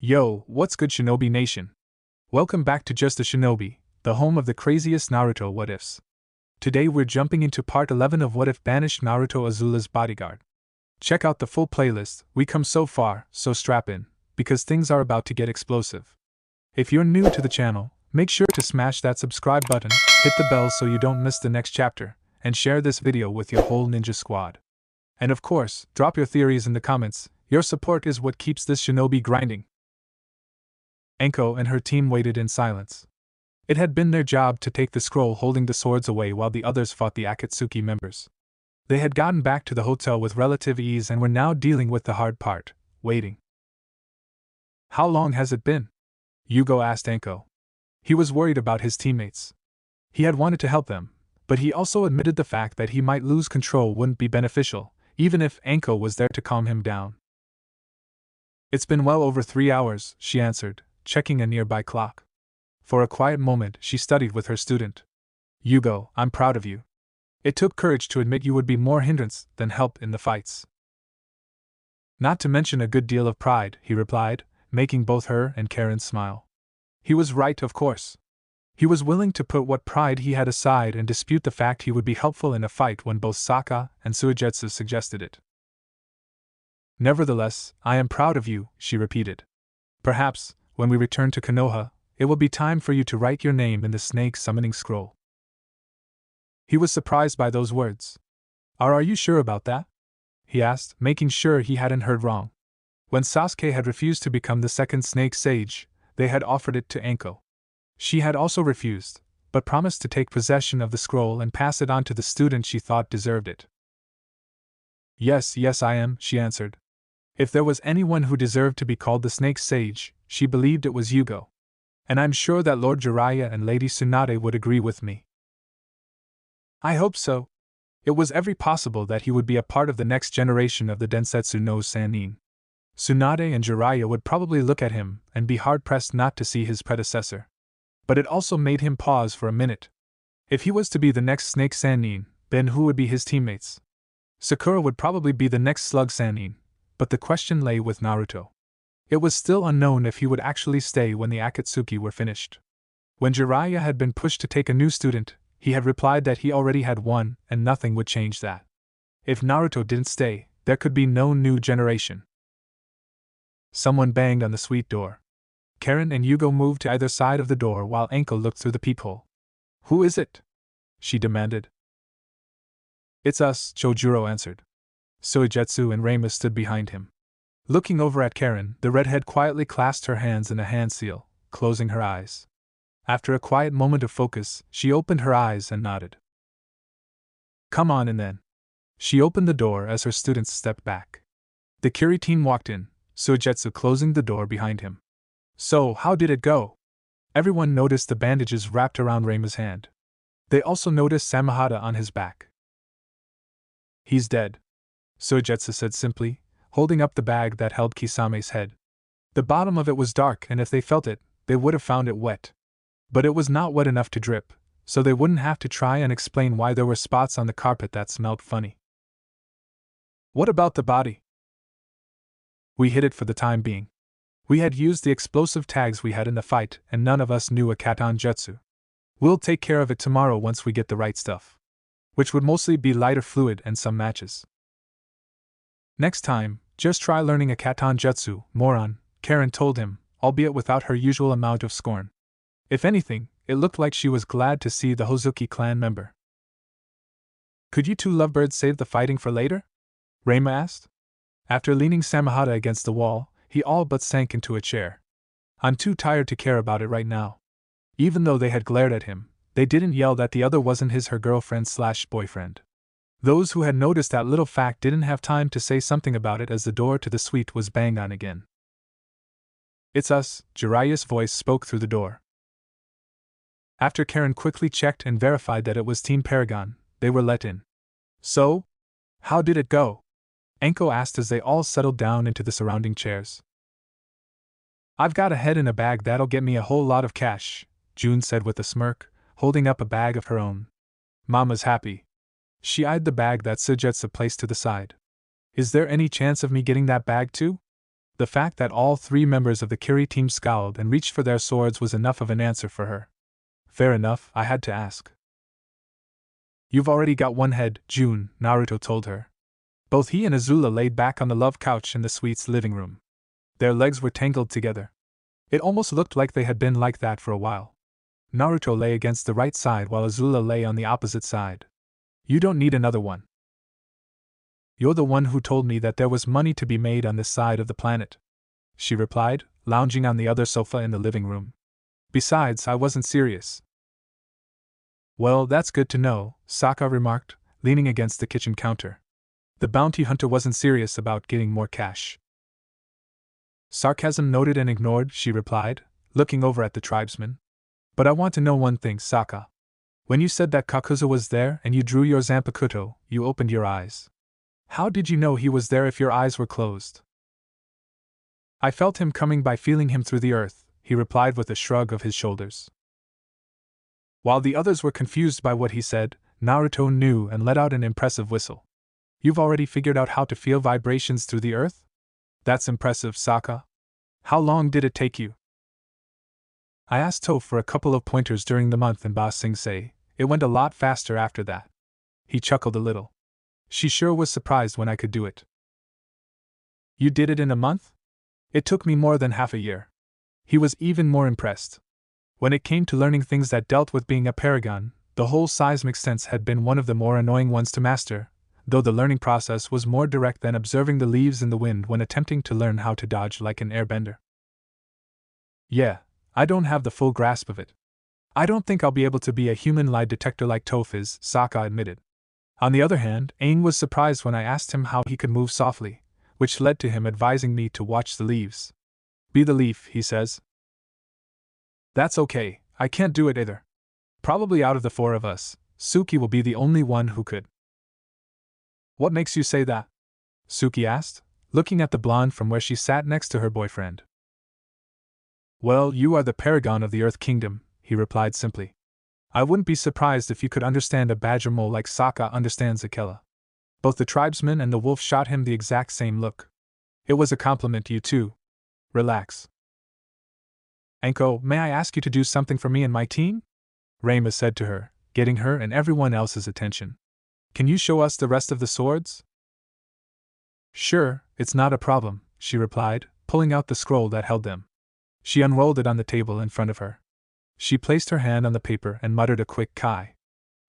Yo, what's good, Shinobi Nation? Welcome back to Just a Shinobi, the home of the craziest Naruto what-ifs. Today we're jumping into part 11 of What If Banished Naruto Azula's Bodyguard. Check out the full playlist. We come so far, so strap in, because things are about to get explosive. If you're new to the channel, make sure to smash that subscribe button, hit the bell so you don't miss the next chapter, and share this video with your whole ninja squad. And of course, drop your theories in the comments. Your support is what keeps this shinobi grinding. Anko and her team waited in silence. It had been their job to take the scroll holding the swords away while the others fought the Akatsuki members. They had gotten back to the hotel with relative ease and were now dealing with the hard part, waiting. How long has it been? Yugo asked Anko. He was worried about his teammates. He had wanted to help them, but he also admitted the fact that he might lose control wouldn't be beneficial, even if Anko was there to calm him down. It's been well over 3 hours, she answered, checking a nearby clock. For a quiet moment, she studied with her student. Yugo, I'm proud of you. It took courage to admit you would be more hindrance than help in the fights. Not to mention a good deal of pride, he replied, making both her and Karen smile. He was right, of course. He was willing to put what pride he had aside and dispute the fact he would be helpful in a fight when both Sokka and Suigetsu suggested it. Nevertheless, I am proud of you, she repeated. Perhaps, when we return to Konoha, it will be time for you to write your name in the snake summoning scroll. He was surprised by those words. Are you sure about that? He asked, making sure he hadn't heard wrong. When Sasuke had refused to become the second snake sage, they had offered it to Anko. She had also refused, but promised to take possession of the scroll and pass it on to the student she thought deserved it. Yes, I am, she answered. If there was anyone who deserved to be called the snake sage, she believed it was Yugo. And I'm sure that Lord Jiraiya and Lady Tsunade would agree with me. I hope so. It was very possible that he would be a part of the next generation of the Densetsu no Sannin. Tsunade and Jiraiya would probably look at him and be hard-pressed not to see his predecessor. But it also made him pause for a minute. If he was to be the next Snake Sannin, then who would be his teammates? Sakura would probably be the next Slug Sannin, but the question lay with Naruto. It was still unknown if he would actually stay when the Akatsuki were finished. When Jiraiya had been pushed to take a new student, he had replied that he already had one and nothing would change that. If Naruto didn't stay, there could be no new generation. Someone banged on the suite door. Karen and Yugo moved to either side of the door while Anko looked through the peephole. Who is it? She demanded. It's us, Chojuro answered. Suigetsu and Reima stood behind him. Looking over at Karen, the redhead quietly clasped her hands in a hand seal, closing her eyes. After a quiet moment of focus, she opened her eyes and nodded. Come on in then. She opened the door as her students stepped back. The Kiri team walked in, Suigetsu closing the door behind him. So, how did it go? Everyone noticed the bandages wrapped around Reima's hand. They also noticed Samahata on his back. He's dead, Suigetsu said simply, holding up the bag that held Kisame's head. The bottom of it was dark, and if they felt it, they would have found it wet. But it was not wet enough to drip, so they wouldn't have to try and explain why there were spots on the carpet that smelled funny. What about the body? We hid it for the time being. We had used the explosive tags we had in the fight, and none of us knew a katan jutsu. We'll take care of it tomorrow once we get the right stuff. Which would mostly be lighter fluid and some matches. Next time, just try learning a katan jutsu, moron, Karen told him, albeit without her usual amount of scorn. If anything, it looked like she was glad to see the Hozuki clan member. Could you two lovebirds save the fighting for later? Reima asked. After leaning Samahata against the wall, he all but sank into a chair. I'm too tired to care about it right now. Even though they had glared at him, they didn't yell that the other wasn't her girlfriend/boyfriend. Those who had noticed that little fact didn't have time to say something about it as the door to the suite was banged on again. It's us, Jiraiya's voice spoke through the door. After Karen quickly checked and verified that it was Team Paragon, they were let in. So? How did it go? Anko asked as they all settled down into the surrounding chairs. I've got a head in a bag that'll get me a whole lot of cash, June said with a smirk, holding up a bag of her own. Mama's happy. She eyed the bag that Suigetsu placed to the side. Is there any chance of me getting that bag too? The fact that all 3 members of the Kiri team scowled and reached for their swords was enough of an answer for her. Fair enough, I had to ask. You've already got one head, June, Naruto told her. Both he and Azula laid back on the love couch in the suite's living room. Their legs were tangled together. It almost looked like they had been like that for a while. Naruto lay against the right side while Azula lay on the opposite side. You don't need another one. You're the one who told me that there was money to be made on this side of the planet, she replied, lounging on the other sofa in the living room. Besides, I wasn't serious. Well, that's good to know, Sokka remarked, leaning against the kitchen counter. The bounty hunter wasn't serious about getting more cash. Sarcasm noted and ignored, she replied, looking over at the tribesman. But I want to know one thing, Sokka. When you said that Kakuzu was there and you drew your Zanpakuto, you opened your eyes. How did you know he was there if your eyes were closed? I felt him coming by feeling him through the earth, he replied with a shrug of his shoulders. While the others were confused by what he said, Naruto knew and let out an impressive whistle. You've already figured out how to feel vibrations through the earth? That's impressive, Sokka. How long did it take you? I asked Toph for a couple of pointers during the month in Ba Sing Se. It went a lot faster after that. He chuckled a little. She sure was surprised when I could do it. You did it in a month? It took me more than half a year. He was even more impressed. When it came to learning things that dealt with being a paragon, the whole seismic sense had been one of the more annoying ones to master, though the learning process was more direct than observing the leaves in the wind when attempting to learn how to dodge like an airbender. Yeah, I don't have the full grasp of it. I don't think I'll be able to be a human lie detector like Toph is, Sokka admitted. On the other hand, Aang was surprised when I asked him how he could move softly, which led to him advising me to watch the leaves. Be the leaf, he says. That's okay, I can't do it either. Probably out of the 4 of us, Suki will be the only one who could. What makes you say that? Suki asked, looking at the blonde from where she sat next to her boyfriend. Well, you are the paragon of the Earth Kingdom, he replied simply. I wouldn't be surprised if you could understand a badger mole like Sokka understands Akela. Both the tribesman and the wolf shot him the exact same look. It was a compliment to you too. Relax. Anko, may I ask you to do something for me and my team? Reima said to her, getting her and everyone else's attention. Can you show us the rest of the swords? Sure, it's not a problem, she replied, pulling out the scroll that held them. She unrolled it on the table in front of her. She placed her hand on the paper and muttered a quick kai.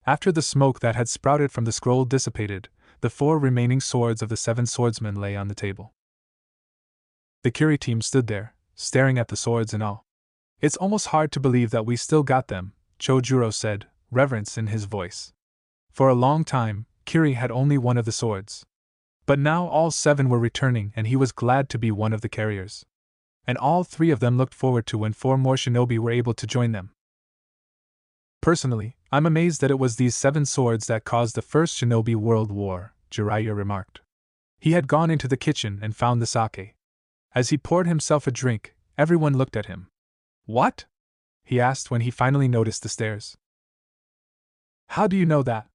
After the smoke that had sprouted from the scroll dissipated, the 4 remaining swords of the 7 swordsmen lay on the table. The Kiri team stood there, staring at the swords in awe. It's almost hard to believe that we still got them, Chojuro said, reverence in his voice. For a long time, Kiri had only one of the swords. But now all 7 were returning and he was glad to be one of the carriers. And all 3 of them looked forward to when 4 more shinobi were able to join them. Personally, I'm amazed that it was these 7 swords that caused the First Shinobi World War, Jiraiya remarked. He had gone into the kitchen and found the sake. As he poured himself a drink, everyone looked at him. What? He asked when he finally noticed the stairs. How do you know that?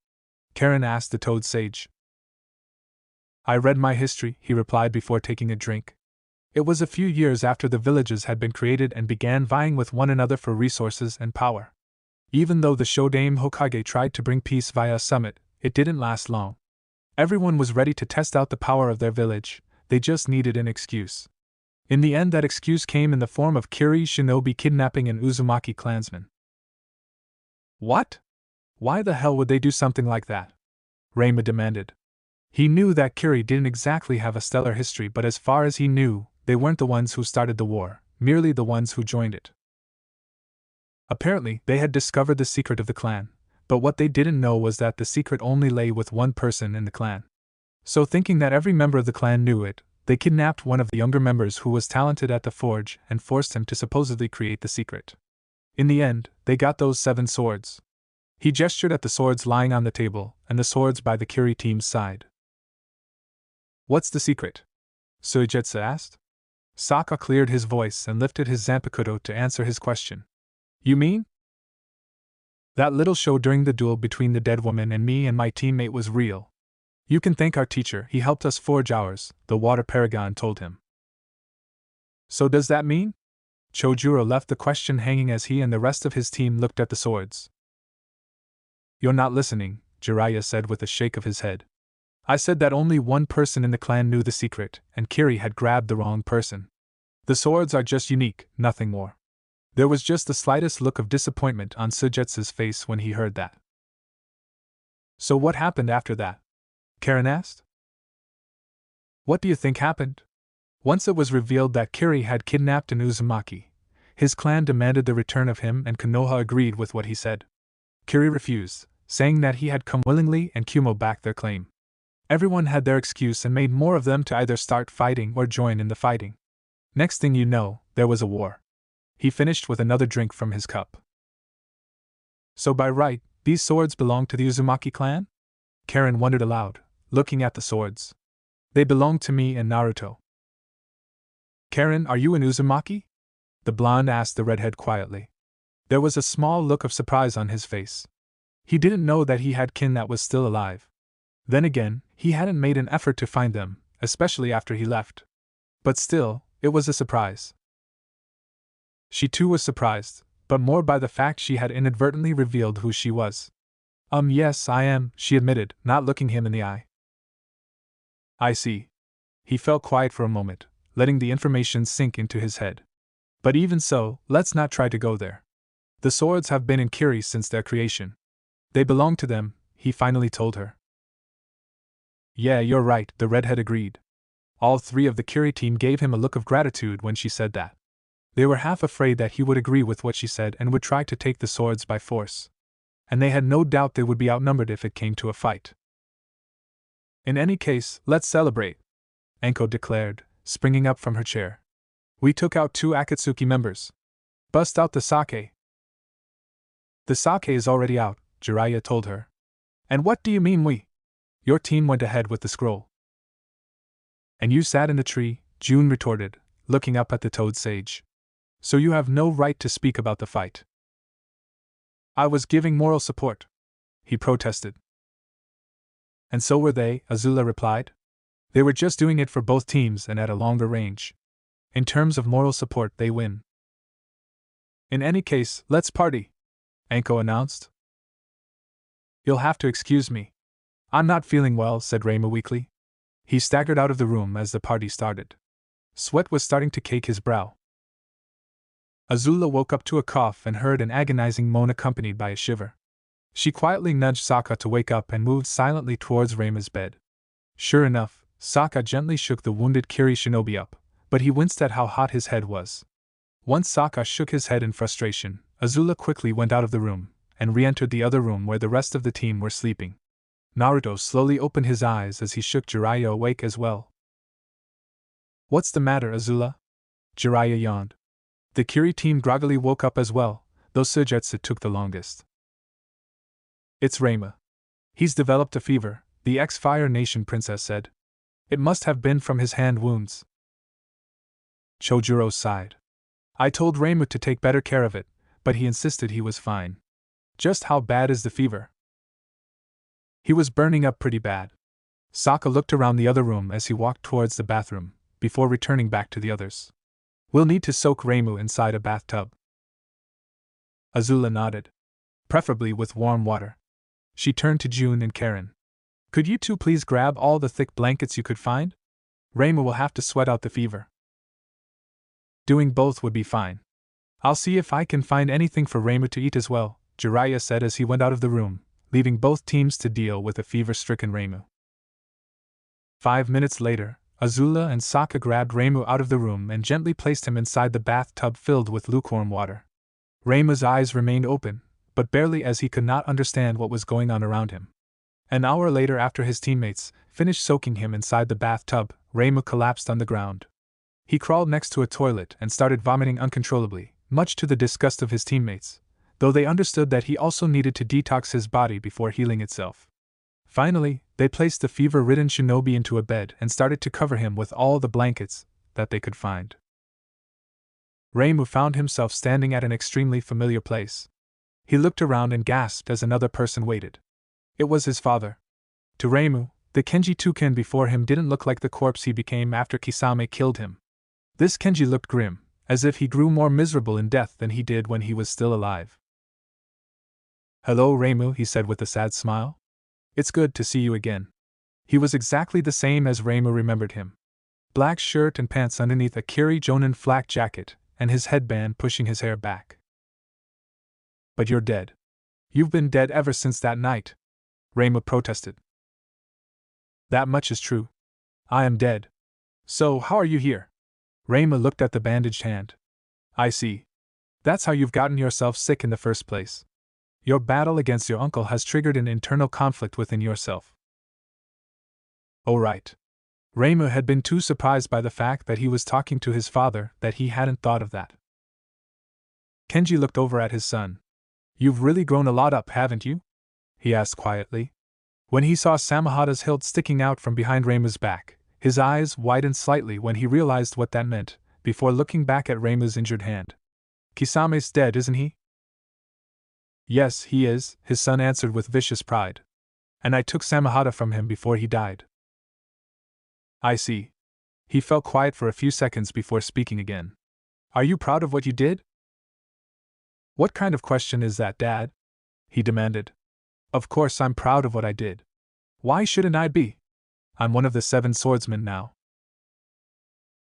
Karen asked the Toad Sage. I read my history, he replied before taking a drink. It was a few years after the villages had been created and began vying with one another for resources and power. Even though the Shodaime Hokage tried to bring peace via a summit, it didn't last long. Everyone was ready to test out the power of their village, they just needed an excuse. In the end, that excuse came in the form of Kiri shinobi kidnapping an Uzumaki clansman. What? Why the hell would they do something like that? Reima demanded. He knew that Kiri didn't exactly have a stellar history, but as far as he knew, they weren't the ones who started the war, merely the ones who joined it. Apparently, they had discovered the secret of the clan, but what they didn't know was that the secret only lay with one person in the clan. So thinking that every member of the clan knew it, they kidnapped one of the younger members who was talented at the forge and forced him to supposedly create the secret. In the end, they got those 7 swords. He gestured at the swords lying on the table, and the swords by the Kiri team's side. What's the secret? Suigetsu asked. Sokka cleared his voice and lifted his Zanpakuto to answer his question. You mean? That little show during the duel between the dead woman and me and my teammate was real. You can thank our teacher, he helped us forge ours, the Water Paragon told him. So does that mean? Chojuro left the question hanging as he and the rest of his team looked at the swords. You're not listening, Jiraiya said with a shake of his head. I said that only one person in the clan knew the secret, and Kiri had grabbed the wrong person. The swords are just unique, nothing more. There was just the slightest look of disappointment on Sujetsu's face when he heard that. So what happened after that? Karen asked. What do you think happened? Once it was revealed that Kiri had kidnapped an Uzumaki, his clan demanded the return of him and Konoha agreed with what he said. Kiri refused, saying that he had come willingly and Kumo backed their claim. Everyone had their excuse and made more of them to either start fighting or join in the fighting. Next thing you know, there was a war. He finished with another drink from his cup. So by right, these swords belong to the Uzumaki clan? Karen wondered aloud, looking at the swords. They belong to me and Naruto. Karen, are you an Uzumaki? The blonde asked the redhead quietly. There was a small look of surprise on his face. He didn't know that he had kin that was still alive. Then again, he hadn't made an effort to find them, especially after he left. But still, it was a surprise. She too was surprised, but more by the fact she had inadvertently revealed who she was. Yes, I am, she admitted, not looking him in the eye. I see. He fell quiet for a moment, letting the information sink into his head. But even so, let's not try to go there. The swords have been in Kiri since their creation. They belong to them, he finally told her. Yeah, you're right, the redhead agreed. All three of the Kiri team gave him a look of gratitude when she said that. They were half afraid that he would agree with what she said and would try to take the swords by force. And they had no doubt they would be outnumbered if it came to a fight. In any case, let's celebrate, Enko declared, springing up from her chair. We took out 2 Akatsuki members. Bust out the sake. The sake is already out, Jiraiya told her. And what do you mean we? Your team went ahead with the scroll. And you sat in the tree, June retorted, looking up at the toad sage. So you have no right to speak about the fight. I was giving moral support, he protested. And so were they, Azula replied. They were just doing it for both teams and at a longer range. In terms of moral support, they win. In any case, let's party, Enko announced. You'll have to excuse me. I'm not feeling well, said Reimu weakly. He staggered out of the room as the party started. Sweat was starting to cake his brow. Azula woke up to a cough and heard an agonizing moan accompanied by a shiver. She quietly nudged Sokka to wake up and moved silently towards Reimu's bed. Sure enough, Sokka gently shook the wounded Kiri shinobi up, but he winced at how hot his head was. Once Sokka shook his head in frustration, Azula quickly went out of the room, and re-entered the other room where the rest of the team were sleeping. Naruto slowly opened his eyes as he shook Jiraiya awake as well. What's the matter, Azula? Jiraiya yawned. The Kiri team groggily woke up as well, though Sujetsu took the longest. It's Reimu. He's developed a fever, the ex-Fire Nation princess said. It must have been from his hand wounds. Chojuro sighed. I told Reimu to take better care of it, but he insisted he was fine. Just how bad is the fever? He was burning up pretty bad. Sokka looked around the other room as he walked towards the bathroom, before returning back to the others. We'll need to soak Reimu inside a bathtub. Azula nodded. Preferably with warm water. She turned to June and Karen. Could you two please grab all the thick blankets you could find? Reimu will have to sweat out the fever. Doing both would be fine. I'll see if I can find anything for Reimu to eat as well, Jiraiya said as he went out of the room, leaving both teams to deal with a fever-stricken Reimu. 5 minutes later, Azula and Sokka grabbed Reimu out of the room and gently placed him inside the bathtub filled with lukewarm water. Reimu's eyes remained open, but barely, as he could not understand what was going on around him. An hour later, after his teammates finished soaking him inside the bathtub, Reimu collapsed on the ground. He crawled next to a toilet and started vomiting uncontrollably, much to the disgust of his teammates, though they understood that he also needed to detox his body before healing itself. Finally, they placed the fever-ridden shinobi into a bed and started to cover him with all the blankets that they could find. Reimu found himself standing at an extremely familiar place. He looked around and gasped as another person waited. It was his father. To Reimu, the Kenji Toucan before him didn't look like the corpse he became after Kisame killed him. This Kenji looked grim, as if he grew more miserable in death than he did when he was still alive. Hello, Reimu, he said with a sad smile. It's good to see you again. He was exactly the same as Reimu remembered him. Black shirt and pants underneath a Kiri Jonin flak jacket, and his headband pushing his hair back. But you're dead. You've been dead ever since that night, Reimu protested. That much is true. I am dead. So, how are you here? Reimu looked at the bandaged hand. I see. That's how you've gotten yourself sick in the first place. Your battle against your uncle has triggered an internal conflict within yourself. Oh, right. Reimu had been too surprised by the fact that he was talking to his father that he hadn't thought of that. Kenji looked over at his son. You've really grown a lot up, haven't you? He asked quietly. When he saw Samahata's hilt sticking out from behind Reimu's back, his eyes widened slightly when he realized what that meant, before looking back at Reimu's injured hand. Kisame's dead, isn't he? Yes, he is, his son answered with vicious pride. And I took Samahata from him before he died. I see. He fell quiet for a few seconds before speaking again. Are you proud of what you did? What kind of question is that, Dad? He demanded. Of course I'm proud of what I did. Why shouldn't I be? I'm one of the 7 swordsmen now.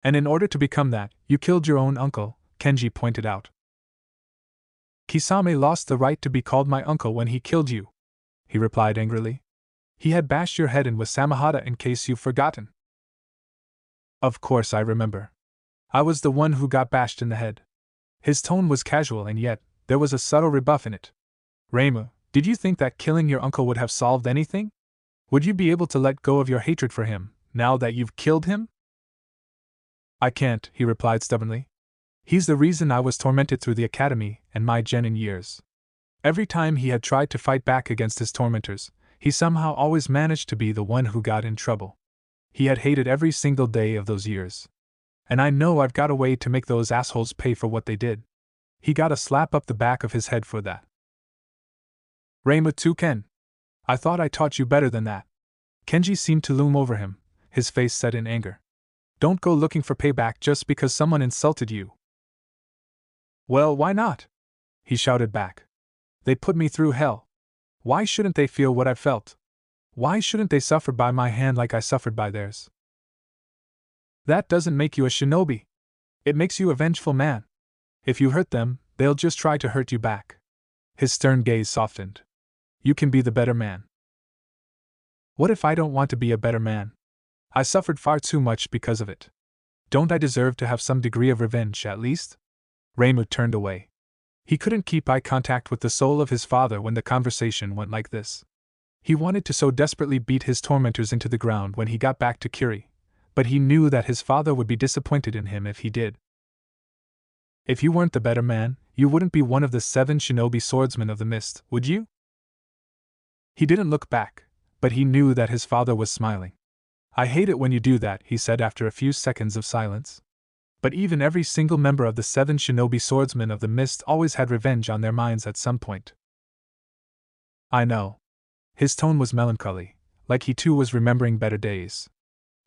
And in order to become that, you killed your own uncle, Kenji pointed out. Kisame lost the right to be called my uncle when he killed you, he replied angrily. He had bashed your head in with Samahata in case you've forgotten. Of course I remember. I was the one who got bashed in the head. His tone was casual and yet, there was a subtle rebuff in it. Reimu, did you think that killing your uncle would have solved anything? Would you be able to let go of your hatred for him, now that you've killed him? I can't, he replied stubbornly. He's the reason I was tormented through the academy and my genin years. Every time he had tried to fight back against his tormentors, he somehow always managed to be the one who got in trouble. He had hated every single day of those years. And I know I've got a way to make those assholes pay for what they did. He got a slap up the back of his head for that. Reimu Ken. I thought I taught you better than that. Kenji seemed to loom over him, his face set in anger. Don't go looking for payback just because someone insulted you. Well, why not? He shouted back. They put me through hell. Why shouldn't they feel what I felt? Why shouldn't they suffer by my hand like I suffered by theirs? That doesn't make you a shinobi. It makes you a vengeful man. If you hurt them, they'll just try to hurt you back. His stern gaze softened. You can be the better man. What if I don't want to be a better man? I suffered far too much because of it. Don't I deserve to have some degree of revenge at least? Reimu turned away. He couldn't keep eye contact with the soul of his father when the conversation went like this. He wanted to so desperately beat his tormentors into the ground when he got back to Kiri, but he knew that his father would be disappointed in him if he did. If you weren't the better man, you wouldn't be one of the 7 shinobi swordsmen of the mist, would you? He didn't look back, but he knew that his father was smiling. I hate it when you do that, he said after a few seconds of silence. But even every single member of the 7 shinobi swordsmen of the mist always had revenge on their minds at some point. I know. His tone was melancholy, like he too was remembering better days.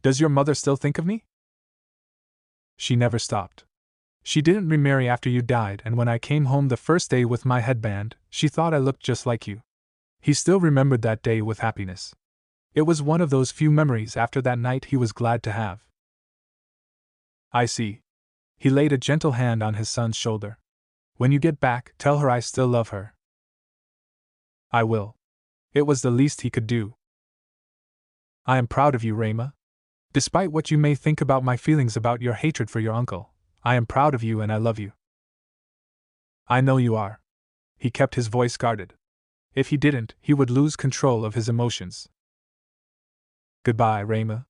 Does your mother still think of me? She never stopped. She didn't remarry after you died, and when I came home the first day with my headband, she thought I looked just like you. He still remembered that day with happiness. It was one of those few memories after that night he was glad to have. I see. He laid a gentle hand on his son's shoulder. When you get back, tell her I still love her. I will. It was the least he could do. I am proud of you, Reimu. Despite what you may think about my feelings about your hatred for your uncle, I am proud of you and I love you. I know you are. He kept his voice guarded. If he didn't, he would lose control of his emotions. Goodbye, Reimu.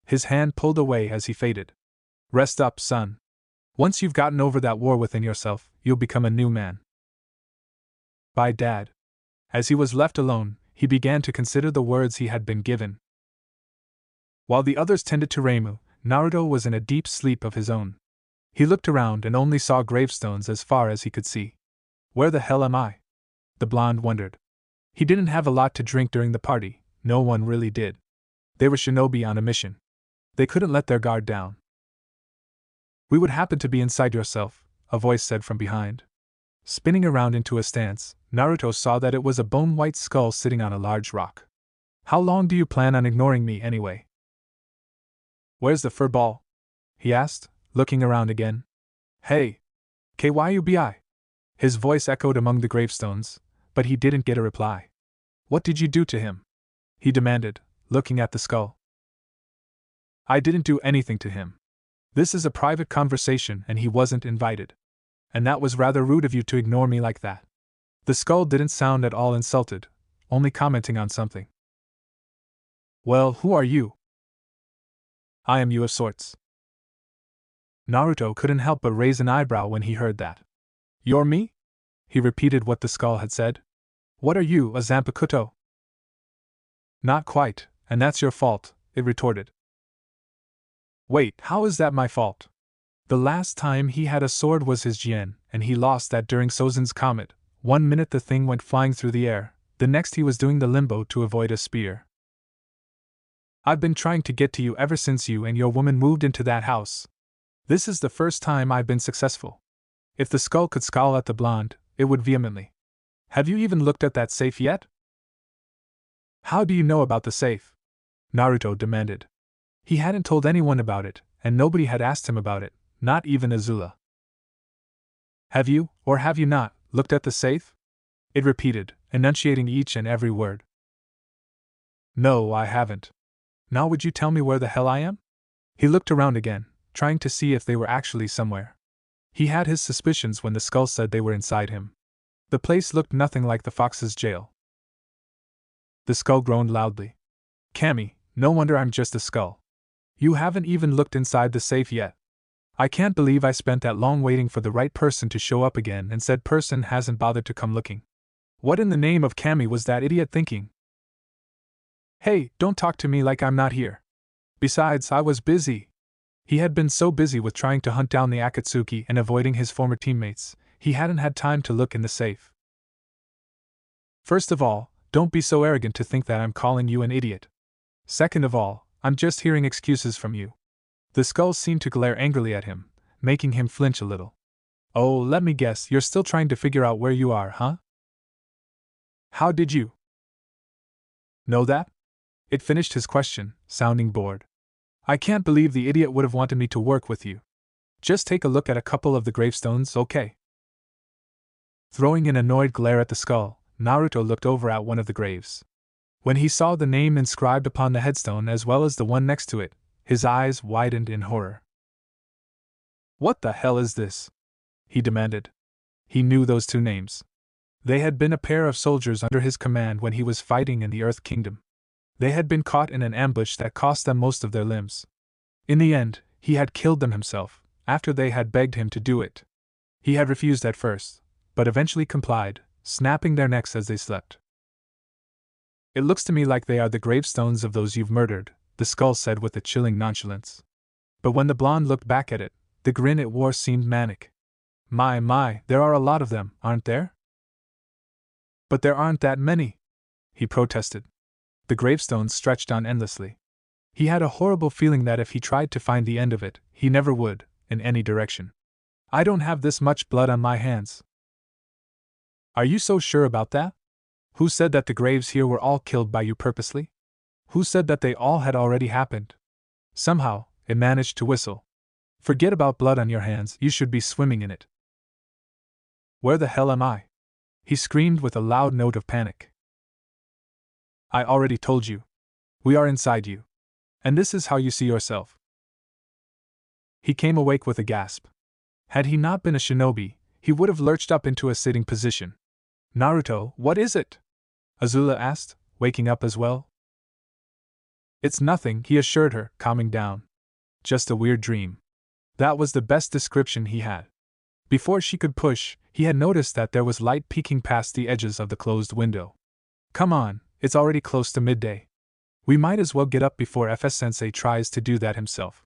His hand pulled away as he faded. Rest up, son. Once you've gotten over that war within yourself, you'll become a new man. Bye, Dad. As he was left alone, he began to consider the words he had been given. While the others tended to Reimu, Naruto was in a deep sleep of his own. He looked around and only saw gravestones as far as he could see. Where the hell am I? The blonde wondered. He didn't have a lot to drink during the party, no one really did. They were shinobi on a mission. They couldn't let their guard down. We would happen to be inside yourself, a voice said from behind. Spinning around into a stance, Naruto saw that it was a bone-white skull sitting on a large rock. How long do you plan on ignoring me anyway? Where's the fur ball? He asked, looking around again. Hey! Kyubi! His voice echoed among the gravestones, but he didn't get a reply. What did you do to him? He demanded, looking at the skull. I didn't do anything to him. This is a private conversation and he wasn't invited. And that was rather rude of you to ignore me like that. The skull didn't sound at all insulted, only commenting on something. Well, who are you? I am you of sorts. Naruto couldn't help but raise an eyebrow when he heard that. You're me? He repeated what the skull had said. What are you, a Zanpakuto? Not quite, and that's your fault, it retorted. Wait, how is that my fault? The last time he had a sword was his Jien, and he lost that during Sozin's comet. 1 minute the thing went flying through the air, the next he was doing the limbo to avoid a spear. I've been trying to get to you ever since you and your woman moved into that house. This is the first time I've been successful. If the skull could scowl at the blonde, it would vehemently. Have you even looked at that safe yet? How do you know about the safe? Naruto demanded. He hadn't told anyone about it, and nobody had asked him about it, not even Azula. Have you, or have you not, looked at the safe? It repeated, enunciating each and every word. No, I haven't. Now would you tell me where the hell I am? He looked around again, trying to see if they were actually somewhere. He had his suspicions when the skull said they were inside him. The place looked nothing like the fox's jail. The skull groaned loudly. Cammy, no wonder I'm just a skull. You haven't even looked inside the safe yet. I can't believe I spent that long waiting for the right person to show up again and said person hasn't bothered to come looking. What in the name of Cammy was that idiot thinking? Hey, don't talk to me like I'm not here. Besides, I was busy. He had been so busy with trying to hunt down the Akatsuki and avoiding his former teammates, he hadn't had time to look in the safe. First of all, don't be so arrogant to think that I'm calling you an idiot. Second of all, I'm just hearing excuses from you. The skull seemed to glare angrily at him, making him flinch a little. Oh, let me guess, you're still trying to figure out where you are, huh? How did you know that? It finished his question, sounding bored. I can't believe the idiot would have wanted me to work with you. Just take a look at a couple of the gravestones, okay? Throwing an annoyed glare at the skull, Naruto looked over at one of the graves. When he saw the name inscribed upon the headstone as well as the one next to it, his eyes widened in horror. What the hell is this? He demanded. He knew those two names. They had been a pair of soldiers under his command when he was fighting in the Earth Kingdom. They had been caught in an ambush that cost them most of their limbs. In the end, he had killed them himself, after they had begged him to do it. He had refused at first, but eventually complied, snapping their necks as they slept. It looks to me like they are the gravestones of those you've murdered, the skull said with a chilling nonchalance. But when the blonde looked back at it, the grin it wore seemed manic. My, there are a lot of them, aren't there? But there aren't that many, he protested. The gravestones stretched on endlessly. He had a horrible feeling that if he tried to find the end of it, he never would, in any direction. I don't have this much blood on my hands. Are you so sure about that? Who said that the graves here were all killed by you purposely? Who said that they all had already happened? Somehow, it managed to whistle. Forget about blood on your hands, you should be swimming in it. Where the hell am I? He screamed with a loud note of panic. I already told you. We are inside you. And this is how you see yourself. He came awake with a gasp. Had he not been a shinobi, he would have lurched up into a sitting position. Naruto, what is it? Azula asked, waking up as well. It's nothing, he assured her, calming down. Just a weird dream. That was the best description he had. Before she could push, he had noticed that there was light peeking past the edges of the closed window. Come on, it's already close to midday. We might as well get up before FS-sensei tries to do that himself.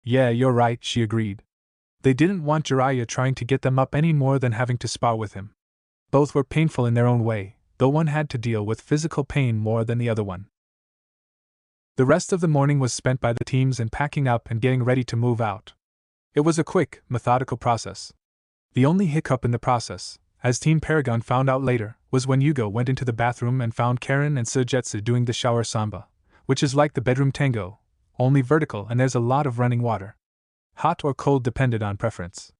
Yeah, you're right, she agreed. They didn't want Jiraiya trying to get them up any more than having to spar with him. Both were painful in their own way, though one had to deal with physical pain more than the other one. The rest of the morning was spent by the teams in packing up and getting ready to move out. It was a quick, methodical process. The only hiccup in the process, as Team Paragon found out later, was when Yugo went into the bathroom and found Karen and Sujetsu doing the shower samba, which is like the bedroom tango, only vertical and there's a lot of running water. Hot or cold depended on preference.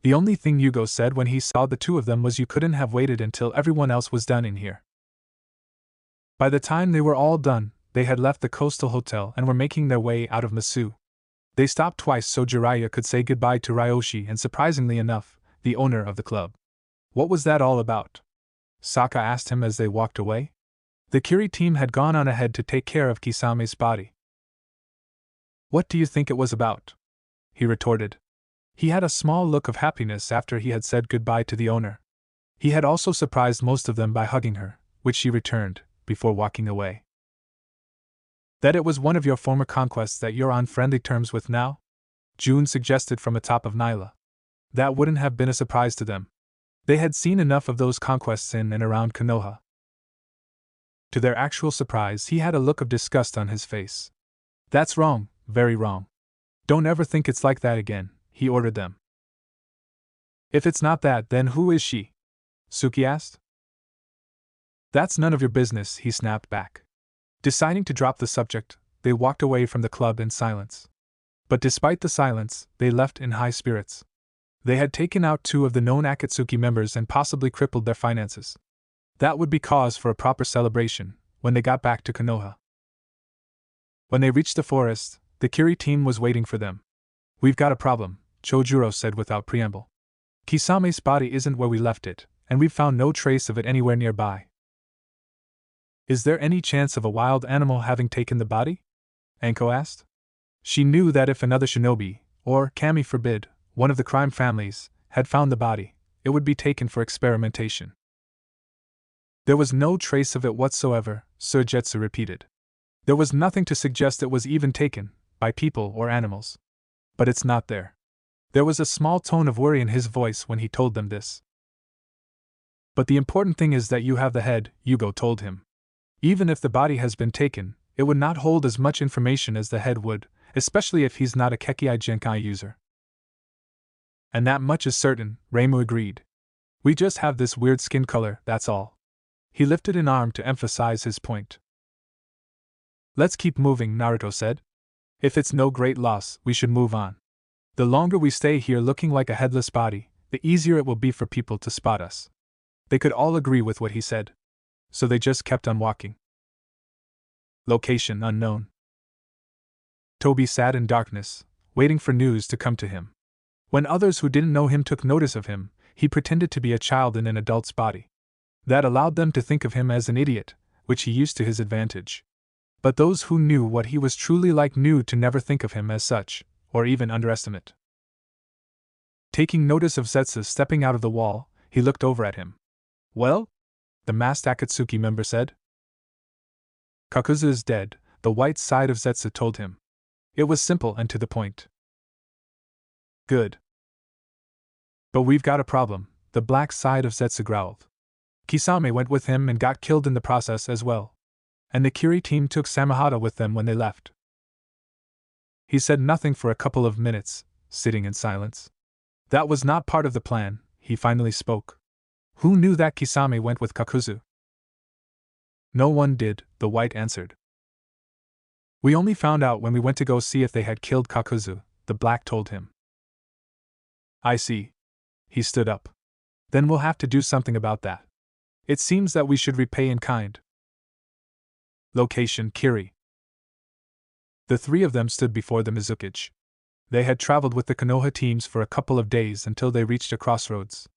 The only thing Yugo said when he saw the two of them was you couldn't have waited until everyone else was done in here. By the time they were all done, they had left the coastal hotel and were making their way out of Masu. They stopped twice so Jiraiya could say goodbye to Ryoshi and, surprisingly enough, the owner of the club. What was that all about? Sokka asked him as they walked away. The Kiri team had gone on ahead to take care of Kisame's body. What do you think it was about? He retorted. He had a small look of happiness after he had said goodbye to the owner. He had also surprised most of them by hugging her, which she returned, before walking away. That it was one of your former conquests that you're on friendly terms with now? June suggested from atop of Nyla. That wouldn't have been a surprise to them. They had seen enough of those conquests in and around Konoha. To their actual surprise, he had a look of disgust on his face. That's wrong, very wrong. Don't ever think it's like that again, he ordered them. If it's not that, then who is she? Suki asked. That's none of your business, he snapped back. Deciding to drop the subject, they walked away from the club in silence. But despite the silence, they left in high spirits. They had taken out 2 of the known Akatsuki members and possibly crippled their finances. That would be cause for a proper celebration when they got back to Konoha. When they reached the forest, the Kiri team was waiting for them. We've got a problem, Chojuro said without preamble. Kisame's body isn't where we left it, and we've found no trace of it anywhere nearby. Is there any chance of a wild animal having taken the body? Anko asked. She knew that if another shinobi, or, kami forbid, one of the crime families, had found the body, it would be taken for experimentation. There was no trace of it whatsoever, Sujetsu repeated. There was nothing to suggest it was even taken, by people or animals. But it's not there. There was a small tone of worry in his voice when he told them this. But the important thing is that you have the head, Yugo told him. Even if the body has been taken, it would not hold as much information as the head would, especially if he's not a Kekkei Genkai user. And that much is certain, Reimu agreed. We just have this weird skin color, that's all. He lifted an arm to emphasize his point. Let's keep moving, Naruto said. If it's no great loss, we should move on. The longer we stay here looking like a headless body, the easier it will be for people to spot us. They could all agree with what he said. So they just kept on walking. Location unknown. Toby sat in darkness, waiting for news to come to him. When others who didn't know him took notice of him, he pretended to be a child in an adult's body. That allowed them to think of him as an idiot, which he used to his advantage. But those who knew what he was truly like knew to never think of him as such, or even underestimate. Taking notice of Zetsu stepping out of the wall, he looked over at him. Well? The masked Akatsuki member said. Kakuzu is dead, the white side of Zetsu told him. It was simple and to the point. Good. But we've got a problem, the black side of Zetsu growled. Kisame went with him and got killed in the process as well. And the Kiri team took Samahata with them when they left. He said nothing for a couple of minutes, sitting in silence. That was not part of the plan, he finally spoke. Who knew that Kisame went with Kakuzu? No one did, the white answered. We only found out when we went to go see if they had killed Kakuzu, the black told him. I see. He stood up. Then we'll have to do something about that. It seems that we should repay in kind. Location Kiri. The 3 of them stood before the Mizukage. They had traveled with the Konoha teams for a couple of days until they reached a crossroads.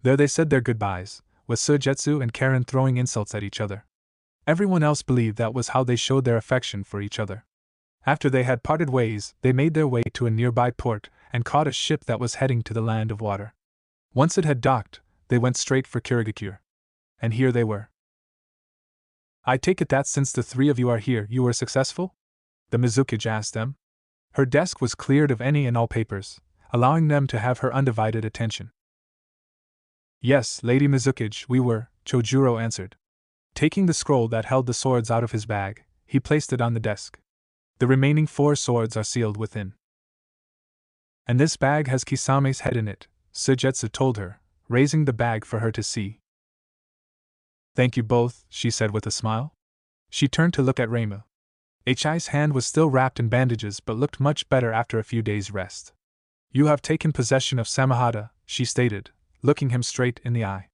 There they said their goodbyes, with Sujetsu and Karen throwing insults at each other. Everyone else believed that was how they showed their affection for each other. After they had parted ways, they made their way to a nearby port and caught a ship that was heading to the land of water. Once it had docked, they went straight for Kirigakure. And here they were. I take it that since the 3 of you are here, you were successful? The Mizukage asked them. Her desk was cleared of any and all papers, allowing them to have her undivided attention. Yes, Lady Mizukage, we were, Chojuro answered. Taking the scroll that held the swords out of his bag, he placed it on the desk. The remaining 4 swords are sealed within. And this bag has Kisame's head in it, Sujetsu told her, raising the bag for her to see. Thank you both, she said with a smile. She turned to look at Reimu. Hi's hand was still wrapped in bandages but looked much better after a few days' rest. You have taken possession of Samahata, she stated, looking him straight in the eye.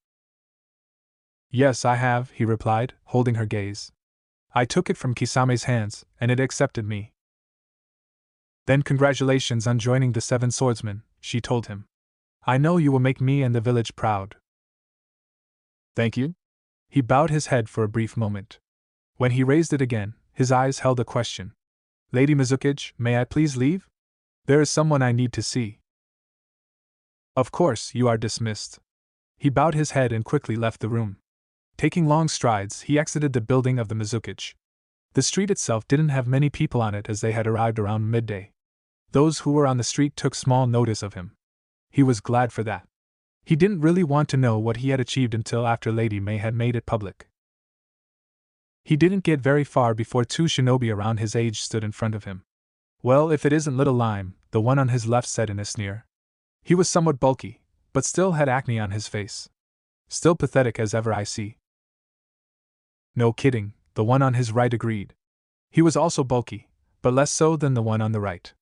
Yes, I have, he replied, holding her gaze. I took it from Kisame's hands, and it accepted me. Then congratulations on joining the 7 swordsmen, she told him. I know you will make me and the village proud. Thank you? He bowed his head for a brief moment. When he raised it again, his eyes held a question. Lady Mizukage, may I please leave? There is someone I need to see. Of course, you are dismissed. He bowed his head and quickly left the room. Taking long strides, he exited the building of the Mizukage. The street itself didn't have many people on it as they had arrived around midday. Those who were on the street took small notice of him. He was glad for that. He didn't really want to know what he had achieved until after Lady May had made it public. He didn't get very far before 2 shinobi around his age stood in front of him. Well, if it isn't Little Lime, the one on his left said in a sneer. He was somewhat bulky, but still had acne on his face. Still pathetic as ever, I see. No kidding, the one on his right agreed. He was also bulky, but less so than the one on the right.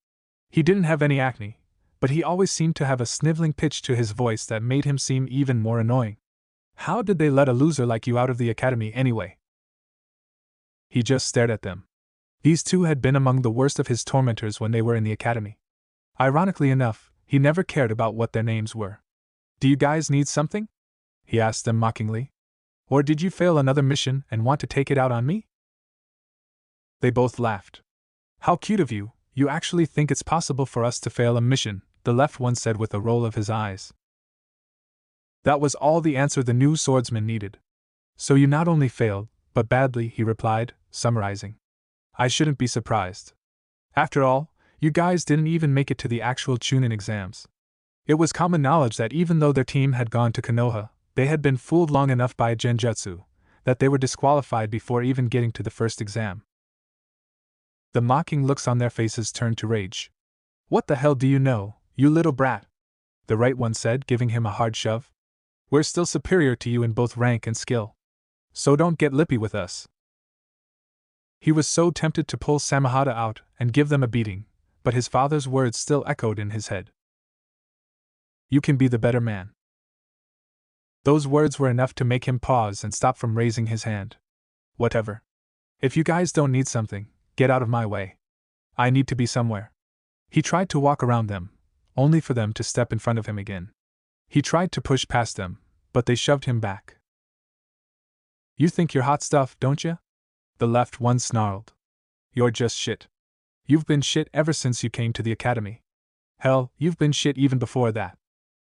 He didn't have any acne, but he always seemed to have a sniveling pitch to his voice that made him seem even more annoying. How did they let a loser like you out of the academy anyway? He just stared at them. These 2 had been among the worst of his tormentors when they were in the academy. Ironically enough, he never cared about what their names were. Do you guys need something? He asked them mockingly. Or did you fail another mission and want to take it out on me? They both laughed. How cute of you, you actually think it's possible for us to fail a mission, the left one said with a roll of his eyes. That was all the answer the new swordsman needed. So you not only failed, but badly, he replied, summarizing. I shouldn't be surprised. After all, you guys didn't even make it to the actual Chunin exams. It was common knowledge that even though their team had gone to Konoha, they had been fooled long enough by Genjutsu that they were disqualified before even getting to the first exam. The mocking looks on their faces turned to rage. What the hell do you know, you little brat? The right one said, giving him a hard shove. We're still superior to you in both rank and skill. So don't get lippy with us. He was so tempted to pull Samahata out and give them a beating, but his father's words still echoed in his head. You can be the better man. Those words were enough to make him pause and stop from raising his hand. Whatever. If you guys don't need something, get out of my way. I need to be somewhere. He tried to walk around them, only for them to step in front of him again. He tried to push past them, but they shoved him back. You think you're hot stuff, don't you? The left one snarled. You're just shit. You've been shit ever since you came to the academy. Hell, you've been shit even before that.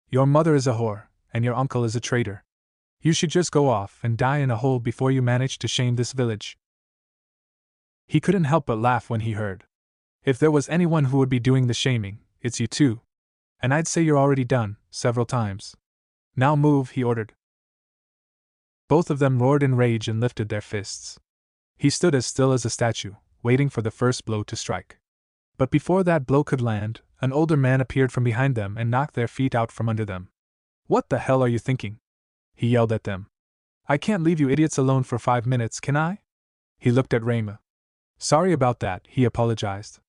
Your mother is a whore, and your uncle is a traitor. You should just go off and die in a hole before you manage to shame this village. He couldn't help but laugh when he heard. If there was anyone who would be doing the shaming, it's you two. And I'd say you're already done, several times. Now move, he ordered. Both of them roared in rage and lifted their fists. He stood as still as a statue, waiting for the first blow to strike. But before that blow could land, an older man appeared from behind them and knocked their feet out from under them. What the hell are you thinking? He yelled at them. I can't leave you idiots alone for 5 minutes, can I? He looked at Reimu. Sorry about that, he apologized.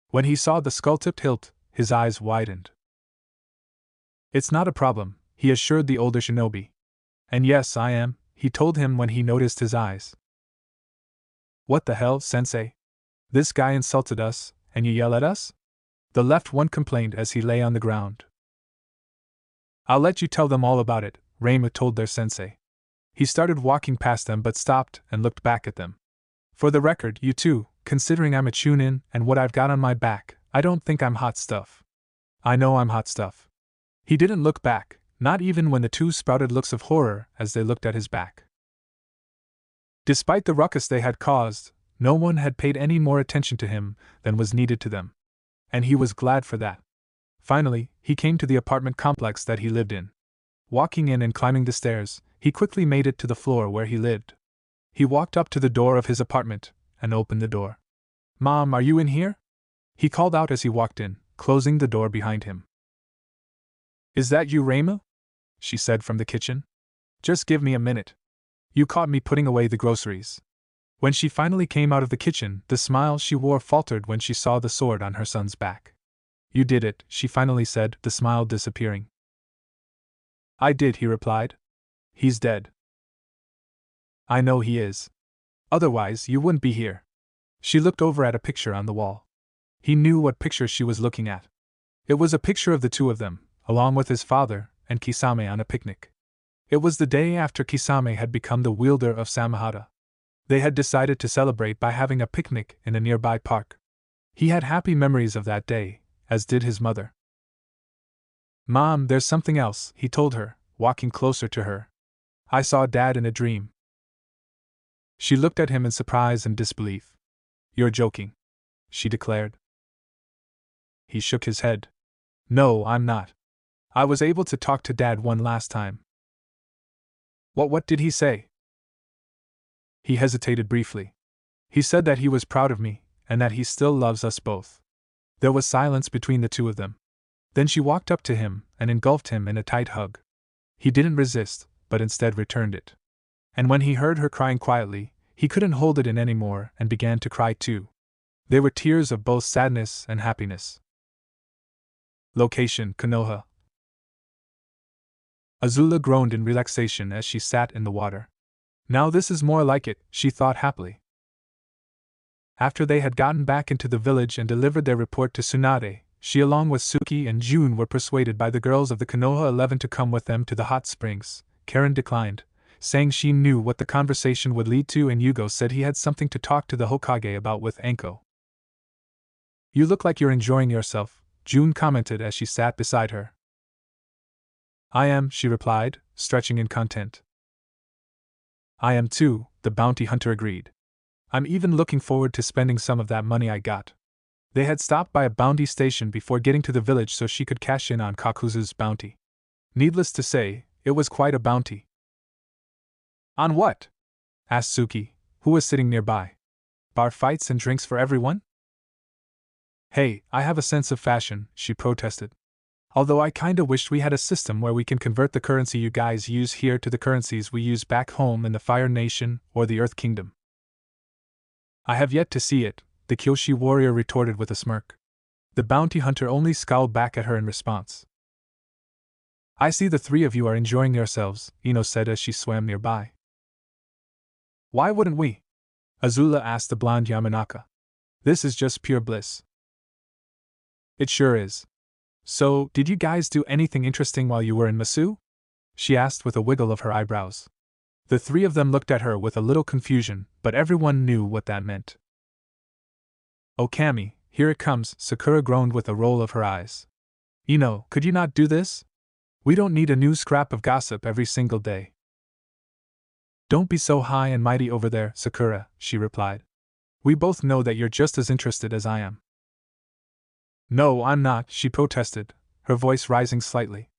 When he saw the skull-tipped hilt, his eyes widened. It's not a problem, he assured the older shinobi. And yes, I am, he told him when he noticed his eyes. What the hell, sensei? This guy insulted us, and you yell at us? The left one complained as he lay on the ground. I'll let you tell them all about it, Reimu told their sensei. He started walking past them but stopped and looked back at them. For the record, you two, considering I'm a Chunin and what I've got on my back, I don't think I'm hot stuff. I know I'm hot stuff. He didn't look back, not even when the two sprouted looks of horror as they looked at his back. Despite the ruckus they had caused, no one had paid any more attention to him than was needed to them. And he was glad for that. Finally, he came to the apartment complex that he lived in. Walking in and climbing the stairs, he quickly made it to the floor where he lived. He walked up to the door of his apartment and opened the door. Mom, are you in here? He called out as he walked in, closing the door behind him. Is that you, Reimu? She said from the kitchen. Just give me a minute. You caught me putting away the groceries. When she finally came out of the kitchen, the smile she wore faltered when she saw the sword on her son's back. You did it, she finally said, the smile disappearing. I did, he replied. He's dead. I know he is. Otherwise, you wouldn't be here. She looked over at a picture on the wall. He knew what picture she was looking at. It was a picture of the two of them, along with his father and Kisame on a picnic. It was the day after Kisame had become the wielder of Samahata. They had decided to celebrate by having a picnic in a nearby park. He had happy memories of that day, as did his mother. Mom, there's something else, he told her, walking closer to her. I saw Dad in a dream. She looked at him in surprise and disbelief. You're joking, she declared. He shook his head. No, I'm not. I was able to talk to Dad one last time. What did he say? He hesitated briefly. He said that he was proud of me, and that he still loves us both. There was silence between the two of them. Then she walked up to him and engulfed him in a tight hug. He didn't resist, but instead returned it. And when he heard her crying quietly, he couldn't hold it in anymore and began to cry too. They were tears of both sadness and happiness. Location: Konoha. Azula groaned in relaxation as she sat in the water. Now this is more like it, she thought happily. After they had gotten back into the village and delivered their report to Tsunade, she along with Suki and June were persuaded by the girls of the Konoha 11 to come with them to the hot springs. Karen declined, saying she knew what the conversation would lead to, and Yugo said he had something to talk to the Hokage about with Anko. You look like you're enjoying yourself, June commented as she sat beside her. I am, she replied, stretching in content. I am too, the bounty hunter agreed. I'm even looking forward to spending some of that money I got. They had stopped by a bounty station before getting to the village so she could cash in on Kakuzu's bounty. Needless to say, it was quite a bounty. On what? Asked Suki, who was sitting nearby. Bar fights and drinks for everyone? Hey, I have a sense of fashion, she protested. Although I kinda wished we had a system where we can convert the currency you guys use here to the currencies we use back home in the Fire Nation or the Earth Kingdom. I have yet to see it, the Kyoshi warrior retorted with a smirk. The bounty hunter only scowled back at her in response. I see the three of you are enjoying yourselves, Ino said as she swam nearby. Why wouldn't we? Azula asked the blonde Yamanaka. This is just pure bliss. It sure is. So, did you guys do anything interesting while you were in Masu? She asked with a wiggle of her eyebrows. The three of them looked at her with a little confusion, but everyone knew what that meant. Oh Kami, here it comes, Sakura groaned with a roll of her eyes. Ino, could you not do this? We don't need a new scrap of gossip every single day. Don't be so high and mighty over there, Sakura, she replied. We both know that you're just as interested as I am. No, I'm not, she protested, her voice rising slightly.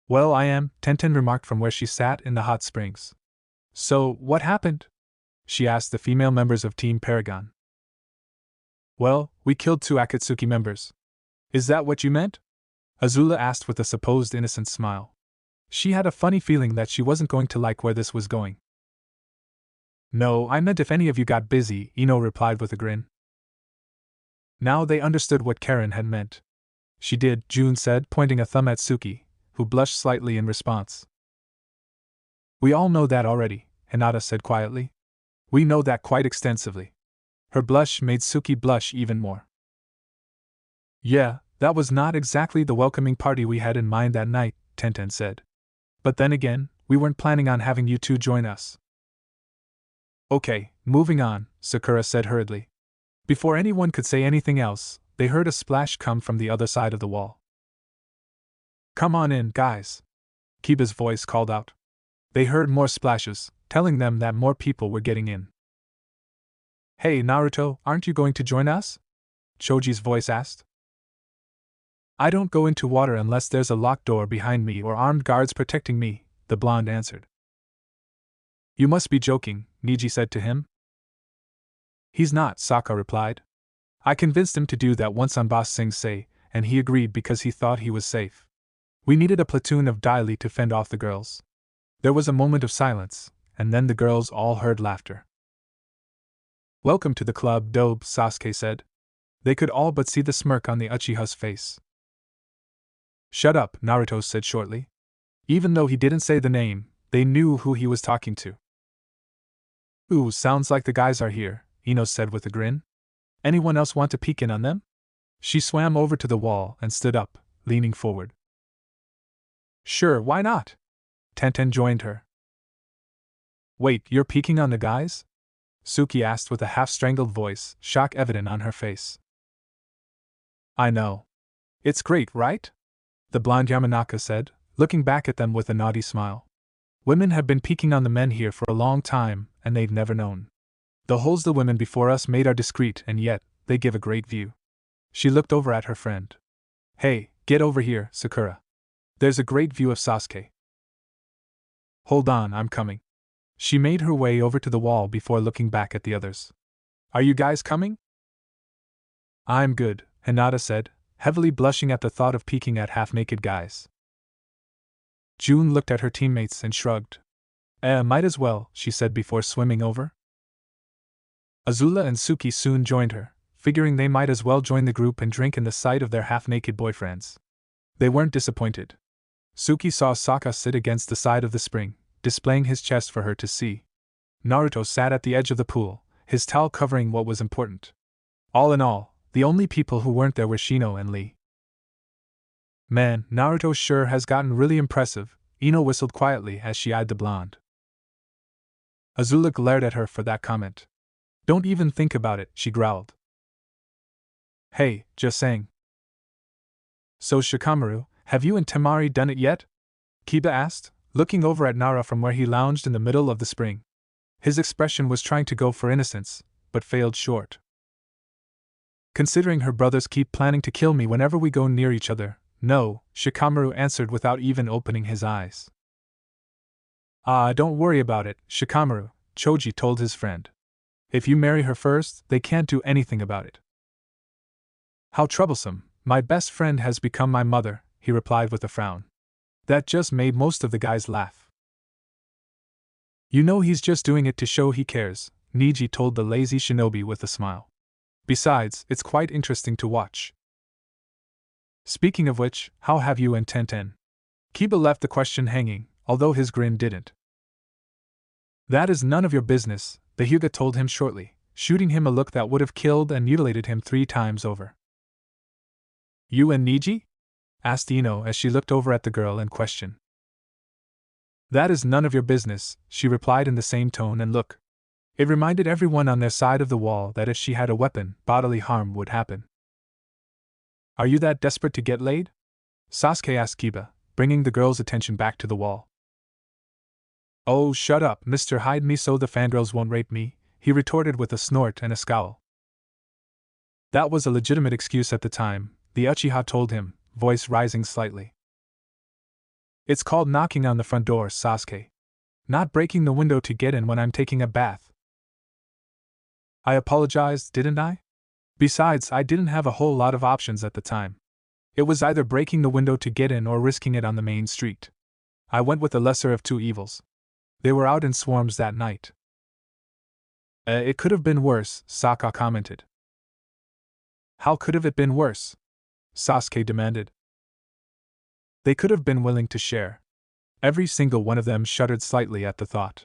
Well, I am, Tenten remarked from where she sat in the hot springs. So, what happened? She asked the female members of Team Paragon. Well, we killed 2 Akatsuki members. Is that what you meant? Azula asked with a supposed innocent smile. She had a funny feeling that she wasn't going to like where this was going. No, I meant if any of you got busy, Ino replied with a grin. Now they understood what Karen had meant. She did, June said, pointing a thumb at Suki, who blushed slightly in response. We all know that already, Hinata said quietly. We know that quite extensively. Her blush made Suki blush even more. Yeah, that was not exactly the welcoming party we had in mind that night, Tenten said. But then again, we weren't planning on having you two join us. Okay, moving on, Sakura said hurriedly. Before anyone could say anything else, they heard a splash come from the other side of the wall. Come on in, guys. Kiba's voice called out. They heard more splashes, telling them that more people were getting in. Hey Naruto, aren't you going to join us? Choji's voice asked. I don't go into water unless there's a locked door behind me or armed guards protecting me, the blonde answered. You must be joking, Niji said to him. He's not, Sokka replied. I convinced him to do that once on Boss Sing Se, and he agreed because he thought he was safe. We needed a platoon of Dai Li to fend off the girls. There was a moment of silence, and then the girls all heard laughter. Welcome to the club, Dobe, Sasuke said. They could all but see the smirk on the Uchiha's face. Shut up, Naruto said shortly. Even though he didn't say the name, they knew who he was talking to. Ooh, sounds like the guys are here, Ino said with a grin. Anyone else want to peek in on them? She swam over to the wall and stood up, leaning forward. Sure, why not? Tenten joined her. Wait, you're peeking on the guys? Suki asked with a half-strangled voice, shock evident on her face. I know. It's great, right? The blonde Yamanaka said, looking back at them with a naughty smile. Women have been peeking on the men here for a long time, and they've never known. The holes the women before us made are discreet, and yet, they give a great view. She looked over at her friend. Hey, get over here, Sakura. There's a great view of Sasuke. Hold on, I'm coming. She made her way over to the wall before looking back at the others. Are you guys coming? I'm good, Hinata said, heavily blushing at the thought of peeking at half-naked guys. June looked at her teammates and shrugged. Might as well, she said before swimming over. Azula and Suki soon joined her, figuring they might as well join the group and drink in the sight of their half-naked boyfriends. They weren't disappointed. Suki saw Sokka sit against the side of the spring, displaying his chest for her to see. Naruto sat at the edge of the pool, his towel covering what was important. All in all, the only people who weren't there were Shino and Lee. Man, Naruto sure has gotten really impressive, Ino whistled quietly as she eyed the blonde. Azula glared at her for that comment. Don't even think about it, she growled. Hey, just saying. So Shikamaru, have you and Temari done it yet? Kiba asked, looking over at Nara from where he lounged in the middle of the spring. His expression was trying to go for innocence, but failed short. Considering her brothers keep planning to kill me whenever we go near each other, no, Shikamaru answered without even opening his eyes. Don't worry about it, Shikamaru, Choji told his friend. If you marry her first, they can't do anything about it. How troublesome, my best friend has become my mother, he replied with a frown. That just made most of the guys laugh. You know he's just doing it to show he cares, Niji told the lazy shinobi with a smile. Besides, it's quite interesting to watch. Speaking of which, how have you and Tenten? Kiba left the question hanging, although his grin didn't. That is none of your business, the Hyuga told him shortly, shooting him a look that would have killed and mutilated him 3 times over. You and Niji? Asked Ino as she looked over at the girl in question. That is none of your business, she replied in the same tone and look. It reminded everyone on their side of the wall that if she had a weapon, bodily harm would happen. Are you that desperate to get laid? Sasuke asked Kiba, bringing the girl's attention back to the wall. Oh, shut up, Mr. Hide Me so the fangirls won't rape me, he retorted with a snort and a scowl. That was a legitimate excuse at the time, the Uchiha told him, voice rising slightly. It's called knocking on the front door, Sasuke. Not breaking the window to get in when I'm taking a bath. I apologized, didn't I? Besides, I didn't have a whole lot of options at the time. It was either breaking the window to get in or risking it on the main street. I went with the lesser of 2 evils. They were out in swarms that night. It could have been worse, Sokka commented. How could have it been worse? Sasuke demanded. They could have been willing to share. Every single one of them shuddered slightly at the thought.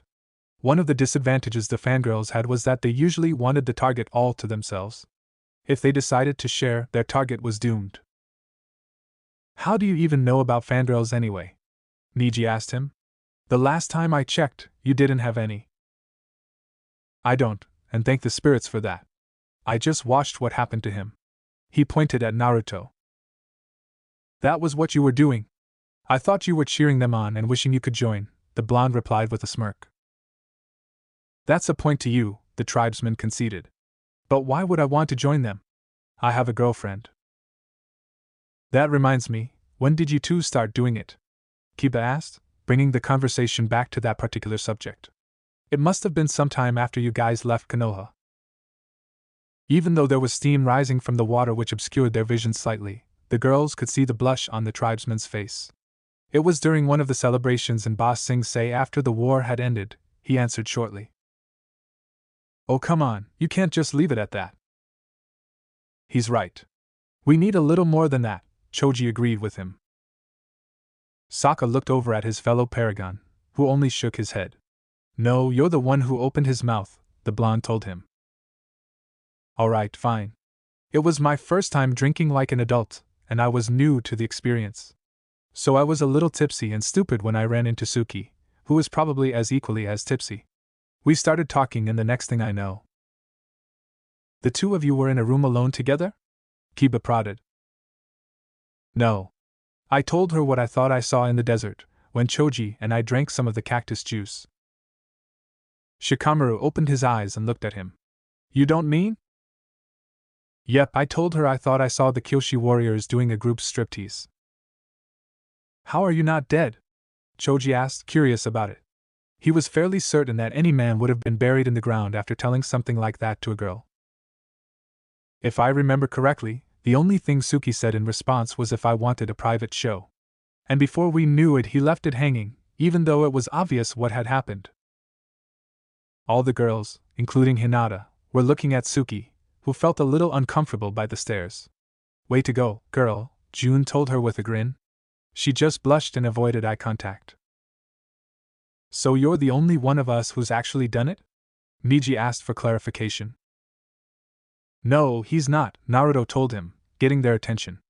One of the disadvantages the fangirls had was that they usually wanted the target all to themselves. If they decided to share, their target was doomed. How do you even know about fangirls anyway? Niji asked him. The last time I checked, you didn't have any. I don't, and thank the spirits for that. I just watched what happened to him. He pointed at Naruto. That was what you were doing. I thought you were cheering them on and wishing you could join, the blonde replied with a smirk. That's a point to you, the tribesman conceded. But why would I want to join them? I have a girlfriend. That reminds me, when did you two start doing it? Kiba asked, bringing the conversation back to that particular subject. It must have been sometime after you guys left Konoha. Even though there was steam rising from the water which obscured their vision slightly, the girls could see the blush on the tribesman's face. It was during one of the celebrations in Ba Sing Se after the war had ended, he answered shortly. Oh come on, you can't just leave it at that. He's right. We need a little more than that, Choji agreed with him. Sokka looked over at his fellow paragon, who only shook his head. No, you're the one who opened his mouth, the blonde told him. Alright, fine. It was my first time drinking like an adult, and I was new to the experience. So I was a little tipsy and stupid when I ran into Suki, who was probably as equally as tipsy. We started talking, and the next thing I know. The two of you were in a room alone together? Kiba prodded. No. I told her what I thought I saw in the desert, when Choji and I drank some of the cactus juice. Shikamaru opened his eyes and looked at him. You don't mean? Yep, I told her I thought I saw the Kyoshi warriors doing a group striptease. How are you not dead? Choji asked, curious about it. He was fairly certain that any man would have been buried in the ground after telling something like that to a girl. If I remember correctly, the only thing Suki said in response was if I wanted a private show. And before we knew it, he left it hanging, even though it was obvious what had happened. All the girls, including Hinata, were looking at Suki, who felt a little uncomfortable by the stares. Way to go, girl, June told her with a grin. She just blushed and avoided eye contact. So you're the only one of us who's actually done it? Niji asked for clarification. No, he's not, Naruto told him, getting their attention.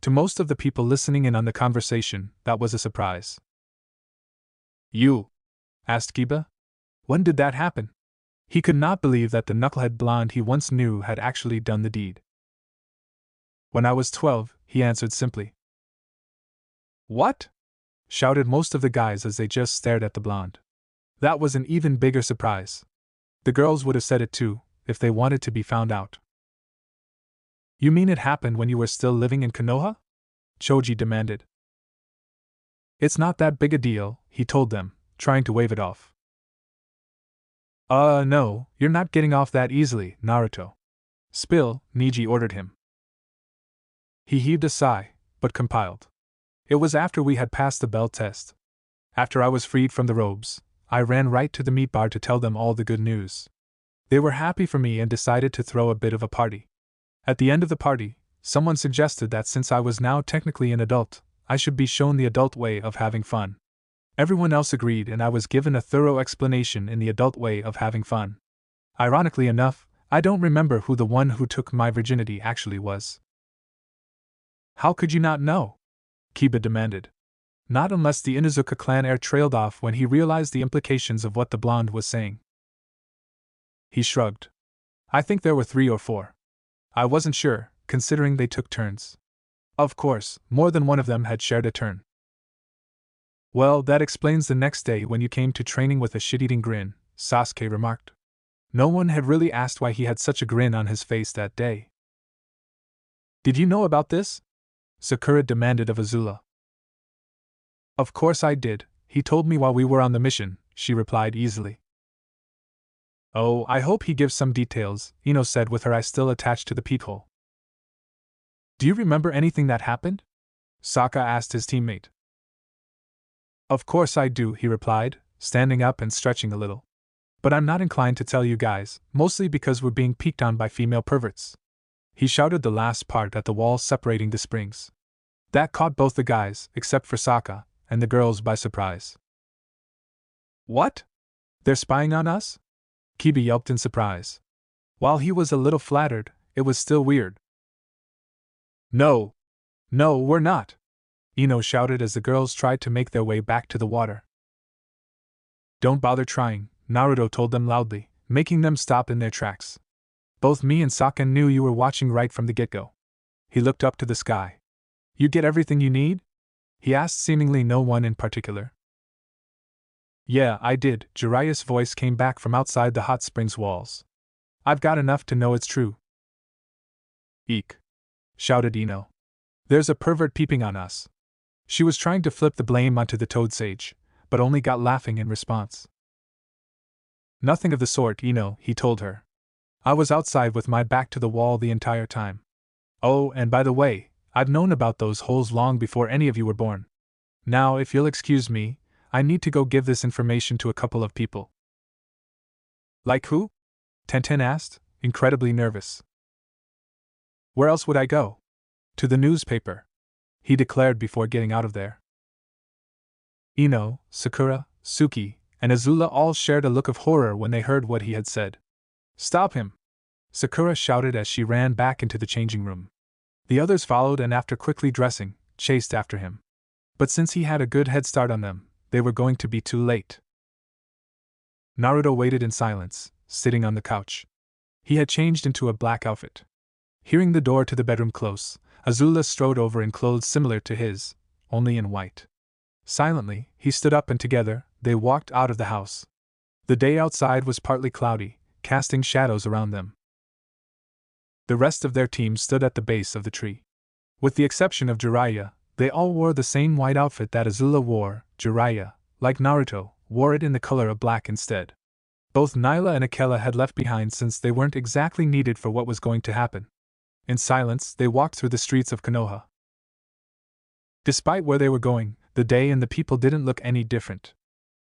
To most of the people listening in on the conversation, that was a surprise. You? Asked Kiba. When did that happen? He could not believe that the knucklehead blonde he once knew had actually done the deed. When I was 12, he answered simply. What? Shouted most of the guys as they just stared at the blonde. That was an even bigger surprise. The girls would have said it too, if they wanted to be found out. You mean it happened when you were still living in Konoha? Choji demanded. It's not that big a deal, he told them, trying to wave it off. No, you're not getting off that easily, Naruto. Spill, Niji ordered him. He heaved a sigh, but compiled. It was after we had passed the bell test. After I was freed from the robes, I ran right to the meat bar to tell them all the good news. They were happy for me and decided to throw a bit of a party. At the end of the party, someone suggested that since I was now technically an adult, I should be shown the adult way of having fun. Everyone else agreed, and I was given a thorough explanation in the adult way of having fun. Ironically enough, I don't remember who the one who took my virginity actually was. How could you not know? Kiba demanded. Not unless the Inuzuka clan heir trailed off when he realized the implications of what the blonde was saying. He shrugged. I think there were 3 or 4. I wasn't sure, considering they took turns. Of course, more than one of them had shared a turn. Well, that explains the next day when you came to training with a shit-eating grin, Sasuke remarked. No one had really asked why he had such a grin on his face that day. Did you know about this? Sakura demanded of Azula. Of course I did, he told me while we were on the mission, she replied easily. Oh, I hope he gives some details, Ino said with her eye still attached to the peephole. Do you remember anything that happened? Sokka asked his teammate. Of course I do, he replied, standing up and stretching a little. But I'm not inclined to tell you guys, mostly because we're being peeked on by female perverts. He shouted the last part at the wall separating the springs. That caught both the guys, except for Sokka, and the girls by surprise. What? They're spying on us? Kiba yelped in surprise. While he was a little flattered, it was still weird. No, we're not, Ino shouted as the girls tried to make their way back to the water. Don't bother trying, Naruto told them loudly, making them stop in their tracks. Both me and Sokka knew you were watching right from the get-go. He looked up to the sky. You get everything you need? He asked seemingly no one in particular. Yeah, I did, Jiraiya's voice came back from outside the hot springs walls. I've got enough to know it's true. Eek! Shouted Ino. There's a pervert peeping on us. She was trying to flip the blame onto the toad sage, but only got laughing in response. Nothing of the sort, Ino, he told her. I was outside with my back to the wall the entire time. Oh, and by the way, I've known about those holes long before any of you were born. Now, if you'll excuse me, I need to go give this information to a couple of people. Like who? Tintin asked, incredibly nervous. Where else would I go? To the newspaper, he declared before getting out of there. Ino, Sakura, Suki, and Azula all shared a look of horror when they heard what he had said. Stop him! Sakura shouted as she ran back into the changing room. The others followed and after quickly dressing, chased after him. But since he had a good head start on them, they were going to be too late. Naruto waited in silence, sitting on the couch. He had changed into a black outfit. Hearing the door to the bedroom close, Azula strode over in clothes similar to his, only in white. Silently, he stood up and together, they walked out of the house. The day outside was partly cloudy, casting shadows around them. The rest of their team stood at the base of the tree. With the exception of Jiraiya, they all wore the same white outfit that Azula wore. Jiraiya, like Naruto, wore it in the color of black instead. Both Nyla and Akela had left behind since they weren't exactly needed for what was going to happen. In silence, they walked through the streets of Konoha. Despite where they were going, the day and the people didn't look any different.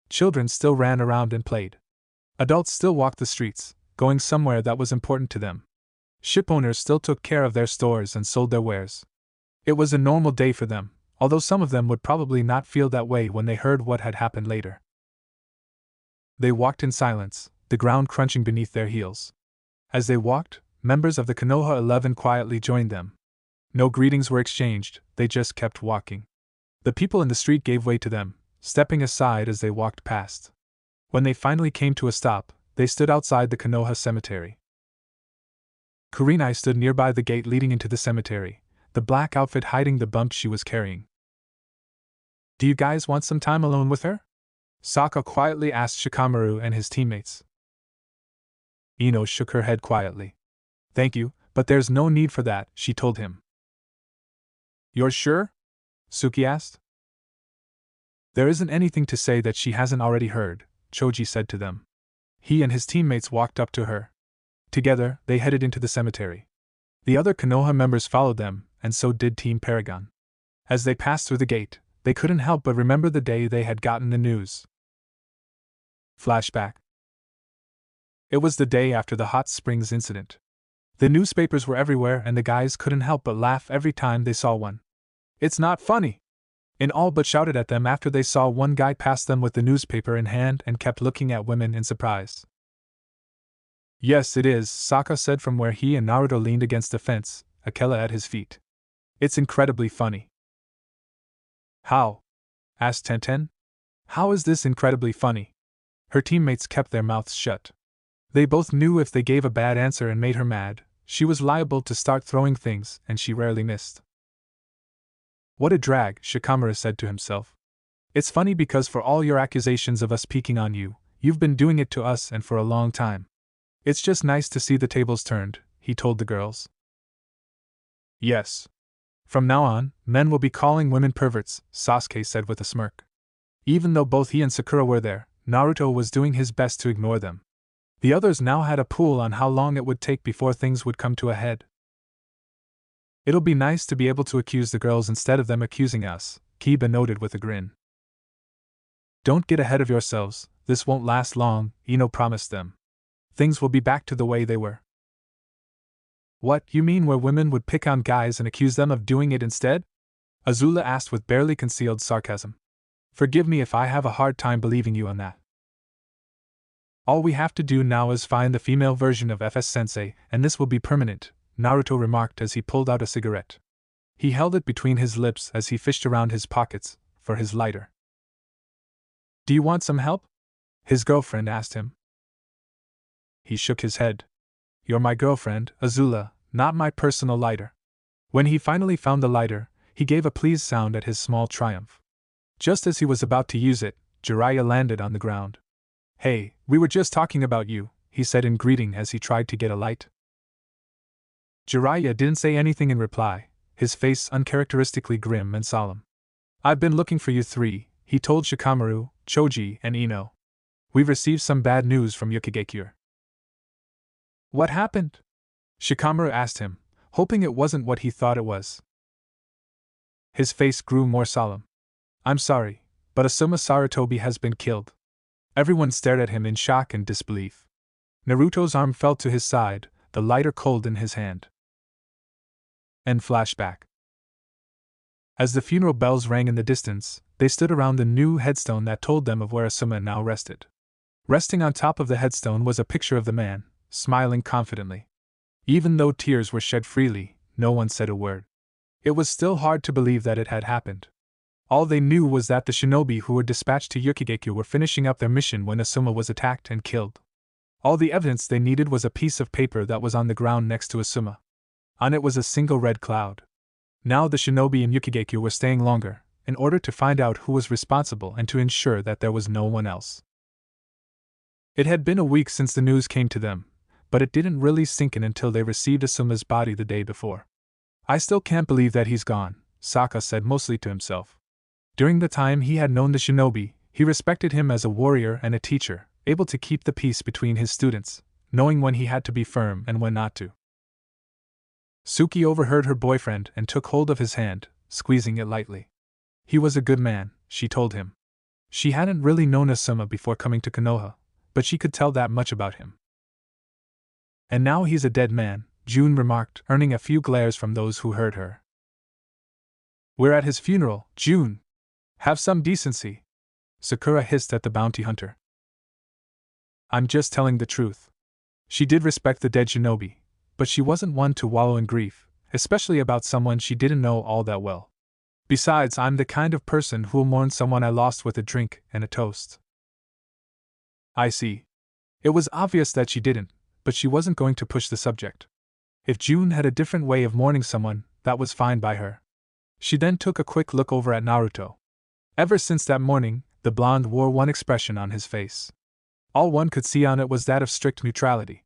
Children still ran around and played. Adults still walked the streets, going somewhere that was important to them. Ship owners still took care of their stores and sold their wares. It was a normal day for them, although some of them would probably not feel that way when they heard what had happened later. They walked in silence, the ground crunching beneath their heels. As they walked, members of the Konoha 11 quietly joined them. No greetings were exchanged, they just kept walking. The people in the street gave way to them, stepping aside as they walked past. When they finally came to a stop, they stood outside the Konoha cemetery. Kurenai stood nearby the gate leading into the cemetery, the black outfit hiding the bump she was carrying. Do you guys want some time alone with her? Sokka quietly asked Shikamaru and his teammates. Ino shook her head quietly. Thank you, but there's no need for that, she told him. You're sure? Suki asked. There isn't anything to say that she hasn't already heard, Choji said to them. He and his teammates walked up to her. Together, they headed into the cemetery. The other Konoha members followed them, and so did Team Paragon. As they passed through the gate, they couldn't help but remember the day they had gotten the news. Flashback. It was the day after the hot springs incident. The newspapers were everywhere and the guys couldn't help but laugh every time they saw one. It's not funny! In all but shouted at them after they saw one guy pass them with the newspaper in hand and kept looking at women in surprise. Yes, it is, Sokka said from where he and Naruto leaned against the fence, Akela at his feet. It's incredibly funny. How? Asked Tenten. How is this incredibly funny? Her teammates kept their mouths shut. They both knew if they gave a bad answer and made her mad, she was liable to start throwing things, and she rarely missed. What a drag, Shikamaru said to himself. It's funny because for all your accusations of us peeking on you, you've been doing it to us and for a long time. It's just nice to see the tables turned, he told the girls. Yes. From now on, men will be calling women perverts, Sasuke said with a smirk. Even though both he and Sakura were there, Naruto was doing his best to ignore them. The others now had a pool on how long it would take before things would come to a head. It'll be nice to be able to accuse the girls instead of them accusing us, Kiba noted with a grin. Don't get ahead of yourselves, this won't last long, Ino promised them. Things will be back to the way they were. What, you mean where women would pick on guys and accuse them of doing it instead? Azula asked with barely concealed sarcasm. Forgive me if I have a hard time believing you on that. All we have to do now is find the female version of FS-sensei, and this will be permanent, Naruto remarked as he pulled out a cigarette. He held it between his lips as he fished around his pockets for his lighter. Do you want some help? His girlfriend asked him. He shook his head. You're my girlfriend, Azula, not my personal lighter. When he finally found the lighter, he gave a pleased sound at his small triumph. Just as he was about to use it, Jiraiya landed on the ground. Hey, we were just talking about you, he said in greeting as he tried to get a light. Jiraiya didn't say anything in reply, his face uncharacteristically grim and solemn. I've been looking for you three, he told Shikamaru, Choji, and Ino. We've received some bad news from Yukigekure. What happened? Shikamaru asked him, hoping it wasn't what he thought it was. His face grew more solemn. I'm sorry, but Asuma Sarutobi has been killed. Everyone stared at him in shock and disbelief. Naruto's arm fell to his side, the lighter cold in his hand. End flashback. As the funeral bells rang in the distance, they stood around the new headstone that told them of where Asuma now rested. Resting on top of the headstone was a picture of the man, smiling confidently. Even though tears were shed freely, no one said a word. It was still hard to believe that it had happened. All they knew was that the shinobi who were dispatched to Yukigekyo were finishing up their mission when Asuma was attacked and killed. All the evidence they needed was a piece of paper that was on the ground next to Asuma. On it was a single red cloud. Now the shinobi in Yukigekyo were staying longer, in order to find out who was responsible and to ensure that there was no one else. It had been a week since the news came to them, but it didn't really sink in until they received Asuma's body the day before. I still can't believe that he's gone, Sokka said mostly to himself. During the time he had known the shinobi, he respected him as a warrior and a teacher, able to keep the peace between his students, knowing when he had to be firm and when not to. Suki overheard her boyfriend and took hold of his hand, squeezing it lightly. He was a good man, she told him. She hadn't really known Asuma before coming to Konoha, but she could tell that much about him. And now he's a dead man, June remarked, earning a few glares from those who heard her. We're at his funeral, June. Have some decency, Sakura hissed at the bounty hunter. I'm just telling the truth. She did respect the dead shinobi, but she wasn't one to wallow in grief, especially about someone she didn't know all that well. Besides, I'm the kind of person who'll mourn someone I lost with a drink and a toast. I see. It was obvious that she didn't, but she wasn't going to push the subject. If June had a different way of mourning someone, that was fine by her. She then took a quick look over at Naruto. Ever since that morning, the blonde wore one expression on his face. All one could see on it was that of strict neutrality.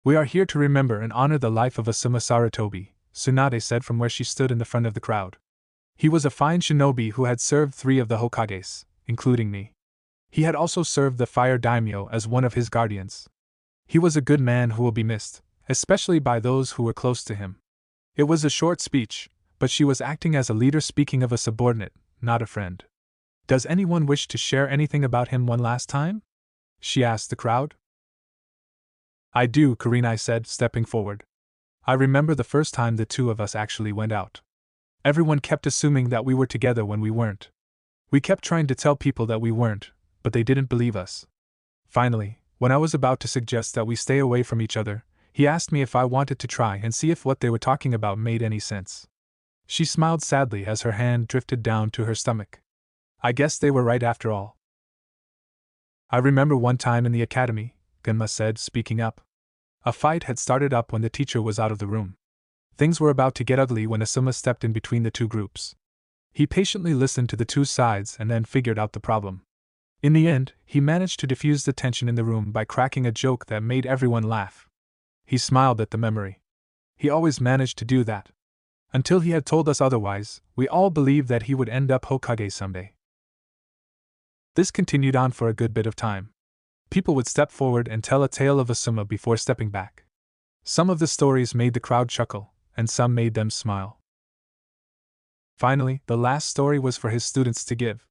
We are here to remember and honor the life of Asuma Sarutobi, Tsunade said from where she stood in the front of the crowd. He was a fine shinobi who had served 3 of the Hokages, including me. He had also served the Fire Daimyo as one of his guardians. He was a good man who will be missed, especially by those who were close to him. It was a short speech, but she was acting as a leader speaking of a subordinate, not a friend. Does anyone wish to share anything about him one last time? She asked the crowd. I do, Kurenai said, stepping forward. I remember the first time the two of us actually went out. Everyone kept assuming that we were together when we weren't. We kept trying to tell people that we weren't, but they didn't believe us. Finally, when I was about to suggest that we stay away from each other, he asked me if I wanted to try and see if what they were talking about made any sense. She smiled sadly as her hand drifted down to her stomach. I guess they were right after all. I remember one time in the academy, Genma said, speaking up. A fight had started up when the teacher was out of the room. Things were about to get ugly when Asuma stepped in between the two groups. He patiently listened to the two sides and then figured out the problem. In the end, he managed to diffuse the tension in the room by cracking a joke that made everyone laugh. He smiled at the memory. He always managed to do that. Until he had told us otherwise, we all believed that he would end up Hokage someday. This continued on for a good bit of time. People would step forward and tell a tale of Asuma before stepping back. Some of the stories made the crowd chuckle, and some made them smile. Finally, the last story was for his students to give.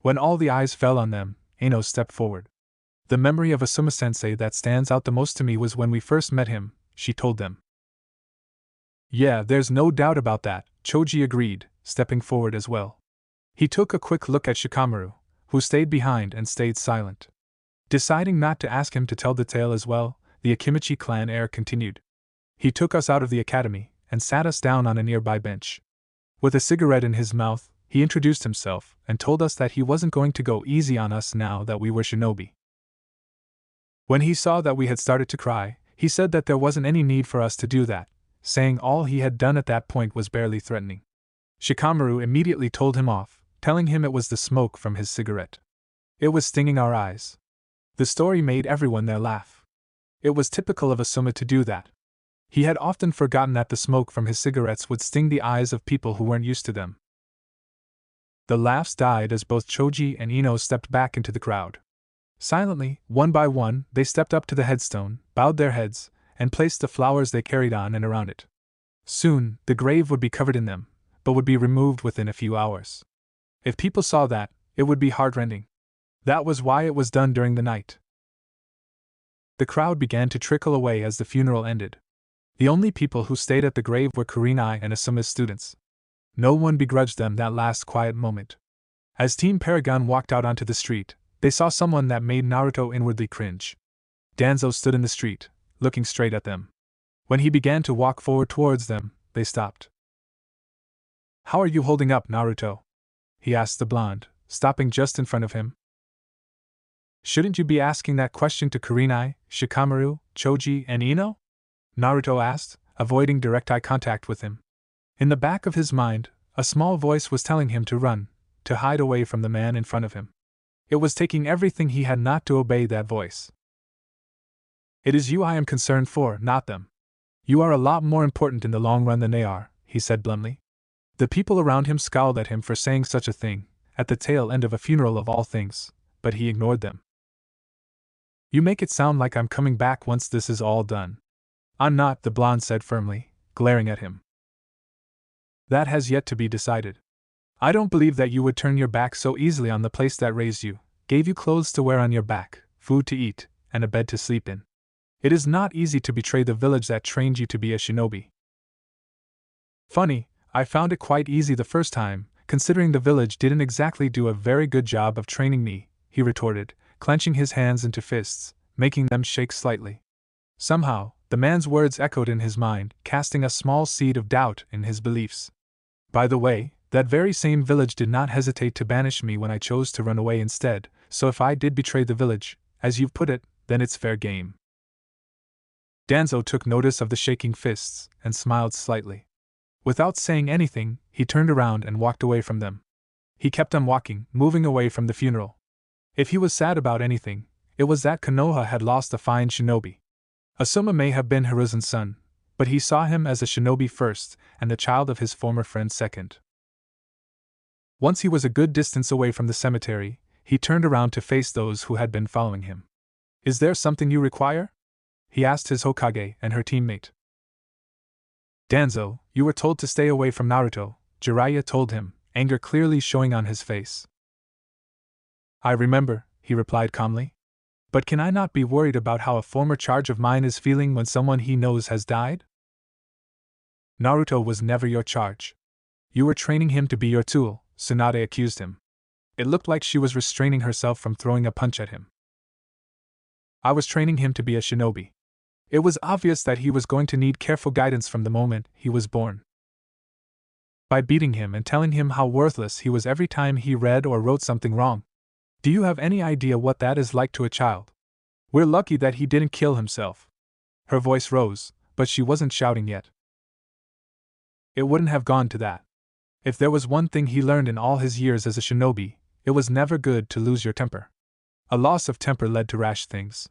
When all the eyes fell on them, Ino stepped forward. The memory of Asuma-sensei that stands out the most to me was when we first met him, she told them. Yeah, there's no doubt about that, Choji agreed, stepping forward as well. He took a quick look at Shikamaru, who stayed behind and stayed silent. Deciding not to ask him to tell the tale as well, the Akimichi clan heir continued. He took us out of the academy and sat us down on a nearby bench. With a cigarette in his mouth, he introduced himself and told us that he wasn't going to go easy on us now that we were shinobi. When he saw that we had started to cry, he said that there wasn't any need for us to do that, saying all he had done at that point was barely threatening. Shikamaru immediately told him off, telling him it was the smoke from his cigarette. It was stinging our eyes. The story made everyone there laugh. It was typical of Asuma to do that. He had often forgotten that the smoke from his cigarettes would sting the eyes of people who weren't used to them. The laughs died as both Choji and Ino stepped back into the crowd. Silently, one by one, they stepped up to the headstone, bowed their heads, and placed the flowers they carried on and around it. Soon, the grave would be covered in them, but would be removed within a few hours. If people saw that, it would be heartrending. That was why it was done during the night. The crowd began to trickle away as the funeral ended. The only people who stayed at the grave were Kurenai and Asuma's students. No one begrudged them that last quiet moment. As Team Paragon walked out onto the street, they saw someone that made Naruto inwardly cringe. Danzo stood in the street, looking straight at them. When he began to walk forward towards them, they stopped. "How are you holding up, Naruto?" he asked the blonde, stopping just in front of him. "Shouldn't you be asking that question to Kurenai, Shikamaru, Choji, and Ino?" Naruto asked, avoiding direct eye contact with him. In the back of his mind, a small voice was telling him to run, to hide away from the man in front of him. It was taking everything he had not to obey that voice. "It is you I am concerned for, not them. You are a lot more important in the long run than they are," he said bluntly. The people around him scowled at him for saying such a thing, at the tail end of a funeral of all things, but he ignored them. "You make it sound like I'm coming back once this is all done." "I'm not," the blonde said firmly, glaring at him. "That has yet to be decided. I don't believe that you would turn your back so easily on the place that raised you, gave you clothes to wear on your back, food to eat, and a bed to sleep in. It is not easy to betray the village that trained you to be a shinobi." "Funny, I found it quite easy the first time, considering the village didn't exactly do a very good job of training me," he retorted, clenching his hands into fists, making them shake slightly. Somehow, the man's words echoed in his mind, casting a small seed of doubt in his beliefs. "By the way, that very same village did not hesitate to banish me when I chose to run away instead, so if I did betray the village, as you've put it, then it's fair game." Danzo took notice of the shaking fists, and smiled slightly. Without saying anything, he turned around and walked away from them. He kept on walking, moving away from the funeral. If he was sad about anything, it was that Konoha had lost a fine shinobi. Asuma may have been Hiruzen's son, but he saw him as a shinobi first, and the child of his former friend second. Once he was a good distance away from the cemetery, he turned around to face those who had been following him. "Is there something you require?" he asked his Hokage and her teammate. "Danzo, you were told to stay away from Naruto," Jiraiya told him, anger clearly showing on his face. "I remember," he replied calmly. "But can I not be worried about how a former charge of mine is feeling when someone he knows has died?" "Naruto was never your charge. You were training him to be your tool," Tsunade accused him. It looked like she was restraining herself from throwing a punch at him. "I was training him to be a shinobi. It was obvious that he was going to need careful guidance from the moment he was born. By beating him and telling him how worthless he was every time he read or wrote something wrong. Do you have any idea what that is like to a child? We're lucky that he didn't kill himself." Her voice rose, but she wasn't shouting yet. "It wouldn't have gone to that. If there was one thing he learned in all his years as a shinobi, it was never good to lose your temper. A loss of temper led to rash things.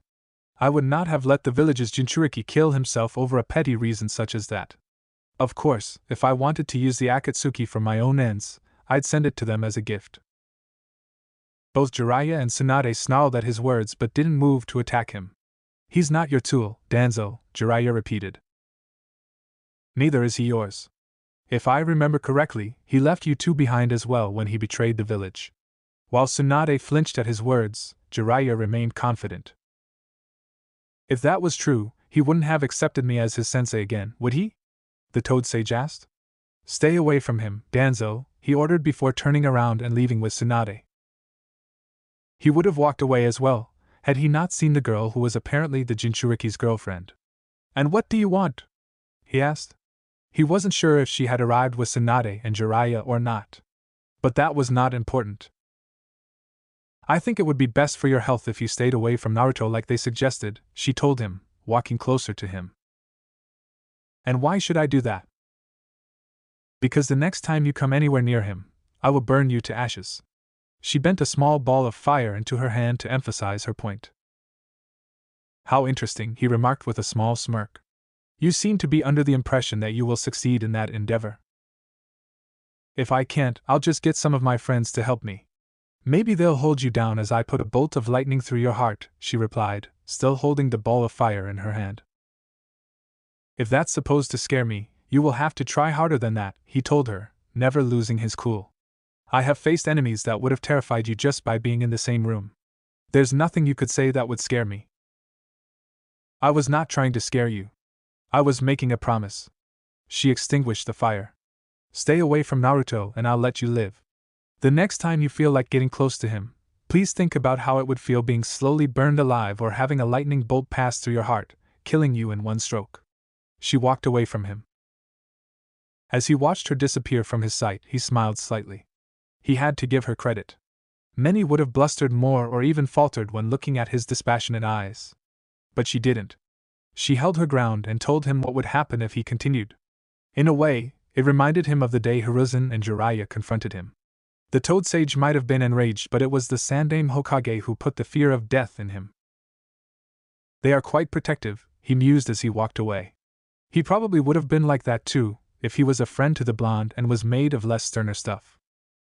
I would not have let the village's Jinchuriki kill himself over a petty reason such as that. Of course, if I wanted to use the Akatsuki for my own ends, I'd send it to them as a gift." Both Jiraiya and Tsunade snarled at his words but didn't move to attack him. "He's not your tool, Danzo," Jiraiya repeated. "Neither is he yours. If I remember correctly, he left you two behind as well when he betrayed the village." While Tsunade flinched at his words, Jiraiya remained confident. "If that was true, he wouldn't have accepted me as his sensei again, would he?" the Toad Sage asked. "Stay away from him, Danzo," he ordered before turning around and leaving with Tsunade. He would have walked away as well, had he not seen the girl who was apparently the Jinchuriki's girlfriend. "And what do you want?" he asked. He wasn't sure if she had arrived with Tsunade and Jiraiya or not. But that was not important. "I think it would be best for your health if you stayed away from Naruto like they suggested," she told him, walking closer to him. "And why should I do that?" "Because the next time you come anywhere near him, I will burn you to ashes." She bent a small ball of fire into her hand to emphasize her point. "How interesting," he remarked with a small smirk. "You seem to be under the impression that you will succeed in that endeavor." "If I can't, I'll just get some of my friends to help me." Maybe they'll hold you down as I put a bolt of lightning through your heart, she replied, still holding the ball of fire in her hand. If that's supposed to scare me, you will have to try harder than that, he told her, never losing his cool. I have faced enemies that would have terrified you just by being in the same room. There's nothing you could say that would scare me. I was not trying to scare you. I was making a promise. She extinguished the fire. Stay away from Naruto and I'll let you live. The next time you feel like getting close to him, please think about how it would feel being slowly burned alive or having a lightning bolt pass through your heart, killing you in one stroke. She walked away from him. As he watched her disappear from his sight, he smiled slightly. He had to give her credit. Many would have blustered more or even faltered when looking at his dispassionate eyes. But she didn't. She held her ground and told him what would happen if he continued. In a way, it reminded him of the day Hiruzen and Jiraiya confronted him. The Toad Sage might have been enraged, but it was the Sandaime Hokage who put the fear of death in him. They are quite protective, he mused as he walked away. He probably would have been like that too, if he was a friend to the blonde and was made of less sterner stuff.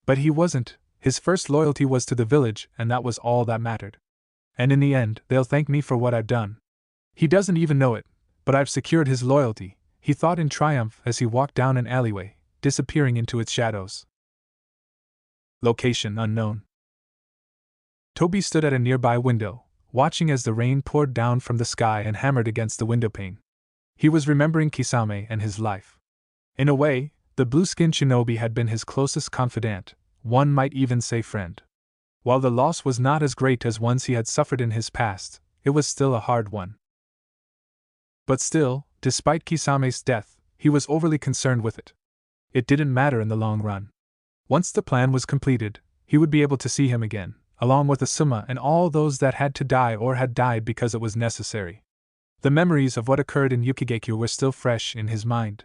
But he wasn't. His first loyalty was to the village, and that was all that mattered. And in the end, they'll thank me for what I've done. He doesn't even know it, but I've secured his loyalty, he thought in triumph as he walked down an alleyway, disappearing into its shadows. Location unknown. Toby stood at a nearby window, watching as the rain poured down from the sky and hammered against the windowpane. He was remembering Kisame and his life. In a way, the blue-skinned shinobi had been his closest confidant, one might even say friend. While the loss was not as great as ones he had suffered in his past, it was still a hard one. But still, despite Kisame's death, he was overly concerned with it. It didn't matter in the long run. Once the plan was completed, he would be able to see him again, along with Asuma and all those that had to die or had died because it was necessary. The memories of what occurred in Yukigekyo were still fresh in his mind.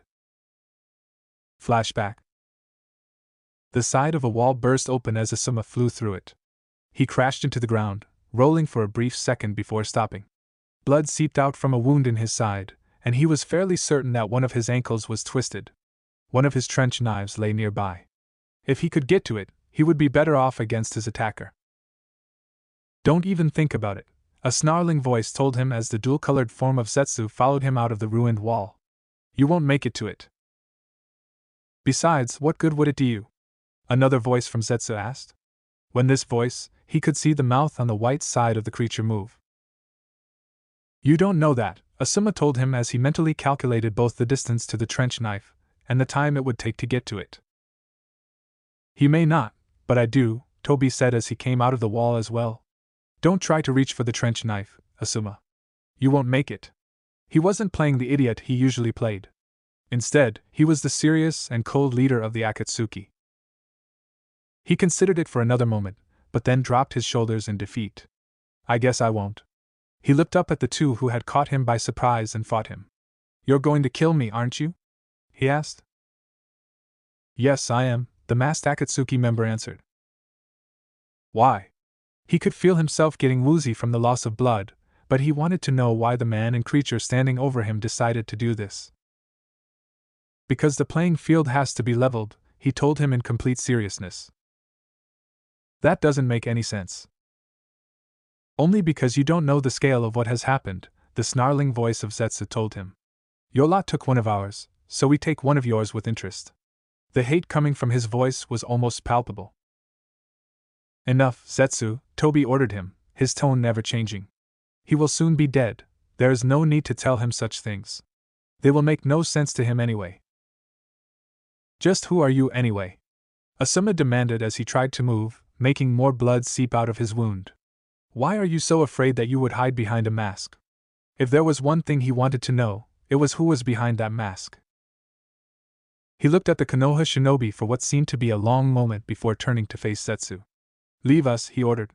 Flashback. The side of a wall burst open as Asuma flew through it. He crashed into the ground, rolling for a brief second before stopping. Blood seeped out from a wound in his side, and he was fairly certain that one of his ankles was twisted. One of his trench knives lay nearby. If he could get to it, he would be better off against his attacker. Don't even think about it, a snarling voice told him as the dual-colored form of Zetsu followed him out of the ruined wall. You won't make it to it. Besides, what good would it do you? Another voice from Zetsu asked. When this voice, he could see the mouth on the white side of the creature move. You don't know that, Asuma told him as he mentally calculated both the distance to the trench knife and the time it would take to get to it. He may not, but I do, Toby said as he came out of the wall as well. Don't try to reach for the trench knife, Asuma. You won't make it. He wasn't playing the idiot he usually played. Instead, he was the serious and cold leader of the Akatsuki. He considered it for another moment, but then dropped his shoulders in defeat. I guess I won't. He looked up at the two who had caught him by surprise and fought him. You're going to kill me, aren't you? He asked. Yes, I am, the masked Akatsuki member answered. Why? He could feel himself getting woozy from the loss of blood, but he wanted to know why the man and creature standing over him decided to do this. Because the playing field has to be leveled, he told him in complete seriousness. That doesn't make any sense. Only because you don't know the scale of what has happened, the snarling voice of Zetsu told him. Your lot took one of ours, so we take one of yours with interest. The hate coming from his voice was almost palpable. Enough, Zetsu, Toby ordered him, his tone never changing. He will soon be dead, there is no need to tell him such things. They will make no sense to him anyway. Just who are you anyway? Asuma demanded as he tried to move, making more blood seep out of his wound. Why are you so afraid that you would hide behind a mask? If there was one thing he wanted to know, it was who was behind that mask. He looked at the Konoha shinobi for what seemed to be a long moment before turning to face Zetsu. Leave us, he ordered.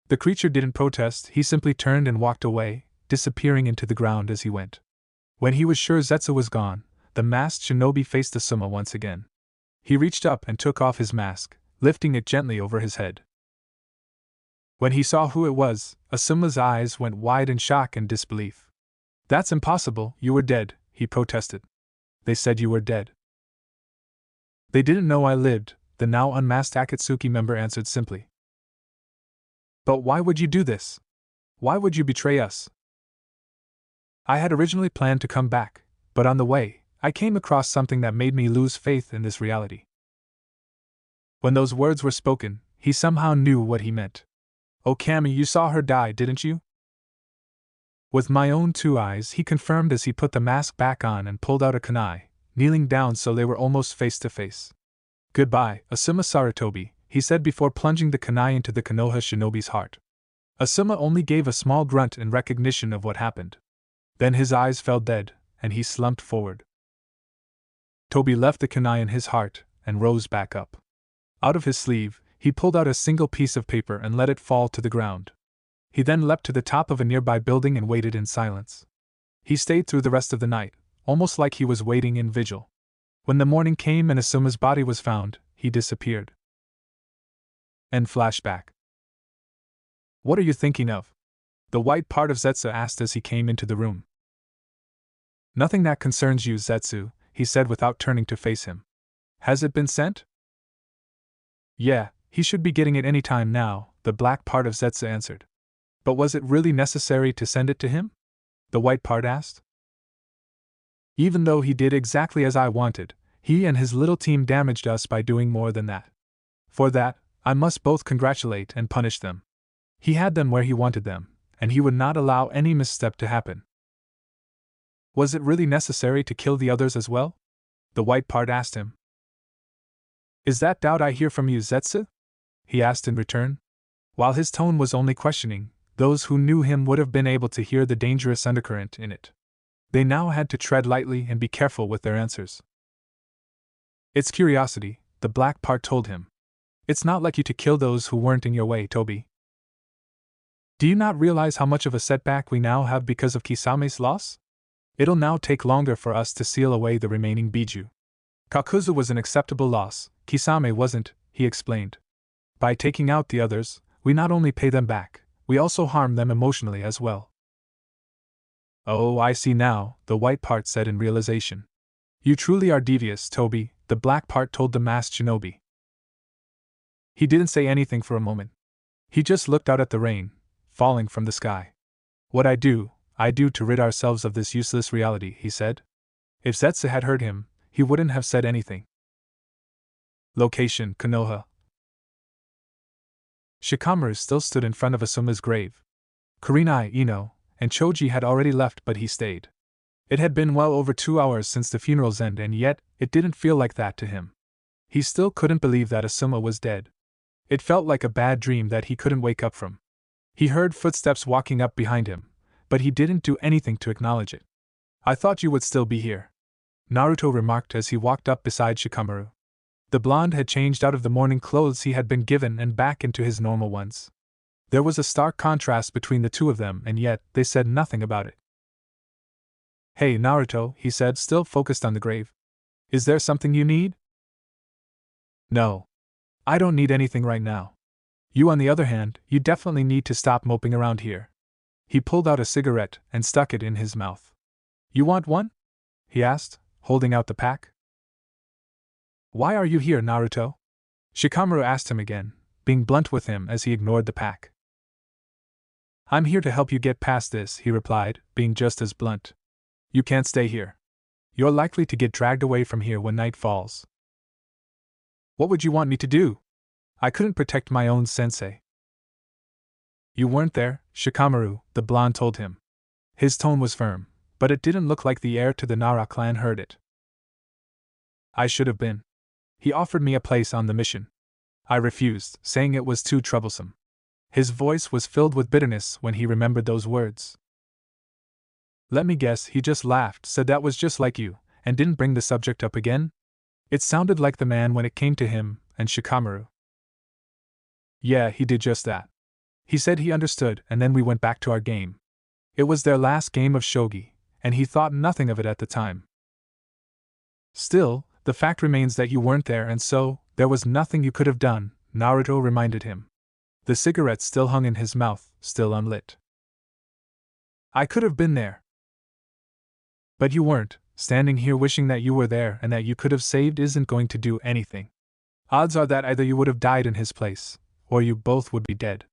The creature didn't protest, he simply turned and walked away, disappearing into the ground as he went. When he was sure Zetsu was gone, the masked shinobi faced Asuma once again. He reached up and took off his mask, lifting it gently over his head. When he saw who it was, Asuma's eyes went wide in shock and disbelief. That's impossible, you were dead, he protested. They said you were dead. They didn't know I lived, the now unmasked Akatsuki member answered simply. But why would you do this? Why would you betray us? I had originally planned to come back, but on the way, I came across something that made me lose faith in this reality. When those words were spoken, he somehow knew what he meant. Oh, Cammy, you saw her die, didn't you? With my own two eyes, he confirmed as he put the mask back on and pulled out a kunai, kneeling down so they were almost face to face. Goodbye, Asuma Sarutobi, he said before plunging the kunai into the Konoha shinobi's heart. Asuma only gave a small grunt in recognition of what happened. Then his eyes fell dead, and he slumped forward. Toby left the kunai in his heart and rose back up. Out of his sleeve, he pulled out a single piece of paper and let it fall to the ground. He then leapt to the top of a nearby building and waited in silence. He stayed through the rest of the night, almost like he was waiting in vigil. When the morning came and Asuma's body was found, he disappeared. End flashback. What are you thinking of? The white part of Zetsu asked as he came into the room. Nothing that concerns you, Zetsu, he said without turning to face him. Has it been sent? Yeah, he should be getting it any time now, the black part of Zetsu answered. But was it really necessary to send it to him? The white part asked. Even though he did exactly as I wanted, he and his little team damaged us by doing more than that. For that, I must both congratulate and punish them. He had them where he wanted them, and he would not allow any misstep to happen. Was it really necessary to kill the others as well? The white part asked him. Is that doubt I hear from you, Zetsu? He asked in return. While his tone was only questioning, those who knew him would have been able to hear the dangerous undercurrent in it. They now had to tread lightly and be careful with their answers. It's curiosity, the black part told him. It's not like you to kill those who weren't in your way, Toby. Do you not realize how much of a setback we now have because of Kisame's loss? It'll now take longer for us to seal away the remaining Biju. Kakuzu was an acceptable loss, Kisame wasn't, he explained. By taking out the others, we not only pay them back, we also harm them emotionally as well. Oh, I see now, the white part said in realization. You truly are devious, Toby, the black part told the masked shinobi. He didn't say anything for a moment. He just looked out at the rain, falling from the sky. What I do to rid ourselves of this useless reality, he said. If Zetsu had heard him, he wouldn't have said anything. Location, Konoha. Shikamaru still stood in front of Asuma's grave. Kurenai, Ino, and Choji had already left, but he stayed. It had been well over 2 hours since the funeral's end, and yet, it didn't feel like that to him. He still couldn't believe that Asuma was dead. It felt like a bad dream that he couldn't wake up from. He heard footsteps walking up behind him, but he didn't do anything to acknowledge it. I thought you would still be here, Naruto remarked as he walked up beside Shikamaru. The blonde had changed out of the mourning clothes he had been given and back into his normal ones. There was a stark contrast between the two of them, and yet they said nothing about it. Hey Naruto, he said, still focused on the grave. Is there something you need? No. I don't need anything right now. You, on the other hand, you definitely need to stop moping around here. He pulled out a cigarette and stuck it in his mouth. You want one? He asked, holding out the pack. Why are you here, Naruto? Shikamaru asked him again, being blunt with him as he ignored the pack. I'm here to help you get past this, he replied, being just as blunt. You can't stay here. You're likely to get dragged away from here when night falls. What would you want me to do? I couldn't protect my own sensei. You weren't there, Shikamaru, the blonde told him. His tone was firm, but it didn't look like the heir to the Nara clan heard it. I should have been. He offered me a place on the mission. I refused, saying it was too troublesome. His voice was filled with bitterness when he remembered those words. Let me guess, he just laughed, said that was just like you, and didn't bring the subject up again? It sounded like the man when it came to him and Shikamaru. Yeah, he did just that. He said he understood, and then we went back to our game. It was their last game of shogi, and he thought nothing of it at the time. Still, the fact remains that you weren't there, and so, there was nothing you could have done, Naruto reminded him. The cigarette still hung in his mouth, still unlit. I could have been there. But you weren't. Standing here wishing that you were there and that you could have saved isn't going to do anything. Odds are that either you would have died in his place, or you both would be dead.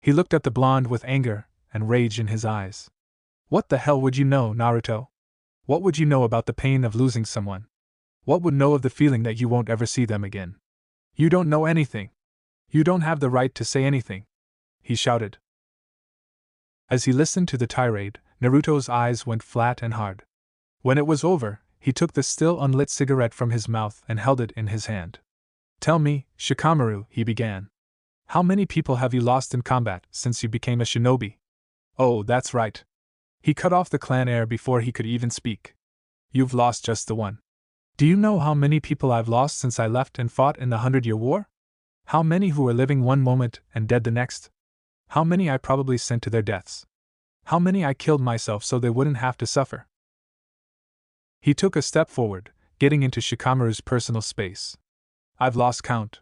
He looked at the blonde with anger and rage in his eyes. What the hell would you know, Naruto? What would you know about the pain of losing someone? What would know of the feeling that you won't ever see them again? You don't know anything. You don't have the right to say anything, he shouted. As he listened to the tirade, Naruto's eyes went flat and hard. When it was over, he took the still unlit cigarette from his mouth and held it in his hand. Tell me, Shikamaru, he began. How many people have you lost in combat since you became a shinobi? Oh, that's right. He cut off the clan heir before he could even speak. You've lost just the one. Do you know how many people I've lost since I left and fought in the 100-Year War? How many who were living one moment and dead the next? How many I probably sent to their deaths? How many I killed myself so they wouldn't have to suffer? He took a step forward, getting into Shikamaru's personal space. I've lost count.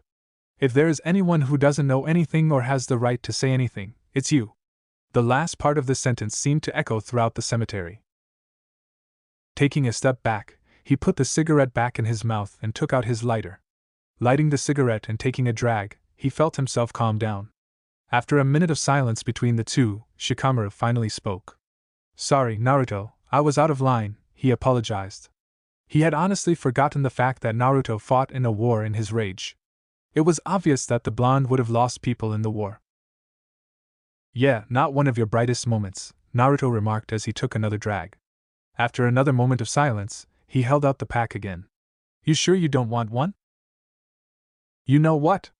If there is anyone who doesn't know anything or has the right to say anything, it's you. The last part of the sentence seemed to echo throughout the cemetery. Taking a step back, he put the cigarette back in his mouth and took out his lighter. Lighting the cigarette and taking a drag, he felt himself calm down. After a minute of silence between the two, Shikamaru finally spoke. Sorry, Naruto, I was out of line, he apologized. He had honestly forgotten the fact that Naruto fought in a war in his rage. It was obvious that the blonde would have lost people in the war. Yeah, not one of your brightest moments, Naruto remarked as he took another drag. After another moment of silence, he held out the pack again. You sure you don't want one? You know what?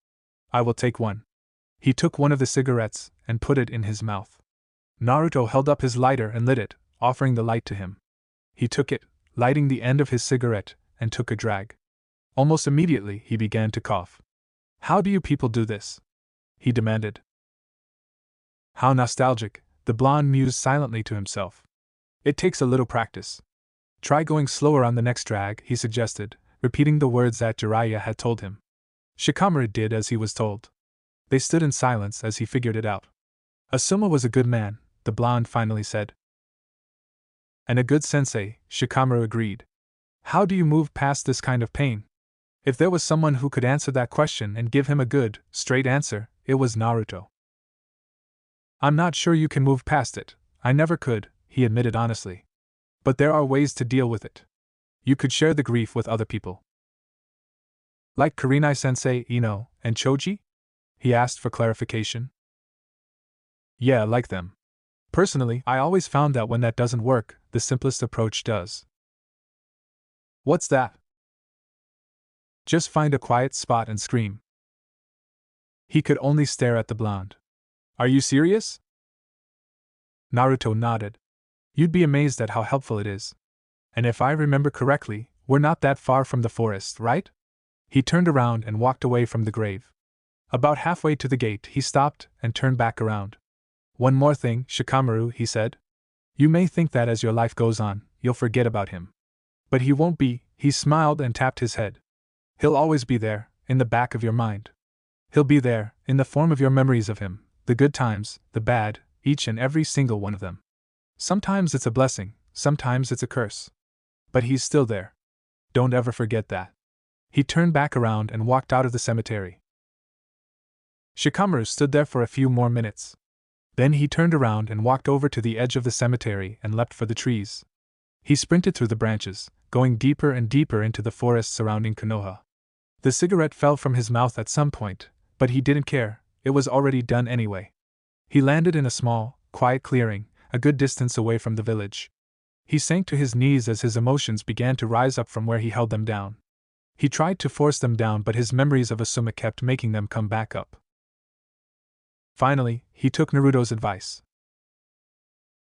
I will take one. He took one of the cigarettes and put it in his mouth. Naruto held up his lighter and lit it, offering the light to him. He took it, lighting the end of his cigarette, and took a drag. Almost immediately, he began to cough. How do you people do this? He demanded. How nostalgic, the blonde mused silently to himself. It takes a little practice. Try going slower on the next drag, he suggested, repeating the words that Jiraiya had told him. Shikamaru did as he was told. They stood in silence as he figured it out. Asuma was a good man, the blonde finally said. And a good sensei, Shikamaru agreed. How do you move past this kind of pain? If there was someone who could answer that question and give him a good, straight answer, it was Naruto. I'm not sure you can move past it, I never could, he admitted honestly. But there are ways to deal with it. You could share the grief with other people. Like Kurenai-sensei, Ino, and Choji? He asked for clarification. Yeah, like them. Personally, I always found that when that doesn't work, the simplest approach does. What's that? Just find a quiet spot and scream. He could only stare at the blonde. Are you serious? Naruto nodded. You'd be amazed at how helpful it is. And if I remember correctly, we're not that far from the forest, right? He turned around and walked away from the grave. About halfway to the gate, he stopped and turned back around. One more thing, Shikamaru, he said. You may think that as your life goes on, you'll forget about him. But he won't be, he smiled and tapped his head. He'll always be there, in the back of your mind. He'll be there, in the form of your memories of him, the good times, the bad, each and every single one of them. Sometimes it's a blessing, sometimes it's a curse. But he's still there. Don't ever forget that. He turned back around and walked out of the cemetery. Shikamaru stood there for a few more minutes. Then he turned around and walked over to the edge of the cemetery and leapt for the trees. He sprinted through the branches, going deeper and deeper into the forest surrounding Konoha. The cigarette fell from his mouth at some point, but he didn't care, it was already done anyway. He landed in a small, quiet clearing, a good distance away from the village. He sank to his knees as his emotions began to rise up from where he held them down. He tried to force them down, but his memories of Asuma kept making them come back up. Finally, he took Naruto's advice.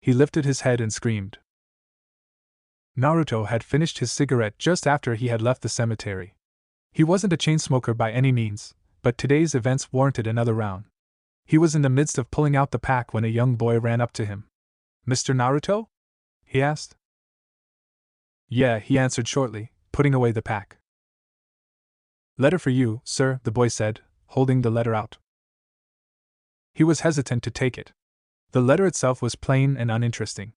He lifted his head and screamed. Naruto had finished his cigarette just after he had left the cemetery. He wasn't a chain smoker by any means, but today's events warranted another round. He was in the midst of pulling out the pack when a young boy ran up to him. Mr. Naruto? He asked. Yeah, he answered shortly, putting away the pack. Letter for you, sir, the boy said, holding the letter out. He was hesitant to take it. The letter itself was plain and uninteresting.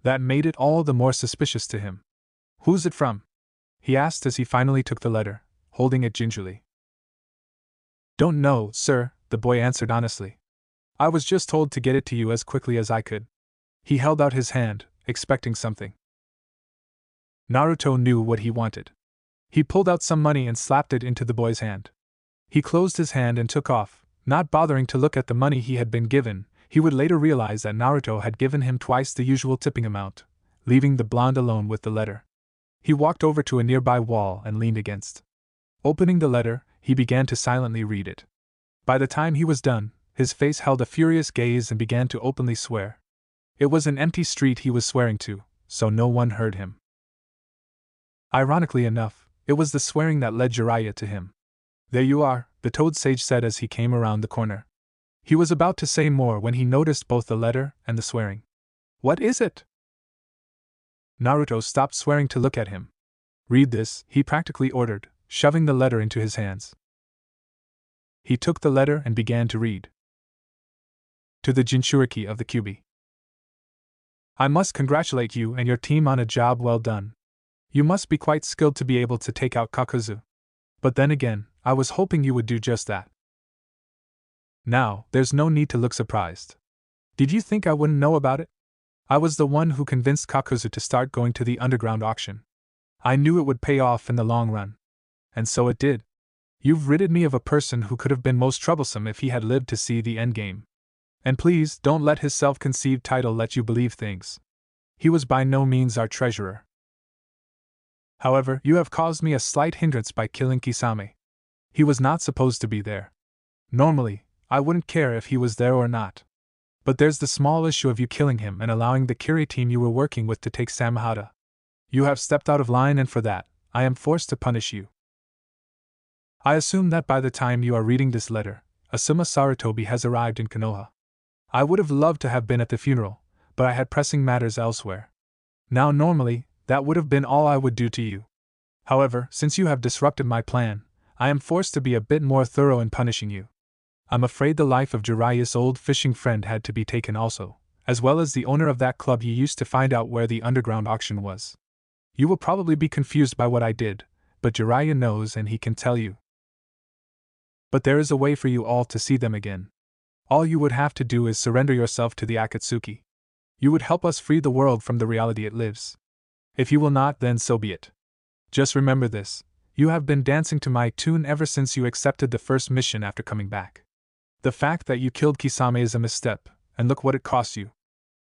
That made it all the more suspicious to him. Who's it from? He asked as he finally took the letter, holding it gingerly. Don't know, sir, the boy answered honestly. I was just told to get it to you as quickly as I could. He held out his hand, expecting something. Naruto knew what he wanted. He pulled out some money and slapped it into the boy's hand. He closed his hand and took off, not bothering to look at the money he had been given. He would later realize that Naruto had given him twice the usual tipping amount, leaving the blonde alone with the letter. He walked over to a nearby wall and leaned against. Opening the letter, he began to silently read it. By the time he was done, his face held a furious gaze and began to openly swear. It was an empty street he was swearing to, so no one heard him. Ironically enough, it was the swearing that led Jiraiya to him. "There you are," the Toad Sage said as he came around the corner. He was about to say more when he noticed both the letter and the swearing. "What is it?" Naruto stopped swearing to look at him. "Read this," he practically ordered, shoving the letter into his hands. He took the letter and began to read. To the Jinchuriki of the Kyuubi. I must congratulate you and your team on a job well done. You must be quite skilled to be able to take out Kakuzu. But then again, I was hoping you would do just that. Now, there's no need to look surprised. Did you think I wouldn't know about it? I was the one who convinced Kakuzu to start going to the underground auction. I knew it would pay off in the long run. And so it did. You've ridded me of a person who could have been most troublesome if he had lived to see the endgame. And please don't let his self-conceived title let you believe things. He was by no means our treasurer. However, you have caused me a slight hindrance by killing Kisame. He was not supposed to be there. Normally, I wouldn't care if he was there or not. But there's the small issue of you killing him and allowing the Kiri team you were working with to take Samahata. You have stepped out of line, and for that, I am forced to punish you. I assume that by the time you are reading this letter, Asuma Sarutobi has arrived in Konoha. I would have loved to have been at the funeral, but I had pressing matters elsewhere. Now normally, that would have been all I would do to you. However, since you have disrupted my plan, I am forced to be a bit more thorough in punishing you. I'm afraid the life of Jiraiya's old fishing friend had to be taken also, as well as the owner of that club you used to find out where the underground auction was. You will probably be confused by what I did, but Jiraiya knows and he can tell you. But there is a way for you all to see them again. All you would have to do is surrender yourself to the Akatsuki. You would help us free the world from the reality it lives. If you will not, then so be it. Just remember this, you have been dancing to my tune ever since you accepted the first mission after coming back. The fact that you killed Kisame is a misstep, and look what it cost you.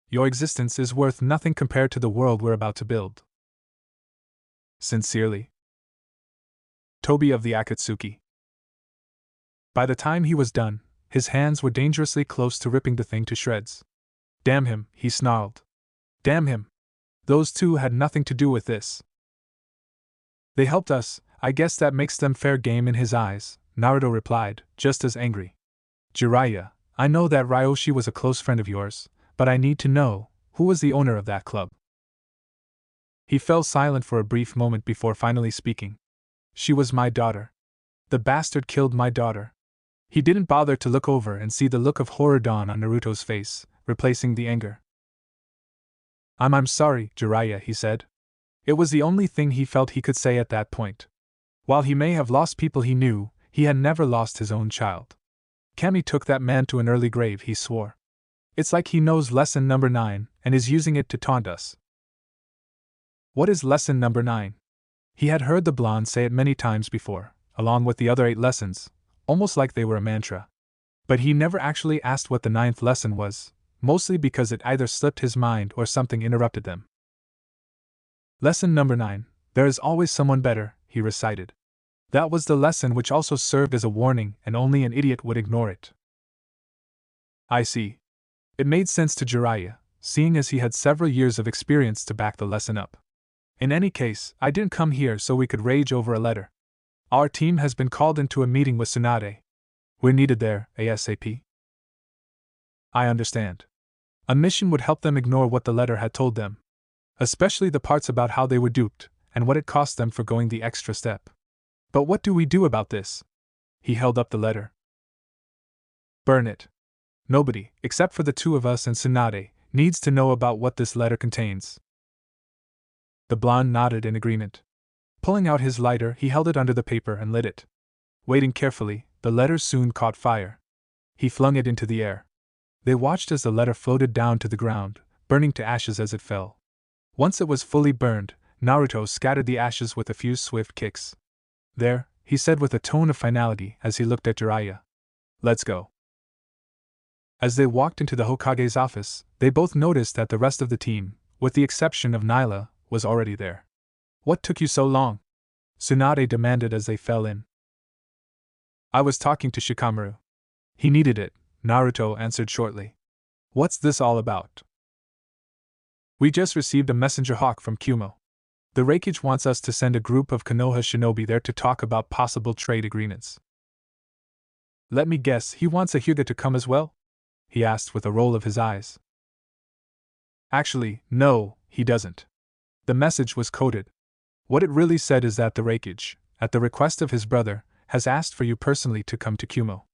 Your existence is worth nothing compared to the world we're about to build. Sincerely, Tobi of the Akatsuki. By the time he was done, his hands were dangerously close to ripping the thing to shreds. Damn him, he snarled. Damn him. Those two had nothing to do with this. They helped us, I guess that makes them fair game in his eyes, Naruto replied, just as angry. Jiraiya, I know that Ryoshi was a close friend of yours, but I need to know, who was the owner of that club? He fell silent for a brief moment before finally speaking. She was my daughter. The bastard killed my daughter. He didn't bother to look over and see the look of horror dawn on Naruto's face, replacing the anger. I'm sorry, Jiraiya, he said. It was the only thing he felt he could say at that point. While he may have lost people he knew, he had never lost his own child. Kami took that man to an early grave, he swore. It's like he knows lesson number 9 and is using it to taunt us. What is lesson number 9? He had heard the blonde say it many times before, along with the other 8 lessons, almost like they were a mantra. But he never actually asked what the 9th lesson was, mostly because it either slipped his mind or something interrupted them. Lesson number 9, there is always someone better, he recited. That was the lesson which also served as a warning, and only an idiot would ignore it. I see. It made sense to Jiraiya, seeing as he had several years of experience to back the lesson up. In any case, I didn't come here so we could rage over a letter. Our team has been called into a meeting with Tsunade. We're needed there, ASAP. I understand. A mission would help them ignore what the letter had told them. Especially the parts about how they were duped, and what it cost them for going the extra step. But what do we do about this? He held up the letter. Burn it. Nobody, except for the 2 of us and Tsunade, needs to know about what this letter contains. The blonde nodded in agreement. Pulling out his lighter, he held it under the paper and lit it. Waiting carefully, the letter soon caught fire. He flung it into the air. They watched as the letter floated down to the ground, burning to ashes as it fell. Once it was fully burned, Naruto scattered the ashes with a few swift kicks. There, he said with a tone of finality as he looked at Jiraiya. Let's go. As they walked into the Hokage's office, they both noticed that the rest of the team, with the exception of Nyla, was already there. What took you so long? Tsunade demanded as they fell in. I was talking to Shikamaru. He needed it, Naruto answered shortly. What's this all about? We just received a messenger hawk from Kumo. The Raikage wants us to send a group of Konoha shinobi there to talk about possible trade agreements. Let me guess, he wants a Hyuga to come as well? He asked with a roll of his eyes. Actually, no, he doesn't. The message was coded. What it really said is that the Raikage, at the request of his brother, has asked for you personally to come to Kumo.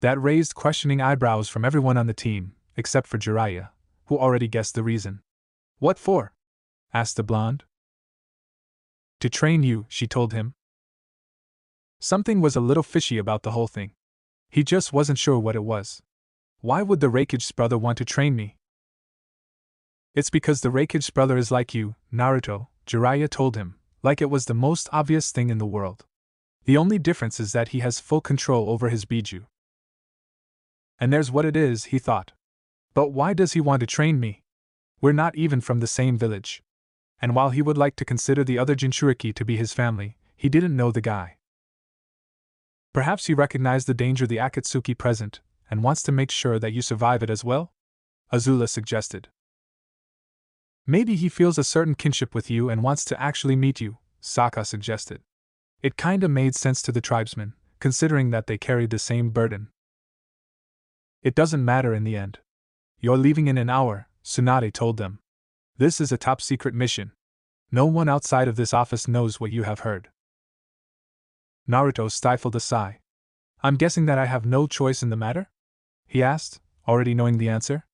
That raised questioning eyebrows from everyone on the team, except for Jiraiya, who already guessed the reason. What for? Asked the blonde. To train you, she told him. Something was a little fishy about the whole thing. He just wasn't sure what it was. Why would the Raikage's brother want to train me? It's because the Raikage's brother is like you, Naruto, Jiraiya told him, like it was the most obvious thing in the world. The only difference is that he has full control over his Biju. And there's what it is, he thought. But why does he want to train me? We're not even from the same village. And while he would like to consider the other Jinchuriki to be his family, he didn't know the guy. Perhaps he recognized the danger the Akatsuki present, and wants to make sure that you survive it as well? Azula suggested. Maybe he feels a certain kinship with you and wants to actually meet you, Sokka suggested. It kinda made sense to the tribesmen, considering that they carried the same burden. It doesn't matter in the end. You're leaving in an hour, Tsunade told them. This is a top-secret mission. No one outside of this office knows what you have heard. Naruto stifled a sigh. I'm guessing that I have no choice in the matter? He asked, already knowing the answer.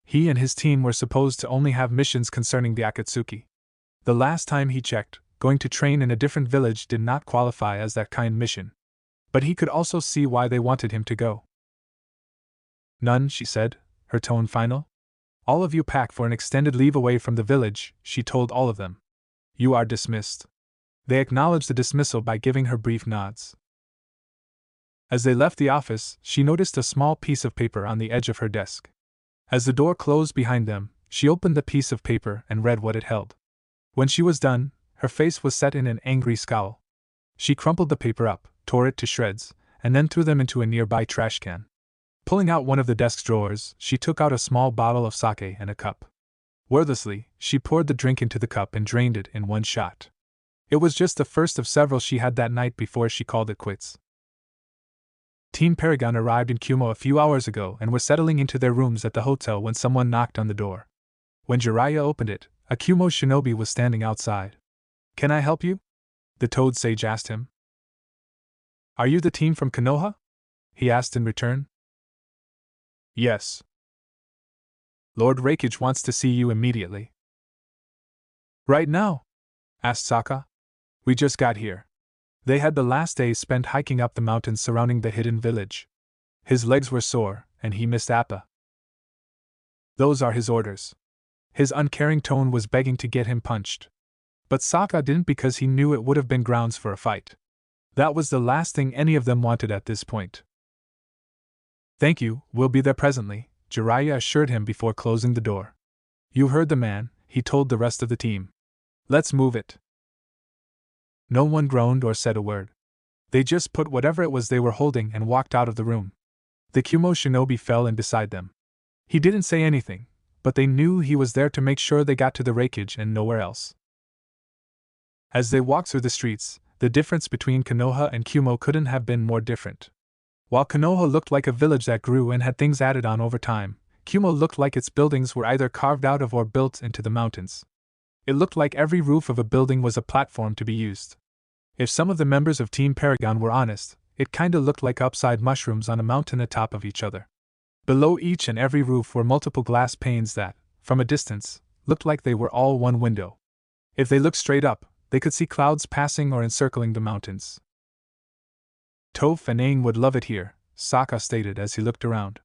He and his team were supposed to only have missions concerning the Akatsuki. The last time he checked, going to train in a different village did not qualify as that kind mission. But he could also see why they wanted him to go. None, she said, her tone final. All of you pack for an extended leave away from the village, she told all of them. You are dismissed. They acknowledged the dismissal by giving her brief nods. As they left the office, she noticed a small piece of paper on the edge of her desk. As the door closed behind them, she opened the piece of paper and read what it held. When she was done, her face was set in an angry scowl. She crumpled the paper up, tore it to shreds, and then threw them into a nearby trash can. Pulling out one of the desk drawers, she took out a small bottle of sake and a cup. Wordlessly, she poured the drink into the cup and drained it in one shot. It was just the first of several she had that night before she called it quits. Team Paragon arrived in Kumo a few hours ago and were settling into their rooms at the hotel when someone knocked on the door. When Jiraiya opened it, a Kumo shinobi was standing outside. Can I help you? The Toad Sage asked him. Are you the team from Konoha? He asked in return. Yes. Lord Raikage wants to see you immediately. Right now? Asked Sokka. We just got here. They had the last day spent hiking up the mountains surrounding the hidden village. His legs were sore, and he missed Appa. Those are his orders. His uncaring tone was begging to get him punched. But Sokka didn't because he knew it would have been grounds for a fight. That was the last thing any of them wanted at this point. Thank you, we'll be there presently, Jiraiya assured him before closing the door. You heard the man, he told the rest of the team. Let's move it. No one groaned or said a word. They just put whatever it was they were holding and walked out of the room. The Kumo shinobi fell in beside them. He didn't say anything, but they knew he was there to make sure they got to the Raikage and nowhere else. As they walked through the streets, the difference between Konoha and Kumo couldn't have been more different. While Konoha looked like a village that grew and had things added on over time, Kumo looked like its buildings were either carved out of or built into the mountains. It looked like every roof of a building was a platform to be used. If some of the members of Team Paragon were honest, it kinda looked like upside mushrooms on a mountain atop of each other. Below each and every roof were multiple glass panes that, from a distance, looked like they were all one window. If they looked straight up, they could see clouds passing or encircling the mountains. Toph and Aang would love it here, Sokka stated as he looked around.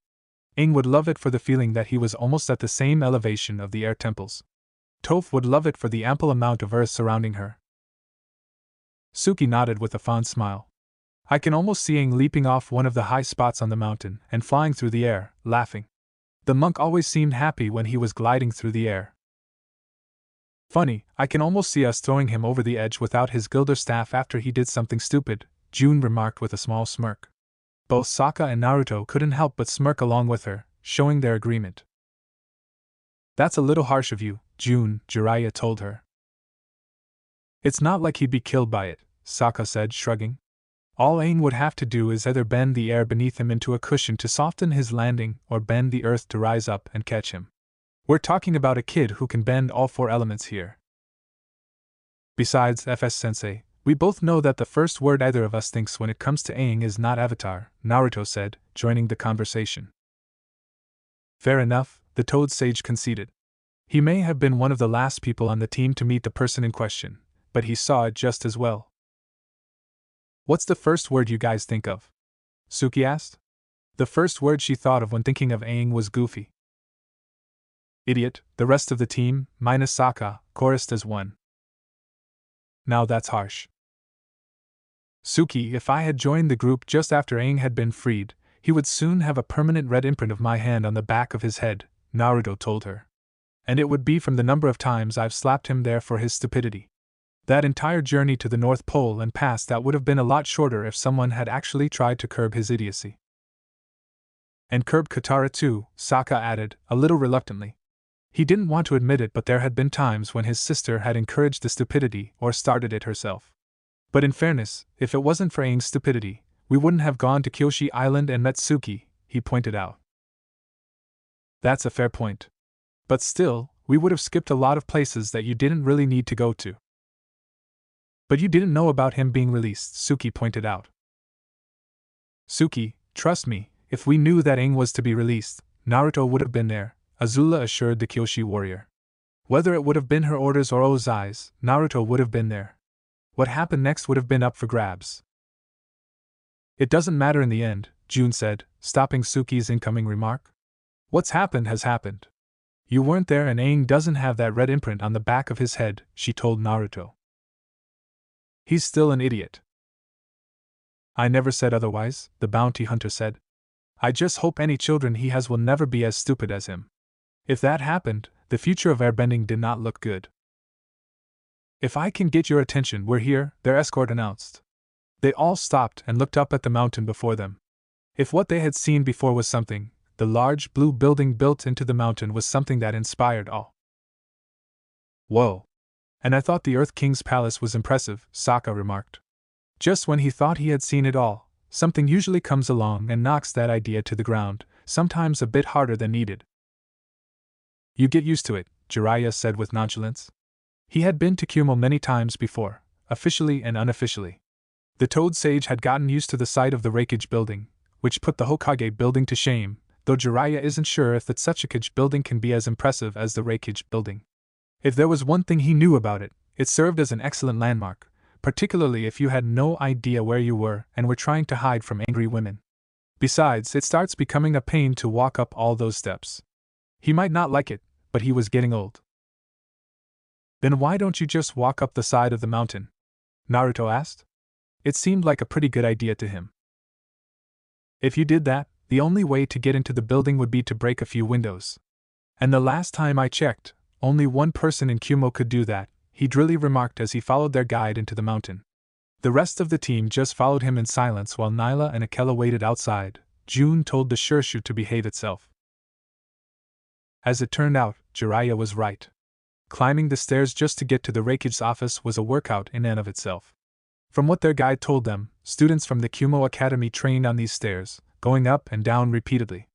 Aang would love it for the feeling that he was almost at the same elevation of the air temples. Toph would love it for the ample amount of earth surrounding her. Suki nodded with a fond smile. I can almost see Aang leaping off one of the high spots on the mountain and flying through the air, laughing. The monk always seemed happy when he was gliding through the air. Funny, I can almost see us throwing him over the edge without his gilder staff after he did something stupid, June remarked with a small smirk. Both Sokka and Naruto couldn't help but smirk along with her, showing their agreement. That's a little harsh of you, June, Jiraiya told her. It's not like he'd be killed by it, Sokka said, shrugging. All Aang would have to do is either bend the air beneath him into a cushion to soften his landing or bend the earth to rise up and catch him. We're talking about a kid who can bend all four elements here. Besides, FS-sensei, we both know that the first word either of us thinks when it comes to Aang is not Avatar, Naruto said, joining the conversation. Fair enough, the Toad Sage conceded. He may have been one of the last people on the team to meet the person in question, but he saw it just as well. What's the first word you guys think of? Suki asked. The first word she thought of when thinking of Aang was goofy. Idiot, the rest of the team, minus Sokka, chorused as one. Now that's harsh. Suki, if I had joined the group just after Aang had been freed, he would soon have a permanent red imprint of my hand on the back of his head, Naruto told her. And it would be from the number of times I've slapped him there for his stupidity. That entire journey to the North Pole and past that would have been a lot shorter if someone had actually tried to curb his idiocy. And curb Katara too, Sokka added, a little reluctantly. He didn't want to admit it, but there had been times when his sister had encouraged the stupidity or started it herself. But in fairness, if it wasn't for Aang's stupidity, we wouldn't have gone to Kyoshi Island and met Suki, he pointed out. That's a fair point. But still, we would have skipped a lot of places that you didn't really need to go to. But you didn't know about him being released, Suki pointed out. Suki, trust me, if we knew that Aang was to be released, Naruto would have been there, Azula assured the Kyoshi warrior. Whether it would have been her orders or Ozai's, Naruto would have been there. What happened next would have been up for grabs. It doesn't matter in the end, June said, stopping Suki's incoming remark. What's happened has happened. You weren't there and Aang doesn't have that red imprint on the back of his head, she told Naruto. He's still an idiot. I never said otherwise, the bounty hunter said. I just hope any children he has will never be as stupid as him. If that happened, the future of airbending did not look good. If I can get your attention, we're here, their escort announced. They all stopped and looked up at the mountain before them. If what they had seen before was something, the large blue building built into the mountain was something that inspired awe. Whoa! And I thought the Earth King's palace was impressive, Sokka remarked. Just when he thought he had seen it all, something usually comes along and knocks that idea to the ground, sometimes a bit harder than needed. You get used to it, Jiraiya said with nonchalance. He had been to Kumo many times before, officially and unofficially. The Toad Sage had gotten used to the sight of the Raikage building, which put the Hokage building to shame, though Jiraiya isn't sure if the Tsuchikage building can be as impressive as the Raikage building. If there was one thing he knew about it, it served as an excellent landmark, particularly if you had no idea where you were and were trying to hide from angry women. Besides, it starts becoming a pain to walk up all those steps. He might not like it, but he was getting old. Then why don't you just walk up the side of the mountain? Naruto asked. It seemed like a pretty good idea to him. If you did that, the only way to get into the building would be to break a few windows. And the last time I checked, only one person in Kumo could do that, he drily remarked as he followed their guide into the mountain. The rest of the team just followed him in silence while Nyla and Akela waited outside. June told the Shirshu to behave itself. As it turned out, Jiraiya was right. Climbing the stairs just to get to the Raikage's office was a workout in and of itself. From what their guide told them, students from the Kumo Academy trained on these stairs, going up and down repeatedly.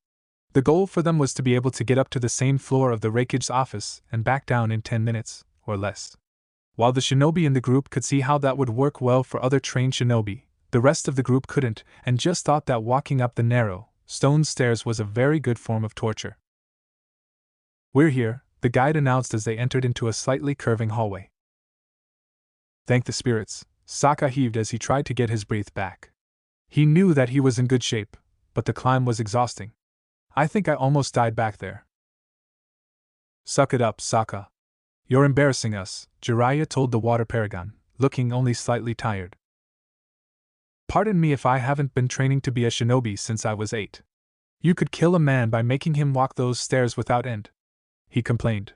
The goal for them was to be able to get up to the same floor of the Raikage's office and back down in 10 minutes, or less. While the shinobi in the group could see how that would work well for other trained shinobi, the rest of the group couldn't, and just thought that walking up the narrow, stone stairs was a very good form of torture. We're here, the guide announced as they entered into a slightly curving hallway. Thank the spirits, Sokka heaved as he tried to get his breath back. He knew that he was in good shape, but the climb was exhausting. I think I almost died back there. Suck it up, Sokka. You're embarrassing us, Jiraiya told the water paragon, looking only slightly tired. Pardon me if I haven't been training to be a shinobi since I was 8. You could kill a man by making him walk those stairs without end, he complained.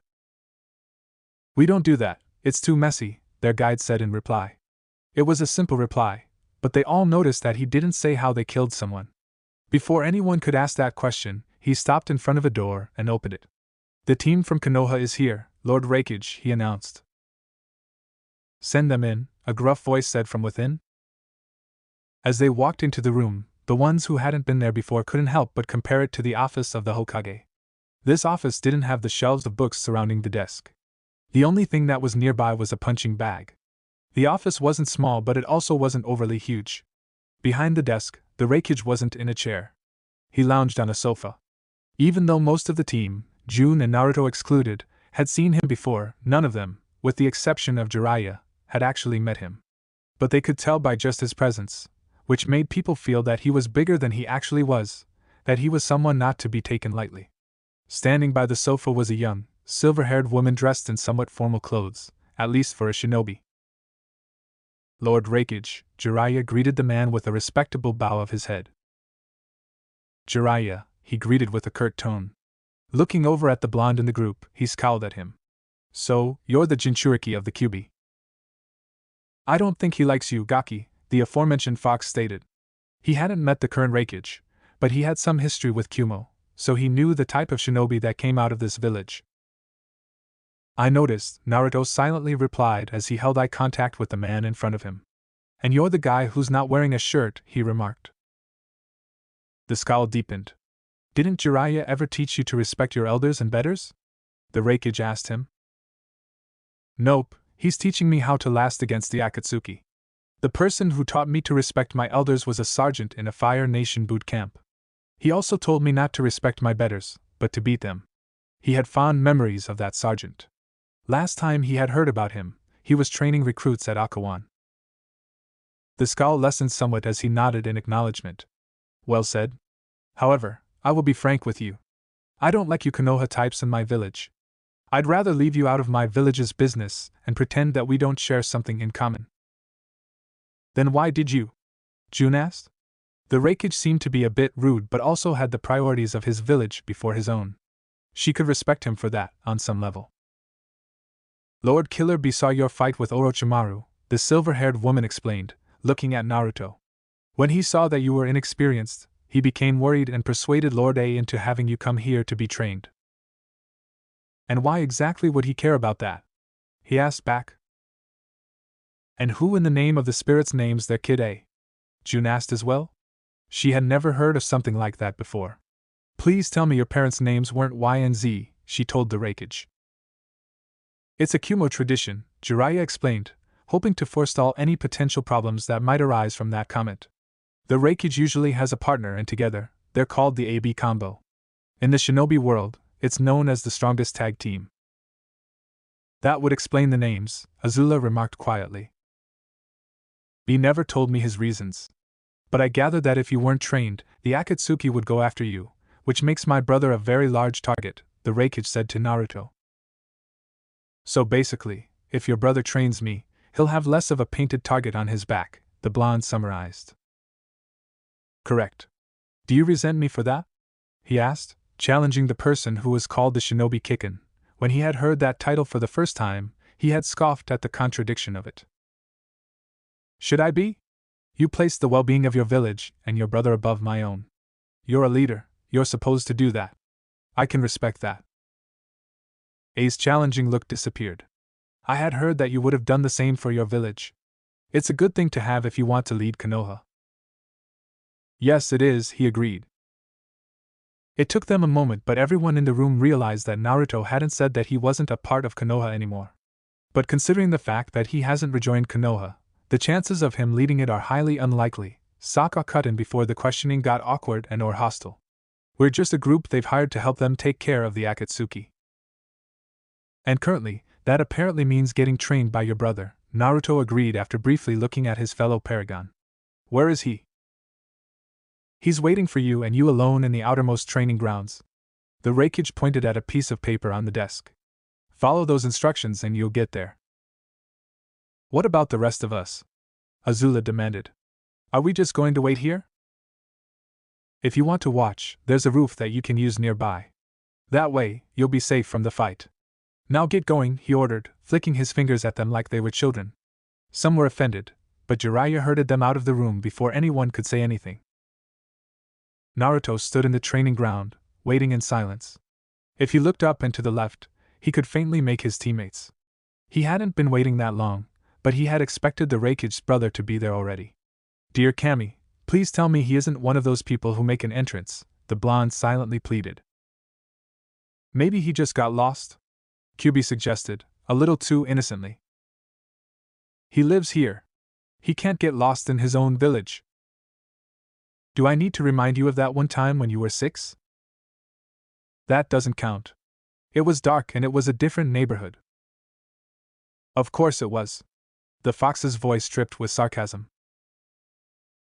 We don't do that, it's too messy, their guide said in reply. It was a simple reply, but they all noticed that he didn't say how they killed someone. Before anyone could ask that question, he stopped in front of a door and opened it. The team from Konoha is here, Lord Raikage, he announced. Send them in, a gruff voice said from within. As they walked into the room, the ones who hadn't been there before couldn't help but compare it to the office of the Hokage. This office didn't have the shelves of books surrounding the desk. The only thing that was nearby was a punching bag. The office wasn't small, but it also wasn't overly huge. Behind the desk, the Raikage wasn't in a chair. He lounged on a sofa. Even though most of the team, Jun and Naruto excluded, had seen him before, none of them, with the exception of Jiraiya, had actually met him. But they could tell by just his presence, which made people feel that he was bigger than he actually was, that he was someone not to be taken lightly. Standing by the sofa was a young, silver-haired woman dressed in somewhat formal clothes, at least for a shinobi. Lord Raikage, Jiraiya greeted the man with a respectable bow of his head. Jiraiya, he greeted with a curt tone. Looking over at the blonde in the group, he scowled at him. So, you're the Jinchuriki of the Kyuubi. I don't think he likes you, Gaki, the aforementioned fox stated. He hadn't met the current Raikage, but he had some history with Kumo, so he knew the type of shinobi that came out of this village. I noticed, Naruto silently replied as he held eye contact with the man in front of him. And you're the guy who's not wearing a shirt, he remarked. The scowl deepened. Didn't Jiraiya ever teach you to respect your elders and betters? The Raikage asked him. Nope, he's teaching me how to last against the Akatsuki. The person who taught me to respect my elders was a sergeant in a Fire Nation boot camp. He also told me not to respect my betters, but to beat them. He had fond memories of that sergeant. Last time he had heard about him, he was training recruits at Akawan. The scowl lessened somewhat as he nodded in acknowledgement. Well said. However, I will be frank with you. I don't like you Konoha types in my village. I'd rather leave you out of my village's business and pretend that we don't share something in common. Then why did you? Jun asked. The Raikage seemed to be a bit rude but also had the priorities of his village before his own. She could respect him for that, on some level. Lord Killer B saw your fight with Orochimaru, the silver-haired woman explained, looking at Naruto. When he saw that you were inexperienced, he became worried and persuaded Lord A into having you come here to be trained. And why exactly would he care about that? He asked back. And who in the name of the spirits names their kid A? Jun asked as well. She had never heard of something like that before. Please tell me your parents' names weren't Y and Z, she told the Raikage. It's a Kumo tradition, Jiraiya explained, hoping to forestall any potential problems that might arise from that comment. The Raikage usually has a partner and together, they're called the AB combo. In the shinobi world, it's known as the strongest tag team. That would explain the names, Azula remarked quietly. B never told me his reasons. But I gather that if you weren't trained, the Akatsuki would go after you, which makes my brother a very large target, the Raikage said to Naruto. So basically, if your brother trains me, he'll have less of a painted target on his back, the blonde summarized. Correct. Do you resent me for that? He asked, challenging the person who was called the Shinobi Kikken. When he had heard that title for the first time, he had scoffed at the contradiction of it. Should I be? You placed the well-being of your village and your brother above my own. You're a leader, you're supposed to do that. I can respect that. A's challenging look disappeared. I had heard that you would have done the same for your village. It's a good thing to have if you want to lead Konoha. Yes, it is, he agreed. It took them a moment, but everyone in the room realized that Naruto hadn't said that he wasn't a part of Konoha anymore. But considering the fact that he hasn't rejoined Konoha, the chances of him leading it are highly unlikely. Sokka cut in before the questioning got awkward and or hostile. We're just a group they've hired to help them take care of the Akatsuki. And currently, that apparently means getting trained by your brother, Naruto agreed after briefly looking at his fellow paragon. Where is he? He's waiting for you and you alone in the outermost training grounds. The Reikage pointed at a piece of paper on the desk. Follow those instructions and you'll get there. What about the rest of us? Azula demanded. Are we just going to wait here? If you want to watch, there's a roof that you can use nearby. That way, you'll be safe from the fight. Now get going, he ordered, flicking his fingers at them like they were children. Some were offended, but Jiraiya herded them out of the room before anyone could say anything. Naruto stood in the training ground, waiting in silence. If he looked up and to the left, he could faintly make his teammates. He hadn't been waiting that long, but he had expected the Reikage's brother to be there already. Dear Kami, please tell me he isn't one of those people who make an entrance, the blonde silently pleaded. Maybe he just got lost? Kyuubi suggested, a little too innocently. He lives here. He can't get lost in his own village. Do I need to remind you of that one time when you were 6? That doesn't count. It was dark and it was a different neighborhood. Of course it was. The fox's voice dripped with sarcasm.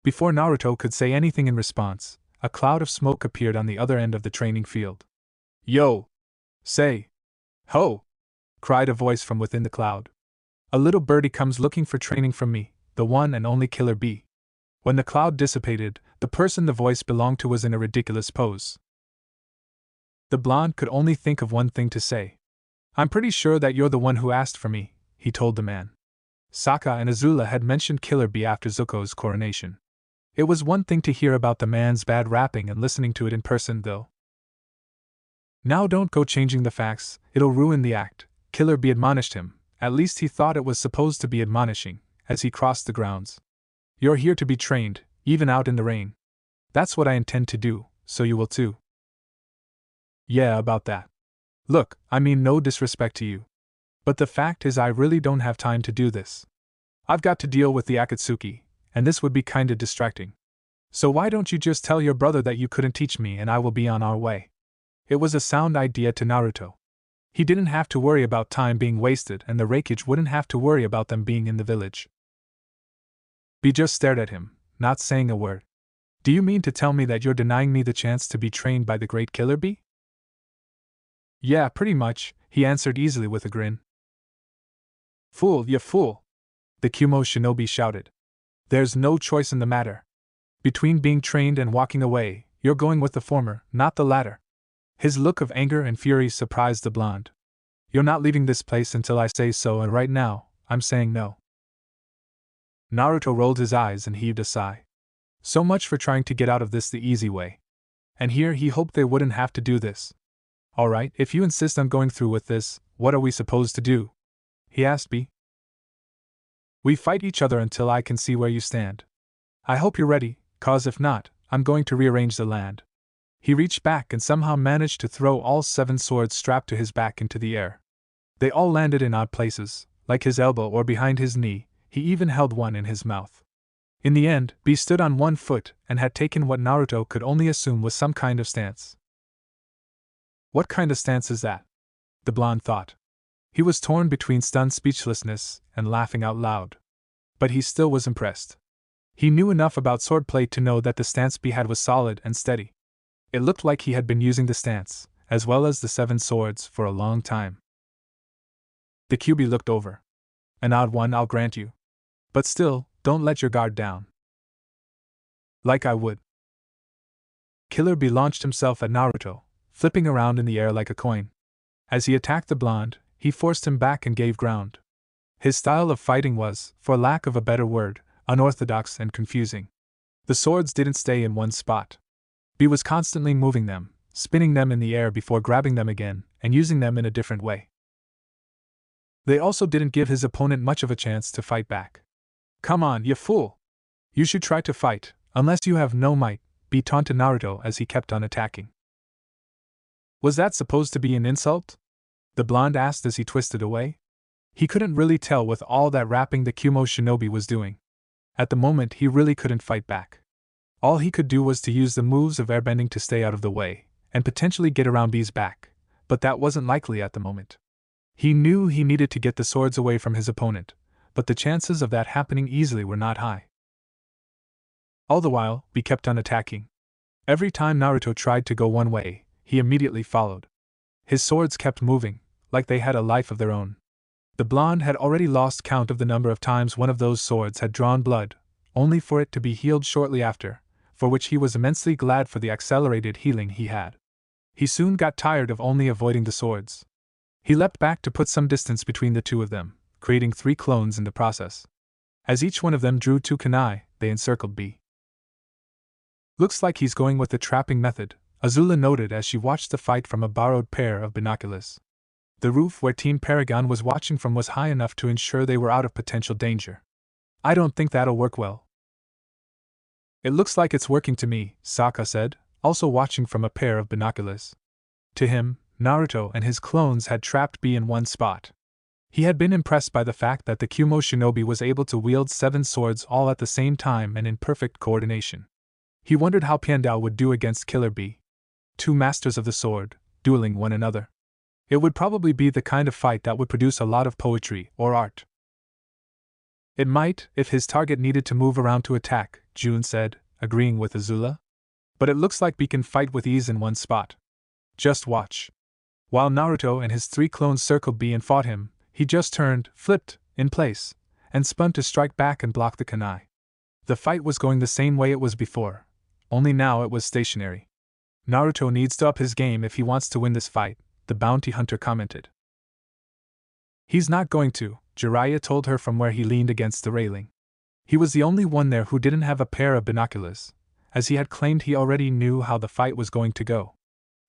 Before Naruto could say anything in response, a cloud of smoke appeared on the other end of the training field. Yo! Say! Ho! Cried a voice from within the cloud. A little birdie comes looking for training from me, the one and only Killer Bee. When the cloud dissipated, the person the voice belonged to was in a ridiculous pose. The blonde could only think of one thing to say. I'm pretty sure that you're the one who asked for me, he told the man. Sokka and Azula had mentioned Killer Bee after Zuko's coronation. It was one thing to hear about the man's bad rapping and listening to it in person, though. Now don't go changing the facts, it'll ruin the act, Killer Bee admonished him. At least he thought it was supposed to be admonishing, as he crossed the grounds. You're here to be trained, even out in the rain. That's what I intend to do, so you will too. Yeah, about that. Look, I mean no disrespect to you. But the fact is I really don't have time to do this. I've got to deal with the Akatsuki, and this would be kinda distracting. So why don't you just tell your brother that you couldn't teach me and I will be on our way? It was a sound idea to Naruto. He didn't have to worry about time being wasted and the Reikage wouldn't have to worry about them being in the village. Bee just stared at him, not saying a word. Do you mean to tell me that you're denying me the chance to be trained by the great Killer Bee? Yeah, pretty much, he answered easily with a grin. Fool, you fool! The Kumo shinobi shouted. There's no choice in the matter. Between being trained and walking away, you're going with the former, not the latter. His look of anger and fury surprised the blonde. You're not leaving this place until I say so, and right now, I'm saying no. Naruto rolled his eyes and heaved a sigh. So much for trying to get out of this the easy way. And here he hoped they wouldn't have to do this. Alright, if you insist on going through with this, what are we supposed to do? He asked Bee. We fight each other until I can see where you stand. I hope you're ready, cause if not, I'm going to rearrange the land. He reached back and somehow managed to throw all 7 swords strapped to his back into the air. They all landed in odd places, like his elbow or behind his knee. He even held one in his mouth. In the end, Bee stood on one foot and had taken what Naruto could only assume was some kind of stance. What kind of stance is that? The blonde thought. He was torn between stunned speechlessness and laughing out loud. But he still was impressed. He knew enough about swordplay to know that the stance Bee had was solid and steady. It looked like he had been using the stance, as well as the 7 swords, for a long time. The Kyuubi looked over. An odd one, I'll grant you. But still, don't let your guard down. Like I would. Killer Bee launched himself at Naruto, flipping around in the air like a coin. As he attacked the blonde, he forced him back and gave ground. His style of fighting was, for lack of a better word, unorthodox and confusing. The swords didn't stay in one spot. Bee was constantly moving them, spinning them in the air before grabbing them again, and using them in a different way. They also didn't give his opponent much of a chance to fight back. Come on, you fool! You should try to fight, unless you have no might, Bee taunted Naruto as he kept on attacking. Was that supposed to be an insult? The blonde asked as he twisted away. He couldn't really tell with all that rapping the Kumo shinobi was doing. At the moment he really couldn't fight back. All he could do was to use the moves of airbending to stay out of the way, and potentially get around Bee's back, but that wasn't likely at the moment. He knew he needed to get the swords away from his opponent, but the chances of that happening easily were not high. All the while, Bee kept on attacking, Every time Naruto tried to go one way, he immediately followed. His swords kept moving, like they had a life of their own. The blonde had already lost count of the number of times one of those swords had drawn blood, only for it to be healed shortly after, for which he was immensely glad for the accelerated healing he had. He soon got tired of only avoiding the swords. He leapt back to put some distance between the two of them, creating 3 clones in the process. As each one of them drew 2 kunai, they encircled B. Looks like he's going with the trapping method, Azula noted as she watched the fight from a borrowed pair of binoculars. The roof where Team Paragon was watching from was high enough to ensure they were out of potential danger. I don't think that'll work well. It looks like it's working to me, Sokka said, also watching from a pair of binoculars. To him, Naruto and his clones had trapped B in one spot. He had been impressed by the fact that the Kumo shinobi was able to wield 7 swords all at the same time and in perfect coordination. He wondered how Piandao would do against Killer B. 2 masters of the sword, dueling one another. It would probably be the kind of fight that would produce a lot of poetry or art. It might, if his target needed to move around to attack, June said, agreeing with Azula. But it looks like B can fight with ease in one spot. Just watch. While Naruto and his 3 clones circled B and fought him, he just turned, flipped, in place, and spun to strike back and block the kunai. The fight was going the same way it was before, only now it was stationary. Naruto needs to up his game if he wants to win this fight, the bounty hunter commented. He's not going to, Jiraiya told her from where he leaned against the railing. He was the only one there who didn't have a pair of binoculars, as he had claimed he already knew how the fight was going to go.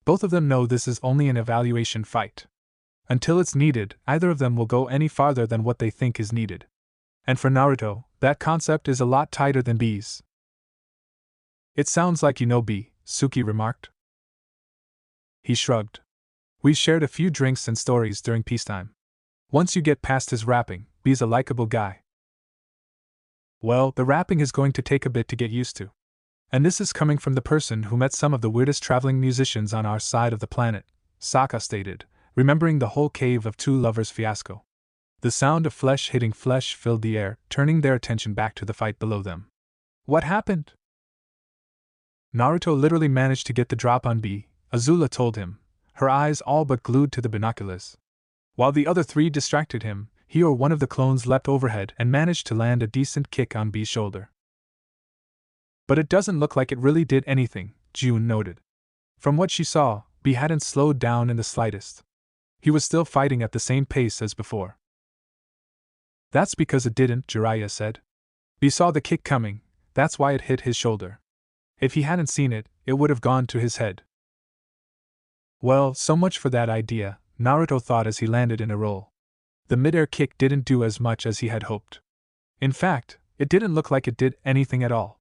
Both of them know this is only an evaluation fight. Until it's needed, either of them will go any farther than what they think is needed. And for Naruto, that concept is a lot tighter than B's. It sounds like you know B, Suki remarked. He shrugged. We shared a few drinks and stories during peacetime. Once you get past his rapping, B's a likable guy. Well, the rapping is going to take a bit to get used to. And this is coming from the person who met some of the weirdest traveling musicians on our side of the planet, Sokka stated, remembering the whole Cave of Two Lovers fiasco. The sound of flesh hitting flesh filled the air, turning their attention back to the fight below them. What happened? Naruto literally managed to get the drop on B, Azula told him, her eyes all but glued to the binoculars. While the other 3 distracted him, he or one of the clones leapt overhead and managed to land a decent kick on B's shoulder. But it doesn't look like it really did anything, June noted. From what she saw, B hadn't slowed down in the slightest. He was still fighting at the same pace as before. That's because it didn't, Jiraiya said. B saw the kick coming, that's why it hit his shoulder. If he hadn't seen it, it would have gone to his head. Well, so much for that idea, Naruto thought as he landed in a roll. The mid-air kick didn't do as much as he had hoped. In fact, it didn't look like it did anything at all.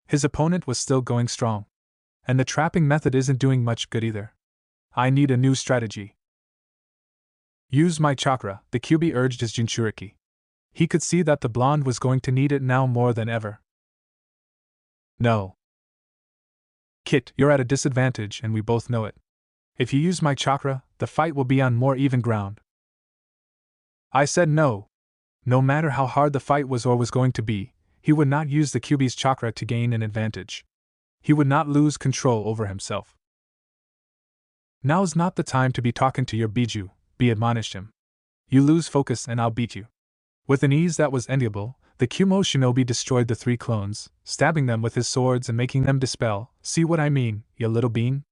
His opponent was still going strong. And the trapping method isn't doing much good either. I need a new strategy. Use my chakra, the Kyuubi urged his Jinchuriki. He could see that the blonde was going to need it now more than ever. No. Kit, you're at a disadvantage and we both know it. If you use my chakra, the fight will be on more even ground. I said no. No matter how hard the fight was or was going to be, he would not use the Kyuubi's chakra to gain an advantage. He would not lose control over himself. Now's not the time to be talking to your Biju, B admonished him. You lose focus and I'll beat you. With an ease that was enviable, the Kumo shinobi destroyed the 3 clones, stabbing them with his swords and making them dispel. See what I mean, you little bean?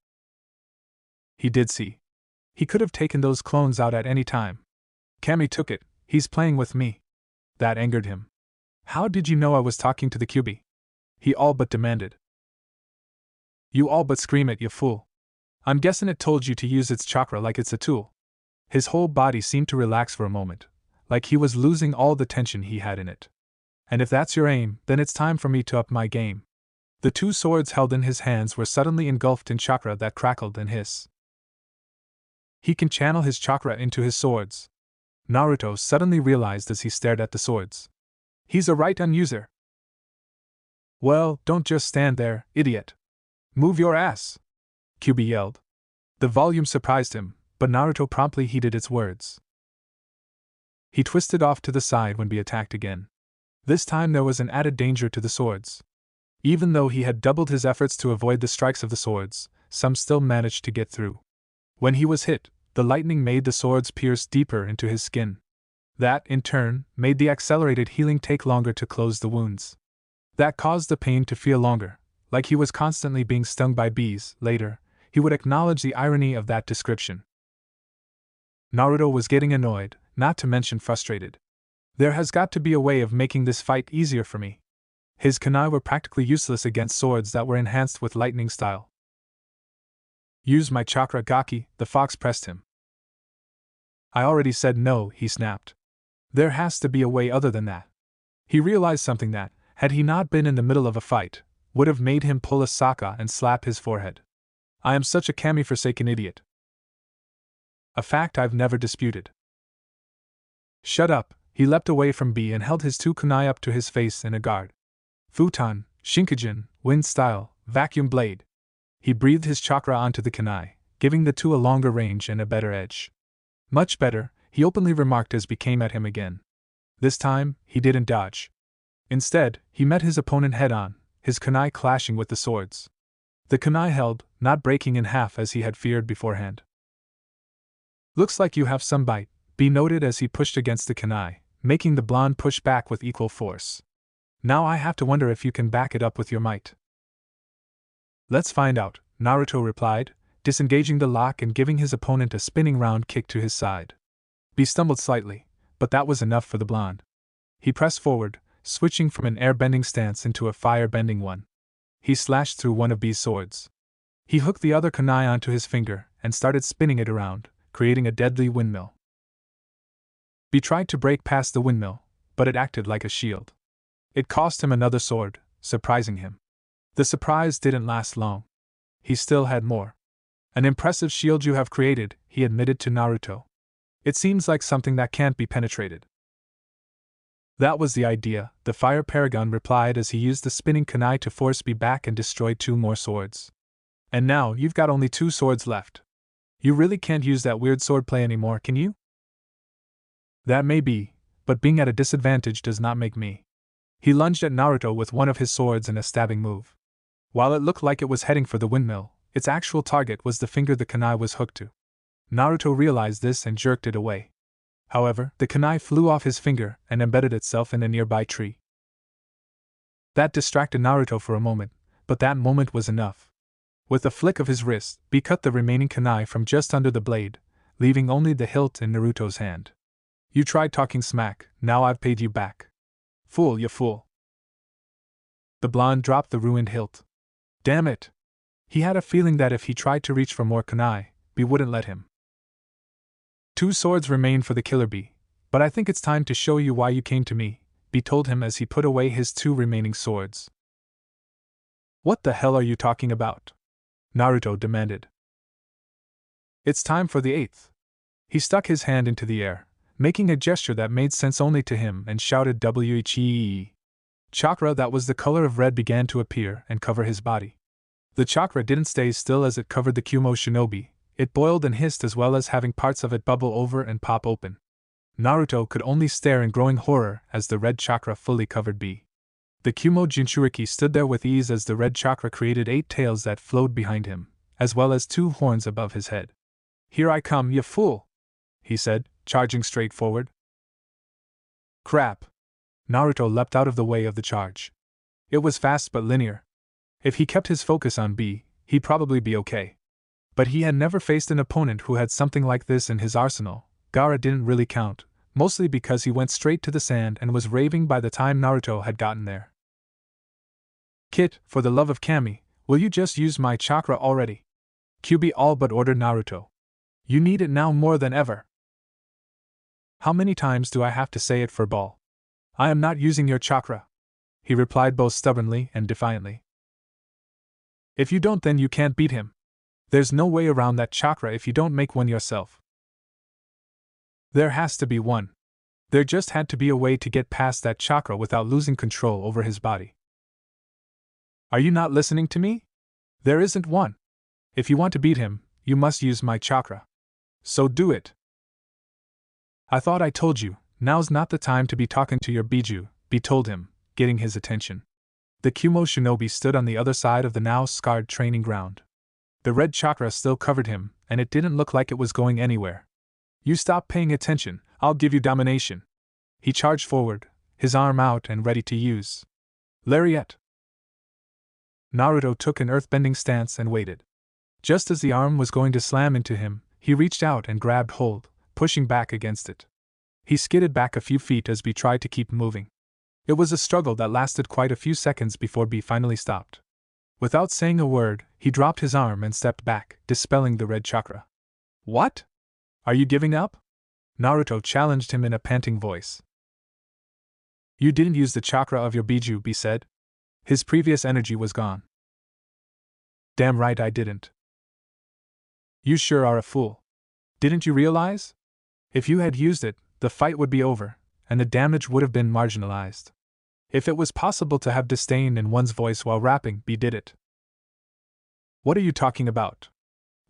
He did see. He could have taken those clones out at any time. Kami took it, he's playing with me. That angered him. How did you know I was talking to the Kyuubi? He all but demanded. You all but scream it, you fool. I'm guessing it told you to use its chakra like it's a tool. His whole body seemed to relax for a moment, like he was losing all the tension he had in it. And if that's your aim, then it's time for me to up my game. The 2 swords held in his hands were suddenly engulfed in chakra that crackled and hissed. He can channel his chakra into his swords. Naruto suddenly realized as he stared at the swords. He's a right-on user. Well, don't just stand there, idiot. Move your ass, Kyuubi yelled. The volume surprised him, but Naruto promptly heeded its words. He twisted off to the side when B attacked again. This time there was an added danger to the swords. Even though he had doubled his efforts to avoid the strikes of the swords, some still managed to get through. When he was hit, the lightning made the swords pierce deeper into his skin. That, in turn, made the accelerated healing take longer to close the wounds. That caused the pain to feel longer, like he was constantly being stung by bees. Later, he would acknowledge the irony of that description. Naruto was getting annoyed, not to mention frustrated. There has got to be a way of making this fight easier for me. His kunai were practically useless against swords that were enhanced with lightning style. Use my chakra gaki, the fox pressed him. I already said no, he snapped. There has to be a way other than that. He realized something that, had he not been in the middle of a fight, would have made him pull a Sokka and slap his forehead. I am such a kami-forsaken idiot. A fact I've never disputed. Shut up, he leapt away from B and held his two kunai up to his face in a guard. Futon, Shinkajin, wind style, vacuum blade. He breathed his chakra onto the kunai, giving the two a longer range and a better edge. Much better, he openly remarked as B came at him again. This time, he didn't dodge. Instead, he met his opponent head-on, his kunai clashing with the swords. The kunai held, not breaking in half as he had feared beforehand. Looks like you have some bite, B noted as he pushed against the kunai, making the blonde push back with equal force. Now I have to wonder if you can back it up with your might. Let's find out, Naruto replied, disengaging the lock and giving his opponent a spinning round kick to his side. B stumbled slightly, but that was enough for the blonde. He pressed forward, switching from an air-bending stance into a fire-bending one. He slashed through one of B's swords. He hooked the other kunai onto his finger and started spinning it around, creating a deadly windmill. B tried to break past the windmill, but it acted like a shield. It cost him another sword, surprising him. The surprise didn't last long. He still had more. An impressive shield you have created, he admitted to Naruto. It seems like something that can't be penetrated. That was the idea, the fire paragon replied as he used the spinning kunai to force B back and destroy two more swords. And now you've got only two swords left. You really can't use that weird swordplay anymore, can you? That may be, but being at a disadvantage does not make me. He lunged at Naruto with one of his swords in a stabbing move. While it looked like it was heading for the windmill, its actual target was the finger the kunai was hooked to. Naruto realized this and jerked it away. However, the kunai flew off his finger and embedded itself in a nearby tree. That distracted Naruto for a moment, but that moment was enough. With a flick of his wrist, B cut the remaining kunai from just under the blade, leaving only the hilt in Naruto's hand. You tried talking smack, now I've paid you back. Fool, you fool. The blonde dropped the ruined hilt. Damn it! He had a feeling that if he tried to reach for more kunai, B wouldn't let him. Two swords remain for the killer bee, but I think it's time to show you why you came to me, B told him as he put away his two remaining swords. What the hell are you talking about? Naruto demanded. It's time for the eighth. He stuck his hand into the air, making a gesture that made sense only to him and shouted "Whee!" Chakra that was the color of red began to appear and cover his body. The chakra didn't stay still as it covered the Kumo shinobi. It boiled and hissed as well as having parts of it bubble over and pop open. Naruto could only stare in growing horror as the red chakra fully covered B. The Kumo Jinchuriki stood there with ease as the red chakra created 8 tails that flowed behind him, as well as 2 horns above his head. Here I come, you fool! He said, charging straight forward. Crap! Naruto leapt out of the way of the charge. It was fast but linear. If he kept his focus on B, he'd probably be okay. But he had never faced an opponent who had something like this in his arsenal. Gaara didn't really count, mostly because he went straight to the sand and was raving by the time Naruto had gotten there. Kit, for the love of Kami, will you just use my chakra already? Kyuubi all but ordered Naruto. You need it now more than ever. How many times do I have to say it for Ball? I am not using your chakra, he replied both stubbornly and defiantly. If you don't, then you can't beat him. There's no way around that chakra if you don't make one yourself. There has to be one. There just had to be a way to get past that chakra without losing control over his body. Are you not listening to me? There isn't one. If you want to beat him, you must use my chakra. So do it. I thought I told you, now's not the time to be talking to your Biju, B told him, getting his attention. The Kumo shinobi stood on the other side of the now scarred training ground. The red chakra still covered him, and it didn't look like it was going anywhere. You stop paying attention, I'll give you domination. He charged forward, his arm out and ready to use. Lariat. Naruto took an earthbending stance and waited. Just as the arm was going to slam into him, he reached out and grabbed hold, pushing back against it. He skidded back a few feet as B tried to keep moving. It was a struggle that lasted quite a few seconds before B finally stopped. Without saying a word, he dropped his arm and stepped back, dispelling the red chakra. What? Are you giving up? Naruto challenged him in a panting voice. You didn't use the chakra of your Biju, B said. His previous energy was gone. Damn right I didn't. You sure are a fool. Didn't you realize? If you had used it, the fight would be over, and the damage would have been marginalized. If it was possible to have disdain in one's voice while rapping, B did it. What are you talking about?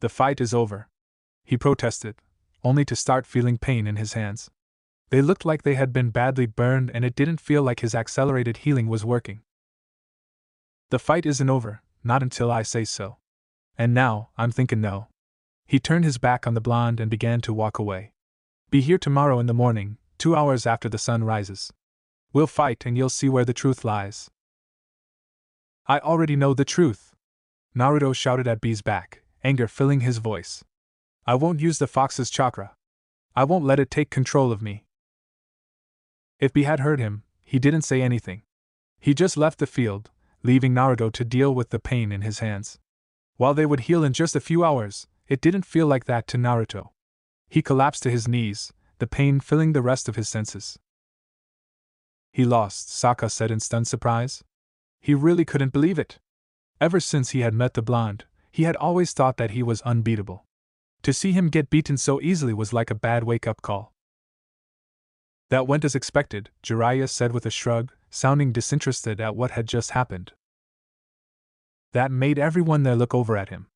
The fight is over. He protested, only to start feeling pain in his hands. They looked like they had been badly burned and it didn't feel like his accelerated healing was working. The fight isn't over, not until I say so. And now, I'm thinking no. He turned his back on the blonde and began to walk away. Be here tomorrow in the morning, 2 hours after the sun rises. We'll fight and you'll see where the truth lies. I already know the truth. Naruto shouted at B's back, anger filling his voice. I won't use the fox's chakra. I won't let it take control of me. If B had heard him, he didn't say anything. He just left the field, leaving Naruto to deal with the pain in his hands. While they would heal in just a few hours, it didn't feel like that to Naruto. He collapsed to his knees, the pain filling the rest of his senses. He lost, Sokka said in stunned surprise. He really couldn't believe it. Ever since he had met the blonde, he had always thought that he was unbeatable. To see him get beaten so easily was like a bad wake-up call. That went as expected, Jiraiya said with a shrug, sounding disinterested at what had just happened. That made everyone there look over at him.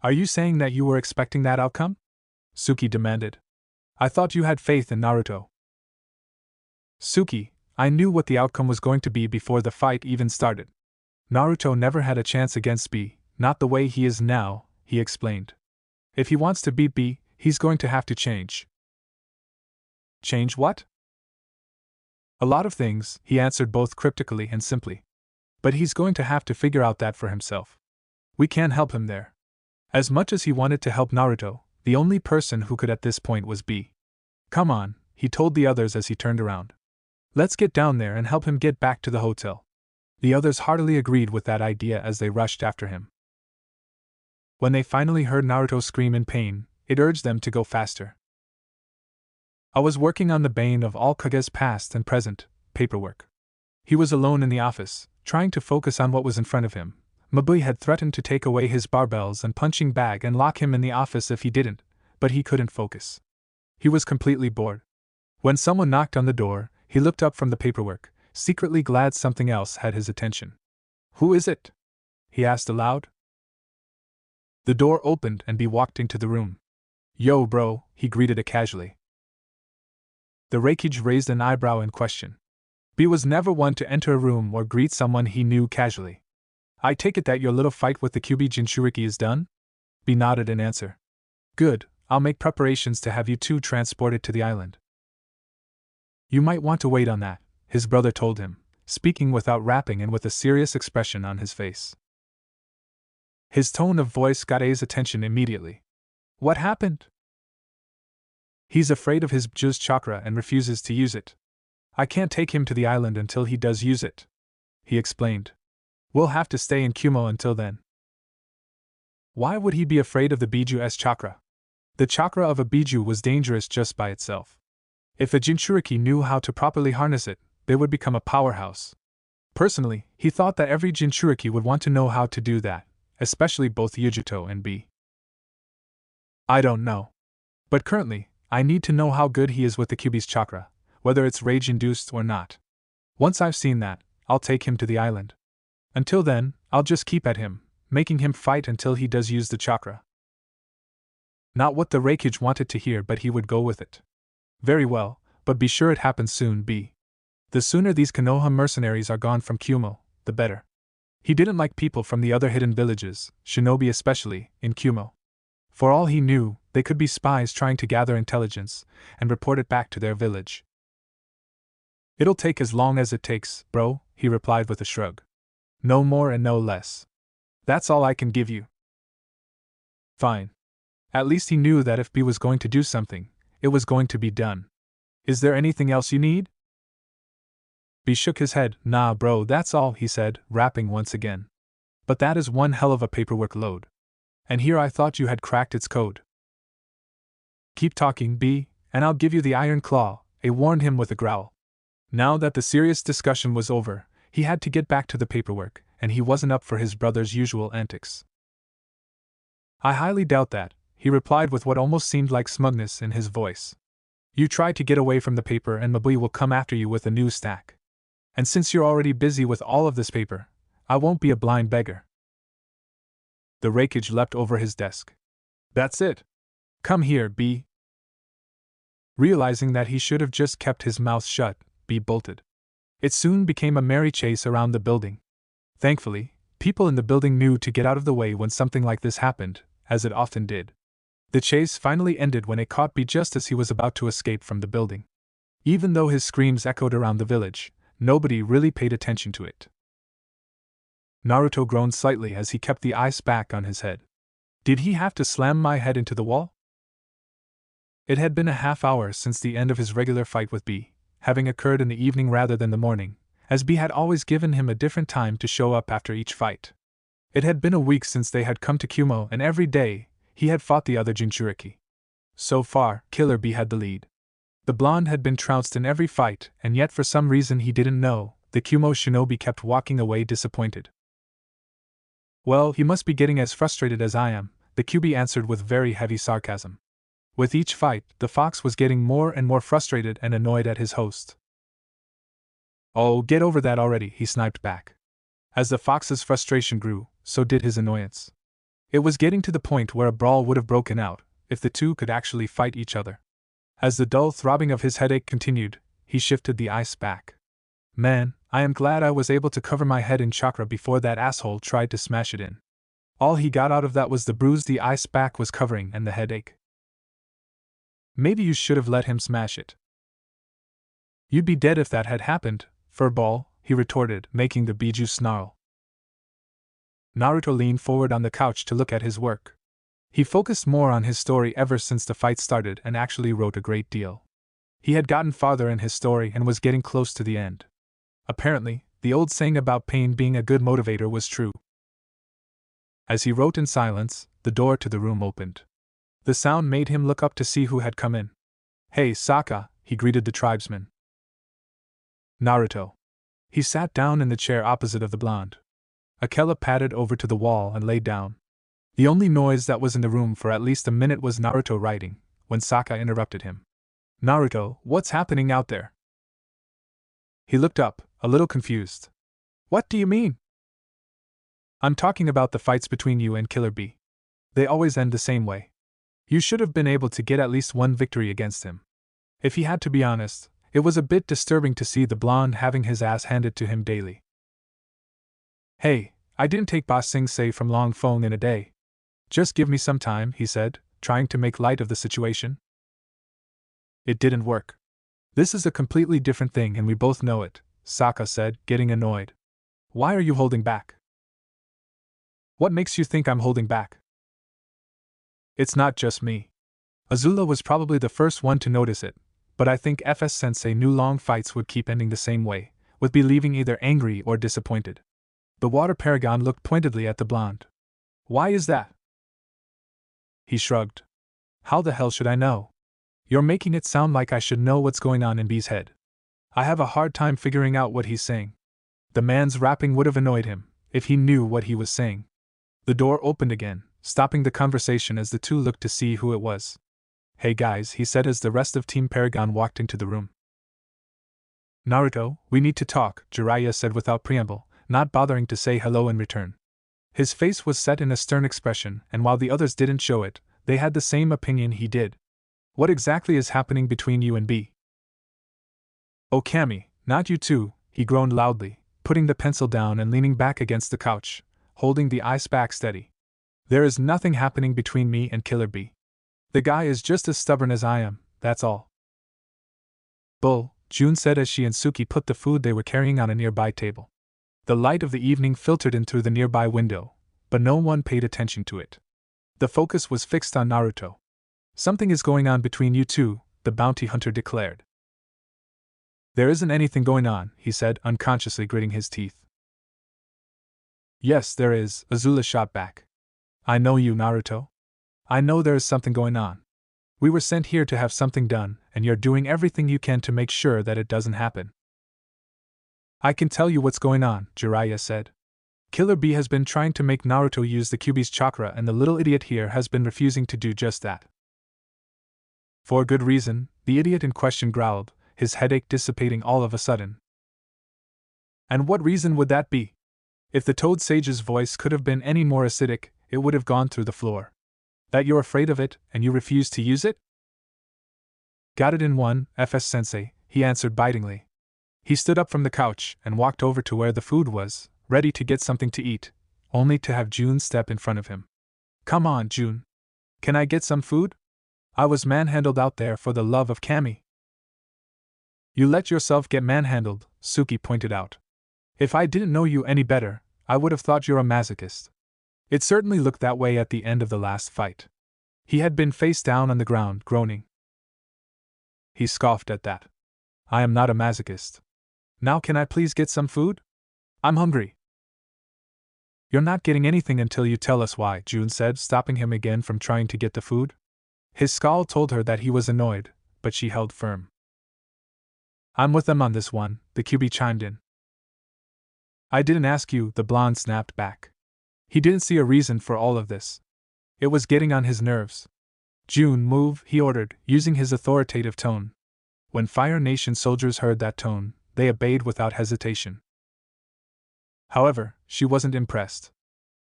Are you saying that you were expecting that outcome? Suki demanded. I thought you had faith in Naruto. Suki, I knew what the outcome was going to be before the fight even started. Naruto never had a chance against B, not the way he is now, he explained. If he wants to beat B, he's going to have to change. Change what? A lot of things, he answered both cryptically and simply. But he's going to have to figure out that for himself. We can't help him there. As much as he wanted to help Naruto, the only person who could at this point was B. Come on, he told the others as he turned around. Let's get down there and help him get back to the hotel. The others heartily agreed with that idea as they rushed after him. When they finally heard Naruto scream in pain, it urged them to go faster. I was working on the bane of all Kage's past and present, paperwork. He was alone in the office, trying to focus on what was in front of him. Mabui had threatened to take away his barbells and punching bag and lock him in the office if he didn't, but he couldn't focus. He was completely bored. When someone knocked on the door, he looked up from the paperwork, secretly glad something else had his attention. Who is it? He asked aloud. The door opened and B walked into the room. Yo bro, he greeted it casually. The Reikage raised an eyebrow in question. B was never one to enter a room or greet someone he knew casually. I take it that your little fight with the Kyuubi Jinchuriki is done? B nodded in answer. Good, I'll make preparations to have you two transported to the island. You might want to wait on that, his brother told him, speaking without rapping and with a serious expression on his face. His tone of voice got A's attention immediately. What happened? He's afraid of his Bju's chakra and refuses to use it. I can't take him to the island until he does use it, he explained. We'll have to stay in Kumo until then. Why would he be afraid of the Biju's chakra? The chakra of a Biju was dangerous just by itself. If a Jinchuriki knew how to properly harness it, they would become a powerhouse. Personally, he thought that every Jinchuriki would want to know how to do that, especially both Yujuto and B. I don't know. But currently, I need to know how good he is with the Kyuubi's chakra, whether it's rage-induced or not. Once I've seen that, I'll take him to the island. Until then, I'll just keep at him, making him fight until he does use the chakra. Not what the Reikage wanted to hear, but he would go with it. Very well, but be sure it happens soon, B. The sooner these Konoha mercenaries are gone from Kumo, the better. He didn't like people from the other hidden villages, shinobi especially, in Kumo. For all he knew, they could be spies trying to gather intelligence and report it back to their village. "It'll take as long as it takes, bro," he replied with a shrug. "No more and no less. That's all I can give you." Fine. At least he knew that if B was going to do something, it was going to be done. "Is there anything else you need?" B shook his head. "Nah, bro, that's all," he said, rapping once again. "But that is one hell of a paperwork load. And here I thought you had cracked its code." "Keep talking, B, and I'll give you the iron claw," A warned him with a growl. Now that the serious discussion was over, he had to get back to the paperwork, and he wasn't up for his brother's usual antics. "I highly doubt that," he replied with what almost seemed like smugness in his voice. "You try to get away from the paper and Mabui will come after you with a new stack. And since you're already busy with all of this paper, I won't be a blind beggar." The rakage leapt over his desk. "That's it. Come here, B." Realizing that he should have just kept his mouth shut, B bolted. It soon became a merry chase around the building. Thankfully, people in the building knew to get out of the way when something like this happened, as it often did. The chase finally ended when it caught B just as he was about to escape from the building. Even though his screams echoed around the village, nobody really paid attention to it. Naruto groaned slightly as he kept the ice back on his head. Did he have to slam my head into the wall? It had been a half hour since the end of his regular fight with B, having occurred in the evening rather than the morning, as B had always given him a different time to show up after each fight. It had been a week since they had come to Kumo, and every day, he had fought the other Jinchuriki. So far, Killer B had the lead. The blonde had been trounced in every fight, and yet for some reason he didn't know, the Kumo shinobi kept walking away disappointed. "Well, he must be getting as frustrated as I am," the QB answered with very heavy sarcasm. With each fight, the fox was getting more and more frustrated and annoyed at his host. "Oh, get over that already," he sniped back. As the fox's frustration grew, so did his annoyance. It was getting to the point where a brawl would have broken out, if the two could actually fight each other. As the dull throbbing of his headache continued, he shifted the ice back. "Man, I am glad I was able to cover my head in chakra before that asshole tried to smash it in. All he got out of that was the bruise the ice back was covering and the headache." "Maybe you should have let him smash it." "You'd be dead if that had happened, furball," he retorted, making the Biju snarl. Naruto leaned forward on the couch to look at his work. He focused more on his story ever since the fight started and actually wrote a great deal. He had gotten farther in his story and was getting close to the end. Apparently, the old saying about pain being a good motivator was true. As he wrote in silence, the door to the room opened. The sound made him look up to see who had come in. "Hey, Sokka," he greeted the tribesman. "Naruto." He sat down in the chair opposite of the blonde. Akela padded over to the wall and lay down. The only noise that was in the room for at least a minute was Naruto writing, when Sokka interrupted him. "Naruto, what's happening out there?" He looked up, a little confused. "What do you mean?" "I'm talking about the fights between you and Killer B. They always end the same way. You should have been able to get at least one victory against him." If he had to be honest, it was a bit disturbing to see the blonde having his ass handed to him daily. "Hey, I didn't take Ba Sing Se from Long Fong in a day. Just give me some time," he said, trying to make light of the situation. "It didn't work. This is a completely different thing and we both know it," Sokka said, getting annoyed. "Why are you holding back?" "What makes you think I'm holding back?" "It's not just me. Azula was probably the first one to notice it, but I think FS Sensei knew long fights would keep ending the same way, with B leaving either angry or disappointed." The water paragon looked pointedly at the blonde. "Why is that?" He shrugged. "How the hell should I know? You're making it sound like I should know what's going on in B's head. I have a hard time figuring out what he's saying." The man's rapping would have annoyed him, if he knew what he was saying. The door opened again, stopping the conversation as the two looked to see who it was. "Hey guys," he said as the rest of Team Paragon walked into the room. "Naruto, we need to talk," Jiraiya said without preamble, not bothering to say hello in return. His face was set in a stern expression, and while the others didn't show it, they had the same opinion he did. "What exactly is happening between you and B?" "Oh Kami, not you too," he groaned loudly, putting the pencil down and leaning back against the couch, holding the ice pack steady. There is nothing happening between me and Killer B. The guy is just as stubborn as I am, that's all. Bull, June said as she and Suki put the food they were carrying on a nearby table. The light of the evening filtered in through the nearby window, but no one paid attention to it. The focus was fixed on Naruto. Something is going on between you two, the bounty hunter declared. There isn't anything going on, he said, unconsciously gritting his teeth. Yes, there is, Azula shot back. I know you, Naruto. I know there is something going on. We were sent here to have something done, and you're doing everything you can to make sure that it doesn't happen. I can tell you what's going on, Jiraiya said. Killer B has been trying to make Naruto use the Kyuubi's chakra, and the little idiot here has been refusing to do just that. For good reason, the idiot in question growled, his headache dissipating all of a sudden. And what reason would that be? If the Toad Sage's voice could have been any more acidic, it would have gone through the floor. That you're afraid of it, and you refuse to use it? Got it in one, FS-sensei, he answered bitingly. He stood up from the couch and walked over to where the food was, ready to get something to eat, only to have June step in front of him. Come on, June. Can I get some food? I was manhandled out there for the love of Cammy. You let yourself get manhandled, Suki pointed out. If I didn't know you any better, I would have thought you're a masochist. It certainly looked that way at the end of the last fight. He had been face down on the ground, groaning. He scoffed at that. I am not a masochist. Now can I please get some food? I'm hungry. You're not getting anything until you tell us why, June said, stopping him again from trying to get the food. His scowl told her that he was annoyed, but she held firm. I'm with them on this one, the Kyuubi chimed in. I didn't ask you, the blonde snapped back. He didn't see a reason for all of this. It was getting on his nerves. June, move, he ordered, using his authoritative tone. When Fire Nation soldiers heard that tone, they obeyed without hesitation. However, she wasn't impressed.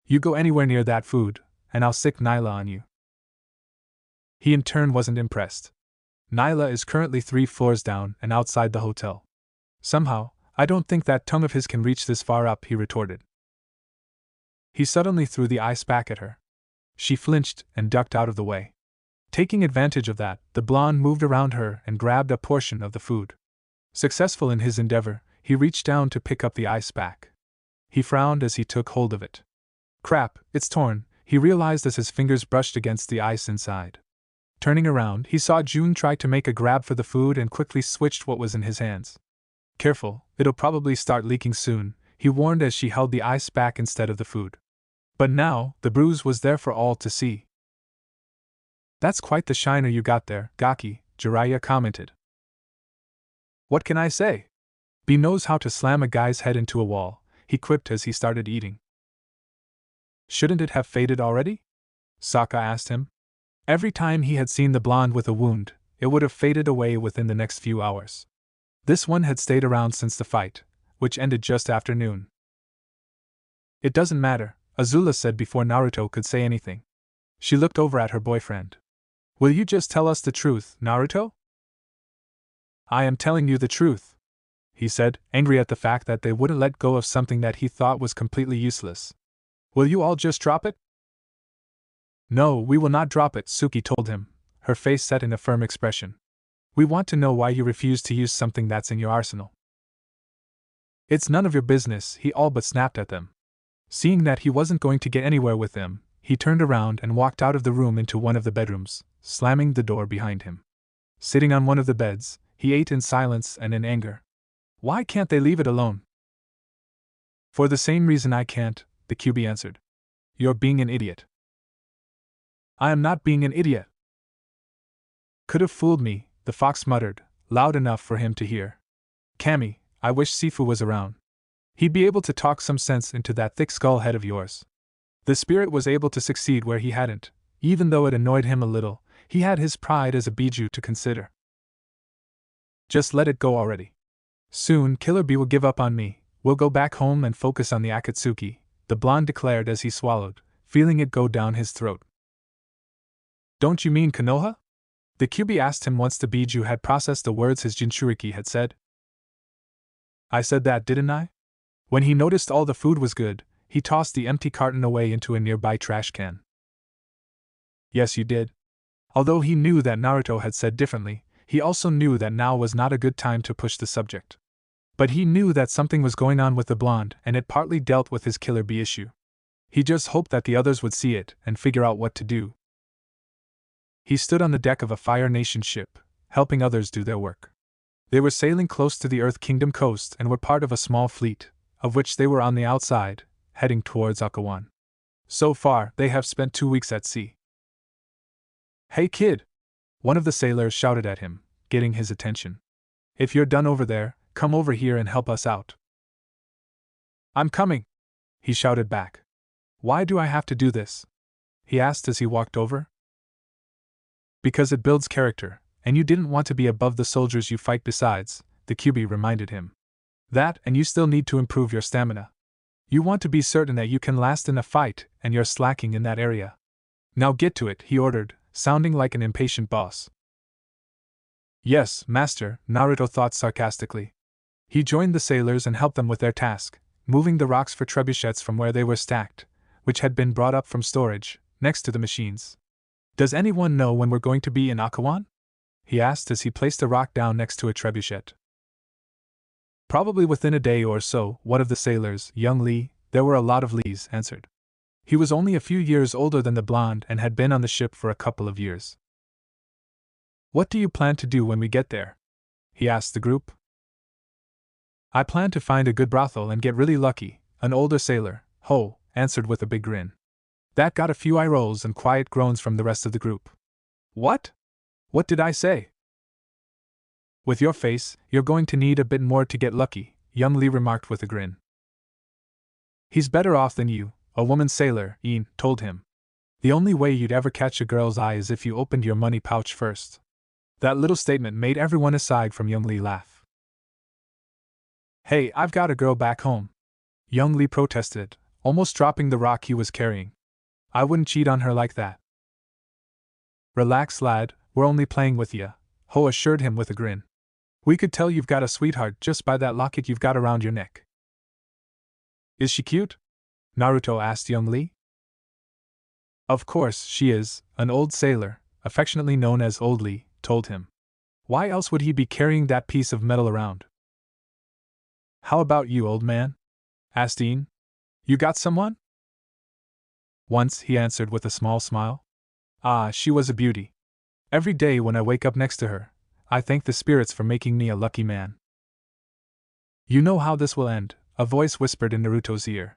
You go anywhere near that food, and I'll sick Nyla on you. He in turn wasn't impressed. Nyla is currently 3 floors down and outside the hotel. Somehow, I don't think that tongue of his can reach this far up, he retorted. He suddenly threw the ice back at her. She flinched and ducked out of the way. Taking advantage of that, the blonde moved around her and grabbed a portion of the food. Successful in his endeavor, he reached down to pick up the ice pack. He frowned as he took hold of it. Crap, it's torn, he realized as his fingers brushed against the ice inside. Turning around, he saw June try to make a grab for the food and quickly switched what was in his hands. Careful, it'll probably start leaking soon, he warned as she held the ice back instead of the food. But now, the bruise was there for all to see. That's quite the shiner you got there, Gaki, Jiraiya commented. What can I say? B knows how to slam a guy's head into a wall, he quipped as he started eating. Shouldn't it have faded already? Sokka asked him. Every time he had seen the blonde with a wound, it would have faded away within the next few hours. This one had stayed around since the fight, which ended just after noon. It doesn't matter, Azula said before Naruto could say anything. She looked over at her boyfriend. Will you just tell us the truth, Naruto? I am telling you the truth, he said, angry at the fact that they wouldn't let go of something that he thought was completely useless. Will you all just drop it? No, we will not drop it, Suki told him, her face set in a firm expression. We want to know why you refuse to use something that's in your arsenal. It's none of your business, he all but snapped at them. Seeing that he wasn't going to get anywhere with them, he turned around and walked out of the room into one of the bedrooms, slamming the door behind him. Sitting on one of the beds, he ate in silence and in anger. Why can't they leave it alone? For the same reason I can't, the Kyuubi answered. You're being an idiot. I am not being an idiot. Could have fooled me, the fox muttered, loud enough for him to hear. Cammy, I wish Sifu was around. He'd be able to talk some sense into that thick skull head of yours. The spirit was able to succeed where he hadn't, even though it annoyed him a little, he had his pride as a Biju to consider. Just let it go already. Soon Killer B will give up on me, we'll go back home and focus on the Akatsuki, the blonde declared as he swallowed, feeling it go down his throat. Don't you mean Konoha? The Kyuubi asked him once the Biju had processed the words his Jinchuriki had said. I said that, didn't I? When he noticed all the food was good, he tossed the empty carton away into a nearby trash can. Yes, you did. Although he knew that Naruto had said differently, he also knew that now was not a good time to push the subject. But he knew that something was going on with the blonde, and it partly dealt with his killer bee issue. He just hoped that the others would see it and figure out what to do. He stood on the deck of a Fire Nation ship, helping others do their work. They were sailing close to the Earth Kingdom coast and were part of a small fleet, of which they were on the outside, heading towards Akawan. So far, they have spent 2 weeks at sea. Hey kid! One of the sailors shouted at him, getting his attention. If you're done over there, come over here and help us out. I'm coming! He shouted back. Why do I have to do this? He asked as he walked over. Because it builds character, and you didn't want to be above the soldiers you fight besides, the QB reminded him. That, and you still need to improve your stamina. You want to be certain that you can last in a fight, and you're slacking in that area. Now get to it, he ordered, sounding like an impatient boss. Yes, master, Naruto thought sarcastically. He joined the sailors and helped them with their task, moving the rocks for trebuchets from where they were stacked, which had been brought up from storage, next to the machines. Does anyone know when we're going to be in Akawan? He asked as he placed a rock down next to a trebuchet. Probably within a day or so, one of the sailors, young Lee, there were a lot of Lees, answered. He was only a few years older than the blonde and had been on the ship for a couple of years. What do you plan to do when we get there? He asked the group. I plan to find a good brothel and get really lucky, an older sailor, Ho, answered with a big grin. That got a few eye rolls and quiet groans from the rest of the group. What? What did I say? With your face, you're going to need a bit more to get lucky, young Lee remarked with a grin. He's better off than you, a woman sailor, Ian told him. The only way you'd ever catch a girl's eye is if you opened your money pouch first. That little statement made everyone aside from young Lee laugh. Hey, I've got a girl back home, young Lee protested, almost dropping the rock he was carrying. I wouldn't cheat on her like that. Relax, lad, we're only playing with ya, Ho assured him with a grin. We could tell you've got a sweetheart just by that locket you've got around your neck. Is she cute? Naruto asked young Lee. Of course she is, an old sailor, affectionately known as Old Lee, told him. Why else would he be carrying that piece of metal around? How about you, old man? Asked Ian. You got someone? Once, he answered with a small smile. Ah, she was a beauty. Every day when I wake up next to her, I thank the spirits for making me a lucky man. You know how this will end, a voice whispered in Naruto's ear.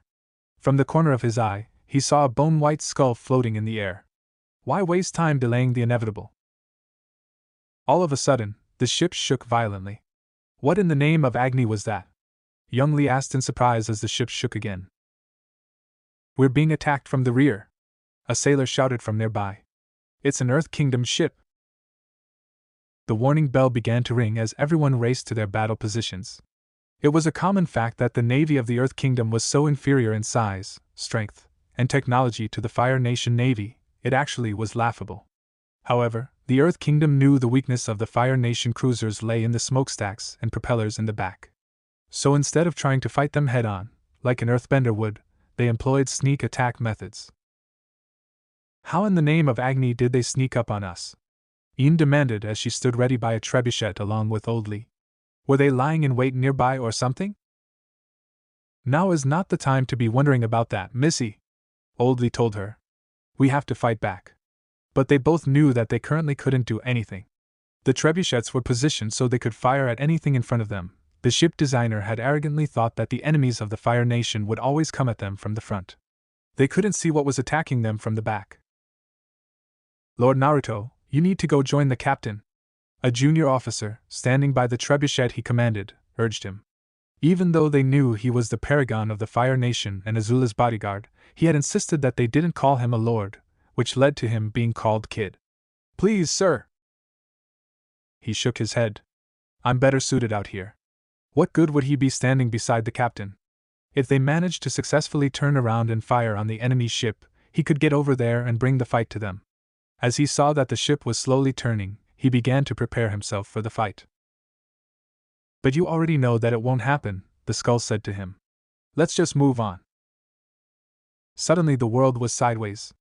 From the corner of his eye, he saw a bone-white skull floating in the air. Why waste time delaying the inevitable? All of a sudden, the ship shook violently. What in the name of Agni was that? Young Lee asked in surprise as the ship shook again. We're being attacked from the rear, a sailor shouted from nearby. It's an Earth Kingdom ship. The warning bell began to ring as everyone raced to their battle positions. It was a common fact that the navy of the Earth Kingdom was so inferior in size, strength, and technology to the Fire Nation navy, it actually was laughable. However, the Earth Kingdom knew the weakness of the Fire Nation cruisers lay in the smokestacks and propellers in the back. So instead of trying to fight them head-on, like an earthbender would, they employed sneak attack methods. How in the name of Agni did they sneak up on us? Ian demanded as she stood ready by a trebuchet along with Old Lee. Were they lying in wait nearby or something? Now is not the time to be wondering about that, Missy, Old Lee told her. We have to fight back. But they both knew that they currently couldn't do anything. The trebuchets were positioned so they could fire at anything in front of them. The ship designer had arrogantly thought that the enemies of the Fire Nation would always come at them from the front. They couldn't see what was attacking them from the back. Lord Naruto, you need to go join the captain. A junior officer, standing by the trebuchet he commanded, urged him. Even though they knew he was the paragon of the Fire Nation and Azula's bodyguard, he had insisted that they didn't call him a lord, which led to him being called Kid. Please, sir. He shook his head. I'm better suited out here. What good would he be standing beside the captain? If they managed to successfully turn around and fire on the enemy ship, he could get over there and bring the fight to them. As he saw that the ship was slowly turning, he began to prepare himself for the fight. But you already know that it won't happen, the skull said to him. Let's just move on. Suddenly the world was sideways.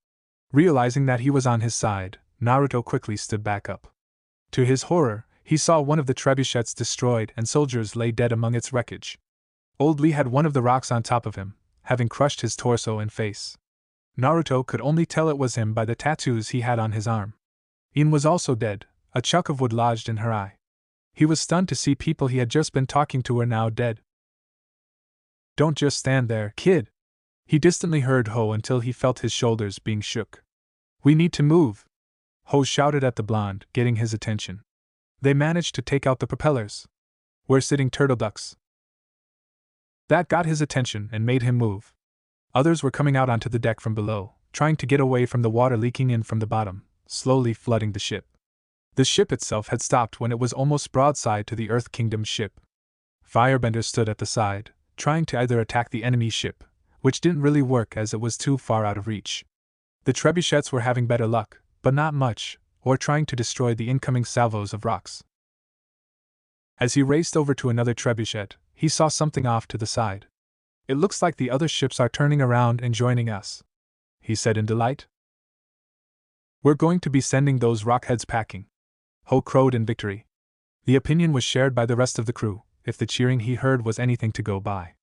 Realizing that he was on his side, Naruto quickly stood back up. To his horror, he saw one of the trebuchets destroyed and soldiers lay dead among its wreckage. Old Lee had one of the rocks on top of him, having crushed his torso and face. Naruto could only tell it was him by the tattoos he had on his arm. In was also dead, a chunk of wood lodged in her eye. He was stunned to see people he had just been talking to were now dead. Don't just stand there, kid! He distantly heard Ho until he felt his shoulders being shook. We need to move! Ho shouted at the blonde, getting his attention. They managed to take out the propellers. We're sitting turtle ducks. That got his attention and made him move. Others were coming out onto the deck from below, trying to get away from the water leaking in from the bottom, slowly flooding the ship. The ship itself had stopped when it was almost broadside to the Earth Kingdom ship. Firebender stood at the side, trying to either attack the enemy ship, which didn't really work as it was too far out of reach. The trebuchets were having better luck, but not much, or trying to destroy the incoming salvos of rocks. As he raced over to another trebuchet, he saw something off to the side. It looks like the other ships are turning around and joining us, he said in delight. We're going to be sending those rockheads packing. Ho crowed in victory. The opinion was shared by the rest of the crew, if the cheering he heard was anything to go by.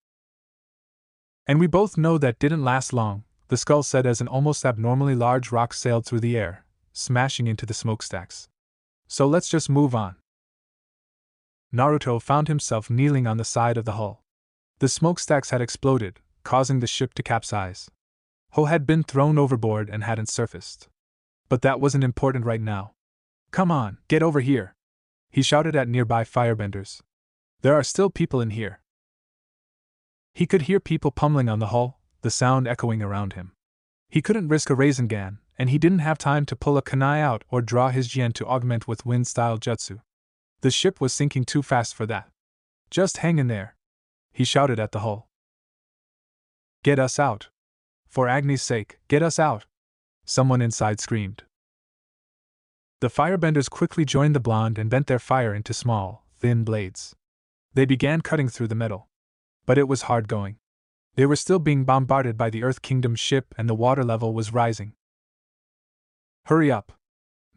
And we both know that didn't last long, the Skull said as an almost abnormally large rock sailed through the air, smashing into the smokestacks. So let's just move on. Naruto found himself kneeling on the side of the hull. The smokestacks had exploded, causing the ship to capsize. Ho had been thrown overboard and hadn't surfaced. But that wasn't important right now. Come on, get over here! He shouted at nearby firebenders. There are still people in here. He could hear people pummeling on the hull, the sound echoing around him. He couldn't risk a Rasengan, and he didn't have time to pull a kunai out or draw his Jien to augment with wind-style jutsu. The ship was sinking too fast for that. Just hang in there, he shouted at the hull. Get us out. For Agni's sake, get us out, someone inside screamed. The firebenders quickly joined the blonde and bent their fire into small, thin blades. They began cutting through the metal. But it was hard going. They were still being bombarded by the Earth Kingdom ship and the water level was rising. Hurry up!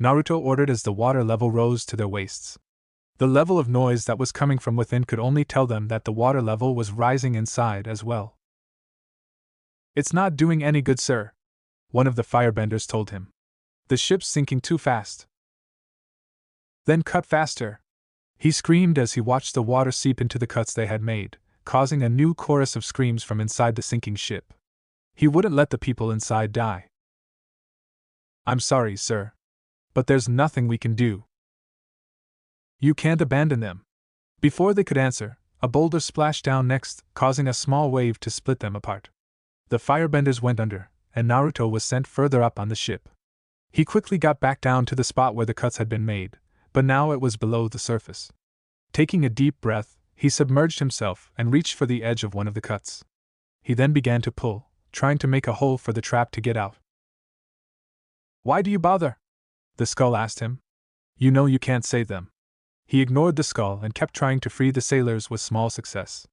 Naruto ordered as the water level rose to their waists. The level of noise that was coming from within could only tell them that the water level was rising inside as well. It's not doing any good, sir, one of the firebenders told him. The ship's sinking too fast. Then cut faster! He screamed as he watched the water seep into the cuts they had made, causing a new chorus of screams from inside the sinking ship. He wouldn't let the people inside die. I'm sorry, sir. But there's nothing we can do. You can't abandon them. Before they could answer, a boulder splashed down next, causing a small wave to split them apart. The firebenders went under, and Naruto was sent further up on the ship. He quickly got back down to the spot where the cuts had been made, but now it was below the surface. Taking a deep breath, he submerged himself and reached for the edge of one of the cuts. He then began to pull, trying to make a hole for the trap to get out. Why do you bother? The Skull asked him. You know you can't save them. He ignored the Skull and kept trying to free the sailors with small success.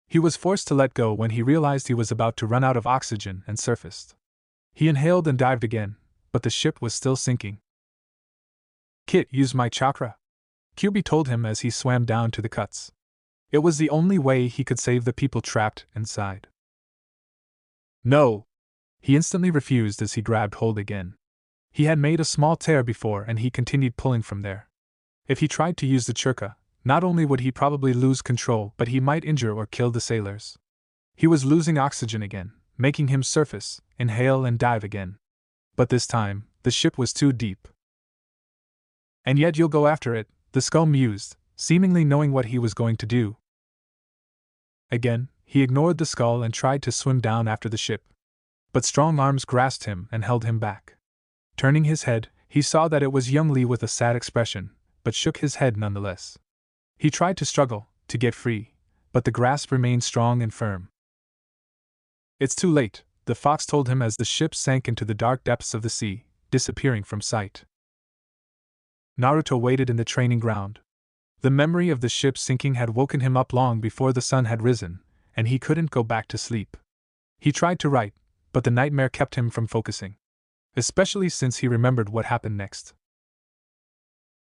He was forced to let go when he realized he was about to run out of oxygen and surfaced. He inhaled and dived again, but the ship was still sinking. Kit, use my chakra, Kyubi told him as he swam down to the cuts. It was the only way he could save the people trapped inside. No! He instantly refused as he grabbed hold again. He had made a small tear before and he continued pulling from there. If he tried to use the churka, not only would he probably lose control but he might injure or kill the sailors. He was losing oxygen again, making him surface, inhale and dive again. But this time, the ship was too deep. And yet you'll go after it, the Skull mused, seemingly knowing what he was going to do. Again, he ignored the Skull and tried to swim down after the ship. But strong arms grasped him and held him back. Turning his head, he saw that it was young Lee with a sad expression, but shook his head nonetheless. He tried to struggle, to get free, but the grasp remained strong and firm. It's too late, the fox told him as the ship sank into the dark depths of the sea, disappearing from sight. Naruto waited in the training ground. The memory of the ship sinking had woken him up long before the sun had risen, and he couldn't go back to sleep. He tried to write, but the nightmare kept him from focusing, especially since he remembered what happened next.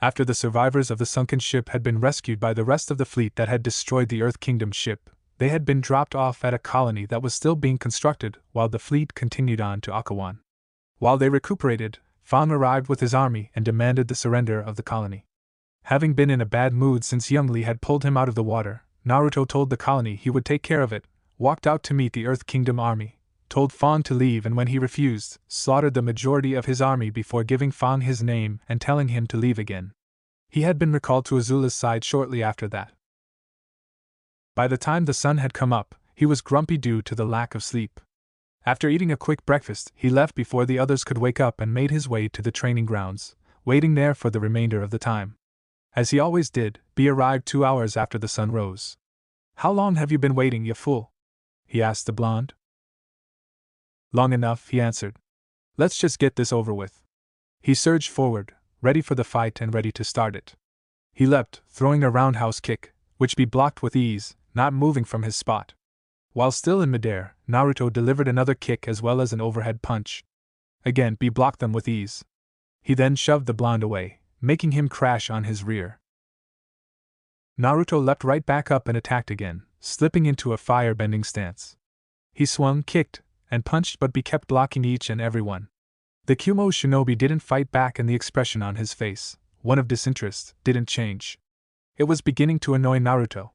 After the survivors of the sunken ship had been rescued by the rest of the fleet that had destroyed the Earth Kingdom ship, they had been dropped off at a colony that was still being constructed while the fleet continued on to Akawan. While they recuperated, Fan arrived with his army and demanded the surrender of the colony. Having been in a bad mood since Youngli had pulled him out of the water, Naruto told the colony he would take care of it, walked out to meet the Earth Kingdom army, told Fan to leave, and when he refused, slaughtered the majority of his army before giving Fan his name and telling him to leave again. He had been recalled to Azula's side shortly after that. By the time the sun had come up, he was grumpy due to the lack of sleep. After eating a quick breakfast, he left before the others could wake up and made his way to the training grounds, waiting there for the remainder of the time. As he always did, B arrived 2 hours after the sun rose. "How long have you been waiting, you fool?" he asked the blonde. "Long enough," he answered. "Let's just get this over with." He surged forward, ready for the fight and ready to start it. He leapt, throwing a roundhouse kick, which B blocked with ease, not moving from his spot. While still in midair, Naruto delivered another kick as well as an overhead punch. Again, B blocked them with ease. He then shoved the blonde away, making him crash on his rear. Naruto leapt right back up and attacked again, slipping into a fire-bending stance. He swung, kicked, and punched, but B kept blocking each and every one. The Kumo shinobi didn't fight back, and the expression on his face, one of disinterest, didn't change. It was beginning to annoy Naruto.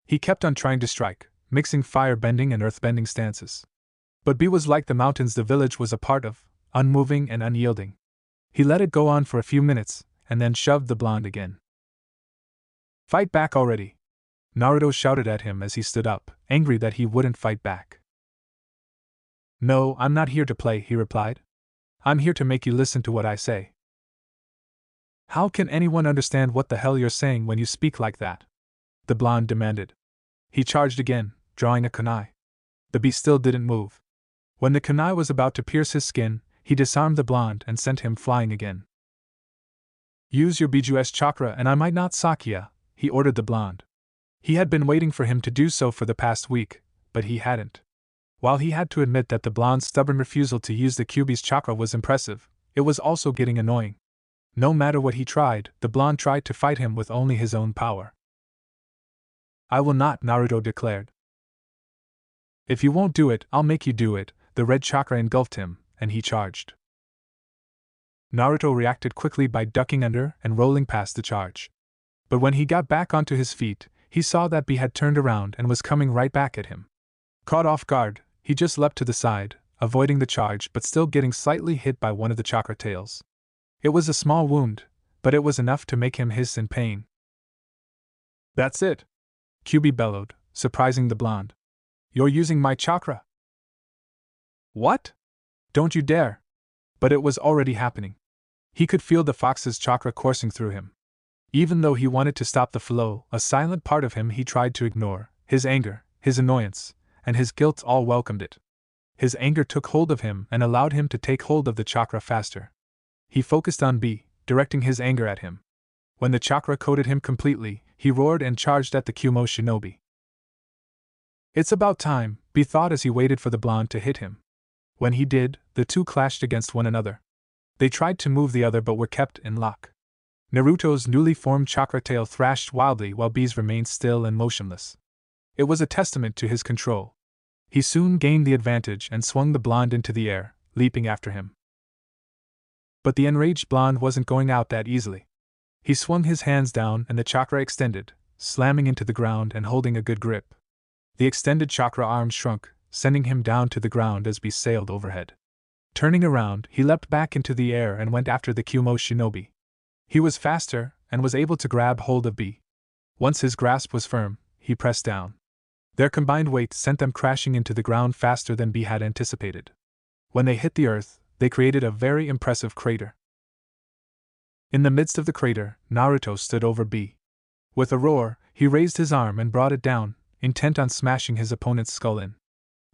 He kept on trying to strike, mixing fire-bending and earth-bending stances. But B was like the mountains the village was a part of, unmoving and unyielding. He let it go on for a few minutes, and then shoved the blonde again. "Fight back already!" Naruto shouted at him as he stood up, angry that he wouldn't fight back. "No, I'm not here to play," he replied. "I'm here to make you listen to what I say." "How can anyone understand what the hell you're saying when you speak like that?" the blonde demanded. He charged again, drawing a kunai. The beast still didn't move. When the kunai was about to pierce his skin, he disarmed the blonde and sent him flying again. "Use your Biju's chakra and I might not Sakya," he ordered the blonde. He had been waiting for him to do so for the past week, but he hadn't. While he had to admit that the blonde's stubborn refusal to use the Kyuubi's chakra was impressive, it was also getting annoying. No matter what he tried, the blonde tried to fight him with only his own power. "I will not," Naruto declared. "If you won't do it, I'll make you do it." The red chakra engulfed him, and he charged. Naruto reacted quickly by ducking under and rolling past the charge. But when he got back onto his feet, he saw that B had turned around and was coming right back at him. Caught off guard, he just leapt to the side, avoiding the charge but still getting slightly hit by one of the chakra tails. It was a small wound, but it was enough to make him hiss in pain. "That's it!" Kyuubi bellowed, surprising the blonde. "You're using my chakra!" "What? Don't you dare!" But it was already happening. He could feel the fox's chakra coursing through him. Even though he wanted to stop the flow, a silent part of him he tried to ignore. His anger, his annoyance, and his guilt all welcomed it. His anger took hold of him and allowed him to take hold of the chakra faster. He focused on B, directing his anger at him. When the chakra coated him completely, he roared and charged at the Kumo shinobi. "It's about time," B thought as he waited for the blonde to hit him. When he did, the two clashed against one another. They tried to move the other but were kept in lock. Naruto's newly formed chakra tail thrashed wildly while B's remained still and motionless. It was a testament to his control. He soon gained the advantage and swung the blonde into the air, leaping after him. But the enraged blonde wasn't going out that easily. He swung his hands down and the chakra extended, slamming into the ground and holding a good grip. The extended chakra arm shrunk, sending him down to the ground as B sailed overhead. Turning around, he leapt back into the air and went after the Kumo shinobi. He was faster and was able to grab hold of B. Once his grasp was firm, he pressed down. Their combined weight sent them crashing into the ground faster than B had anticipated. When they hit the earth, they created a very impressive crater. In the midst of the crater, Naruto stood over B. With a roar, he raised his arm and brought it down, intent on smashing his opponent's skull in.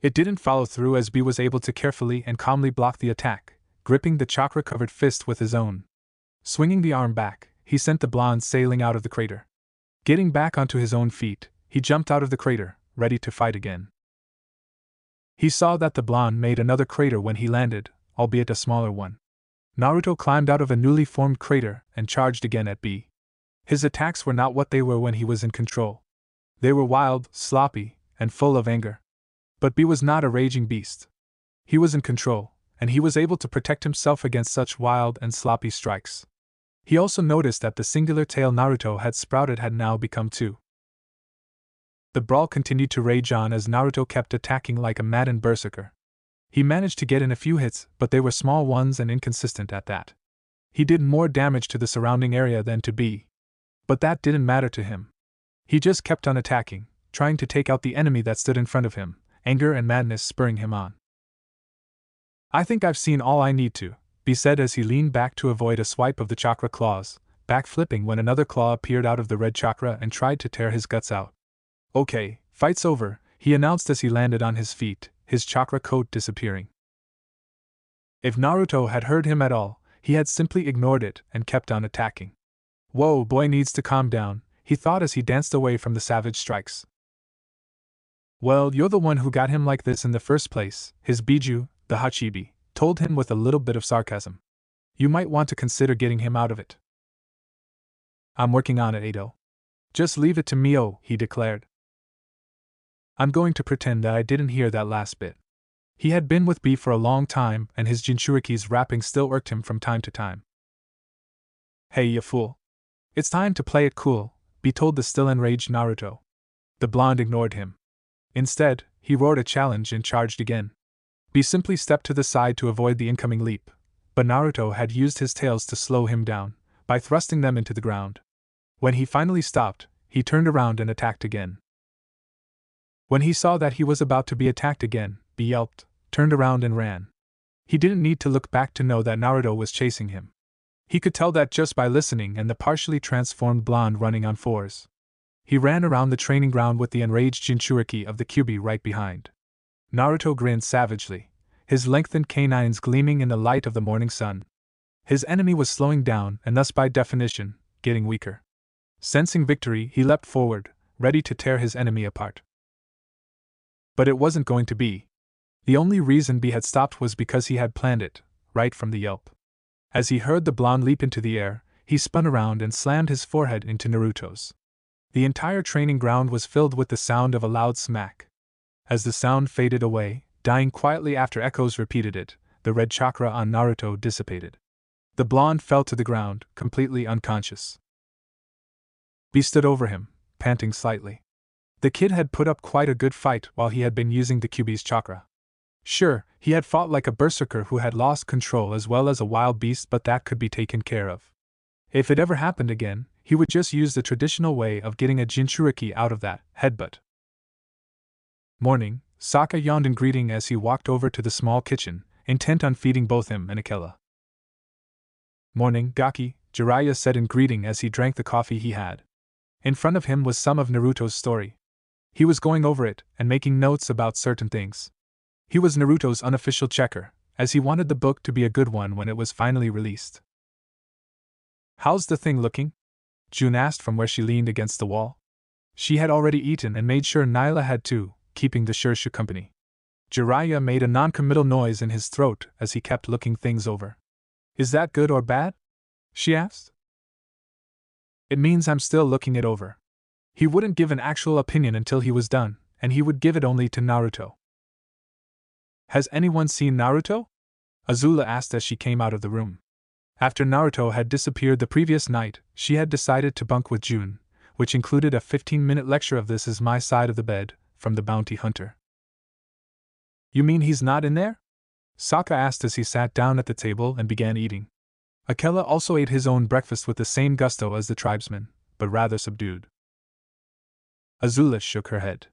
It didn't follow through as B was able to carefully and calmly block the attack, gripping the chakra-covered fist with his own. Swinging the arm back, he sent the blonde sailing out of the crater. Getting back onto his own feet, he jumped out of the crater, ready to fight again. He saw that the blonde made another crater when he landed, albeit a smaller one. Naruto climbed out of a newly formed crater and charged again at B. His attacks were not what they were when he was in control. They were wild, sloppy, and full of anger. But B was not a raging beast. He was in control, and he was able to protect himself against such wild and sloppy strikes. He also noticed that the singular tail Naruto had sprouted had now become two. The brawl continued to rage on as Naruto kept attacking like a maddened berserker. He managed to get in a few hits, but they were small ones and inconsistent at that. He did more damage to the surrounding area than to B. But that didn't matter to him. He just kept on attacking, trying to take out the enemy that stood in front of him, anger and madness spurring him on. I think I've seen all I need to, B said as he leaned back to avoid a swipe of the chakra claws, backflipping when another claw appeared out of the red chakra and tried to tear his guts out. Okay, fight's over, he announced as he landed on his feet, his chakra coat disappearing. If Naruto had heard him at all, he had simply ignored it and kept on attacking. Whoa, boy needs to calm down, he thought as he danced away from the savage strikes. Well, you're the one who got him like this in the first place, his Biju, the Hachibi, told him with a little bit of sarcasm. You might want to consider getting him out of it. I'm working on it, Edo. Just leave it to me, he declared. I'm going to pretend that I didn't hear that last bit. He had been with B for a long time, and his Jinchuriki's rapping still irked him from time to time. Hey, you fool. It's time to play it cool, B told the still enraged Naruto. The blonde ignored him. Instead, he roared a challenge and charged again. B simply stepped to the side to avoid the incoming leap, but Naruto had used his tails to slow him down, by thrusting them into the ground. When he finally stopped, he turned around and attacked again. When he saw that he was about to be attacked again, B yelped, turned around and ran. He didn't need to look back to know that Naruto was chasing him. He could tell that just by listening and the partially transformed blonde running on fours. He ran around the training ground with the enraged Jinchuriki of the Kyuubi right behind. Naruto grinned savagely, his lengthened canines gleaming in the light of the morning sun. His enemy was slowing down and thus by definition, getting weaker. Sensing victory, he leapt forward, ready to tear his enemy apart. But it wasn't going to be. The only reason B had stopped was because he had planned it, right from the yelp. As he heard the blonde leap into the air, he spun around and slammed his forehead into Naruto's. The entire training ground was filled with the sound of a loud smack. As the sound faded away, dying quietly after echoes repeated it, the red chakra on Naruto dissipated. The blonde fell to the ground, completely unconscious. B stood over him, panting slightly. The kid had put up quite a good fight while he had been using the Kyuubi's chakra. Sure, he had fought like a berserker who had lost control as well as a wild beast, but that could be taken care of. If it ever happened again, he would just use the traditional way of getting a Jinchuriki out of that headbutt. Morning, Sokka yawned in greeting as he walked over to the small kitchen, intent on feeding both him and Akela. Morning, Gaki, Jiraiya said in greeting as he drank the coffee he had. In front of him was some of Naruto's story. He was going over it and making notes about certain things. He was Naruto's unofficial checker, as he wanted the book to be a good one when it was finally released. How's the thing looking? June asked from where she leaned against the wall. She had already eaten and made sure Nyla had too, keeping the Shirshu company. Jiraiya made a non-committal noise in his throat as he kept looking things over. Is that good or bad? She asked. It means I'm still looking it over. He wouldn't give an actual opinion until he was done, and he would give it only to Naruto. Has anyone seen Naruto? Azula asked as she came out of the room. After Naruto had disappeared the previous night, she had decided to bunk with June, which included a 15-minute lecture of This Is My Side of the Bed, from the bounty hunter. You mean he's not in there? Sokka asked as he sat down at the table and began eating. Akela also ate his own breakfast with the same gusto as the tribesman, but rather subdued. Azula shook her head.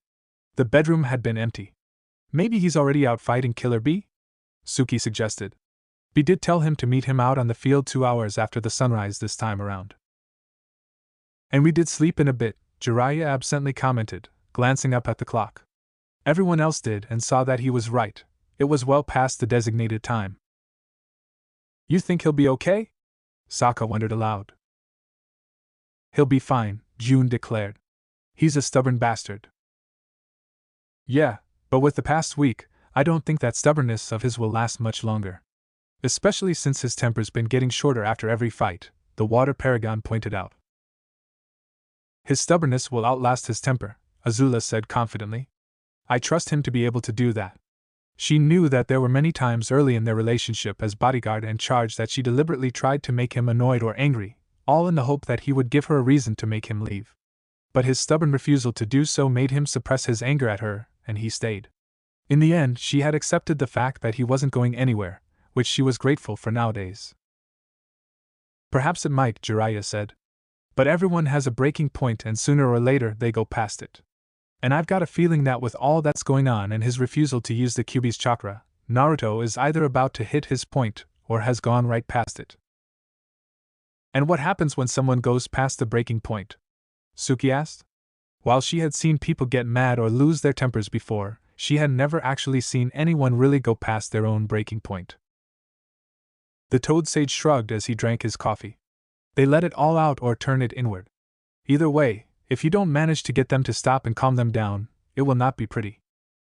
The bedroom had been empty. Maybe he's already out fighting Killer Bee? Suki suggested. Bee did tell him to meet him out on the field 2 hours after the sunrise this time around. And we did sleep in a bit, Jiraiya absently commented, glancing up at the clock. Everyone else did and saw that he was right. It was well past the designated time. You think he'll be okay? Sokka wondered aloud. He'll be fine, June declared. He's a stubborn bastard. Yeah, but with the past week, I don't think that stubbornness of his will last much longer. Especially since his temper's been getting shorter after every fight, the water paragon pointed out. His stubbornness will outlast his temper, Azula said confidently. I trust him to be able to do that. She knew that there were many times early in their relationship as bodyguard and charge that she deliberately tried to make him annoyed or angry, all in the hope that he would give her a reason to make him leave. But his stubborn refusal to do so made him suppress his anger at her, and he stayed. In the end, she had accepted the fact that he wasn't going anywhere, which she was grateful for nowadays. Perhaps it might, Jiraiya said. But everyone has a breaking point and sooner or later they go past it. And I've got a feeling that with all that's going on and his refusal to use the Kyuubi's chakra, Naruto is either about to hit his point or has gone right past it. And what happens when someone goes past the breaking point? Suki asked. While she had seen people get mad or lose their tempers before, she had never actually seen anyone really go past their own breaking point. The Toad Sage shrugged as he drank his coffee. They let it all out or turn it inward. Either way, if you don't manage to get them to stop and calm them down, it will not be pretty.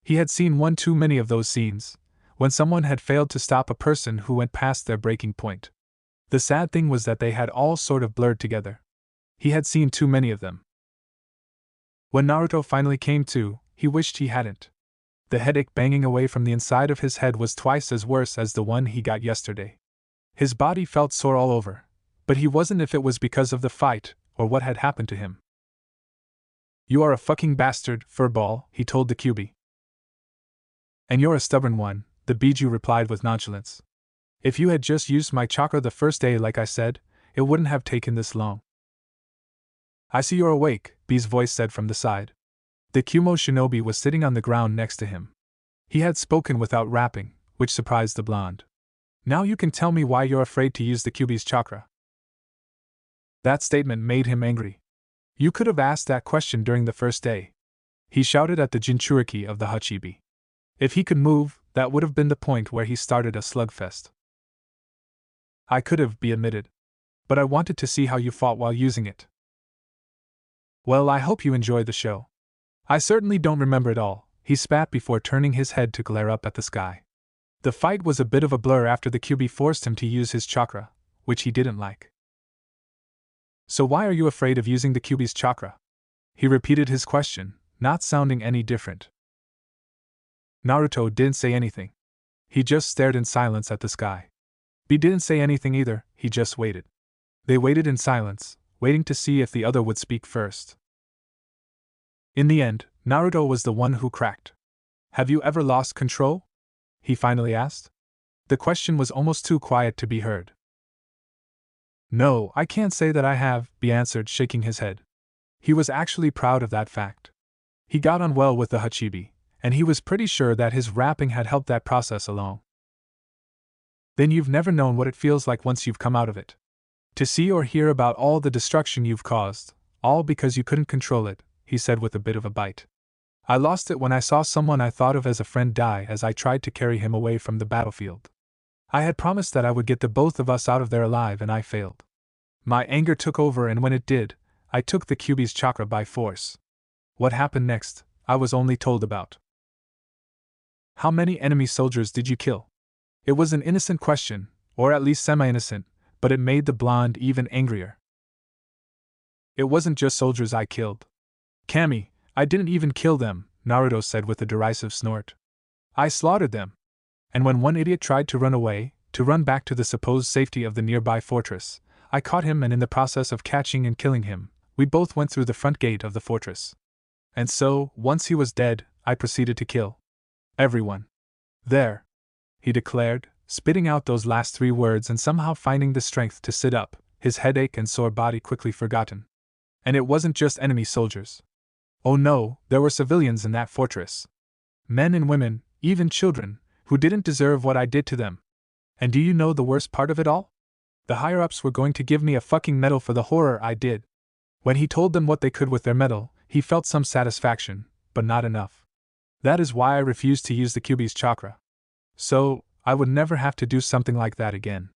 He had seen one too many of those scenes, when someone had failed to stop a person who went past their breaking point. The sad thing was that they had all sort of blurred together. He had seen too many of them. When Naruto finally came to, he wished he hadn't. The headache banging away from the inside of his head was twice as worse as the one he got yesterday. His body felt sore all over, but he wasn't if it was because of the fight or what had happened to him. You are a fucking bastard, furball, he told the Kyuubi. And you're a stubborn one, the Biju replied with nonchalance. If you had just used my chakra the first day like I said, it wouldn't have taken this long. I see you're awake, B's voice said from the side. The Kyumo shinobi was sitting on the ground next to him. He had spoken without rapping, which surprised the blonde. Now you can tell me why you're afraid to use the Kyuubi's chakra. That statement made him angry. You could have asked that question during the first day. He shouted at the Jinchuriki of the Hachibi. If he could move, that would have been the point where he started a slugfest. I could have, B admitted. But I wanted to see how you fought while using it. Well, I hope you enjoyed the show. I certainly don't remember it all, he spat before turning his head to glare up at the sky. The fight was a bit of a blur after the Kyuubi forced him to use his chakra, which he didn't like. So why are you afraid of using the Kyuubi's chakra? He repeated his question, not sounding any different. Naruto didn't say anything. He just stared in silence at the sky. B didn't say anything either, he just waited. They waited in silence, waiting to see if the other would speak first. In the end, Naruto was the one who cracked. Have you ever lost control? He finally asked. The question was almost too quiet to be heard. No, I can't say that I have, B answered, shaking his head. He was actually proud of that fact. He got on well with the Hachibi, and he was pretty sure that his rapping had helped that process along. Then you've never known what it feels like once you've come out of it. To see or hear about all the destruction you've caused, all because you couldn't control it, he said with a bit of a bite. I lost it when I saw someone I thought of as a friend die as I tried to carry him away from the battlefield. I had promised that I would get the both of us out of there alive and I failed. My anger took over and when it did, I took the Kyuubi's chakra by force. What happened next, I was only told about. How many enemy soldiers did you kill? It was an innocent question, or at least semi-innocent, but it made the blonde even angrier. It wasn't just soldiers I killed. Kami, I didn't even kill them, Naruto said with a derisive snort. I slaughtered them. And when one idiot tried to run away, to run back to the supposed safety of the nearby fortress, I caught him and in the process of catching and killing him, we both went through the front gate of the fortress. And so, once he was dead, I proceeded to kill everyone. There, he declared, spitting out those last 3 words and somehow finding the strength to sit up, his headache and sore body quickly forgotten. And it wasn't just enemy soldiers. Oh no, there were civilians in that fortress. Men and women, even children, who didn't deserve what I did to them. And do you know the worst part of it all? The higher-ups were going to give me a fucking medal for the horror I did. When he told them what they could with their medal, he felt some satisfaction, but not enough. That is why I refused to use the Kyuubi's chakra. So, I would never have to do something like that again.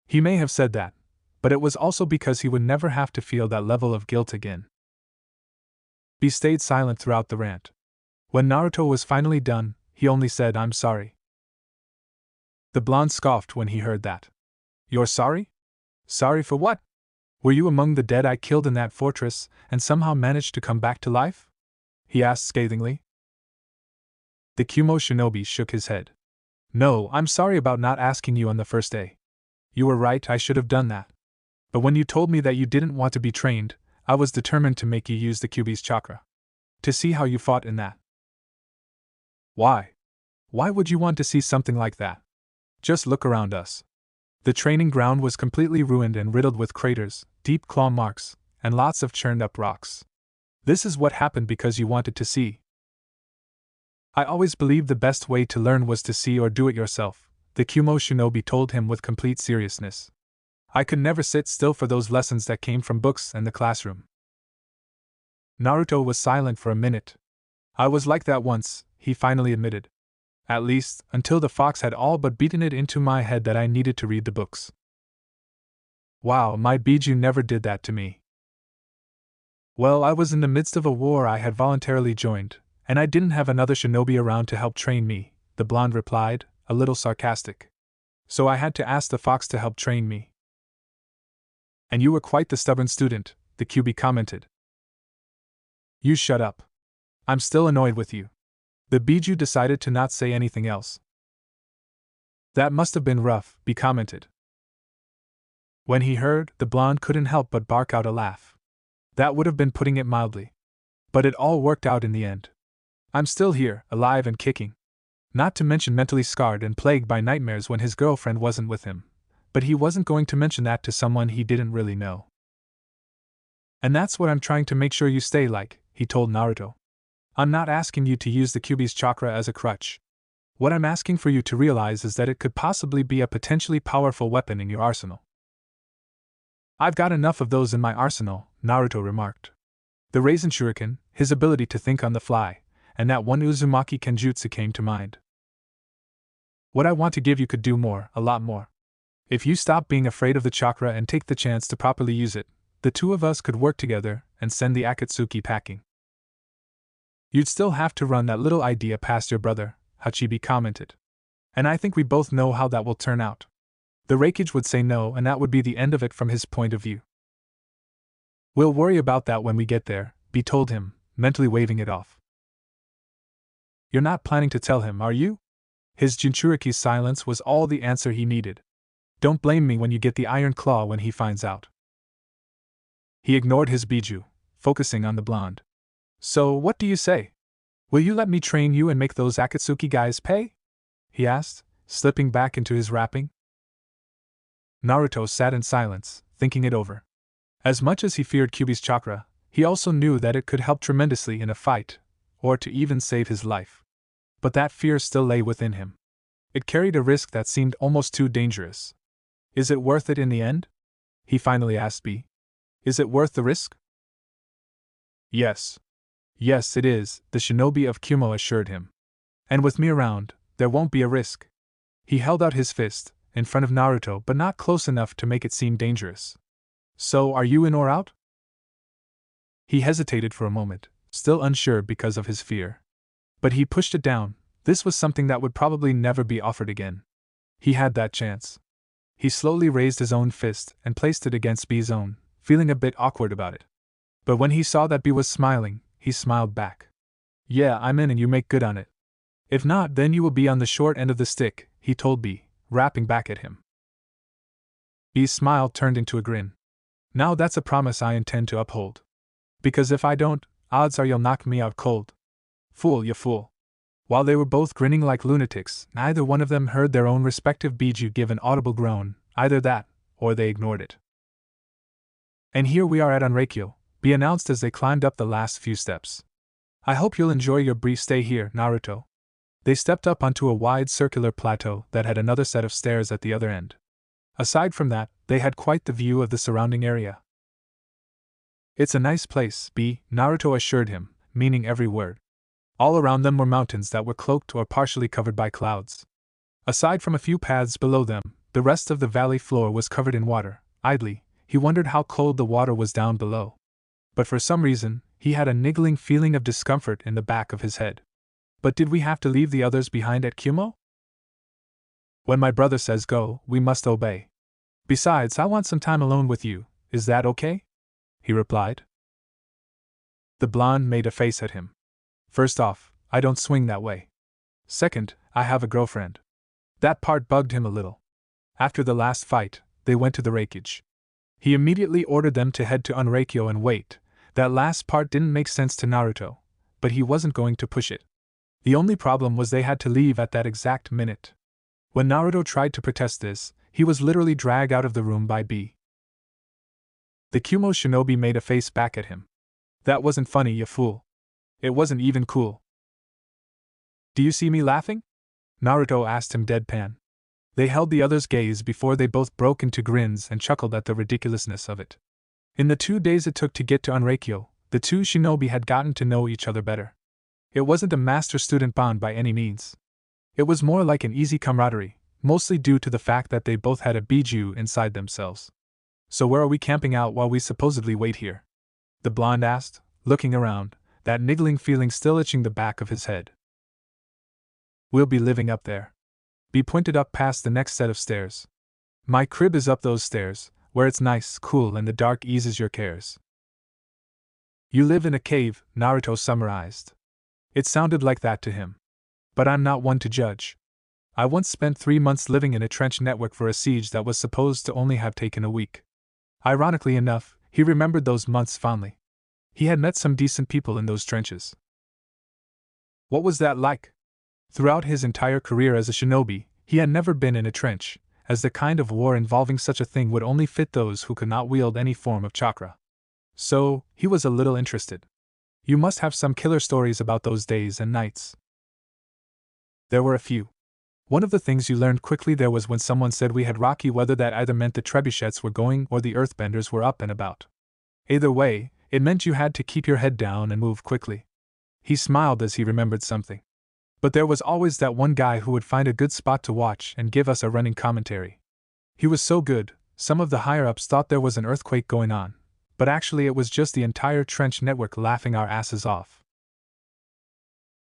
He may have said that, but it was also because he would never have to feel that level of guilt again. B stayed silent throughout the rant. When Naruto was finally done, he only said, "I'm sorry." The blonde scoffed when he heard that. "You're sorry? Sorry for what? Were you among the dead I killed in that fortress and somehow managed to come back to life?" he asked scathingly. The Kumo shinobi shook his head. "No, I'm sorry about not asking you on the first day. You were right, I should have done that. But when you told me that you didn't want to be trained, I was determined to make you use the Kyuubi's chakra. To see how you fought in that." "Why? Why would you want to see something like that? Just look around us." The training ground was completely ruined and riddled with craters, deep claw marks, and lots of churned up rocks. "This is what happened because you wanted to see." "I always believed the best way to learn was to see or do it yourself," the Kumo shinobi told him with complete seriousness. "I could never sit still for those lessons that came from books and the classroom." Naruto was silent for a minute. "I was like that once," he finally admitted. "At least, until the fox had all but beaten it into my head that I needed to read the books." "Wow, my Biju never did that to me." "Well, I was in the midst of a war I had voluntarily joined, and I didn't have another shinobi around to help train me," the blonde replied, a little sarcastic. "So I had to ask the fox to help train me." "And you were quite the stubborn student," the Kyuubi commented. "You shut up. I'm still annoyed with you." The Biju decided to not say anything else. "That must have been rough," he commented. When he heard, the blonde couldn't help but bark out a laugh. That would have been putting it mildly. But it all worked out in the end. "I'm still here, alive and kicking. Not to mention mentally scarred and plagued by nightmares when his girlfriend wasn't with him. But he wasn't going to mention that to someone he didn't really know. And that's what I'm trying to make sure you stay like," he told Naruto. "I'm not asking you to use the Kyuubi's chakra as a crutch. What I'm asking for you to realize is that it could possibly be a potentially powerful weapon in your arsenal." "I've got enough of those in my arsenal," Naruto remarked. The Raisin Shuriken, his ability to think on the fly, and that one Uzumaki Kenjutsu came to mind. "What I want to give you could do more, a lot more. If you stop being afraid of the chakra and take the chance to properly use it, the two of us could work together and send the Akatsuki packing." "You'd still have to run that little idea past your brother," Hachibi commented. "And I think we both know how that will turn out. The Reikage would say no, and that would be the end of it from his point of view." "We'll worry about that when we get there," B told him, mentally waving it off. "You're not planning to tell him, are you?" His Jinchuriki's silence was all the answer he needed. "Don't blame me when you get the iron claw when he finds out." He ignored his Biju, focusing on the blonde. "So, what do you say? Will you let me train you and make those Akatsuki guys pay?" he asked, slipping back into his wrapping. Naruto sat in silence, thinking it over. As much as he feared Kyuubi's chakra, he also knew that it could help tremendously in a fight, or to even save his life. But that fear still lay within him. It carried a risk that seemed almost too dangerous. "Is it worth it in the end?" he finally asked B. "Is it worth the risk?" "Yes. Yes, it is," the shinobi of Kumo assured him. "And with me around, there won't be a risk." He held out his fist, in front of Naruto but not close enough to make it seem dangerous. "So are you in or out?" He hesitated for a moment, still unsure because of his fear. But he pushed it down. This was something that would probably never be offered again. He had that chance. He slowly raised his own fist and placed it against B's own, feeling a bit awkward about it. But when he saw that B was smiling, he smiled back. "Yeah, I'm in and you make good on it. If not, then you will be on the short end of the stick," he told B, rapping back at him. B's smile turned into a grin. "Now that's a promise I intend to uphold. Because if I don't, odds are you'll knock me out cold. Fool, you fool." While they were both grinning like lunatics, neither one of them heard their own respective Biju give an audible groan, either that, or they ignored it. "And here we are at Onreikyo," B announced as they climbed up the last few steps. "I hope you'll enjoy your brief stay here, Naruto." They stepped up onto a wide circular plateau that had another set of stairs at the other end. Aside from that, they had quite the view of the surrounding area. "It's a nice place, B," Naruto assured him, meaning every word. All around them were mountains that were cloaked or partially covered by clouds. Aside from a few paths below them, the rest of the valley floor was covered in water. Idly, he wondered how cold the water was down below. But for some reason, he had a niggling feeling of discomfort in the back of his head. But did we have to leave the others behind at Kumo? When my brother says go, we must obey. Besides, I want some time alone with you, is that okay? He replied. The blonde made a face at him. First off, I don't swing that way. Second, I have a girlfriend. That part bugged him a little. After the last fight, they went to the rakeage. He immediately ordered them to head to Unreikyo and wait. That last part didn't make sense to Naruto, but he wasn't going to push it. The only problem was they had to leave at that exact minute. When Naruto tried to protest this, he was literally dragged out of the room by B. The Kumo shinobi made a face back at him. That wasn't funny, you fool. It wasn't even cool. Do you see me laughing? Naruto asked him deadpan. They held the other's gaze before they both broke into grins and chuckled at the ridiculousness of it. In the 2 days it took to get to Unreikyo, the two shinobi had gotten to know each other better. It wasn't a master-student bond by any means. It was more like an easy camaraderie, mostly due to the fact that they both had a biju inside themselves. So where are we camping out while we supposedly wait here? The blonde asked, looking around, that niggling feeling still itching the back of his head. We'll be living up there. B pointed up past the next set of stairs. My crib is up those stairs, where it's nice, cool, and the dark eases your cares. You live in a cave, Naruto summarized. It sounded like that to him. But I'm not one to judge. I once spent 3 months living in a trench network for a siege that was supposed to only have taken a week. Ironically enough, he remembered those months fondly. He had met some decent people in those trenches. What was that like? Throughout his entire career as a shinobi, he had never been in a trench, as the kind of war involving such a thing would only fit those who could not wield any form of chakra. So, he was a little interested. You must have some killer stories about those days and nights. There were a few. One of the things you learned quickly there was when someone said we had rocky weather that either meant the trebuchets were going or the earthbenders were up and about. Either way, it meant you had to keep your head down and move quickly. He smiled as he remembered something. But there was always that one guy who would find a good spot to watch and give us a running commentary. He was so good, some of the higher-ups thought there was an earthquake going on, but actually it was just the entire trench network laughing our asses off.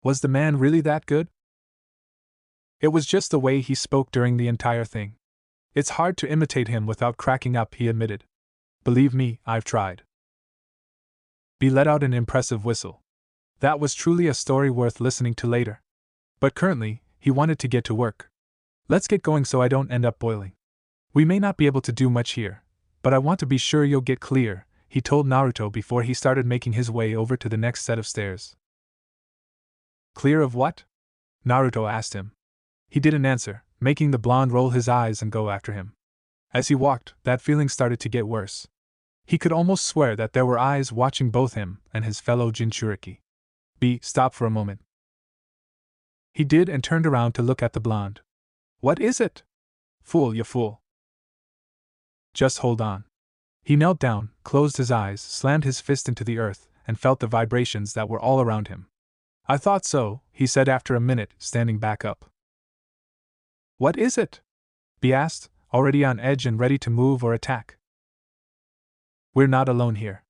Was the man really that good? It was just the way he spoke during the entire thing. It's hard to imitate him without cracking up, he admitted. Believe me, I've tried. B let out an impressive whistle. That was truly a story worth listening to later. But currently, he wanted to get to work. Let's get going so I don't end up boiling. We may not be able to do much here, but I want to be sure you'll get clear, he told Naruto before he started making his way over to the next set of stairs. Clear of what? Naruto asked him. He didn't answer, making the blonde roll his eyes and go after him. As he walked, that feeling started to get worse. He could almost swear that there were eyes watching both him and his fellow Jinchuriki. B stopped for a moment. He did and turned around to look at the blonde. What is it? Fool, you fool. Just hold on. He knelt down, closed his eyes, slammed his fist into the earth, and felt the vibrations that were all around him. I thought so, he said after a minute, standing back up. What is it? B asked, already on edge and ready to move or attack. We're not alone here.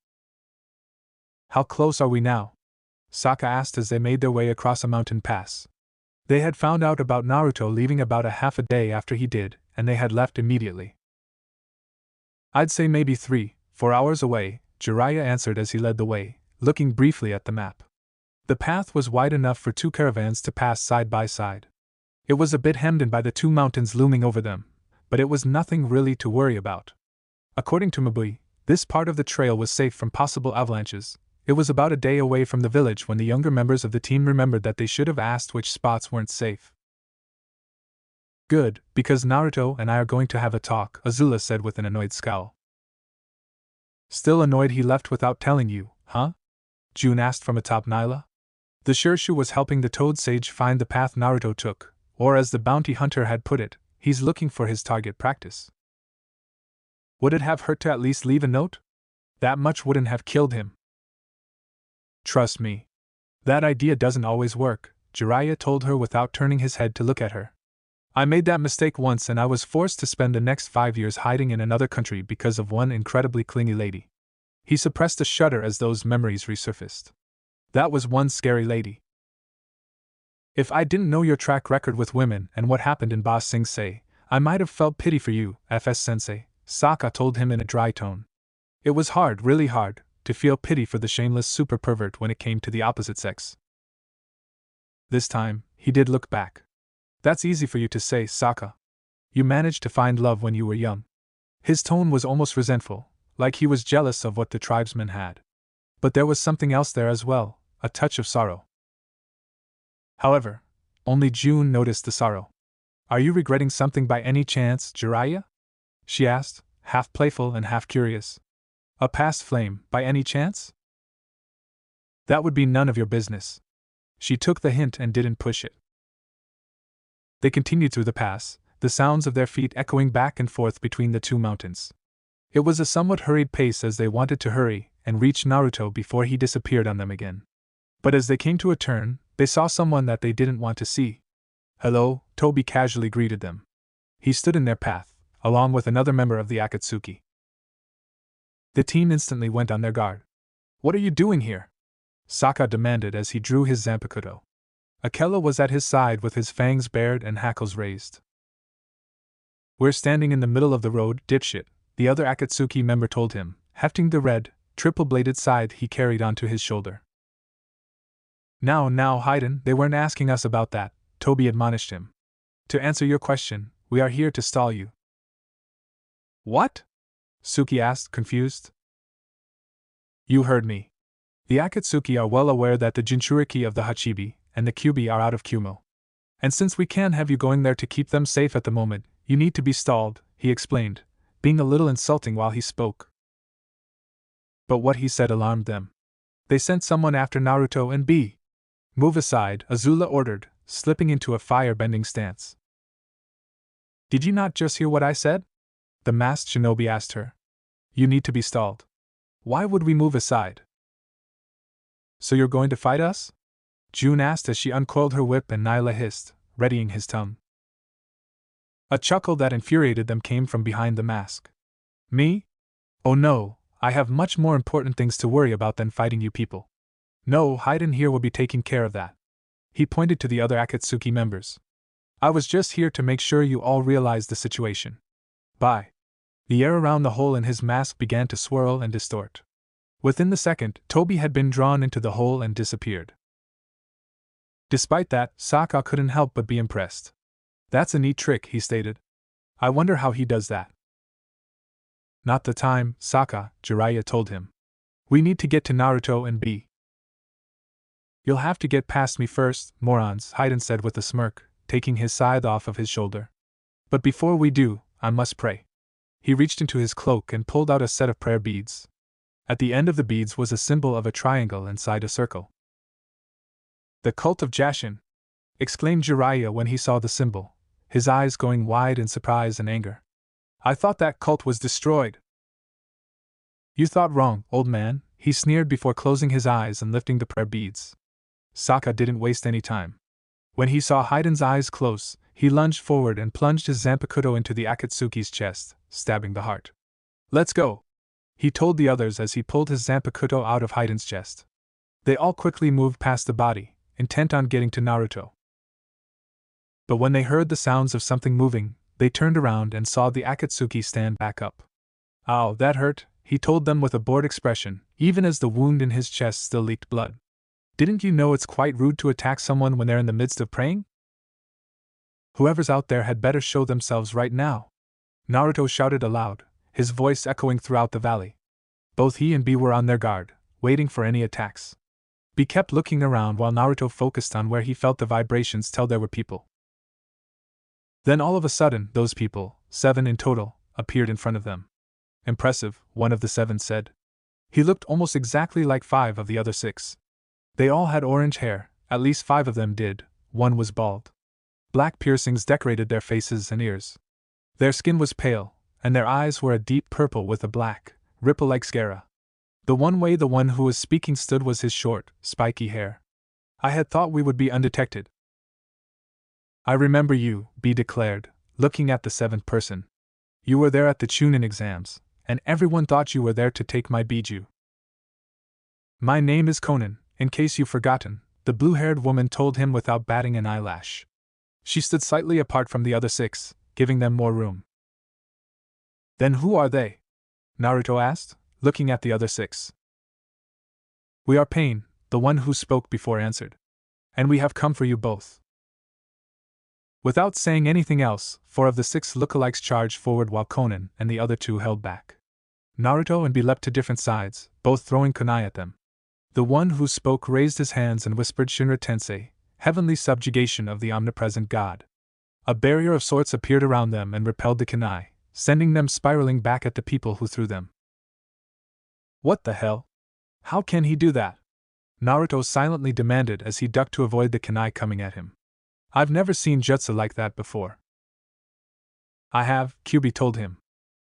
How close are we now? Sokka asked as they made their way across a mountain pass. They had found out about Naruto leaving about a half a day after he did, and they had left immediately. I'd say maybe 3-4 hours away, Jiraiya answered as he led the way, looking briefly at the map. The path was wide enough for 2 caravans to pass side by side. It was a bit hemmed in by the 2 mountains looming over them, but it was nothing really to worry about. According to Mabui, this part of the trail was safe from possible avalanches. It was about a day away from the village when the younger members of the team remembered that they should have asked which spots weren't safe. Good, because Naruto and I are going to have a talk, Azula said with an annoyed scowl. Still annoyed he left without telling you, huh? June asked from atop Nyla. The Shirshu was helping the Toad Sage find the path Naruto took, or as the bounty hunter had put it, he's looking for his target practice. Would it have hurt to at least leave a note? That much wouldn't have killed him. Trust me. That idea doesn't always work, Jiraiya told her without turning his head to look at her. I made that mistake once and I was forced to spend the next 5 years hiding in another country because of one incredibly clingy lady. He suppressed a shudder as those memories resurfaced. That was one scary lady. If I didn't know your track record with women and what happened in Ba Sing Se, I might have felt pity for you, FS Sensei, Sokka told him in a dry tone. It was hard, really hard, to feel pity for the shameless super pervert when it came to the opposite sex. This time, he did look back. That's easy for you to say, Sokka. You managed to find love when you were young. His tone was almost resentful, like he was jealous of what the tribesmen had. But there was something else there as well, a touch of sorrow. However, only June noticed the sorrow. Are you regretting something by any chance, Jiraiya? She asked, half playful and half curious. A past flame, by any chance? That would be none of your business. She took the hint and didn't push it. They continued through the pass, the sounds of their feet echoing back and forth between the two mountains. It was a somewhat hurried pace as they wanted to hurry and reach Naruto before he disappeared on them again. But as they came to a turn, they saw someone that they didn't want to see. Hello, Toby casually greeted them. He stood in their path, along with another member of the Akatsuki. The team instantly went on their guard. What are you doing here? Sokka demanded as he drew his Zanpakuto. Akela was at his side with his fangs bared and hackles raised. We're standing in the middle of the road, dipshit, the other Akatsuki member told him, hefting the red, triple-bladed scythe he carried onto his shoulder. Now, Haiden, they weren't asking us about that, Toby admonished him. To answer your question, we are here to stall you. What? Suki asked, confused. You heard me. The Akatsuki are well aware that the Jinchuriki of the Hachibi and the Kyubi are out of Kumo. And since we can't have you going there to keep them safe at the moment, you need to be stalled, he explained, being a little insulting while he spoke. But what he said alarmed them. They sent someone after Naruto and B. Move aside, Azula ordered, slipping into a fire-bending stance. Did you not just hear what I said? The masked shinobi asked her. You need to be stalled. Why would we move aside? So you're going to fight us? June asked as she uncoiled her whip and Nyla hissed, readying his tongue. A chuckle that infuriated them came from behind the mask. Me? Oh no, I have much more important things to worry about than fighting you people. No, Haiden here will be taking care of that. He pointed to the other Akatsuki members. I was just here to make sure you all realize the situation. Bye. The air around the hole in his mask began to swirl and distort. Within the second, Toby had been drawn into the hole and disappeared. Despite that, Sokka couldn't help but be impressed. That's a neat trick, he stated. I wonder how he does that. Not the time, Sokka, Jiraiya told him. We need to get to Naruto and B. You'll have to get past me first, morons, Haiden said with a smirk, taking his scythe off of his shoulder. But before we do, I must pray. He reached into his cloak and pulled out a set of prayer beads. At the end of the beads was a symbol of a triangle inside a circle. The cult of Jashin! Exclaimed Jiraiya when he saw the symbol, his eyes going wide in surprise and anger. I thought that cult was destroyed. You thought wrong, old man, he sneered before closing his eyes and lifting the prayer beads. Sokka didn't waste any time. When he saw Haiden's eyes close, he lunged forward and plunged his Zanpakuto into the Akatsuki's chest, stabbing the heart. Let's go, he told the others as he pulled his Zanpakuto out of Haiden's chest. They all quickly moved past the body, intent on getting to Naruto. But when they heard the sounds of something moving, they turned around and saw the Akatsuki stand back up. Ow, that hurt, he told them with a bored expression, even as the wound in his chest still leaked blood. Didn't you know it's quite rude to attack someone when they're in the midst of praying? Whoever's out there had better show themselves right now. Naruto shouted aloud, his voice echoing throughout the valley. Both he and B were on their guard, waiting for any attacks. B kept looking around while Naruto focused on where he felt the vibrations tell there were people. Then all of a sudden, those people, 7 in total, appeared in front of them. Impressive, one of the 7 said. He looked almost exactly like 5 of the other 6. They all had orange hair, at least 5 of them did, one was bald. Black piercings decorated their faces and ears. Their skin was pale, and their eyes were a deep purple with a black, ripple-like sclera. The one who was speaking stood was his short, spiky hair. I had thought we would be undetected. I remember you, B declared, looking at the 7th person. You were there at the Chunin exams, and everyone thought you were there to take my biju. My name is Conan, in case you've forgotten, the blue-haired woman told him without batting an eyelash. She stood slightly apart from the other 6, giving them more room. Then who are they? Naruto asked, looking at the other 6. We are Pain, the one who spoke before answered. And we have come for you both. Without saying anything else, 4 of the 6 lookalikes charged forward while Konan and the other 2 held back. Naruto and Bee leapt to different sides, both throwing kunai at them. The one who spoke raised his hands and whispered Shinra Tensei, heavenly subjugation of the omnipresent god. A barrier of sorts appeared around them and repelled the kunai, sending them spiraling back at the people who threw them. What the hell? How can he do that? Naruto silently demanded as he ducked to avoid the kunai coming at him. I've never seen jutsu like that before. I have, Kyuubi told him.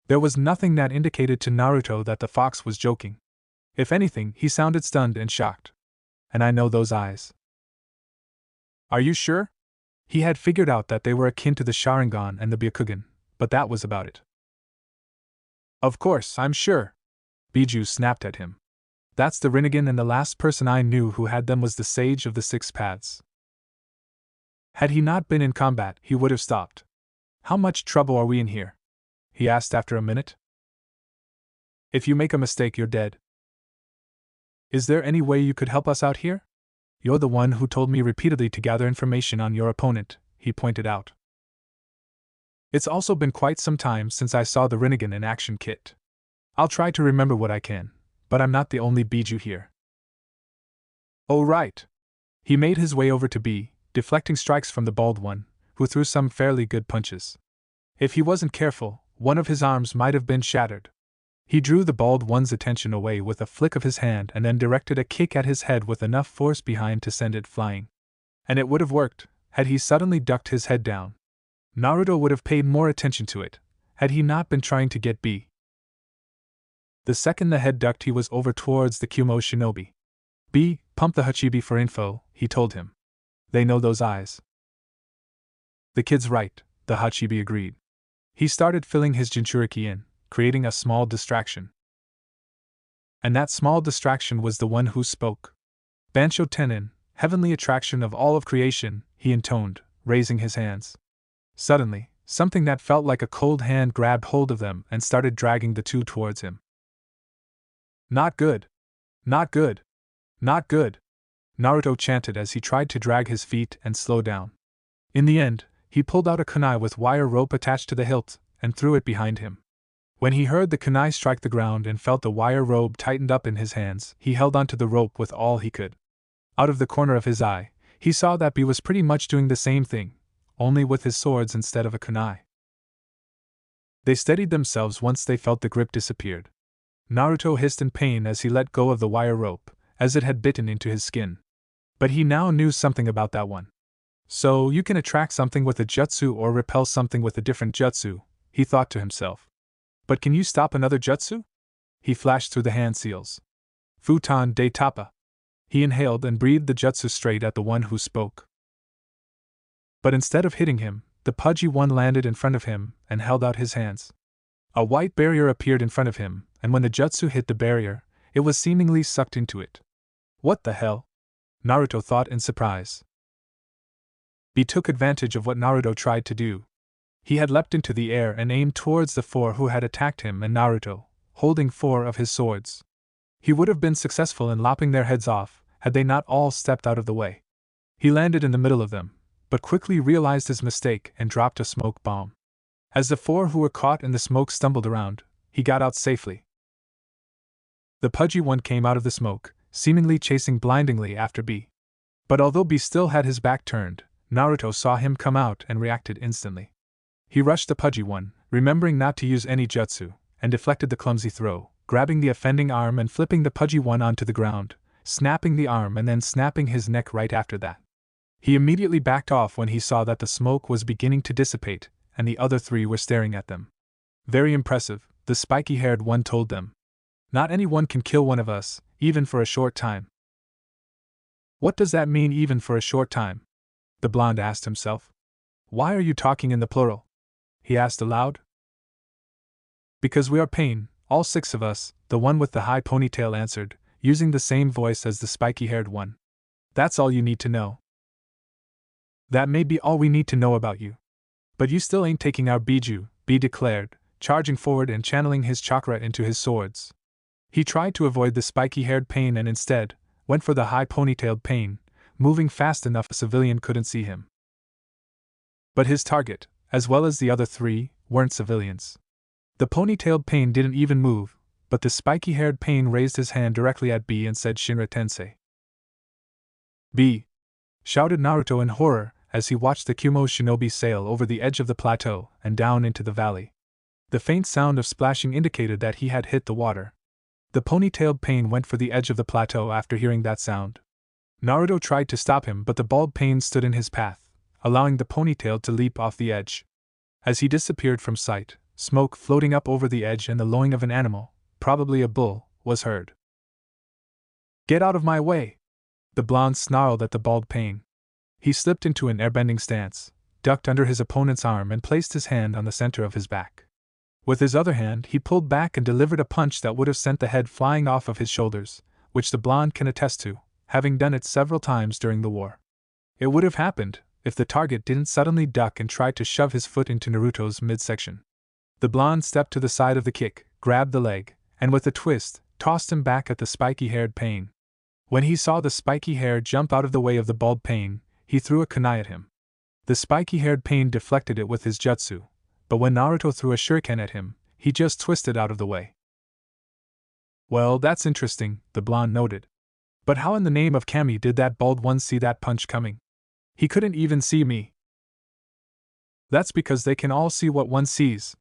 There was nothing that indicated to Naruto that the fox was joking. If anything, he sounded stunned and shocked. And I know those eyes. Are you sure? He had figured out that they were akin to the Sharingan and the Byakugan, but that was about it. Of course, I'm sure. Biju snapped at him. That's the Rinnegan, and the last person I knew who had them was the Sage of the 6 Paths. Had he not been in combat, he would have stopped. How much trouble are we in here? He asked after a minute. If you make a mistake, you're dead. Is there any way you could help us out here? You're the one who told me repeatedly to gather information on your opponent, he pointed out. It's also been quite some time since I saw the Rinnegan in action kit. I'll try to remember what I can, but I'm not the only Biju here. Oh right. He made his way over to B, deflecting strikes from the bald one, who threw some fairly good punches. If he wasn't careful, one of his arms might have been shattered. He drew the bald one's attention away with a flick of his hand and then directed a kick at his head with enough force behind to send it flying. And it would have worked, had he suddenly ducked his head down. Naruto would have paid more attention to it, had he not been trying to get B. The second the head ducked, he was over towards the Kumo shinobi. B, pump the Hachibi for info, he told him. They know those eyes. The kid's right, the Hachibi agreed. He started filling his Jinchuriki in, creating a small distraction. And that small distraction was the one who spoke. Bansho Tenin, heavenly attraction of all of creation, he intoned, raising his hands. Suddenly, something that felt like a cold hand grabbed hold of them and started dragging the 2 towards him. Not good. Not good. Not good. Naruto chanted as he tried to drag his feet and slow down. In the end, he pulled out a kunai with wire rope attached to the hilt and threw it behind him. When he heard the kunai strike the ground and felt the wire rope tightened up in his hands, he held onto the rope with all he could. Out of the corner of his eye, he saw that B was pretty much doing the same thing, only with his swords instead of a kunai. They steadied themselves once they felt the grip disappeared. Naruto hissed in pain as he let go of the wire rope, as it had bitten into his skin. But he now knew something about that one. So you can attract something with a jutsu or repel something with a different jutsu, he thought to himself. But can you stop another jutsu? He flashed through the hand seals. Futon de Tapa. He inhaled and breathed the jutsu straight at the one who spoke. But instead of hitting him, the pudgy one landed in front of him and held out his hands. A white barrier appeared in front of him, and when the jutsu hit the barrier, it was seemingly sucked into it. What the hell? Naruto thought in surprise. B took advantage of what Naruto tried to do. He had leapt into the air and aimed towards the 4 who had attacked him and Naruto, holding 4 of his swords. He would have been successful in lopping their heads off, had they not all stepped out of the way. He landed in the middle of them, but quickly realized his mistake and dropped a smoke bomb. As the 4 who were caught in the smoke stumbled around, he got out safely. The pudgy one came out of the smoke, seemingly chasing blindingly after B. But although B still had his back turned, Naruto saw him come out and reacted instantly. He rushed the pudgy one, remembering not to use any jutsu, and deflected the clumsy throw, grabbing the offending arm and flipping the pudgy one onto the ground, snapping the arm and then snapping his neck right after that. He immediately backed off when he saw that the smoke was beginning to dissipate, and the other 3 were staring at them. Very impressive, the spiky-haired one told them. Not anyone can kill one of us, even for a short time. What does that mean, even for a short time? The blonde asked himself. Why are you talking in the plural? He asked aloud. Because we are Pain, all 6 of us, the one with the high ponytail answered, using the same voice as the spiky-haired one. That's all you need to know. That may be all we need to know about you. But you still ain't taking our Biju, B declared, charging forward and channeling his chakra into his swords. He tried to avoid the spiky-haired Pain and instead went for the high ponytailed Pain, moving fast enough a civilian couldn't see him. But his target, as well as the other three, weren't civilians. The ponytailed Pain didn't even move, but the spiky-haired Pain raised his hand directly at B and said Shinra Tensei. B! Shouted Naruto in horror as he watched the Kumo shinobi sail over the edge of the plateau and down into the valley. The faint sound of splashing indicated that he had hit the water. The ponytailed Pain went for the edge of the plateau after hearing that sound. Naruto tried to stop him, but the bald Pain stood in his path, allowing the ponytail to leap off the edge. As he disappeared from sight, smoke floating up over the edge and the lowing of an animal, probably a bull, was heard. Get out of my way! The blonde snarled at the bald Pain. He slipped into an airbending stance, ducked under his opponent's arm and placed his hand on the center of his back. With his other hand he pulled back and delivered a punch that would have sent the head flying off of his shoulders, which the blonde can attest to, having done it several times during the war. It would have happened if the target didn't suddenly duck and try to shove his foot into Naruto's midsection. The blonde stepped to the side of the kick, grabbed the leg, and with a twist, tossed him back at the spiky-haired Pain. When he saw the spiky hair jump out of the way of the bald Pain, he threw a kunai at him. The spiky-haired Pain deflected it with his jutsu, but when Naruto threw a shuriken at him, he just twisted out of the way. Well, that's interesting, the blonde noted. But how in the name of Kami did that bald one see that punch coming? He couldn't even see me. That's because they can all see what one sees,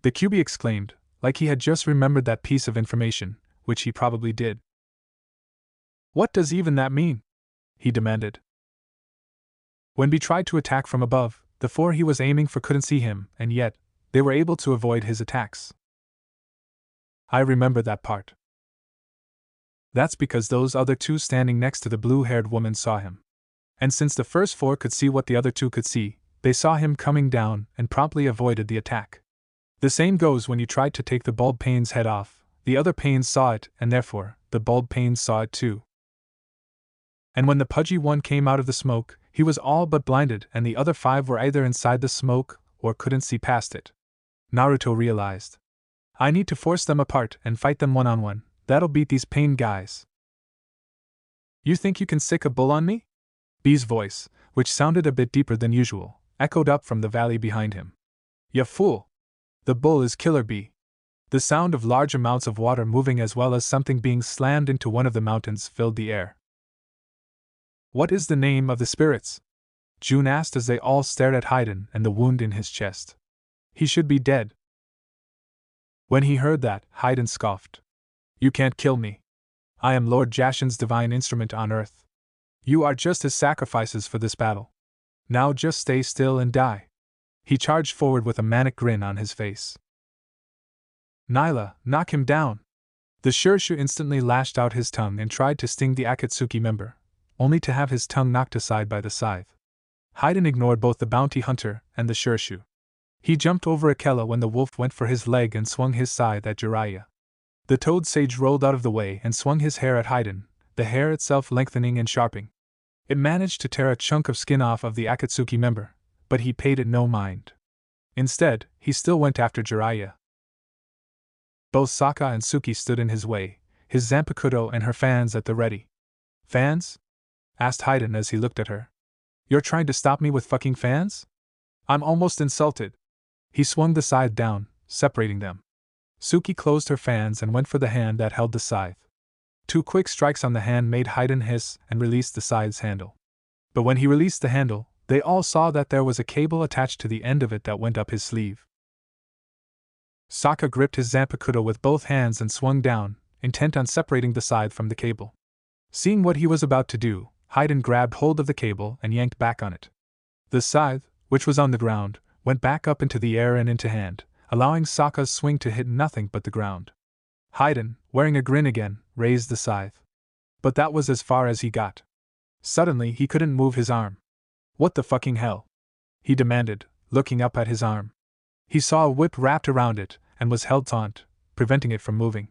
the Kyuubi exclaimed, like he had just remembered that piece of information, which he probably did. What does even that mean? He demanded. When B tried to attack from above, the four he was aiming for couldn't see him, and yet, they were able to avoid his attacks. I remember that part. That's because those other two standing next to the blue-haired woman saw him. And since the first four could see what the other two could see, they saw him coming down and promptly avoided the attack. The same goes when you tried to take the bald Pain's head off, the other Pains saw it, and therefore, the bald Pain saw it too. And when the pudgy one came out of the smoke, he was all but blinded and the other five were either inside the smoke or couldn't see past it. Naruto realized. I need to force them apart and fight them one-on-one, that'll beat these Pain guys. You think you can sick a bull on me? B's voice, which sounded a bit deeper than usual, echoed up from the valley behind him. Ya fool! The bull is Killer B. The sound of large amounts of water moving as well as something being slammed into one of the mountains filled the air. What is the name of the spirits? June asked as they all stared at Haiden and the wound in his chest. He should be dead. When he heard that, Haiden scoffed. You can't kill me. I am Lord Jashin's divine instrument on earth. You are just his sacrifices for this battle. Now just stay still and die. He charged forward with a manic grin on his face. Nyla, knock him down. The Shurshu instantly lashed out his tongue and tried to sting the Akatsuki member, only to have his tongue knocked aside by the scythe. Haiden ignored both the bounty hunter and the Shurshu. He jumped over Akela when the wolf went for his leg and swung his scythe at Jiraiya. The toad sage rolled out of the way and swung his hair at Haiden, the hair itself lengthening and sharpening. It managed to tear a chunk of skin off of the Akatsuki member, but he paid it no mind. Instead, he still went after Jiraiya. Both Sokka and Suki stood in his way, his Zanpakuto and her fans at the ready. Fans? Asked Haiden as he looked at her. You're trying to stop me with fucking fans? I'm almost insulted. He swung the scythe down, separating them. Suki closed her fans and went for the hand that held the scythe. 2 quick strikes on the hand made Haiden hiss and released the scythe's handle. But when he released the handle, they all saw that there was a cable attached to the end of it that went up his sleeve. Sokka gripped his Zanpakuto with both hands and swung down, intent on separating the scythe from the cable. Seeing what he was about to do, Haiden grabbed hold of the cable and yanked back on it. The scythe, which was on the ground, went back up into the air and into hand, allowing Sokka's swing to hit nothing but the ground. Haiden, wearing a grin again, raised the scythe. But that was as far as he got. Suddenly he couldn't move his arm. What the fucking hell? He demanded, looking up at his arm. He saw a whip wrapped around it, and was held taut, preventing it from moving.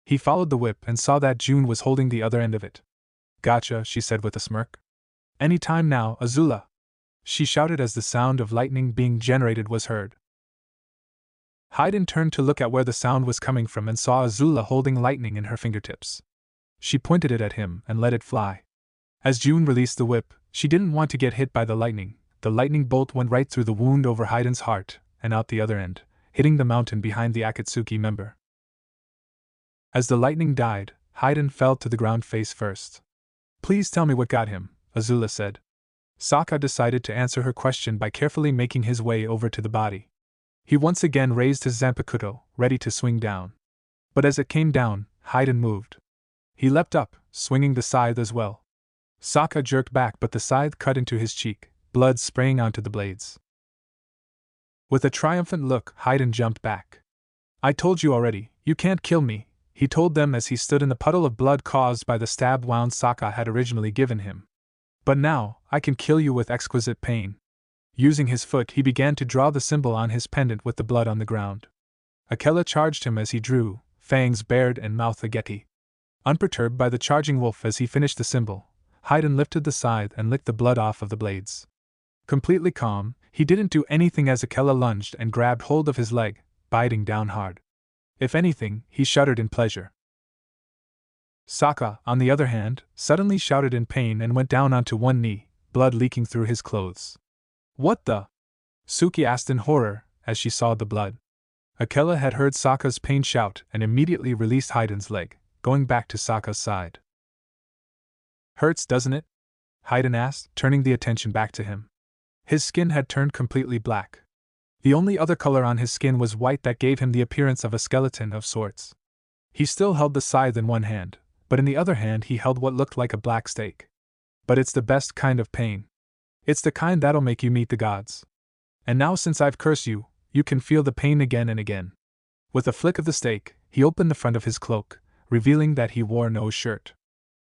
He followed the whip and saw that June was holding the other end of it. Gotcha, she said with a smirk. Any time now, Azula! She shouted as the sound of lightning being generated was heard. Haydn turned to look at where the sound was coming from and saw Azula holding lightning in her fingertips. She pointed it at him and let it fly. As June released the whip, she didn't want to get hit by the lightning. The lightning bolt went right through the wound over Haydn's heart and out the other end, hitting the mountain behind the Akatsuki member. As the lightning died, Haydn fell to the ground face first. Please tell me what got him, Azula said. Sokka decided to answer her question by carefully making his way over to the body. He once again raised his Zanpakuto, ready to swing down. But as it came down, Haydn moved. He leapt up, swinging the scythe as well. Sokka jerked back, but the scythe cut into his cheek, blood spraying onto the blades. With a triumphant look, Haydn jumped back. I told you already, you can't kill me, he told them as he stood in the puddle of blood caused by the stab wound Sokka had originally given him. But now, I can kill you with exquisite pain. Using his foot, he began to draw the symbol on his pendant with the blood on the ground. Akela charged him as he drew, fangs bared and mouth ageki. Unperturbed by the charging wolf as he finished the symbol, Haydn lifted the scythe and licked the blood off of the blades. Completely calm, he didn't do anything as Akela lunged and grabbed hold of his leg, biting down hard. If anything, he shuddered in pleasure. Sokka, on the other hand, suddenly shouted in pain and went down onto one knee, blood leaking through his clothes. What the? Suki asked in horror as she saw the blood. Akela had heard Sokka's pain shout and immediately released Haydn's leg, going back to Sokka's side. Hurts, doesn't it? Haydn asked, turning the attention back to him. His skin had turned completely black. The only other color on his skin was white that gave him the appearance of a skeleton of sorts. He still held the scythe in one hand, but in the other hand he held what looked like a black stake. But it's the best kind of pain. It's the kind that'll make you meet the gods. And now since I've cursed you, you can feel the pain again and again. With a flick of the stake, he opened the front of his cloak, revealing that he wore no shirt.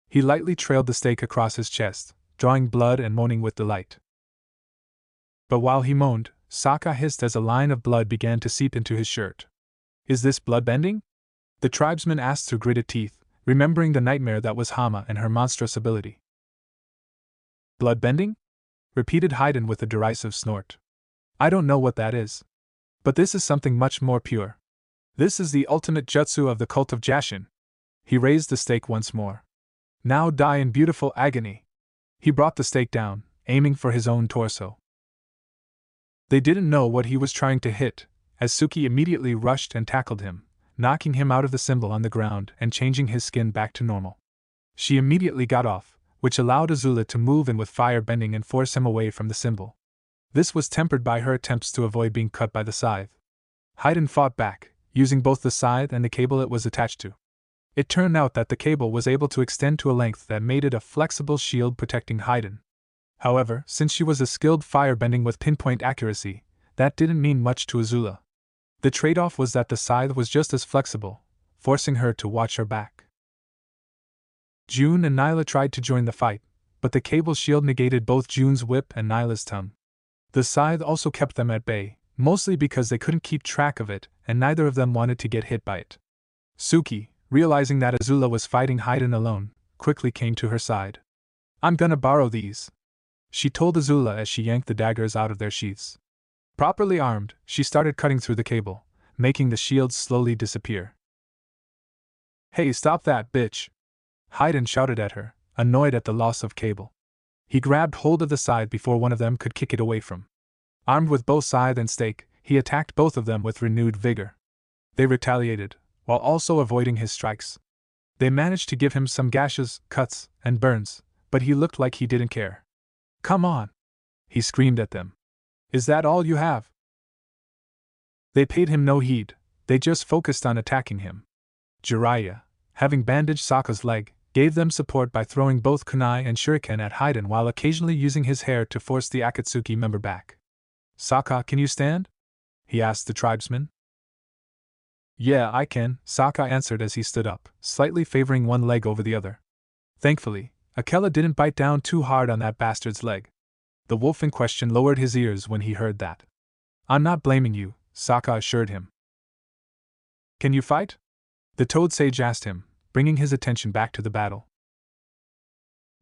He lightly trailed the stake across his chest, drawing blood and moaning with delight. But while he moaned, Sokka hissed as a line of blood began to seep into his shirt. Is this bloodbending? The tribesman asked through gritted teeth, remembering the nightmare that was Hama and her monstrous ability. Bloodbending? Repeated Haydn with a derisive snort. I don't know what that is. But this is something much more pure. This is the ultimate jutsu of the cult of Jashin. He raised the stake once more. Now die in beautiful agony. He brought the stake down, aiming for his own torso. They didn't know what he was trying to hit, as Suki immediately rushed and tackled him, knocking him out of the symbol on the ground and changing his skin back to normal. She immediately got off, which allowed Azula to move in with fire bending and force him away from the symbol. This was tempered by her attempts to avoid being cut by the scythe. Haydn fought back, using both the scythe and the cable it was attached to. It turned out that the cable was able to extend to a length that made it a flexible shield protecting Haydn. However, since she was a skilled firebending with pinpoint accuracy, that didn't mean much to Azula. The trade-off was that the scythe was just as flexible, forcing her to watch her back. June and Nyla tried to join the fight, but the cable shield negated both June's whip and Nyla's tongue. The scythe also kept them at bay, mostly because they couldn't keep track of it, and neither of them wanted to get hit by it. Suki, realizing that Azula was fighting Haydn alone, quickly came to her side. I'm gonna borrow these, she told Azula as she yanked the daggers out of their sheaths. Properly armed, she started cutting through the cable, making the shields slowly disappear. Hey, stop that, bitch! Haydn shouted at her, annoyed at the loss of cable. He grabbed hold of the scythe before one of them could kick it away from. Armed with both scythe and stake, he attacked both of them with renewed vigor. They retaliated, while also avoiding his strikes. They managed to give him some gashes, cuts, and burns, but he looked like he didn't care. Come on! He screamed at them. Is that all you have? They paid him no heed, they just focused on attacking him. Jiraiya, having bandaged Sokka's leg, gave them support by throwing both kunai and shuriken at Haydn while occasionally using his hair to force the Akatsuki member back. Sokka, can you stand? He asked the tribesman. Yeah, I can, Sokka answered as he stood up, slightly favoring one leg over the other. Thankfully, Akela didn't bite down too hard on that bastard's leg. The wolf in question lowered his ears when he heard that. I'm not blaming you, Sokka assured him. Can you fight? The toad sage asked him, bringing his attention back to the battle.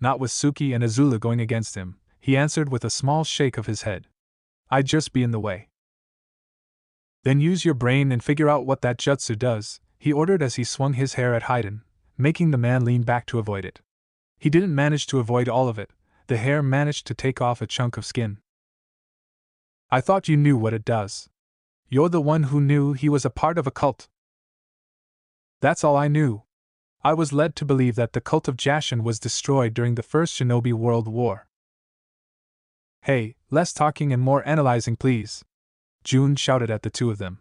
Not with Suki and Azula going against him, he answered with a small shake of his head. I'd just be in the way. Then use your brain and figure out what that jutsu does, he ordered as he swung his hair at Haiden, making the man lean back to avoid it. He didn't manage to avoid all of it, the hair managed to take off a chunk of skin. I thought you knew what it does. You're the one who knew he was a part of a cult. That's all I knew. I was led to believe that the cult of Jashin was destroyed during the First Shinobi World War. Hey, less talking and more analyzing please. June shouted at the two of them.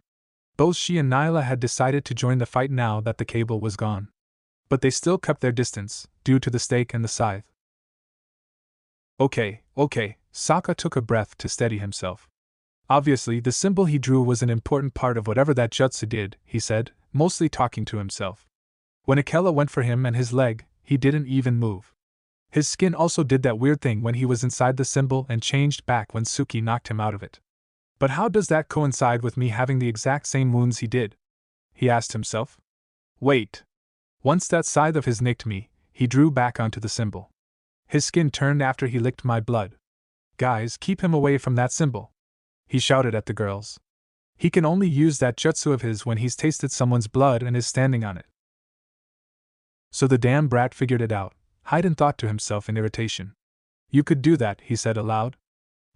Both she and Nyla had decided to join the fight now that the cable was gone. But they still kept their distance, due to the stake and the scythe. Okay, Sokka took a breath to steady himself. Obviously, the symbol he drew was an important part of whatever that jutsu did, he said, mostly talking to himself. When Akela went for him and his leg, he didn't even move. His skin also did that weird thing when he was inside the symbol and changed back when Suki knocked him out of it. But how does that coincide with me having the exact same wounds he did? He asked himself. Wait. Once that scythe of his nicked me, he drew back onto the symbol. His skin turned after he licked my blood. Guys, keep him away from that symbol. He shouted at the girls. He can only use that jutsu of his when he's tasted someone's blood and is standing on it. So the damn brat figured it out, Haiden thought to himself in irritation. You could do that, he said aloud.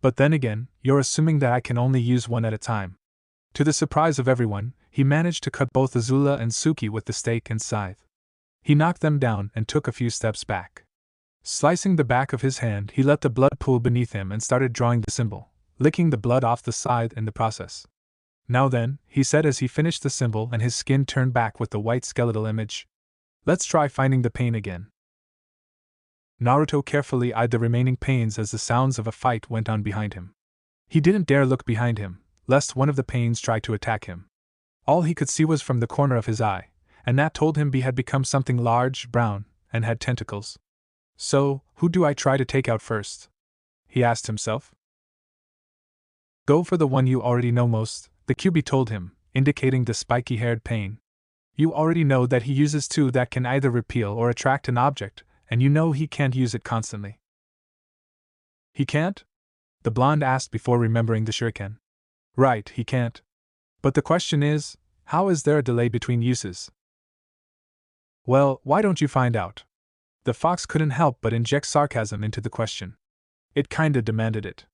But then again, you're assuming that I can only use one at a time. To the surprise of everyone, he managed to cut both Azula and Suki with the stake and scythe. He knocked them down and took a few steps back. Slicing the back of his hand, he let the blood pool beneath him and started drawing the symbol, licking the blood off the scythe in the process. Now then, he said as he finished the symbol and his skin turned back with the white skeletal image. Let's try finding the pain again. Naruto carefully eyed the remaining pains as the sounds of a fight went on behind him. He didn't dare look behind him, lest one of the pains try to attack him. All he could see was from the corner of his eye, and that told him he had become something large, brown, and had tentacles. So, who do I try to take out first? He asked himself. Go for the one you already know most, the Kyuubi told him, indicating the spiky-haired pain. You already know that he uses two that can either repel or attract an object, and you know he can't use it constantly. He can't? The blonde asked before remembering the shuriken. Right, he can't. But the question is, how is there a delay between uses? Well, why don't you find out? The fox couldn't help but inject sarcasm into the question. It kinda demanded it.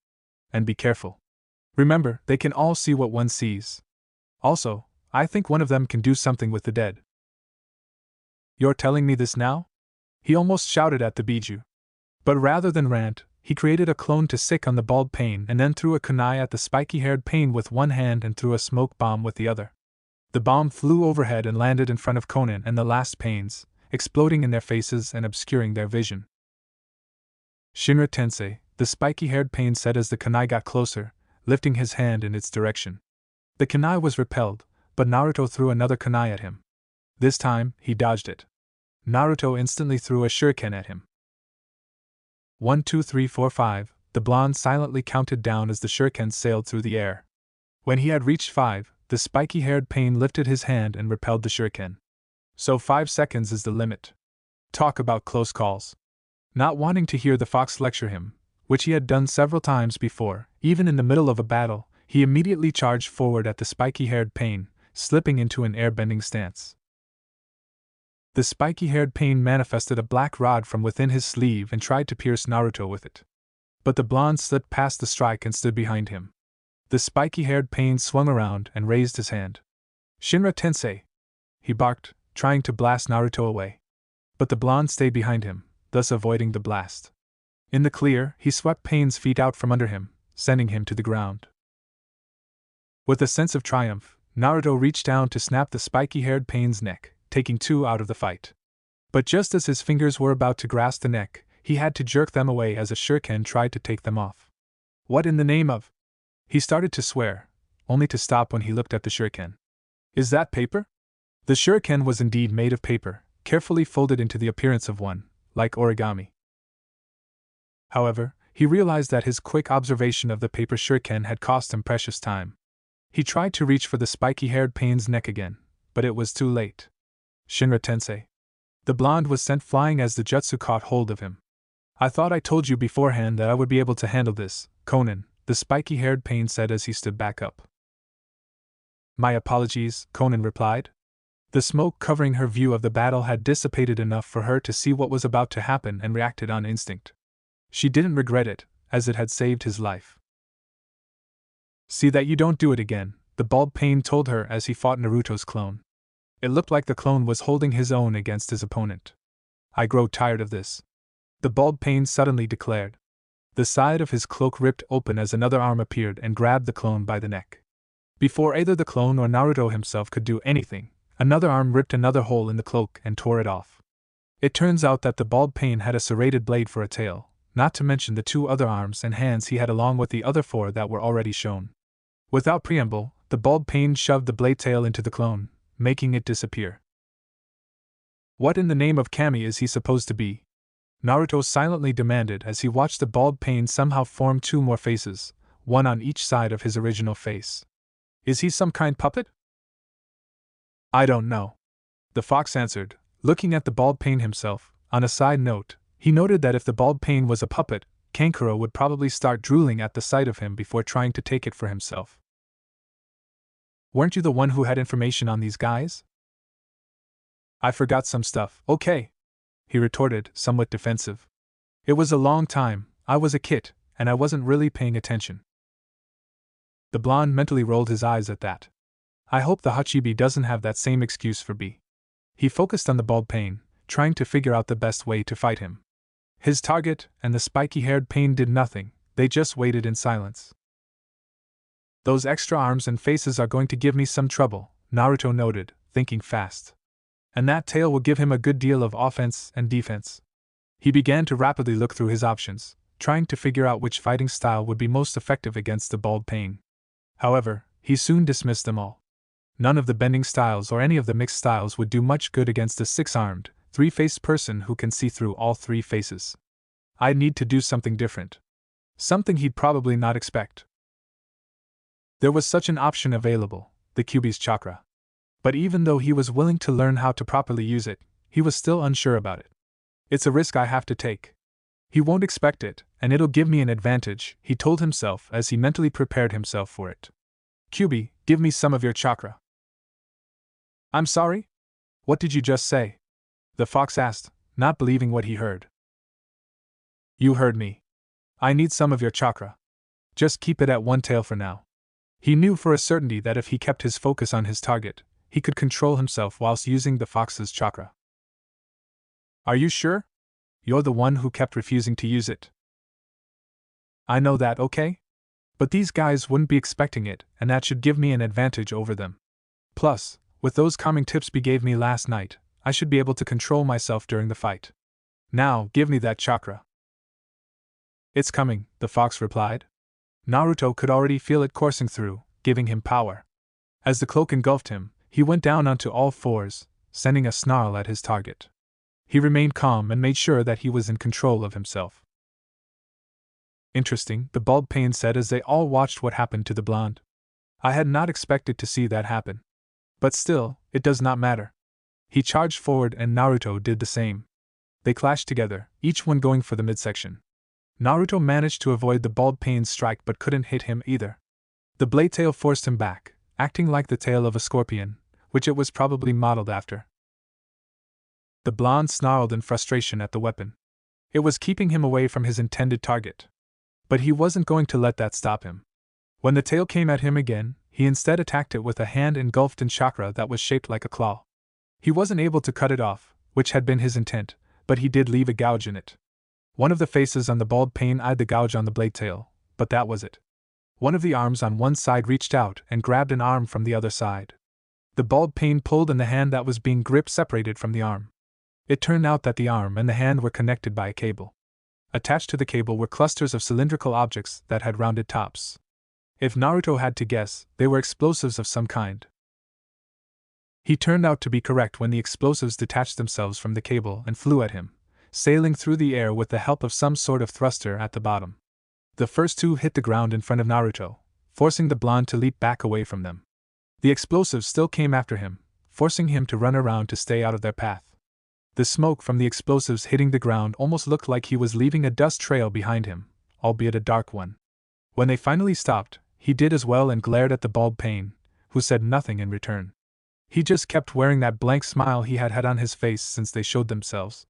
And be careful. Remember, they can all see what one sees. Also, I think one of them can do something with the dead. You're telling me this now? He almost shouted at the Biju. But rather than rant, he created a clone to sick on the bald Pain and then threw a kunai at the spiky-haired Pain with one hand and threw a smoke bomb with the other. The bomb flew overhead and landed in front of Conan and the last Pains, exploding in their faces and obscuring their vision. Shinra Tensei, the spiky-haired Pain said as the kunai got closer, lifting his hand in its direction. The kunai was repelled, but Naruto threw another kunai at him. This time, he dodged it. Naruto instantly threw a shuriken at him. 1, 2, 3, 4, 5, the blonde silently counted down as the shurikens sailed through the air. When he had reached 5, the spiky-haired Pain lifted his hand and repelled the shuriken. So 5 seconds is the limit. Talk about close calls. Not wanting to hear the fox lecture him, which he had done several times before, even in the middle of a battle, he immediately charged forward at the spiky-haired Pain, slipping into an airbending stance. The spiky-haired Pain manifested a black rod from within his sleeve and tried to pierce Naruto with it. But the blonde slipped past the strike and stood behind him. The spiky-haired Pain swung around and raised his hand. Shinra Tensei! He barked, trying to blast Naruto away. But the blonde stayed behind him, thus avoiding the blast. In the clear, he swept Pain's feet out from under him, sending him to the ground. With a sense of triumph, Naruto reached down to snap the spiky-haired Pain's neck, taking 2 out of the fight. But just as his fingers were about to grasp the neck, he had to jerk them away as a shuriken tried to take them off. What in the name of? He started to swear, only to stop when he looked at the shuriken. Is that paper? The shuriken was indeed made of paper, carefully folded into the appearance of one, like origami. However, he realized that his quick observation of the paper shuriken had cost him precious time. He tried to reach for the spiky-haired Pain's neck again, but it was too late. Shinra Tensei. The blonde was sent flying as the jutsu caught hold of him. I thought I told you beforehand that I would be able to handle this, Conan, the spiky-haired Pain said as he stood back up. My apologies, Conan replied. The smoke covering her view of the battle had dissipated enough for her to see what was about to happen and reacted on instinct. She didn't regret it, as it had saved his life. See that you don't do it again, the bald Pain told her as he fought Naruto's clone. It looked like the clone was holding his own against his opponent. I grow tired of this, the bald Pain suddenly declared. The side of his cloak ripped open as another arm appeared and grabbed the clone by the neck. Before either the clone or Naruto himself could do anything, another arm ripped another hole in the cloak and tore it off. It turns out that the bald Pain had a serrated blade for a tail, not to mention the 2 other arms and hands he had along with the other 4 that were already shown. Without preamble, the bald Pain shoved the blade tail into the clone, making it disappear. What in the name of Kami is he supposed to be? Naruto silently demanded as he watched the bald Pain somehow form 2 more faces, one on each side of his original face. Is he some kind puppet? I don't know, the fox answered, looking at the bald Pain himself. On a side note, he noted that if the bald Pain was a puppet, Kankuro would probably start drooling at the sight of him before trying to take it for himself. Weren't you the one who had information on these guys? I forgot some stuff, okay, he retorted, somewhat defensive. It was a long time, I was a kid, and I wasn't really paying attention. The blonde mentally rolled his eyes at that. I hope the Hachibi doesn't have that same excuse for B. He focused on the bald Pain, trying to figure out the best way to fight him. His target and the spiky-haired Pain did nothing, they just waited in silence. Those extra arms and faces are going to give me some trouble, Naruto noted, thinking fast. And that tail will give him a good deal of offense and defense. He began to rapidly look through his options, trying to figure out which fighting style would be most effective against the bald Pain. However, he soon dismissed them all. None of the bending styles or any of the mixed styles would do much good against a 6-armed, 3-faced person who can see through all 3 faces. I'd need to do something different. Something he'd probably not expect. There was such an option available, the Kyuubi's chakra. But even though he was willing to learn how to properly use it, he was still unsure about it. It's a risk I have to take. He won't expect it, and it'll give me an advantage, he told himself as he mentally prepared himself for it. Kyuubi, give me some of your chakra. I'm sorry? What did you just say? The fox asked, not believing what he heard. You heard me. I need some of your chakra. Just keep it at 1 tail for now. He knew for a certainty that if he kept his focus on his target, he could control himself whilst using the fox's chakra. Are you sure? You're the one who kept refusing to use it. I know that, okay? But these guys wouldn't be expecting it, and that should give me an advantage over them. Plus, with those calming tips B gave me last night, I should be able to control myself during the fight. Now, give me that chakra. It's coming, the fox replied. Naruto could already feel it coursing through, giving him power. As the cloak engulfed him, he went down onto all 4s, sending a snarl at his target. He remained calm and made sure that he was in control of himself. Interesting, the bald Pain said as they all watched what happened to the blonde. I had not expected to see that happen. But still, it does not matter. He charged forward and Naruto did the same. They clashed together, each one going for the midsection. Naruto managed to avoid the bald Pain's strike but couldn't hit him either. The blade tail forced him back, acting like the tail of a scorpion, which it was probably modeled after. The blonde snarled in frustration at the weapon. It was keeping him away from his intended target. But he wasn't going to let that stop him. When the tail came at him again, he instead attacked it with a hand engulfed in chakra that was shaped like a claw. He wasn't able to cut it off, which had been his intent, but he did leave a gouge in it. One of the faces on the bald Pain eyed the gouge on the blade tail, but that was it. One of the arms on one side reached out and grabbed an arm from the other side. The bald Pain pulled and the hand that was being gripped separated from the arm. It turned out that the arm and the hand were connected by a cable. Attached to the cable were clusters of cylindrical objects that had rounded tops. If Naruto had to guess, they were explosives of some kind. He turned out to be correct when the explosives detached themselves from the cable and flew at him, sailing through the air with the help of some sort of thruster at the bottom. The first 2 hit the ground in front of Naruto, forcing the blonde to leap back away from them. The explosives still came after him, forcing him to run around to stay out of their path. The smoke from the explosives hitting the ground almost looked like he was leaving a dust trail behind him, albeit a dark one. When they finally stopped, he did as well and glared at the bald Pain, who said nothing in return. He just kept wearing that blank smile he had had on his face since they showed themselves.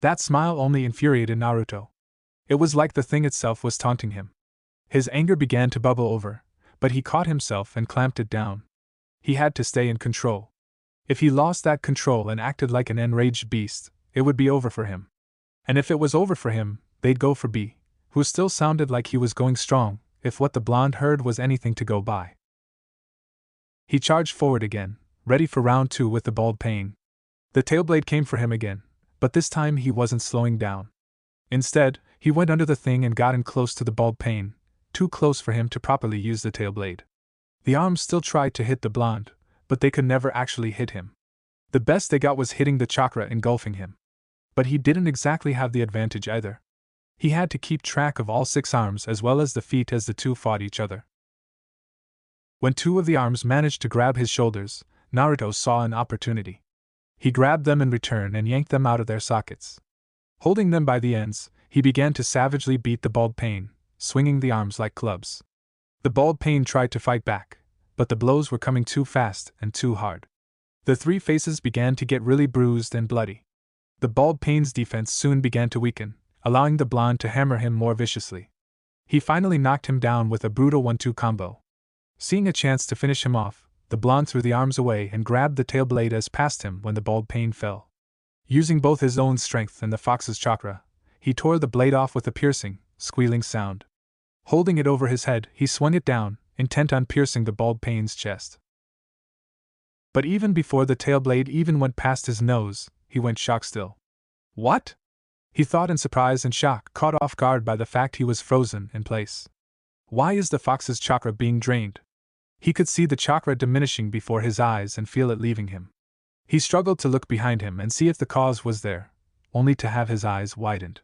That smile only infuriated Naruto. It was like the thing itself was taunting him. His anger began to bubble over, but he caught himself and clamped it down. He had to stay in control. If he lost that control and acted like an enraged beast, it would be over for him. And if it was over for him, they'd go for B, who still sounded like he was going strong, if what the blonde heard was anything to go by. He charged forward again, ready for round 2 with the bald Pain. The tailblade came for him again, but this time he wasn't slowing down. Instead, he went under the thing and got in close to the bald Pain, too close for him to properly use the tailblade. The arms still tried to hit the blonde, but they could never actually hit him. The best they got was hitting the chakra engulfing him. But he didn't exactly have the advantage either. He had to keep track of all 6 arms as well as the feet as the two fought each other. When 2 of the arms managed to grab his shoulders, Naruto saw an opportunity. He grabbed them in return and yanked them out of their sockets. Holding them by the ends, he began to savagely beat the bald Pain, swinging the arms like clubs. The bald Pain tried to fight back, but the blows were coming too fast and too hard. The 3 faces began to get really bruised and bloody. The bald Pain's defense soon began to weaken, allowing the blonde to hammer him more viciously. He finally knocked him down with a brutal 1-2 combo. Seeing a chance to finish him off, the blonde threw the arms away and grabbed the tail blade as past him when the bald Pain fell. Using both his own strength and the fox's chakra, he tore the blade off with a piercing, squealing sound. Holding it over his head, he swung it down, intent on piercing the bald Pain's chest. But even before the tail blade even went past his nose, he went shock still. What? He thought in surprise and shock, caught off guard by the fact he was frozen in place. Why is the fox's chakra being drained? He could see the chakra diminishing before his eyes and feel it leaving him. He struggled to look behind him and see if the cause was there, only to have his eyes widened.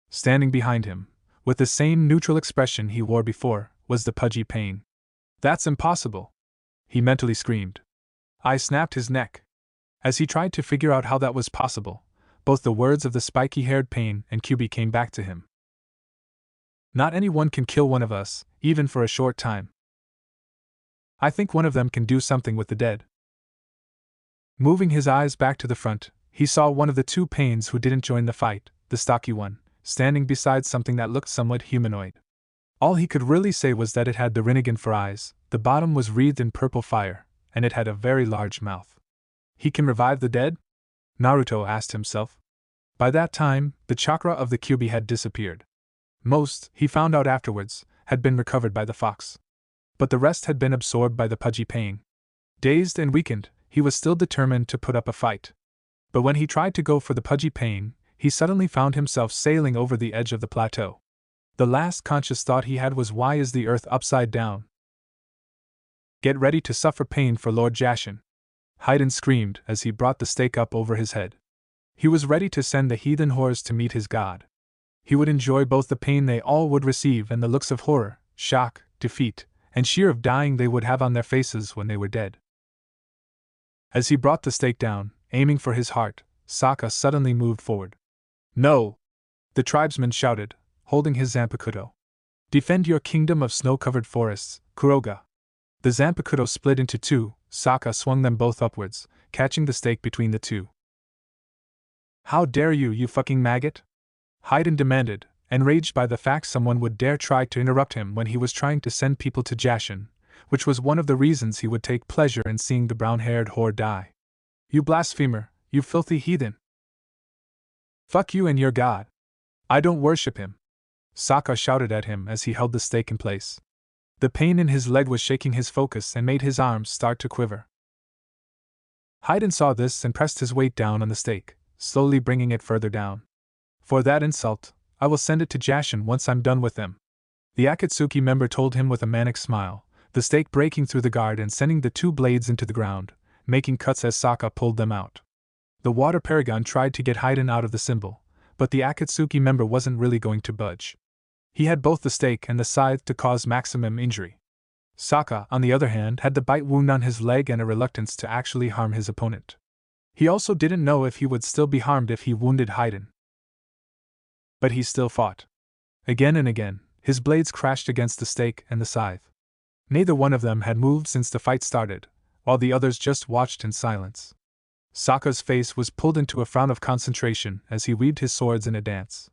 Standing behind him, with the same neutral expression he wore before, was the pudgy Pain. That's impossible! He mentally screamed. I snapped his neck. As he tried to figure out how that was possible, both the words of the spiky-haired Pain and Kyuubi came back to him. Not anyone can kill one of us, even for a short time. I think one of them can do something with the dead. Moving his eyes back to the front, he saw one of the 2 Pains who didn't join the fight, the stocky one, standing beside something that looked somewhat humanoid. All he could really say was that it had the Rinnegan for eyes, the bottom was wreathed in purple fire, and it had a very large mouth. He can revive the dead? Naruto asked himself. By that time, the chakra of the Kyuubi had disappeared. Most, he found out afterwards, had been recovered by the fox. But the rest had been absorbed by the pudgy Pain. Dazed and weakened, he was still determined to put up a fight. But when he tried to go for the pudgy Pain, he suddenly found himself sailing over the edge of the plateau. The last conscious thought he had was, why is the earth upside down? Get ready to suffer pain for Lord Jashin. Haiden screamed as he brought the stake up over his head. He was ready to send the heathen whores to meet his god. He would enjoy both the pain they all would receive and the looks of horror, shock, defeat, and sheer of dying they would have on their faces when they were dead. As he brought the stake down, aiming for his heart, Sokka suddenly moved forward. No! The tribesman shouted, holding his Zanpakuto. Defend your kingdom of snow-covered forests, Kuroga. The Zanpakuto split into 2, Sokka swung them both upwards, catching the stake between the 2. How dare you, you fucking maggot? Haiden demanded, enraged by the fact someone would dare try to interrupt him when he was trying to send people to Jashin, which was one of the reasons he would take pleasure in seeing the brown-haired whore die. You blasphemer, you filthy heathen! Fuck you and your god! I don't worship him! Sokka shouted at him as he held the stake in place. The pain in his leg was shaking his focus and made his arms start to quiver. Haiden saw this and pressed his weight down on the stake, slowly bringing it further down. For that insult, I will send it to Jashin once I'm done with them. The Akatsuki member told him with a manic smile, the stake breaking through the guard and sending the 2 blades into the ground, making cuts as Sokka pulled them out. The water paragon tried to get Haiden out of the symbol, but the Akatsuki member wasn't really going to budge. He had both the stake and the scythe to cause maximum injury. Sokka, on the other hand, had the bite wound on his leg and a reluctance to actually harm his opponent. He also didn't know if he would still be harmed if he wounded Haydn. But he still fought. Again and again, his blades crashed against the stake and the scythe. Neither one of them had moved since the fight started, while the others just watched in silence. Sokka's face was pulled into a frown of concentration as he weaved his swords in a dance.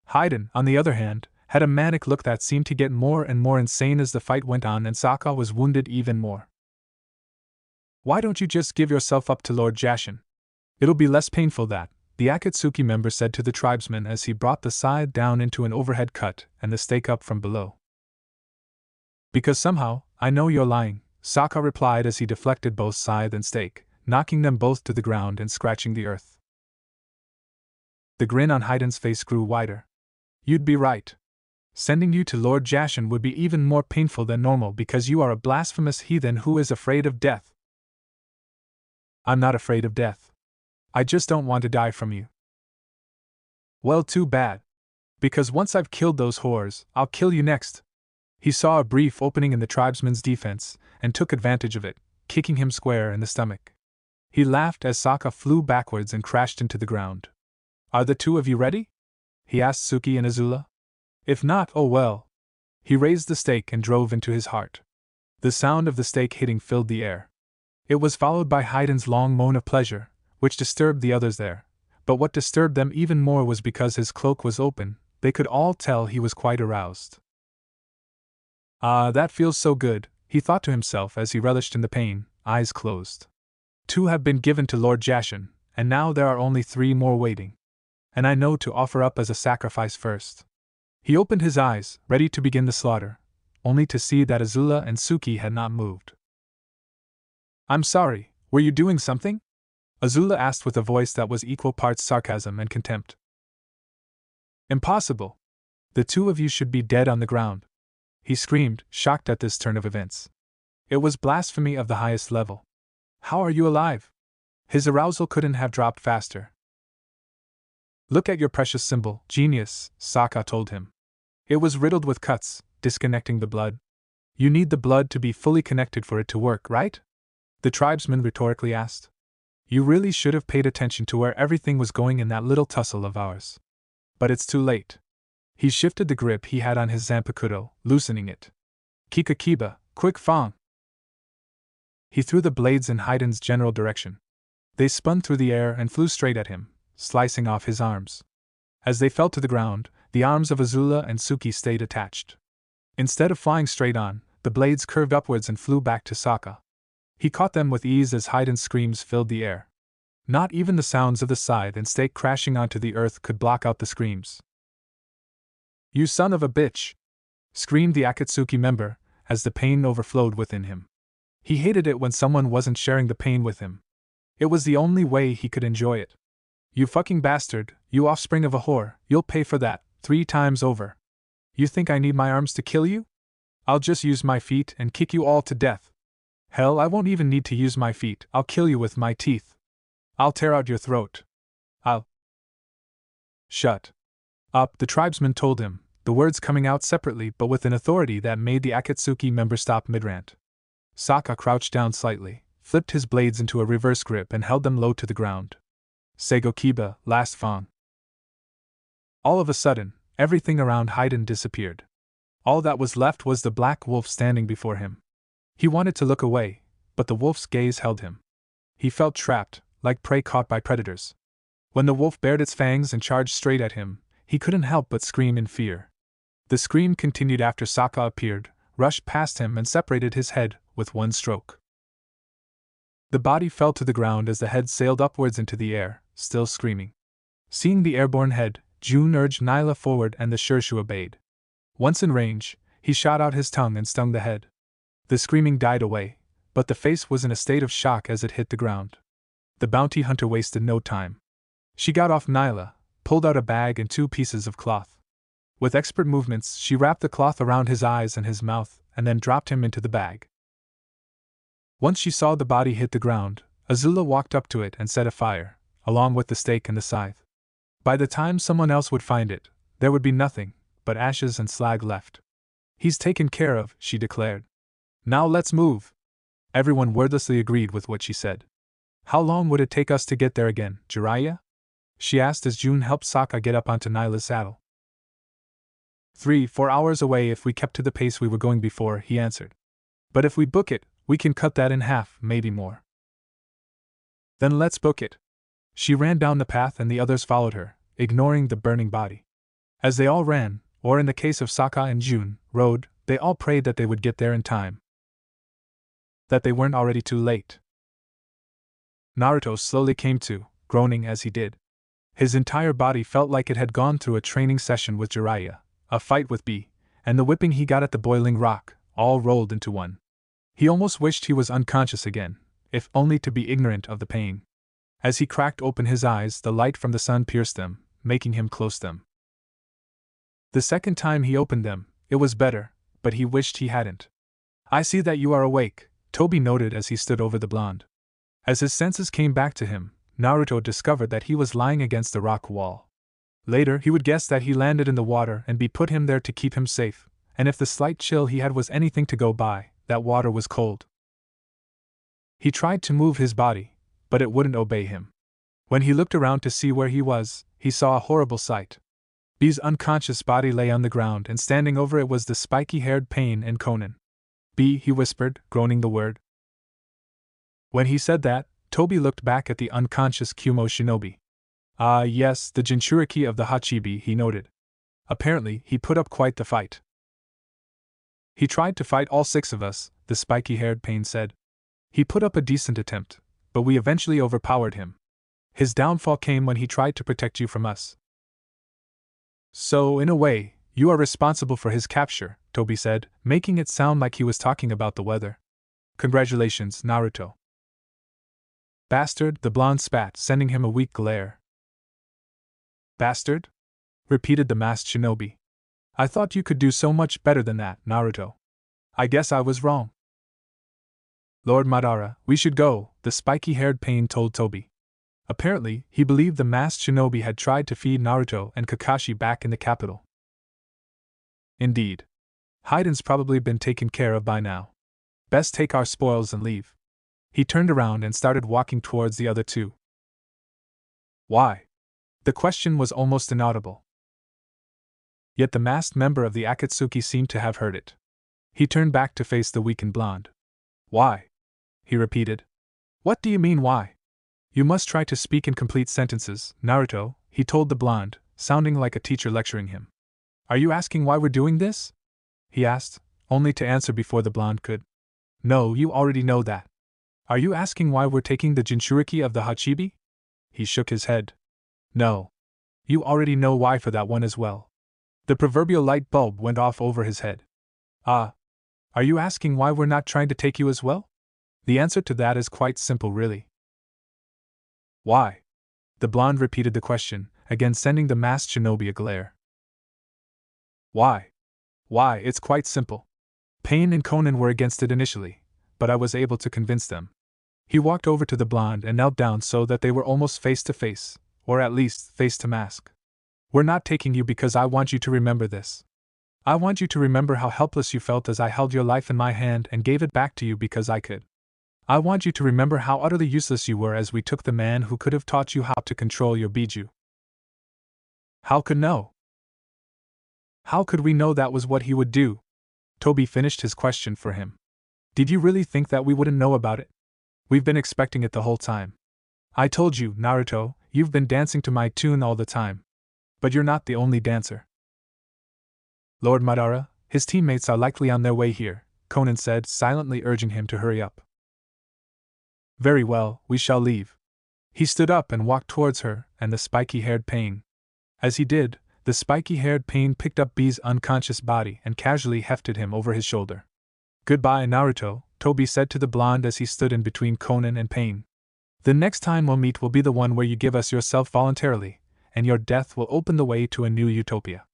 Haydn, on the other hand, had a manic look that seemed to get more and more insane as the fight went on, and Sokka was wounded even more. "Why don't you just give yourself up to Lord Jashin? It'll be less painful that," the Akatsuki member said to the tribesman as he brought the scythe down into an overhead cut and the stake up from below. "Because somehow, I know you're lying," Sokka replied as he deflected both scythe and stake, knocking them both to the ground and scratching the earth. The grin on Haydn's face grew wider. "You'd be right. Sending you to Lord Jashin would be even more painful than normal because you are a blasphemous heathen who is afraid of death." "I'm not afraid of death. I just don't want to die from you." "Well, too bad. Because once I've killed those whores, I'll kill you next." He saw a brief opening in the tribesman's defense and took advantage of it, kicking him square in the stomach. He laughed as Sokka flew backwards and crashed into the ground. "Are the two of you ready?" he asked Suki and Azula. "If not, oh well." He raised the stake and drove into his heart. The sound of the stake hitting filled the air. It was followed by Haydn's long moan of pleasure, which disturbed the others there, but what disturbed them even more was because his cloak was open, they could all tell he was quite aroused. "Ah, that feels so good," he thought to himself as he relished in the pain, eyes closed. "2 have been given to Lord Jashin, and now there are only 3 more waiting. And I know to offer up as a sacrifice first." He opened his eyes, ready to begin the slaughter, only to see that Azula and Suki had not moved. "I'm sorry, were you doing something?" Azula asked with a voice that was equal parts sarcasm and contempt. "Impossible. The 2 of you should be dead on the ground," he screamed, shocked at this turn of events. It was blasphemy of the highest level. "How are you alive?" His arousal couldn't have dropped faster. "Look at your precious symbol, genius," Sokka told him. It was riddled with cuts, disconnecting the blood. "You need the blood to be fully connected for it to work, right?" the tribesman rhetorically asked. "You really should have paid attention to where everything was going in that little tussle of ours. But it's too late." He shifted the grip he had on his Zanpakuto, loosening it. "Kikakiba, quick Fong!" He threw the blades in Haydn's general direction. They spun through the air and flew straight at him, slicing off his arms. As they fell to the ground, the arms of Azula and Suki stayed attached. Instead of flying straight on, the blades curved upwards and flew back to Sokka. He caught them with ease as Haydn's screams filled the air. Not even the sounds of the scythe and stake crashing onto the earth could block out the screams. "You son of a bitch!" screamed the Akatsuki member, as the pain overflowed within him. He hated it when someone wasn't sharing the pain with him. It was the only way he could enjoy it. "You fucking bastard, you offspring of a whore, you'll pay for that, 3 times over. You think I need my arms to kill you? I'll just use my feet and kick you all to death. Hell, I won't even need to use my feet, I'll kill you with my teeth. I'll tear out your throat. I'll..." "Shut up," the tribesman told him, the words coming out separately but with an authority that made the Akatsuki member stop mid-rant. Sokka crouched down slightly, flipped his blades into a reverse grip and held them low to the ground. "Seigo Kiba, last Fong." All of a sudden, everything around Haydn disappeared. All that was left was the black wolf standing before him. He wanted to look away, but the wolf's gaze held him. He felt trapped, like prey caught by predators. When the wolf bared its fangs and charged straight at him, he couldn't help but scream in fear. The scream continued after Sokka appeared, rushed past him and separated his head with one stroke. The body fell to the ground as the head sailed upwards into the air, still screaming. Seeing the airborne head, June urged Nyla forward and the Shirshu obeyed. Once in range, he shot out his tongue and stung the head. The screaming died away, but the face was in a state of shock as it hit the ground. The bounty hunter wasted no time. She got off Nyla, pulled out a bag and 2 pieces of cloth. With expert movements, she wrapped the cloth around his eyes and his mouth, and then dropped him into the bag. Once she saw the body hit the ground, Azula walked up to it and set a fire, along with the stake and the scythe. By the time someone else would find it, there would be nothing but ashes and slag left. "He's taken care of," she declared. "Now let's move." Everyone wordlessly agreed with what she said. How long would it take us to get there again, Jiraiya? She asked as June helped Sokka get up onto Nyla's saddle. 3-4 hours away if we kept to the pace we were going before, he answered. But if we book it, we can cut that in half, maybe more. Then let's book it. She ran down the path and the others followed her, ignoring the burning body. As they all ran, or in the case of Sokka and June, rode, they all prayed that they would get there in time. That they weren't already too late. Naruto slowly came to, groaning as he did. His entire body felt like it had gone through a training session with Jiraiya, a fight with B, and the whipping he got at the boiling rock, all rolled into one. He almost wished he was unconscious again, if only to be ignorant of the pain. As he cracked open his eyes, the light from the sun pierced them, making him close them. The second time he opened them, it was better, but he wished he hadn't. I see that you are awake, Toby noted as he stood over the blonde. As his senses came back to him, Naruto discovered that he was lying against the rock wall. Later he would guess that he landed in the water and B put him there to keep him safe, and if the slight chill he had was anything to go by, that water was cold. He tried to move his body, but it wouldn't obey him. When he looked around to see where he was, he saw a horrible sight. B's unconscious body lay on the ground and standing over it was the spiky-haired Pain and Conan. B, he whispered, groaning the word. When he said that, Toby looked back at the unconscious Kumo shinobi. Ah yes, the Jinchuriki of the Hachibi, he noted. Apparently, he put up quite the fight. He tried to fight all 6 of us, the spiky-haired Pain said. He put up a decent attempt, but we eventually overpowered him. His downfall came when he tried to protect you from us. So, in a way, you are responsible for his capture, Toby said, making it sound like he was talking about the weather. Congratulations, Naruto. Bastard, the blonde spat, sending him a weak glare. Bastard? Repeated the masked shinobi. I thought you could do so much better than that, Naruto. I guess I was wrong. Lord Madara, we should go, the spiky-haired Pain told Toby. Apparently, he believed the masked shinobi had tried to feed Naruto and Kakashi back in the capital. Indeed. Haiden's probably been taken care of by now. Best take our spoils and leave. He turned around and started walking towards the other 2. Why? The question was almost inaudible. Yet the masked member of the Akatsuki seemed to have heard it. He turned back to face the weakened blonde. Why? He repeated. What do you mean why? You must try to speak in complete sentences, Naruto, he told the blonde, sounding like a teacher lecturing him. Are you asking why we're doing this? He asked, only to answer before the blonde could. No, you already know that. Are you asking why we're taking the Jinchuriki of the Hachibi? He shook his head. No. You already know why for that one as well. The proverbial light bulb went off over his head. Ah. Are you asking why we're not trying to take you as well? The answer to that is quite simple, really. Why? The blonde repeated the question, again sending the masked shinobi a glare. Why? Why, it's quite simple. Pain and Conan were against it initially, but I was able to convince them. He walked over to the blonde and knelt down so that they were almost face to face, or at least face to mask. We're not taking you because I want you to remember this. I want you to remember how helpless you felt as I held your life in my hand and gave it back to you because I could. I want you to remember how utterly useless you were as we took the man who could have taught you how to control your Biju. How could know? How could we know that was what he would do? Toby finished his question for him. Did you really think that we wouldn't know about it? We've been expecting it the whole time. I told you, Naruto, you've been dancing to my tune all the time. But you're not the only dancer. Lord Madara, his teammates are likely on their way here, Conan said, silently urging him to hurry up. Very well, we shall leave. He stood up and walked towards her and the spiky-haired Pain. As he did, the spiky-haired Pain picked up B's unconscious body and casually hefted him over his shoulder. Goodbye, Naruto, Toby said to the blonde as he stood in between Conan and Pain. The next time we'll meet will be the one where you give us yourself voluntarily, and your death will open the way to a new utopia.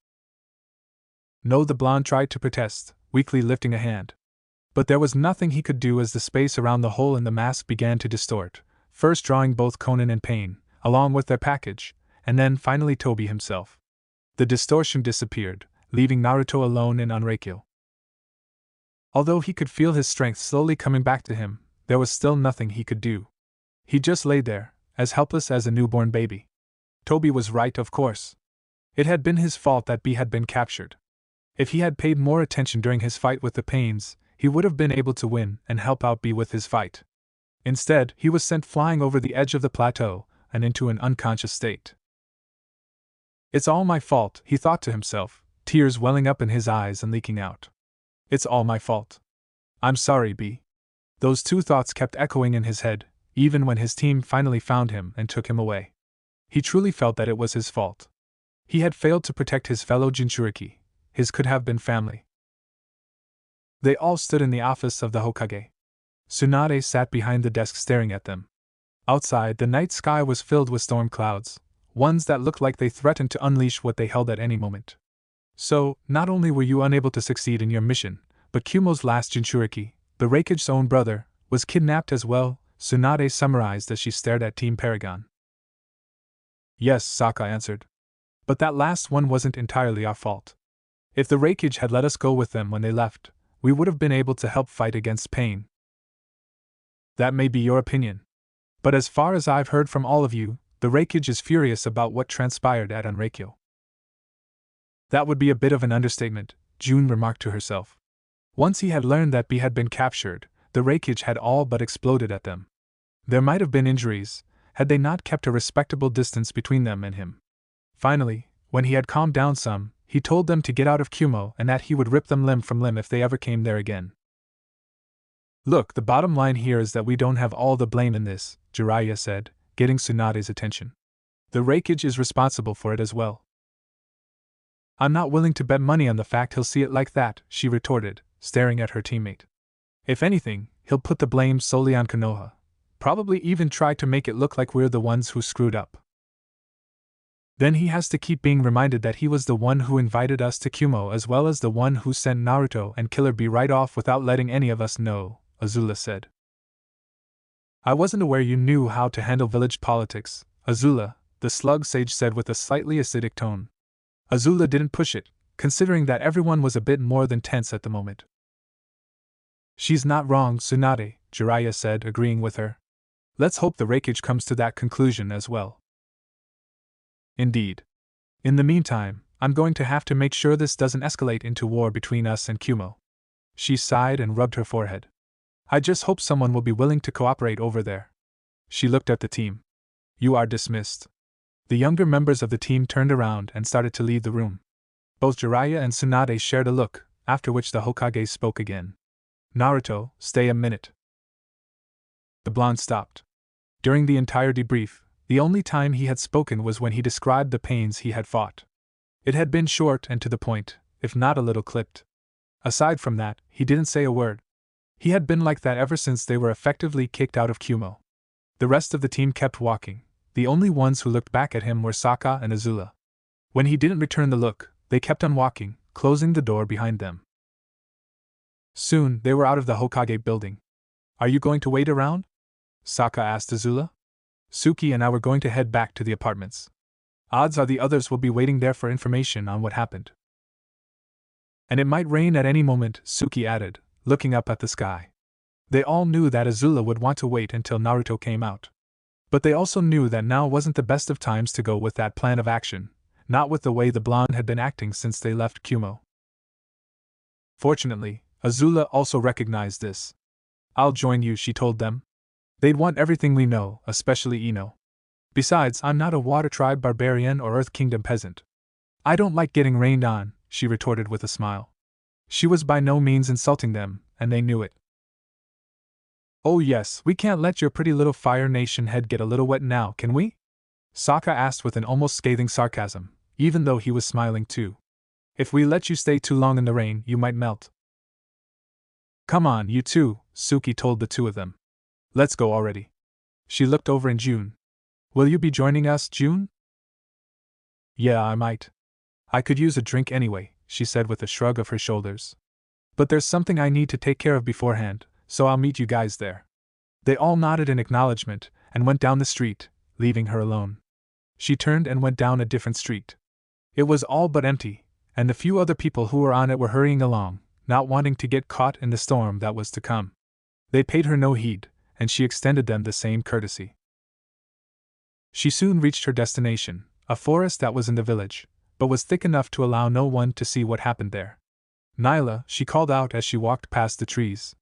No, the blonde tried to protest, weakly lifting a hand. But there was nothing he could do as the space around the hole in the mask began to distort, first drawing both Conan and Pain, along with their package, and then finally Toby himself. The distortion disappeared, leaving Naruto alone in Onraikyo. Although he could feel his strength slowly coming back to him, there was still nothing he could do. He just lay there, as helpless as a newborn baby. Toby was right, of course. It had been his fault that B had been captured. If he had paid more attention during his fight with the Pains, he would have been able to win and help out B with his fight. Instead, he was sent flying over the edge of the plateau and into an unconscious state. It's all my fault, he thought to himself, tears welling up in his eyes and leaking out. It's all my fault. I'm sorry, B. Those two thoughts kept echoing in his head, even when his team finally found him and took him away. He truly felt that it was his fault. He had failed to protect his fellow Jinchuriki, his could have been family. They all stood in the office of the Hokage. Tsunade sat behind the desk staring at them. Outside, the night sky was filled with storm clouds, ones that looked like they threatened to unleash what they held at any moment. So, not only were you unable to succeed in your mission, but Kumo's last Jinchuriki, the Raikage's own brother, was kidnapped as well, Tsunade summarized as she stared at Team Paragon. Yes, Sokka answered. But that last one wasn't entirely our fault. If the Raikage had let us go with them when they left, we would have been able to help fight against Pain. That may be your opinion. But as far as I've heard from all of you, the Raikage is furious about what transpired at Anreikyo. That would be a bit of an understatement, June remarked to herself. Once he had learned that B had been captured, the Raikage had all but exploded at them. There might have been injuries, had they not kept a respectable distance between them and him. Finally, when he had calmed down some, he told them to get out of Kumo and that he would rip them limb from limb if they ever came there again. Look, the bottom line here is that we don't have all the blame in this, Jiraiya said, getting Tsunade's attention. The Raikage is responsible for it as well. I'm not willing to bet money on the fact he'll see it like that, she retorted, staring at her teammate. If anything, he'll put the blame solely on Konoha. Probably even try to make it look like we're the ones who screwed up. Then he has to keep being reminded that he was the one who invited us to Kumo as well as the one who sent Naruto and Killer Bee right off without letting any of us know, Azula said. I wasn't aware you knew how to handle village politics, Azula, the slug sage said with a slightly acidic tone. Azula didn't push it, considering that everyone was a bit more than tense at the moment. She's not wrong, Tsunade, Jiraiya said, agreeing with her. Let's hope the Raikage comes to that conclusion as well. Indeed. In the meantime, I'm going to have to make sure this doesn't escalate into war between us and Kumo. She sighed and rubbed her forehead. I just hope someone will be willing to cooperate over there. She looked at the team. You are dismissed. The younger members of the team turned around and started to leave the room. Both Jiraiya and Tsunade shared a look, after which the Hokage spoke again. Naruto, stay a minute. The blonde stopped. During the entire debrief, the only time he had spoken was when he described the Pains he had fought. It had been short and to the point, if not a little clipped. Aside from that, he didn't say a word. He had been like that ever since they were effectively kicked out of Kumo. The rest of the team kept walking. The only ones who looked back at him were Sokka and Azula. When he didn't return the look, they kept on walking, closing the door behind them. Soon, they were out of the Hokage building. Are you going to wait around? Sokka asked Azula. Suki and I were going to head back to the apartments. Odds are the others will be waiting there for information on what happened. And it might rain at any moment, Suki added, looking up at the sky. They all knew that Azula would want to wait until Naruto came out. But they also knew that now wasn't the best of times to go with that plan of action, not with the way the blonde had been acting since they left Kumo. Fortunately, Azula also recognized this. I'll join you, she told them. They'd want everything we know, especially Ino. Besides, I'm not a Water Tribe barbarian or Earth Kingdom peasant. I don't like getting rained on, she retorted with a smile. She was by no means insulting them, and they knew it. Oh yes, we can't let your pretty little Fire Nation head get a little wet now, can we? Sokka asked with an almost scathing sarcasm, even though he was smiling too. If we let you stay too long in the rain, you might melt. Come on, you two, Suki told the two of them. Let's go already. She looked over at June. Will you be joining us, June? Yeah, I might. I could use a drink anyway, she said with a shrug of her shoulders. But there's something I need to take care of beforehand, so I'll meet you guys there. They all nodded in acknowledgement and went down the street, leaving her alone. She turned and went down a different street. It was all but empty, and the few other people who were on it were hurrying along, not wanting to get caught in the storm that was to come. They paid her no heed, and she extended them the same courtesy. She soon reached her destination, a forest that was in the village, but was thick enough to allow no one to see what happened there. Nyla, she called out as she walked past the trees.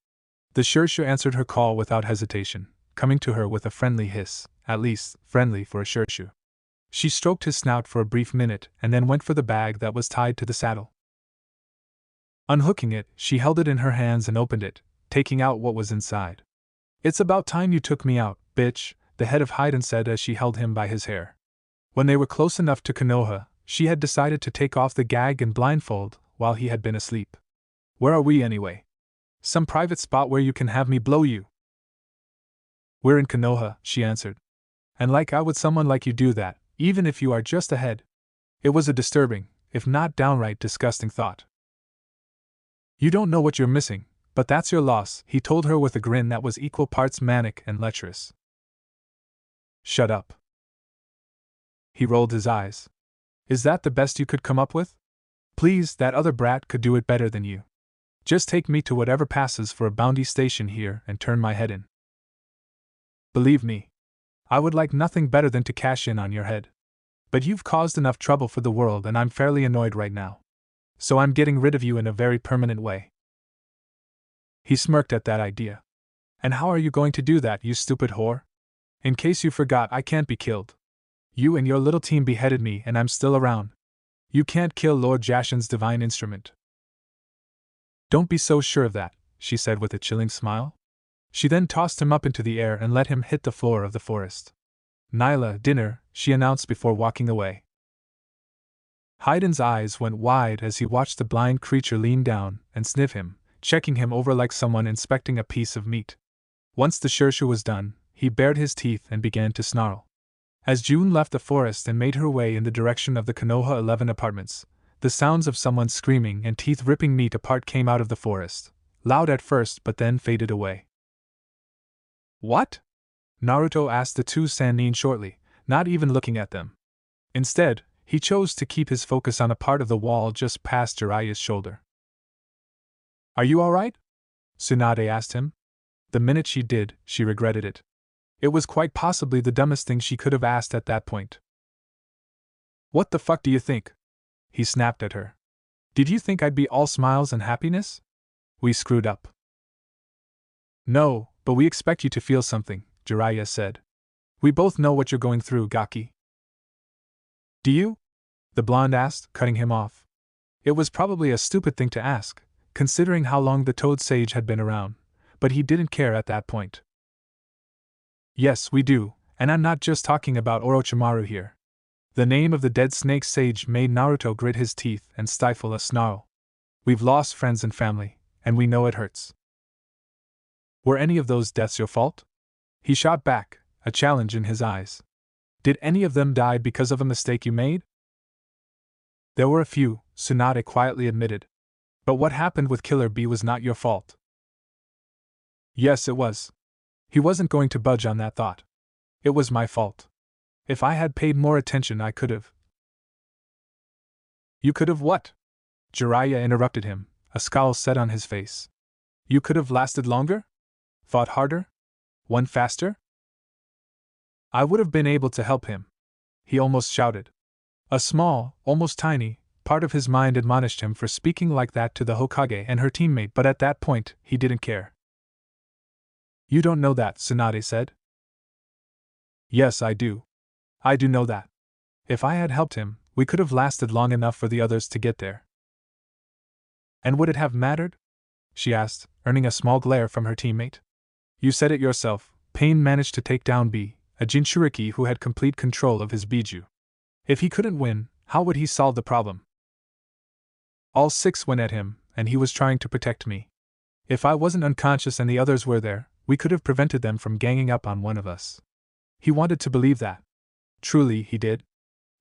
The Shirshu answered her call without hesitation, coming to her with a friendly hiss, at least, friendly for a Shirshu. She stroked his snout for a brief minute and then went for the bag that was tied to the saddle. Unhooking it, she held it in her hands and opened it, taking out what was inside. "It's about time you took me out, bitch," the head of Haiden said as she held him by his hair. When they were close enough to Konoha, she had decided to take off the gag and blindfold while he had been asleep. "Where are we anyway? Some private spot where you can have me blow you?" "We're in Konoha," she answered. "And like how would someone like you do that, even if you are just ahead?" It was a disturbing, if not downright disgusting thought. "You don't know what you're missing, but that's your loss," he told her with a grin that was equal parts manic and lecherous. "Shut up." He rolled his eyes. "Is that the best you could come up with? Please, that other brat could do it better than you. Just take me to whatever passes for a bounty station here and turn my head in. Believe me, I would like nothing better than to cash in on your head. But you've caused enough trouble for the world and I'm fairly annoyed right now. So I'm getting rid of you in a very permanent way." He smirked at that idea. "And how are you going to do that, you stupid whore? In case you forgot, I can't be killed. You and your little team beheaded me and I'm still around. You can't kill Lord Jashin's divine instrument." "Don't be so sure of that," she said with a chilling smile. She then tossed him up into the air and let him hit the floor of the forest. "Nyla, dinner," she announced before walking away. Haiden's eyes went wide as he watched the blind creature lean down and sniff him, checking him over like someone inspecting a piece of meat. Once the Shirshu was done, he bared his teeth and began to snarl. As June left the forest and made her way in the direction of the Konoha 11 apartments, the sounds of someone screaming and teeth ripping meat apart came out of the forest, loud at first but then faded away. "What?" Naruto asked the two Sannin shortly, not even looking at them. Instead, he chose to keep his focus on a part of the wall just past Jiraiya's shoulder. "Are you alright?" Tsunade asked him. The minute she did, she regretted it. It was quite possibly the dumbest thing she could have asked at that point. "What the fuck do you think?" he snapped at her. "Did you think I'd be all smiles and happiness? We screwed up." "No, but we expect you to feel something," Jiraiya said. "We both know what you're going through, Gaki." "Do you?" the blonde asked, cutting him off. It was probably a stupid thing to ask, considering how long the Toad Sage had been around, but he didn't care at that point. "Yes, we do, and I'm not just talking about Orochimaru here." The name of the dead snake sage made Naruto grit his teeth and stifle a snarl. "We've lost friends and family, and we know it hurts." "Were any of those deaths your fault?" he shot back, a challenge in his eyes. "Did any of them die because of a mistake you made?" "There were a few," Tsunade quietly admitted. "But what happened with Killer Bee was not your fault." "Yes, it was." He wasn't going to budge on that thought. "It was my fault. If I had paid more attention, I could have." "You could have what?" Jiraiya interrupted him, a scowl set on his face. "You could have lasted longer? Fought harder? Won faster?" "I would have been able to help him," he almost shouted. A small, almost tiny, part of his mind admonished him for speaking like that to the Hokage and her teammate, but at that point, he didn't care. "You don't know that," Tsunade said. "Yes, I do. I do know that. If I had helped him, we could have lasted long enough for the others to get there." "And would it have mattered?" she asked, earning a small glare from her teammate. "You said it yourself, Pain managed to take down B, a Jinchuriki who had complete control of his Biju. If he couldn't win, how would he solve the problem? All 6 went at him, and he was trying to protect me. If I wasn't unconscious and the others were there, we could have prevented them from ganging up on one of us." He wanted to believe that. Truly, he did.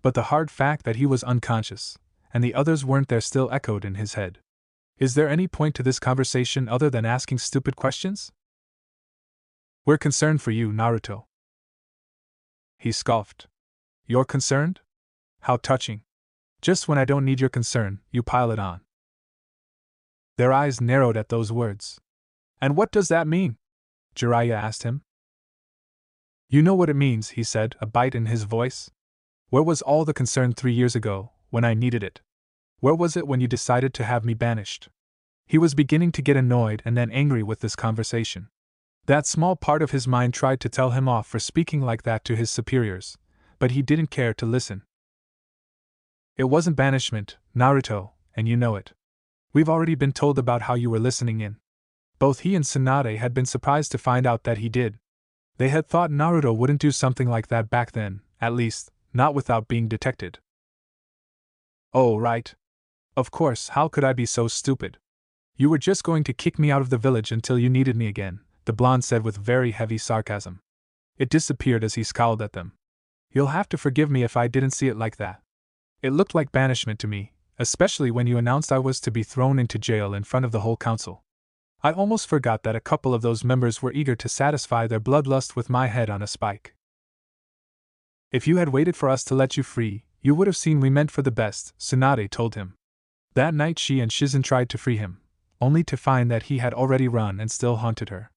But the hard fact that he was unconscious, and the others weren't there, still echoed in his head. Is there any point to this conversation other than asking stupid questions? "We're concerned for you, Naruto." He scoffed. "You're concerned? How touching. Just when I don't need your concern, you pile it on." Their eyes narrowed at those words. "And what does that mean?" Jiraiya asked him. You know what it means, he said, a bite in his voice. Where was all the concern 3 years ago, when I needed it? Where was it when you decided to have me banished? He was beginning to get annoyed and then angry with this conversation. That small part of his mind tried to tell him off for speaking like that to his superiors, but he didn't care to listen. It wasn't banishment, Naruto, and you know it. We've already been told about how you were listening in. Both he and Tsunade had been surprised to find out that he did. They had thought Naruto wouldn't do something like that back then, at least, not without being detected. Oh, right. Of course, how could I be so stupid? You were just going to kick me out of the village until you needed me again, the blonde said with very heavy sarcasm. It disappeared as he scowled at them. You'll have to forgive me if I didn't see it like that. It looked like banishment to me, especially when you announced I was to be thrown into jail in front of the whole council. I almost forgot that a couple of those members were eager to satisfy their bloodlust with my head on a spike. If you had waited for us to let you free, you would have seen we meant for the best, Tsunade told him. That night she and Shizen tried to free him, only to find that he had already run and still haunted her.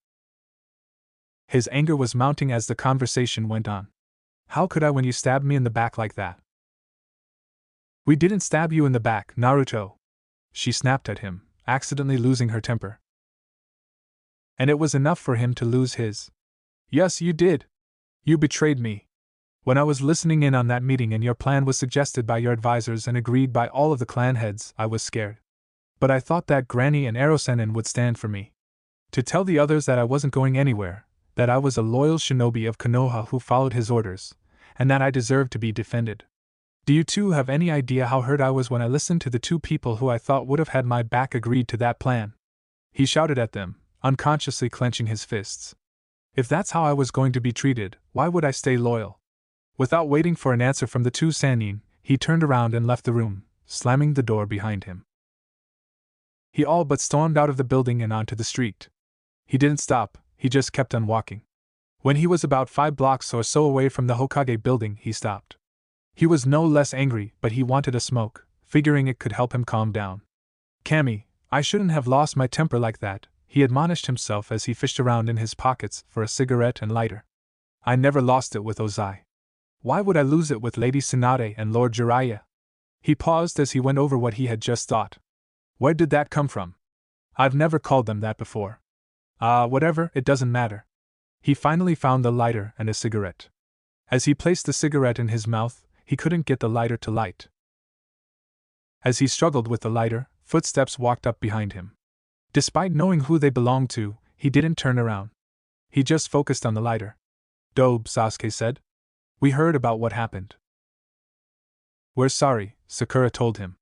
His anger was mounting as the conversation went on. How could I when you stabbed me in the back like that? We didn't stab you in the back, Naruto. She snapped at him, accidentally losing her temper. And it was enough for him to lose his. Yes, you did. You betrayed me. When I was listening in on that meeting and your plan was suggested by your advisors and agreed by all of the clan heads, I was scared. But I thought that Granny and Erosenin would stand for me. To tell the others that I wasn't going anywhere, that I was a loyal shinobi of Konoha who followed his orders, and that I deserved to be defended. Do you two have any idea how hurt I was when I listened to the two people who I thought would have had my back agreed to that plan? He shouted at them, unconsciously clenching his fists. If that's how I was going to be treated, why would I stay loyal? Without waiting for an answer from the two Sannin, he turned around and left the room, slamming the door behind him. He all but stormed out of the building and onto the street. He didn't stop, he just kept on walking. When he was about 5 blocks or so away from the Hokage building, he stopped. He was no less angry, but he wanted a smoke, figuring it could help him calm down. Kami, I shouldn't have lost my temper like that, he admonished himself as he fished around in his pockets for a cigarette and lighter. I never lost it with Ozai. Why would I lose it with Lady Tsunade and Lord Jiraiya? He paused as he went over what he had just thought. Where did that come from? I've never called them that before. Whatever, it doesn't matter. He finally found the lighter and a cigarette. As he placed the cigarette in his mouth, he couldn't get the lighter to light. As he struggled with the lighter, footsteps walked up behind him. Despite knowing who they belonged to, he didn't turn around. He just focused on the lighter. Dobe, Sasuke said. We heard about what happened. We're sorry, Sakura told him.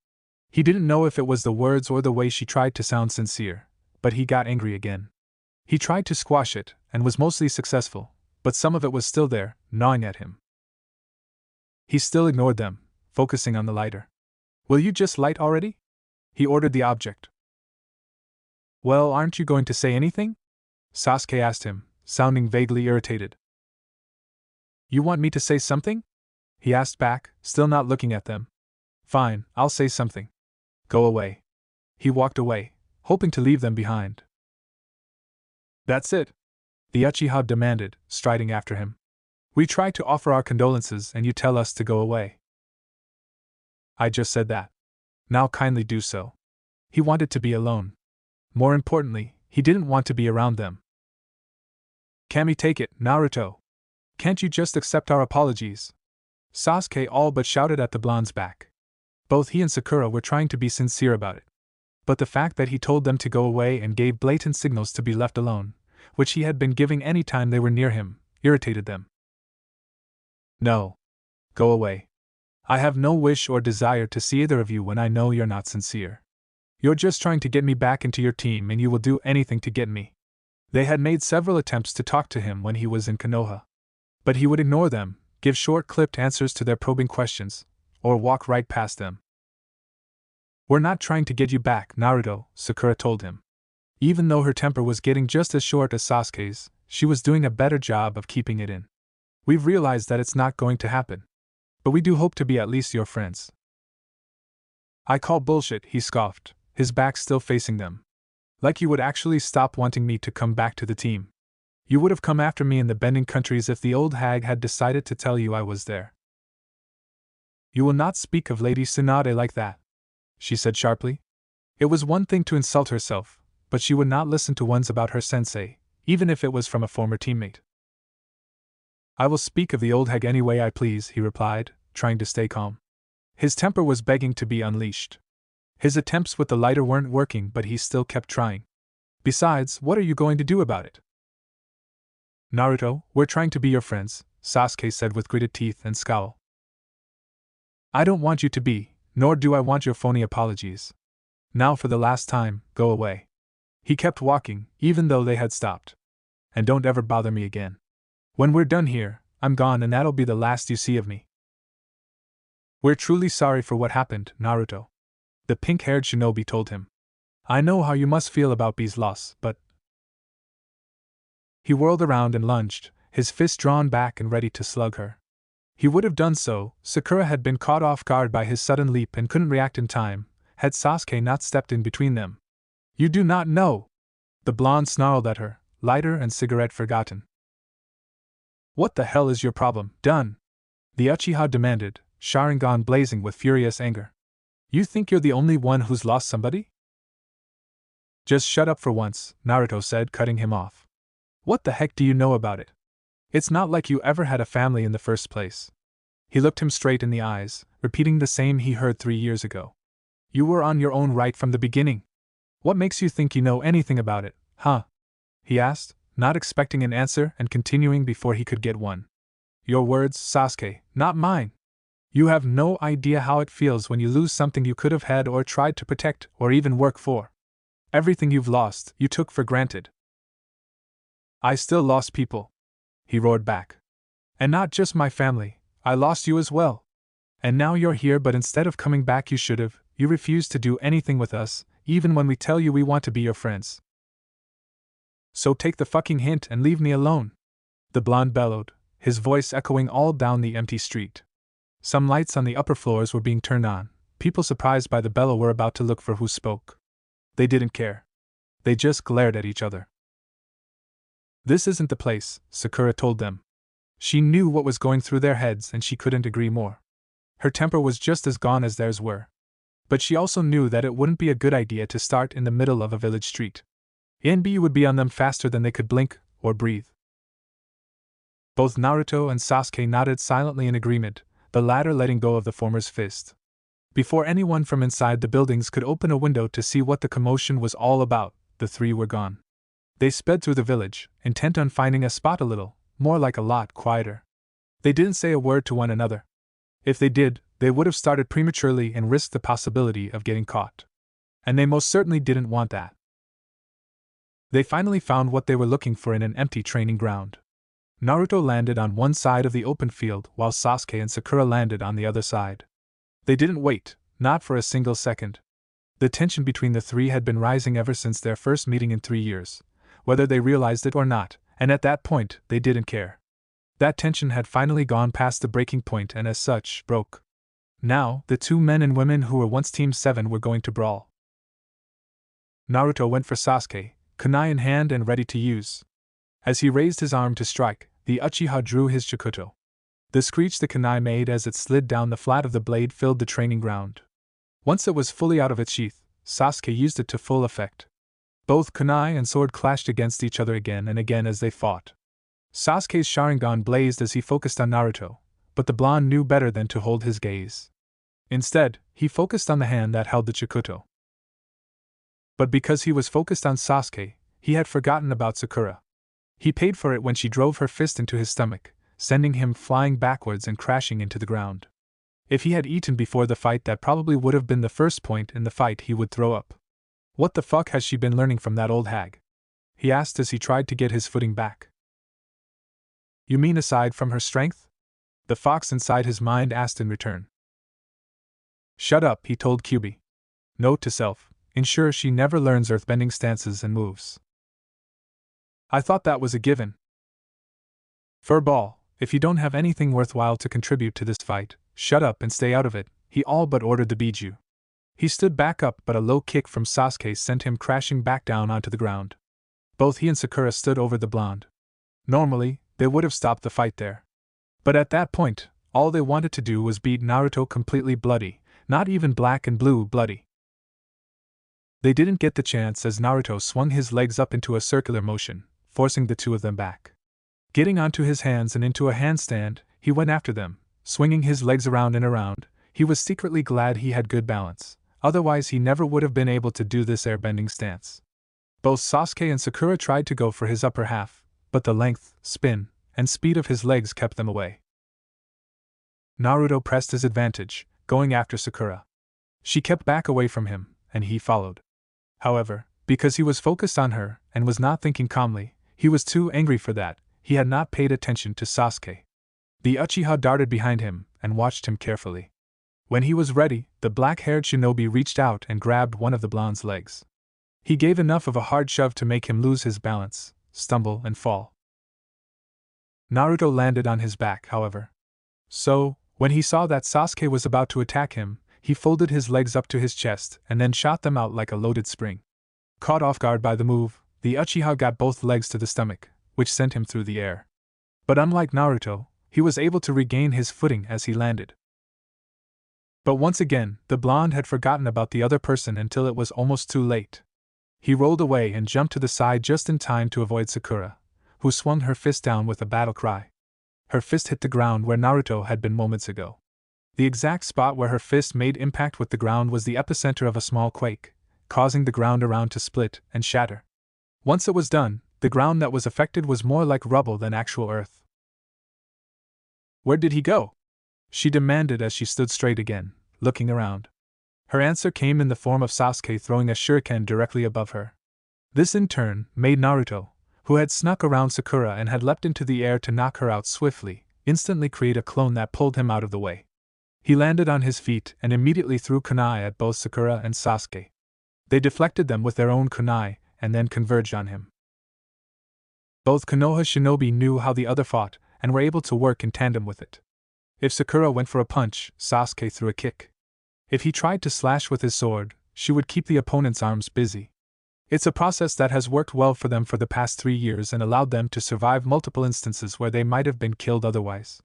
He didn't know if it was the words or the way she tried to sound sincere, but he got angry again. He tried to squash it, and was mostly successful, but some of it was still there, gnawing at him. He still ignored them, focusing on the lighter. Will you just light already? He ordered the object. Well, aren't you going to say anything? Sasuke asked him, sounding vaguely irritated. You want me to say something? He asked back, still not looking at them. Fine, I'll say something. Go away. He walked away, hoping to leave them behind. That's it, the Uchiha demanded, striding after him. We try to offer our condolences and you tell us to go away. I just said that. Now kindly do so. He wanted to be alone. More importantly, he didn't want to be around them. Kami, take it, Naruto. Can't you just accept our apologies? Sasuke all but shouted at the blonde's back. Both he and Sakura were trying to be sincere about it. But the fact that he told them to go away and gave blatant signals to be left alone, which he had been giving any time they were near him, irritated them. No. Go away. I have no wish or desire to see either of you when I know you're not sincere. You're just trying to get me back into your team and you will do anything to get me. They had made several attempts to talk to him when he was in Konoha. But he would ignore them, give short-clipped answers to their probing questions, or walk right past them. We're not trying to get you back, Naruto, Sakura told him. Even though her temper was getting just as short as Sasuke's, she was doing a better job of keeping it in. We've realized that it's not going to happen. But we do hope to be at least your friends. I call bullshit, he scoffed, his back still facing them. Like you would actually stop wanting me to come back to the team. You would have come after me in the bending countries if the old hag had decided to tell you I was there. You will not speak of Lady Tsunade like that, she said sharply. It was one thing to insult herself, but she would not listen to ones about her sensei, even if it was from a former teammate. I will speak of the old hag any way I please, he replied, trying to stay calm. His temper was begging to be unleashed. His attempts with the lighter weren't working, but he still kept trying. Besides, what are you going to do about it? Naruto, we're trying to be your friends, Sasuke said with gritted teeth and scowl. I don't want you to be, nor do I want your phony apologies. Now for the last time, go away. He kept walking, even though they had stopped. And don't ever bother me again. When we're done here, I'm gone and that'll be the last you see of me. We're truly sorry for what happened, Naruto. The pink-haired shinobi told him. I know how you must feel about B's loss, but... He whirled around and lunged, his fist drawn back and ready to slug her. He would have done so, Sakura had been caught off guard by his sudden leap and couldn't react in time, had Sasuke not stepped in between them. You do not know! The blonde snarled at her, lighter and cigarette forgotten. What the hell is your problem? Done! The Uchiha demanded, Sharingan blazing with furious anger. You think you're the only one who's lost somebody? Just shut up for once, Naruto said, cutting him off. What the heck do you know about it? It's not like you ever had a family in the first place. He looked him straight in the eyes, repeating the same he heard 3 years ago. You were on your own right from the beginning. What makes you think you know anything about it, huh? He asked, not expecting an answer and continuing before he could get one. Your words, Sasuke, not mine. You have no idea how it feels when you lose something you could have had or tried to protect or even work for. Everything you've lost, you took for granted. I still lost people, he roared back. And not just my family, I lost you as well. And now you're here, but instead of coming back you refused to do anything with us, even when we tell you we want to be your friends. So take the fucking hint and leave me alone. The blonde bellowed, his voice echoing all down the empty street. Some lights on the upper floors were being turned on. People surprised by the bellow were about to look for who spoke. They didn't care. They just glared at each other. This isn't the place, Sakura told them. She knew what was going through their heads and she couldn't agree more. Her temper was just as gone as theirs were. But she also knew that it wouldn't be a good idea to start in the middle of a village street. NB would be on them faster than they could blink or breathe. Both Naruto and Sasuke nodded silently in agreement, the latter letting go of the former's fist. Before anyone from inside the buildings could open a window to see what the commotion was all about, the three were gone. They sped through the village, intent on finding a spot a little, more like a lot quieter. They didn't say a word to one another. If they did, they would have started prematurely and risked the possibility of getting caught. And they most certainly didn't want that. They finally found what they were looking for in an empty training ground. Naruto landed on one side of the open field while Sasuke and Sakura landed on the other side. They didn't wait, not for a single second. The tension between the three had been rising ever since their first meeting in 3 years, whether they realized it or not, and at that point, they didn't care. That tension had finally gone past the breaking point and as such, broke. Now, the two men and women who were once Team 7 were going to brawl. Naruto went for Sasuke, kunai in hand and ready to use. As he raised his arm to strike, the Uchiha drew his Chikuto. The screech the kunai made as it slid down the flat of the blade filled the training ground. Once it was fully out of its sheath, Sasuke used it to full effect. Both kunai and sword clashed against each other again and again as they fought. Sasuke's Sharingan blazed as he focused on Naruto, but the blonde knew better than to hold his gaze. Instead, he focused on the hand that held the Chikuto. But because he was focused on Sasuke, he had forgotten about Sakura. He paid for it when she drove her fist into his stomach, sending him flying backwards and crashing into the ground. If he had eaten before the fight, that probably would have been the first point in the fight he would throw up. What the fuck has she been learning from that old hag? He asked as he tried to get his footing back. You mean aside from her strength? The fox inside his mind asked in return. Shut up, he told Kyubi. Note to self, ensure she never learns earthbending stances and moves. I thought that was a given. Furball, if you don't have anything worthwhile to contribute to this fight, shut up and stay out of it, he all but ordered the Biju. He stood back up, but a low kick from Sasuke sent him crashing back down onto the ground. Both he and Sakura stood over the blonde. Normally, they would have stopped the fight there. But at that point, all they wanted to do was beat Naruto completely bloody, not even black and blue bloody. They didn't get the chance as Naruto swung his legs up into a circular motion, forcing the two of them back. Getting onto his hands and into a handstand, he went after them, swinging his legs around and around. He was secretly glad he had good balance, otherwise he never would have been able to do this airbending stance. Both Sasuke and Sakura tried to go for his upper half, but the length, spin, and speed of his legs kept them away. Naruto pressed his advantage, going after Sakura. She kept back away from him, and he followed. However, because he was focused on her and was not thinking calmly, he was too angry for that. He had not paid attention to Sasuke. The Uchiha darted behind him and watched him carefully. When he was ready, the black-haired shinobi reached out and grabbed one of the blonde's legs. He gave enough of a hard shove to make him lose his balance, stumble and fall. Naruto landed on his back, however. So, when he saw that Sasuke was about to attack him, he folded his legs up to his chest and then shot them out like a loaded spring. Caught off guard by the move, the Uchiha got both legs to the stomach, which sent him through the air. But unlike Naruto, he was able to regain his footing as he landed. But once again, the blonde had forgotten about the other person until it was almost too late. He rolled away and jumped to the side just in time to avoid Sakura, who swung her fist down with a battle cry. Her fist hit the ground where Naruto had been moments ago. The exact spot where her fist made impact with the ground was the epicenter of a small quake, causing the ground around to split and shatter. Once it was done, the ground that was affected was more like rubble than actual earth. "Where did he go?" she demanded as she stood straight again, looking around. Her answer came in the form of Sasuke throwing a shuriken directly above her. This in turn made Naruto, who had snuck around Sakura and had leapt into the air to knock her out swiftly, instantly create a clone that pulled him out of the way. He landed on his feet and immediately threw kunai at both Sakura and Sasuke. They deflected them with their own kunai and then converged on him. Both Konoha shinobi knew how the other fought and were able to work in tandem with it. If Sakura went for a punch, Sasuke threw a kick. If he tried to slash with his sword, she would keep the opponent's arms busy. It's a process that has worked well for them for the past 3 years and allowed them to survive multiple instances where they might have been killed otherwise.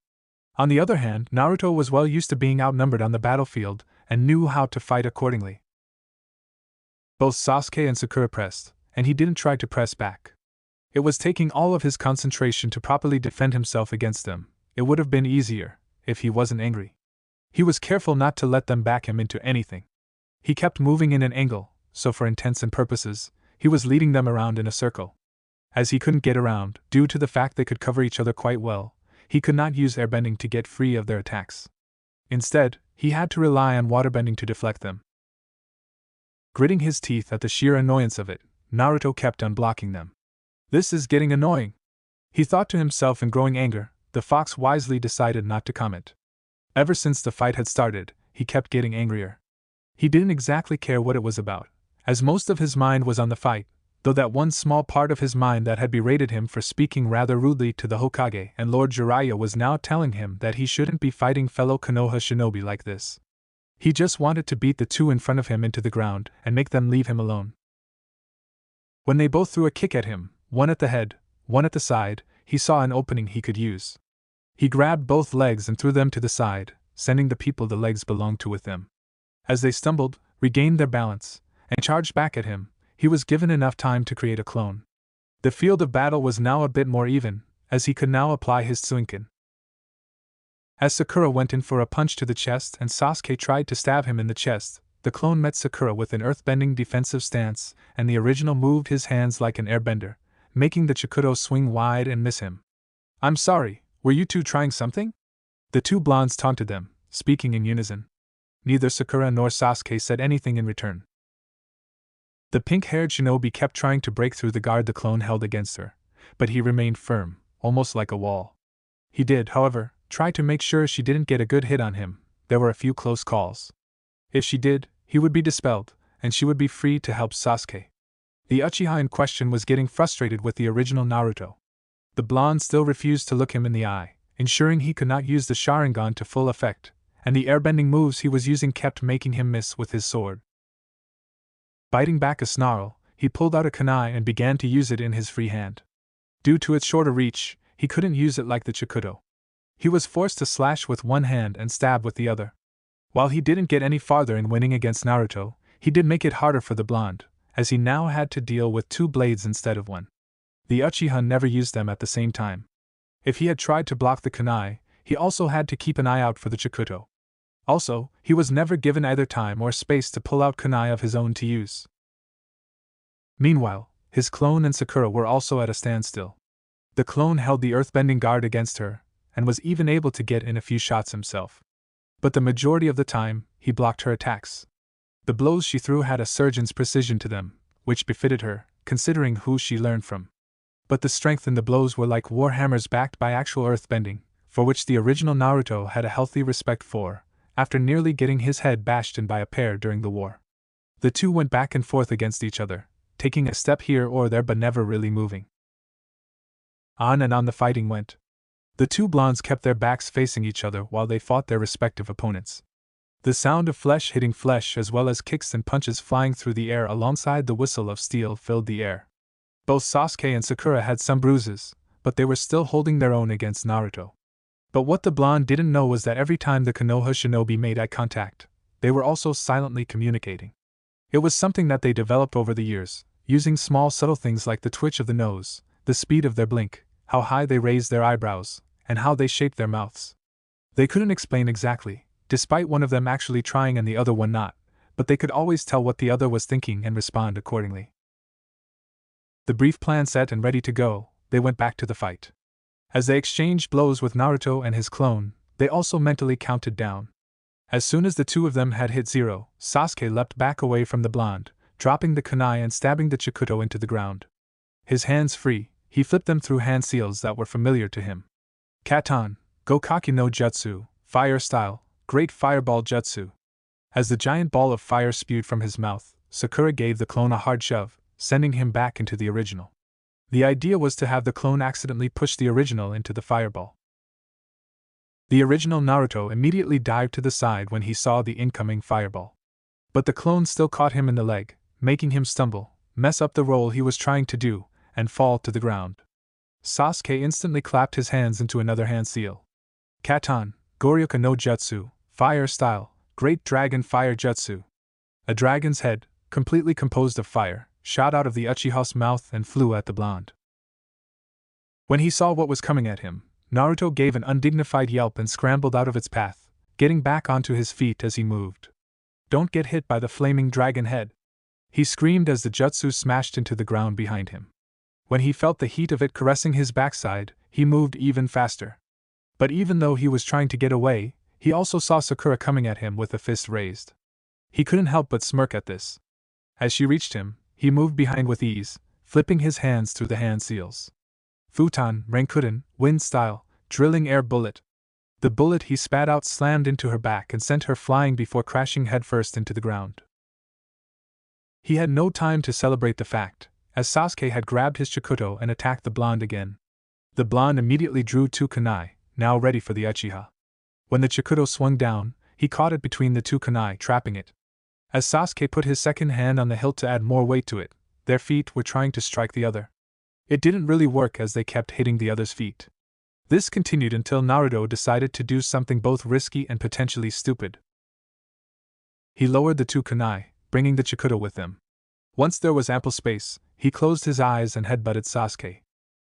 On the other hand, Naruto was well used to being outnumbered on the battlefield and knew how to fight accordingly. Both Sasuke and Sakura pressed, and he didn't try to press back. It was taking all of his concentration to properly defend himself against them. It would have been easier if he wasn't angry. He was careful not to let them back him into anything. He kept moving in an angle, so for intents and purposes, he was leading them around in a circle. As he couldn't get around, due to the fact they could cover each other quite well, he could not use airbending to get free of their attacks. Instead, he had to rely on waterbending to deflect them. Gritting his teeth at the sheer annoyance of it, Naruto kept on blocking them. "This is getting annoying," he thought to himself in growing anger. The fox wisely decided not to comment. Ever since the fight had started, he kept getting angrier. He didn't exactly care what it was about, as most of his mind was on the fight, though that one small part of his mind that had berated him for speaking rather rudely to the Hokage and Lord Jiraiya was now telling him that he shouldn't be fighting fellow Konoha shinobi like this. He just wanted to beat the two in front of him into the ground and make them leave him alone. When they both threw a kick at him, one at the head, one at the side, he saw an opening he could use. He grabbed both legs and threw them to the side, sending the people the legs belonged to with them. As they stumbled, regained their balance, and charged back at him, he was given enough time to create a clone. The field of battle was now a bit more even, as he could now apply his Tsuinkin. As Sakura went in for a punch to the chest and Sasuke tried to stab him in the chest, the clone met Sakura with an earthbending defensive stance, and the original moved his hands like an airbender, making the Chikudo swing wide and miss him. "I'm sorry, were you two trying something?" The two blondes taunted them, speaking in unison. Neither Sakura nor Sasuke said anything in return. The pink-haired shinobi kept trying to break through the guard the clone held against her, but he remained firm, almost like a wall. He did, however, try to make sure she didn't get a good hit on him. There were a few close calls. If she did, he would be dispelled, and she would be free to help Sasuke. The Uchiha in question was getting frustrated with the original Naruto. The blonde still refused to look him in the eye, ensuring he could not use the Sharingan to full effect, and the airbending moves he was using kept making him miss with his sword. Biting back a snarl, he pulled out a kunai and began to use it in his free hand. Due to its shorter reach, he couldn't use it like the Chikuto. He was forced to slash with one hand and stab with the other. While he didn't get any farther in winning against Naruto, he did make it harder for the blonde, as he now had to deal with 2 blades instead of 1. The Uchiha never used them at the same time. If he had tried to block the kunai, he also had to keep an eye out for the Chikuto. Also, he was never given either time or space to pull out kunai of his own to use. Meanwhile, his clone and Sakura were also at a standstill. The clone held the earthbending guard against her, and was even able to get in a few shots himself. But the majority of the time, he blocked her attacks. The blows she threw had a surgeon's precision to them, which befitted her, considering who she learned from. But the strength in the blows were like war hammers backed by actual earthbending, for which the original Naruto had a healthy respect for, after nearly getting his head bashed in by a pair during the war. The two went back and forth against each other, taking a step here or there but never really moving. On and on the fighting went. The two blondes kept their backs facing each other while they fought their respective opponents. The sound of flesh hitting flesh as well as kicks and punches flying through the air alongside the whistle of steel filled the air. Both Sasuke and Sakura had some bruises, but they were still holding their own against Naruto. But what the blonde didn't know was that every time the Konoha shinobi made eye contact, they were also silently communicating. It was something that they developed over the years, using small subtle things like the twitch of the nose, the speed of their blink, how high they raised their eyebrows, and how they shaped their mouths. They couldn't explain exactly, despite one of them actually trying and the other one not, but they could always tell what the other was thinking and respond accordingly. The brief plan set and ready to go, they went back to the fight. As they exchanged blows with Naruto and his clone, they also mentally counted down. As soon as the two of them had hit 0, Sasuke leapt back away from the blonde, dropping the kunai and stabbing the Chikuto into the ground. His hands free, he flipped them through hand seals that were familiar to him. Katan, Gokaki no Jutsu, Fire Style, Great Fireball Jutsu. As the giant ball of fire spewed from his mouth, Sakura gave the clone a hard shove, sending him back into the original. The idea was to have the clone accidentally push the original into the fireball. The original Naruto immediately dived to the side when he saw the incoming fireball. But the clone still caught him in the leg, making him stumble, mess up the roll he was trying to do, and fall to the ground. Sasuke instantly clapped his hands into another hand seal. Katan, Goryoka no Jutsu, Fire Style, Great Dragon Fire Jutsu. A dragon's head, completely composed of fire, shot out of the Uchiha's mouth and flew at the blonde. When he saw what was coming at him, Naruto gave an undignified yelp and scrambled out of its path, getting back onto his feet as he moved. "Don't get hit by the flaming dragon head!" he screamed as the jutsu smashed into the ground behind him. When he felt the heat of it caressing his backside, he moved even faster. But even though he was trying to get away, he also saw Sakura coming at him with a fist raised. He couldn't help but smirk at this. As she reached him, he moved behind with ease, flipping his hands through the hand seals. Futon, Rankuden, Wind Style, Drilling Air Bullet. The bullet he spat out slammed into her back and sent her flying before crashing headfirst into the ground. He had no time to celebrate the fact, as Sasuke had grabbed his Chikuto and attacked the blonde again. The blonde immediately drew 2 kunai, now ready for the Uchiha. When the Chikuto swung down, he caught it between the 2 kunai, trapping it. As Sasuke put his second hand on the hilt to add more weight to it, their feet were trying to strike the other. It didn't really work as they kept hitting the other's feet. This continued until Naruto decided to do something both risky and potentially stupid. He lowered the 2 kunai, bringing the Chikuto with him. Once there was ample space, he closed his eyes and headbutted Sasuke.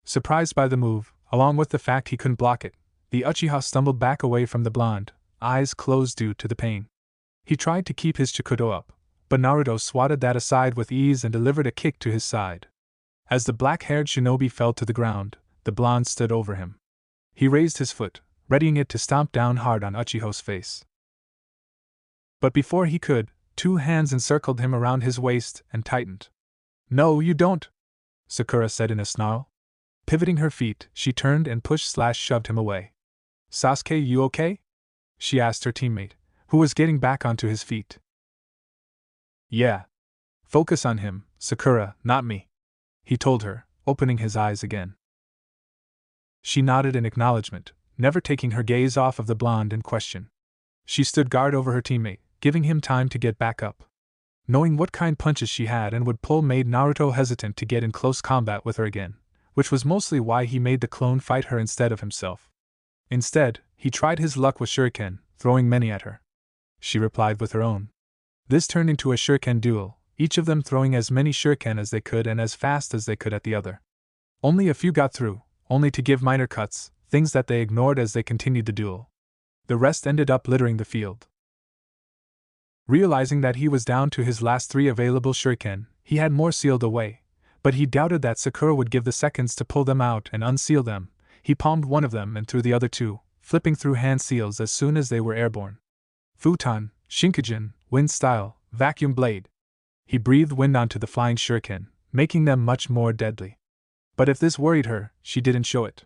Surprised by the move, along with the fact he couldn't block it, the Uchiha stumbled back away from the blonde, eyes closed due to the pain. He tried to keep his Chikuto up, but Naruto swatted that aside with ease and delivered a kick to his side. As the black-haired shinobi fell to the ground, the blonde stood over him. He raised his foot, readying it to stomp down hard on Uchiha's face. But before he could, 2 hands encircled him around his waist and tightened. "No, you don't," Sakura said in a snarl. Pivoting her feet, she turned and pushed/shoved him away. "Sasuke, you okay?" she asked her teammate, who was getting back onto his feet. "Yeah. Focus on him, Sakura, not me," he told her, opening his eyes again. She nodded in acknowledgement, never taking her gaze off of the blonde in question. She stood guard over her teammate, giving him time to get back up. Knowing what kind punches she had and would pull made Naruto hesitant to get in close combat with her again, which was mostly why he made the clone fight her instead of himself. Instead, he tried his luck with shuriken, throwing many at her. She replied with her own. This turned into a shuriken duel, each of them throwing as many shuriken as they could and as fast as they could at the other. Only a few got through, only to give minor cuts, things that they ignored as they continued the duel. The rest ended up littering the field. Realizing that he was down to his last 3 available shuriken, he had more sealed away, but he doubted that Sakura would give the seconds to pull them out and unseal them. He palmed one of them and threw the other 2, flipping through hand seals as soon as they were airborne. Futon, Shinkajin, wind style, vacuum blade. He breathed wind onto the flying shuriken, making them much more deadly. But if this worried her, she didn't show it.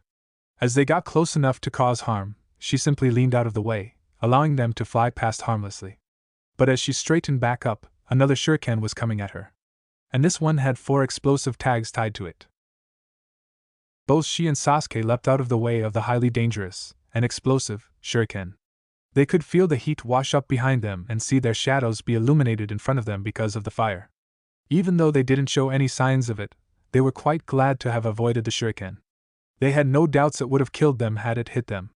As they got close enough to cause harm, she simply leaned out of the way, allowing them to fly past harmlessly. But as she straightened back up, another shuriken was coming at her. And this one had 4 explosive tags tied to it. Both she and Sasuke leapt out of the way of the highly dangerous and explosive shuriken. They could feel the heat wash up behind them and see their shadows be illuminated in front of them because of the fire. Even though they didn't show any signs of it, they were quite glad to have avoided the shuriken. They had no doubts it would have killed them had it hit them.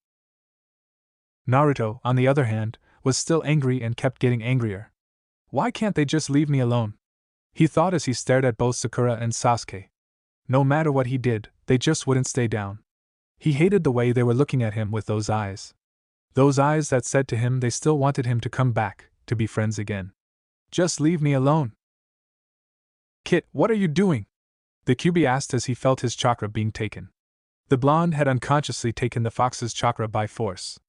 Naruto, on the other hand, was still angry and kept getting angrier. Why can't they just leave me alone? He thought as he stared at both Sakura and Sasuke. No matter what he did, they just wouldn't stay down. He hated the way they were looking at him with those eyes. Those eyes that said to him they still wanted him to come back, to be friends again. Just leave me alone. Kit, what are you doing? The Kyuubi asked as he felt his chakra being taken. The blonde had unconsciously taken the fox's chakra by force.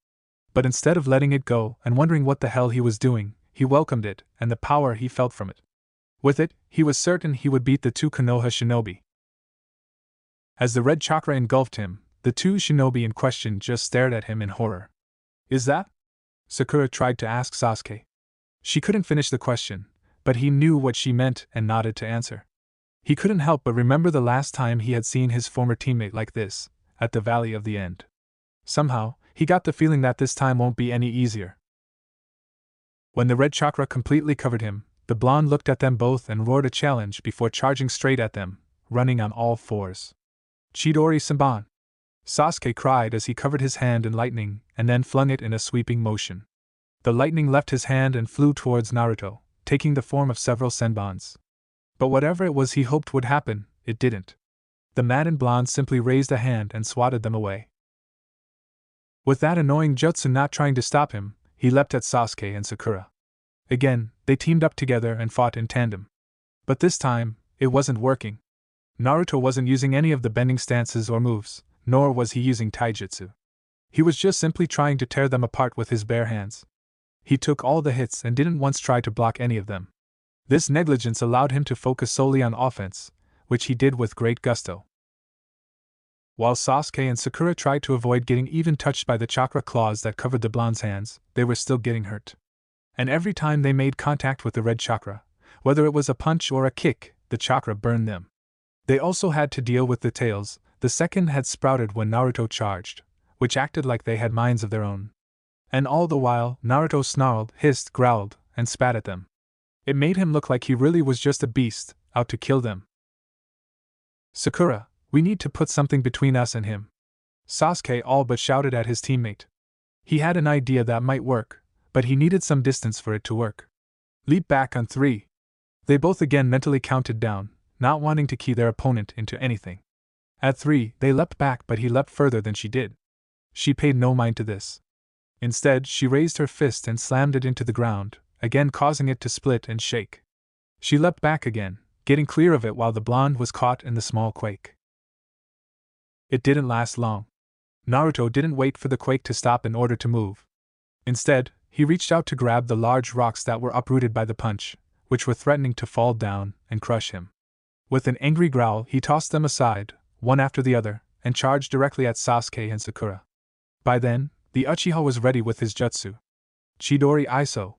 But instead of letting it go and wondering what the hell he was doing, he welcomed it and the power he felt from it. With it, he was certain he would beat the 2 Konoha shinobi. As the red chakra engulfed him, the 2 shinobi in question just stared at him in horror. Is that? Sakura tried to ask Sasuke. She couldn't finish the question, but he knew what she meant and nodded to answer. He couldn't help but remember the last time he had seen his former teammate like this, at the Valley of the End. Somehow, he got the feeling that this time won't be any easier. When the red chakra completely covered him, the blonde looked at them both and roared a challenge before charging straight at them, running on all 4s. Chidori Senban! Sasuke cried as he covered his hand in lightning and then flung it in a sweeping motion. The lightning left his hand and flew towards Naruto, taking the form of several senbans. But whatever it was he hoped would happen, it didn't. The maddened blonde simply raised a hand and swatted them away. With that annoying jutsu not trying to stop him, he leapt at Sasuke and Sakura. Again, they teamed up together and fought in tandem. But this time, it wasn't working. Naruto wasn't using any of the bending stances or moves, nor was he using taijutsu. He was just simply trying to tear them apart with his bare hands. He took all the hits and didn't once try to block any of them. This negligence allowed him to focus solely on offense, which he did with great gusto. While Sasuke and Sakura tried to avoid getting even touched by the chakra claws that covered the blonde's hands, they were still getting hurt. And every time they made contact with the red chakra, whether it was a punch or a kick, the chakra burned them. They also had to deal with the tails. The second had sprouted when Naruto charged, which acted like they had minds of their own. And all the while, Naruto snarled, hissed, growled, and spat at them. It made him look like he really was just a beast, out to kill them. Sakura, we need to put something between us and him. Sasuke all but shouted at his teammate. He had an idea that might work, but he needed some distance for it to work. Leap back on 3. They both again mentally counted down, not wanting to key their opponent into anything. At 3, they leapt back, but he leapt further than she did. She paid no mind to this. Instead, she raised her fist and slammed it into the ground, again causing it to split and shake. She leapt back again, getting clear of it while the blonde was caught in the small quake. It didn't last long. Naruto didn't wait for the quake to stop in order to move. Instead, he reached out to grab the large rocks that were uprooted by the punch, which were threatening to fall down and crush him. With an angry growl, he tossed them aside, one after the other, and charged directly at Sasuke and Sakura. By then, the Uchiha was ready with his jutsu. Chidori Iso.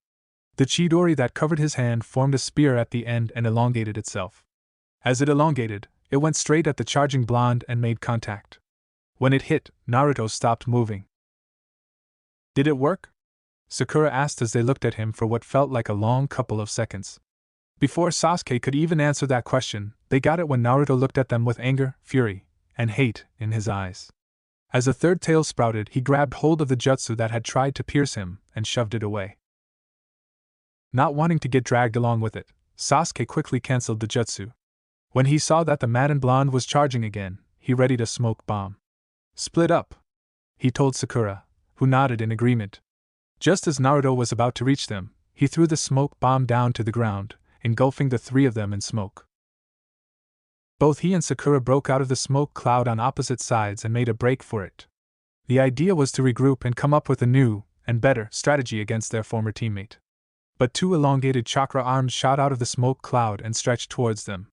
The Chidori that covered his hand formed a spear at the end and elongated itself. As it elongated, it went straight at the charging blonde and made contact. When it hit, Naruto stopped moving. Did it work? Sakura asked as they looked at him for what felt like a long couple of seconds. Before Sasuke could even answer that question, they got it when Naruto looked at them with anger, fury, and hate in his eyes. As a third tail sprouted, he grabbed hold of the jutsu that had tried to pierce him and shoved it away. Not wanting to get dragged along with it, Sasuke quickly cancelled the jutsu. When he saw that the Madden Blonde was charging again, he readied a smoke bomb. "Split up," he told Sakura, who nodded in agreement. Just as Naruto was about to reach them, he threw the smoke bomb down to the ground, engulfing the three of them in smoke. Both he and Sakura broke out of the smoke cloud on opposite sides and made a break for it. The idea was to regroup and come up with a new, and better, strategy against their former teammate. But two elongated chakra arms shot out of the smoke cloud and stretched towards them.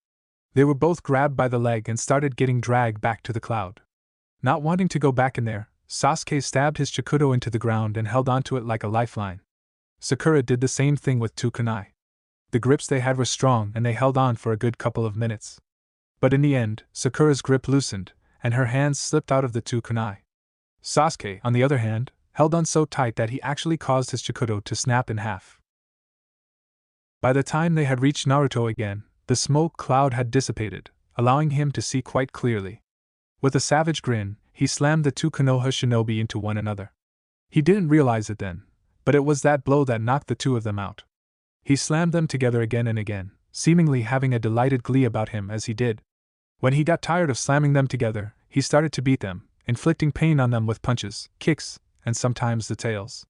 They were both grabbed by the leg and started getting dragged back to the cloud. Not wanting to go back in there, Sasuke stabbed his Chikudo into the ground and held onto it like a lifeline. Sakura did the same thing with two kunai. The grips they had were strong and they held on for a good couple of minutes. But in the end, Sakura's grip loosened, and her hands slipped out of the two kunai. Sasuke, on the other hand, held on so tight that he actually caused his Chikudo to snap in half. By the time they had reached Naruto again, the smoke cloud had dissipated, allowing him to see quite clearly. With a savage grin, he slammed the two Konoha shinobi into one another. He didn't realize it then, but it was that blow that knocked the two of them out. He slammed them together again and again, seemingly having a delighted glee about him as he did. When he got tired of slamming them together, he started to beat them, inflicting pain on them with punches, kicks, and sometimes the tails.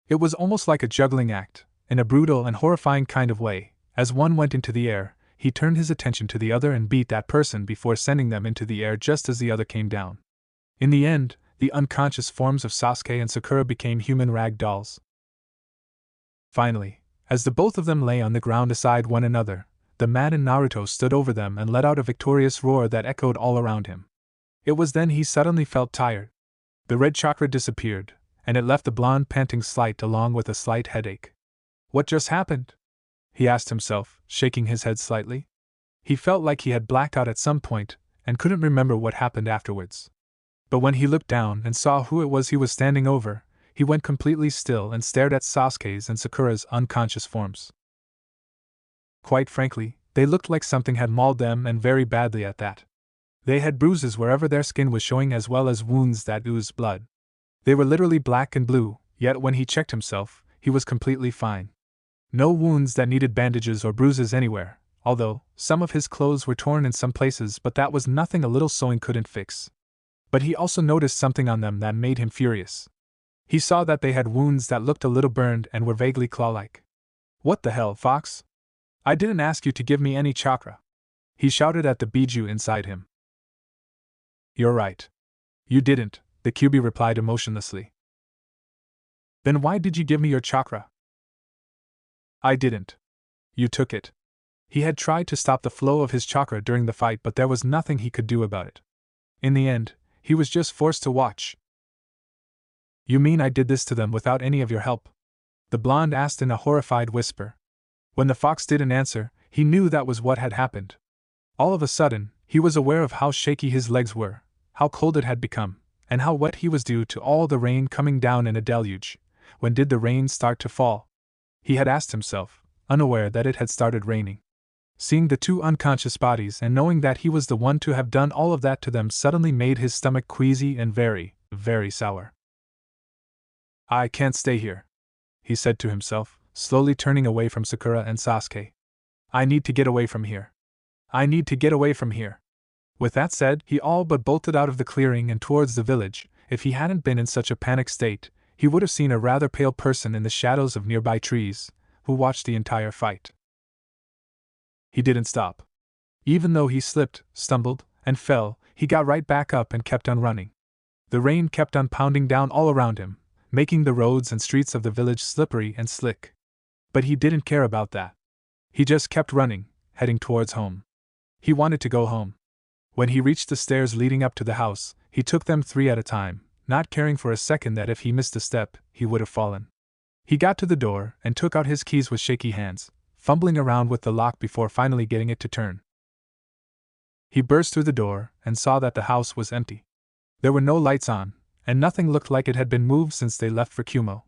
It was almost like a juggling act, in a brutal and horrifying kind of way. As one went into the air, he turned his attention to the other and beat that person before sending them into the air just as the other came down. In the end, the unconscious forms of Sasuke and Sakura became human rag dolls. Finally, as the both of them lay on the ground beside one another, the Madden Naruto stood over them and let out a victorious roar that echoed all around him. It was then he suddenly felt tired. The red chakra disappeared, and it left the blonde panting slight along with a slight headache. What just happened? He asked himself, shaking his head slightly. He felt like he had blacked out at some point, and couldn't remember what happened afterwards. But when he looked down and saw who it was he was standing over, he went completely still and stared at Sasuke's and Sakura's unconscious forms. Quite frankly, they looked like something had mauled them, and very badly at that. They had bruises wherever their skin was showing as well as wounds that oozed blood. They were literally black and blue, yet when he checked himself, he was completely fine. No wounds that needed bandages or bruises anywhere, although some of his clothes were torn in some places, but that was nothing a little sewing couldn't fix. But he also noticed something on them that made him furious. He saw that they had wounds that looked a little burned and were vaguely claw-like. "What the hell, Fox? I didn't ask you to give me any chakra," he shouted at the Biju inside him. "You're right. You didn't," the Kyuubi replied emotionlessly. "Then why did you give me your chakra?" "I didn't. You took it." He had tried to stop the flow of his chakra during the fight, but there was nothing he could do about it. In the end, he was just forced to watch. "You mean I did this to them without any of your help?" the blonde asked in a horrified whisper. When the fox didn't answer, he knew that was what had happened. All of a sudden, he was aware of how shaky his legs were, how cold it had become, and how wet he was due to all the rain coming down in a deluge. When did the rain start to fall? He had asked himself, unaware that it had started raining. Seeing the two unconscious bodies and knowing that he was the one to have done all of that to them suddenly made his stomach queasy and very, very sour. "I can't stay here," he said to himself, slowly turning away from Sakura and Sasuke. "I need to get away from here. I need to get away from here." With that said, he all but bolted out of the clearing and towards the village. If he hadn't been in such a panic state, he would have seen a rather pale person in the shadows of nearby trees, who watched the entire fight. He didn't stop. Even though he slipped, stumbled, and fell, he got right back up and kept on running. The rain kept on pounding down all around him, making the roads and streets of the village slippery and slick. But he didn't care about that. He just kept running, heading towards home. He wanted to go home. When he reached the stairs leading up to the house, he took them 3 at a time, not caring for a second that if he missed a step, he would have fallen. He got to the door and took out his keys with shaky hands, fumbling around with the lock before finally getting it to turn. He burst through the door and saw that the house was empty. There were no lights on, and nothing looked like it had been moved since they left for Kumo.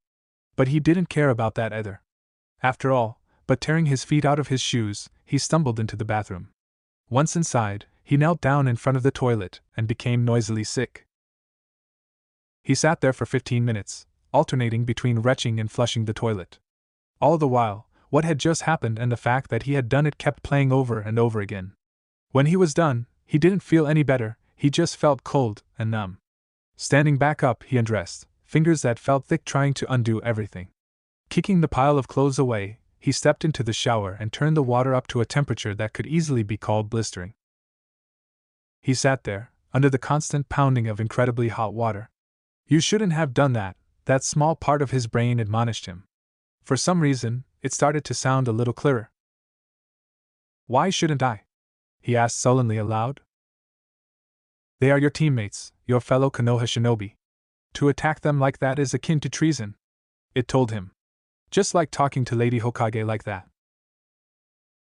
But he didn't care about that either. After all, but tearing his feet out of his shoes, he stumbled into the bathroom. Once inside, he knelt down in front of the toilet and became noisily sick. He sat there for 15 minutes, alternating between retching and flushing the toilet. All the while, what had just happened and the fact that he had done it kept playing over and over again. When he was done, he didn't feel any better, he just felt cold and numb. Standing back up, he undressed, fingers that felt thick trying to undo everything. Kicking the pile of clothes away, he stepped into the shower and turned the water up to a temperature that could easily be called blistering. He sat there, under the constant pounding of incredibly hot water. You shouldn't have done that, that small part of his brain admonished him. For some reason, it started to sound a little clearer. Why shouldn't I? He asked sullenly aloud. They are your teammates, your fellow Konoha shinobi. To attack them like that is akin to treason, it told him. Just like talking to Lady Hokage like that.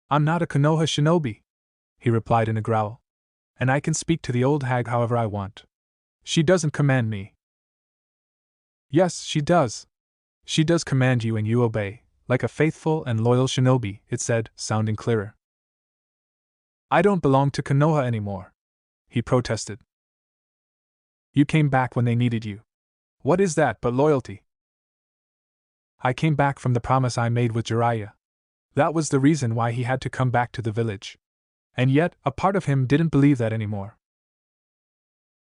I'm not a Konoha shinobi, he replied in a growl. And I can speak to the old hag however I want. She doesn't command me. Yes, she does. She does command you and you obey, like a faithful and loyal shinobi, it said, sounding clearer. I don't belong to Konoha anymore, he protested. You came back when they needed you. What is that but loyalty? I came back from the promise I made with Jiraiya. That was the reason why he had to come back to the village. And yet, a part of him didn't believe that anymore.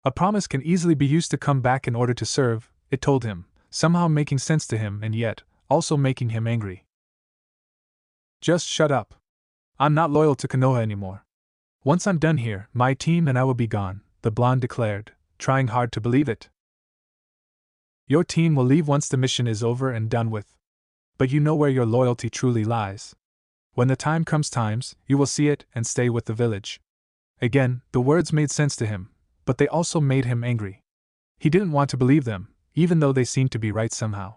A promise can easily be used to come back in order to serve, it told him, somehow making sense to him and yet, also making him angry. Just shut up. I'm not loyal to Konoha anymore. Once I'm done here, my team and I will be gone, the blonde declared, trying hard to believe it. Your team will leave once the mission is over and done with. But you know where your loyalty truly lies. When the time comes, you will see it and stay with the village. Again, the words made sense to him, but they also made him angry. He didn't want to believe them, even though they seemed to be right somehow.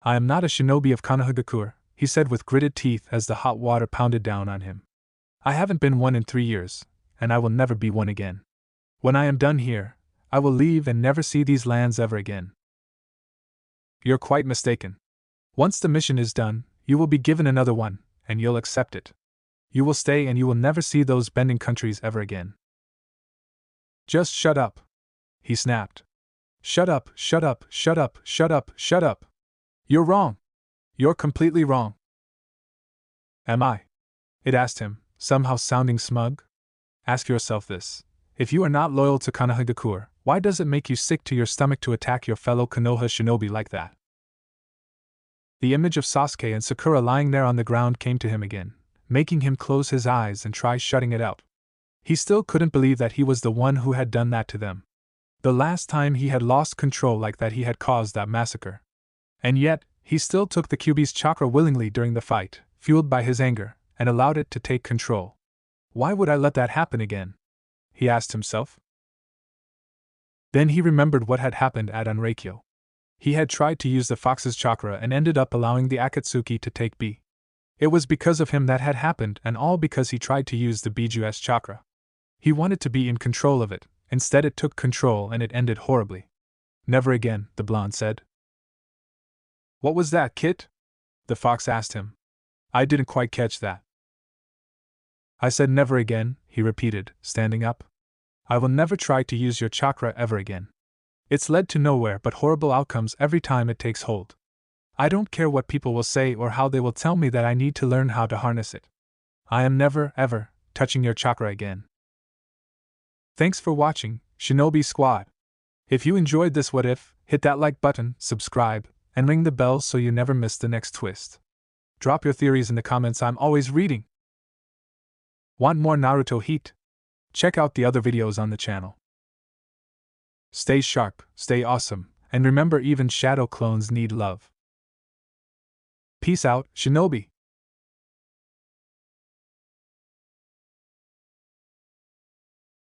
I am not a shinobi of Konohagakure, he said with gritted teeth as the hot water pounded down on him. I haven't been one in 3 years, and I will never be one again. When I am done here, I will leave and never see these lands ever again. You're quite mistaken. Once the mission is done, you will be given another one, and you'll accept it. You will stay and you will never see those bending countries ever again. Just shut up, he snapped. Shut up, shut up, shut up, shut up, shut up. You're wrong. You're completely wrong. Am I? It asked him, somehow sounding smug. Ask yourself this. If you are not loyal to Konohagakure, why does it make you sick to your stomach to attack your fellow Konoha shinobi like that? The image of Sasuke and Sakura lying there on the ground came to him again, making him close his eyes and try shutting it out. He still couldn't believe that he was the one who had done that to them. The last time he had lost control like that he had caused that massacre. And yet, he still took the Kyuubi's chakra willingly during the fight, fueled by his anger, and allowed it to take control. Why would I let that happen again? He asked himself. Then he remembered what had happened at Anreikyo. He had tried to use the fox's chakra and ended up allowing the Akatsuki to take B. It was because of him that had happened and all because he tried to use the Biju's chakra. He wanted to be in control of it, instead it took control and it ended horribly. Never again, the blonde said. What was that, Kit? The fox asked him. I didn't quite catch that. I said never again, he repeated, standing up. I will never try to use your chakra ever again. It's led to nowhere but horrible outcomes every time it takes hold. I don't care what people will say or how they will tell me that I need to learn how to harness it. I am never, ever, touching your chakra again. Thanks for watching, Shinobi Squad. If you enjoyed this what if, hit that like button, subscribe, and ring the bell so you never miss the next twist. Drop your theories in the comments, I'm always reading. Want more Naruto heat? Check out the other videos on the channel. Stay sharp, stay awesome, and remember even shadow clones need love. Peace out, Shinobi!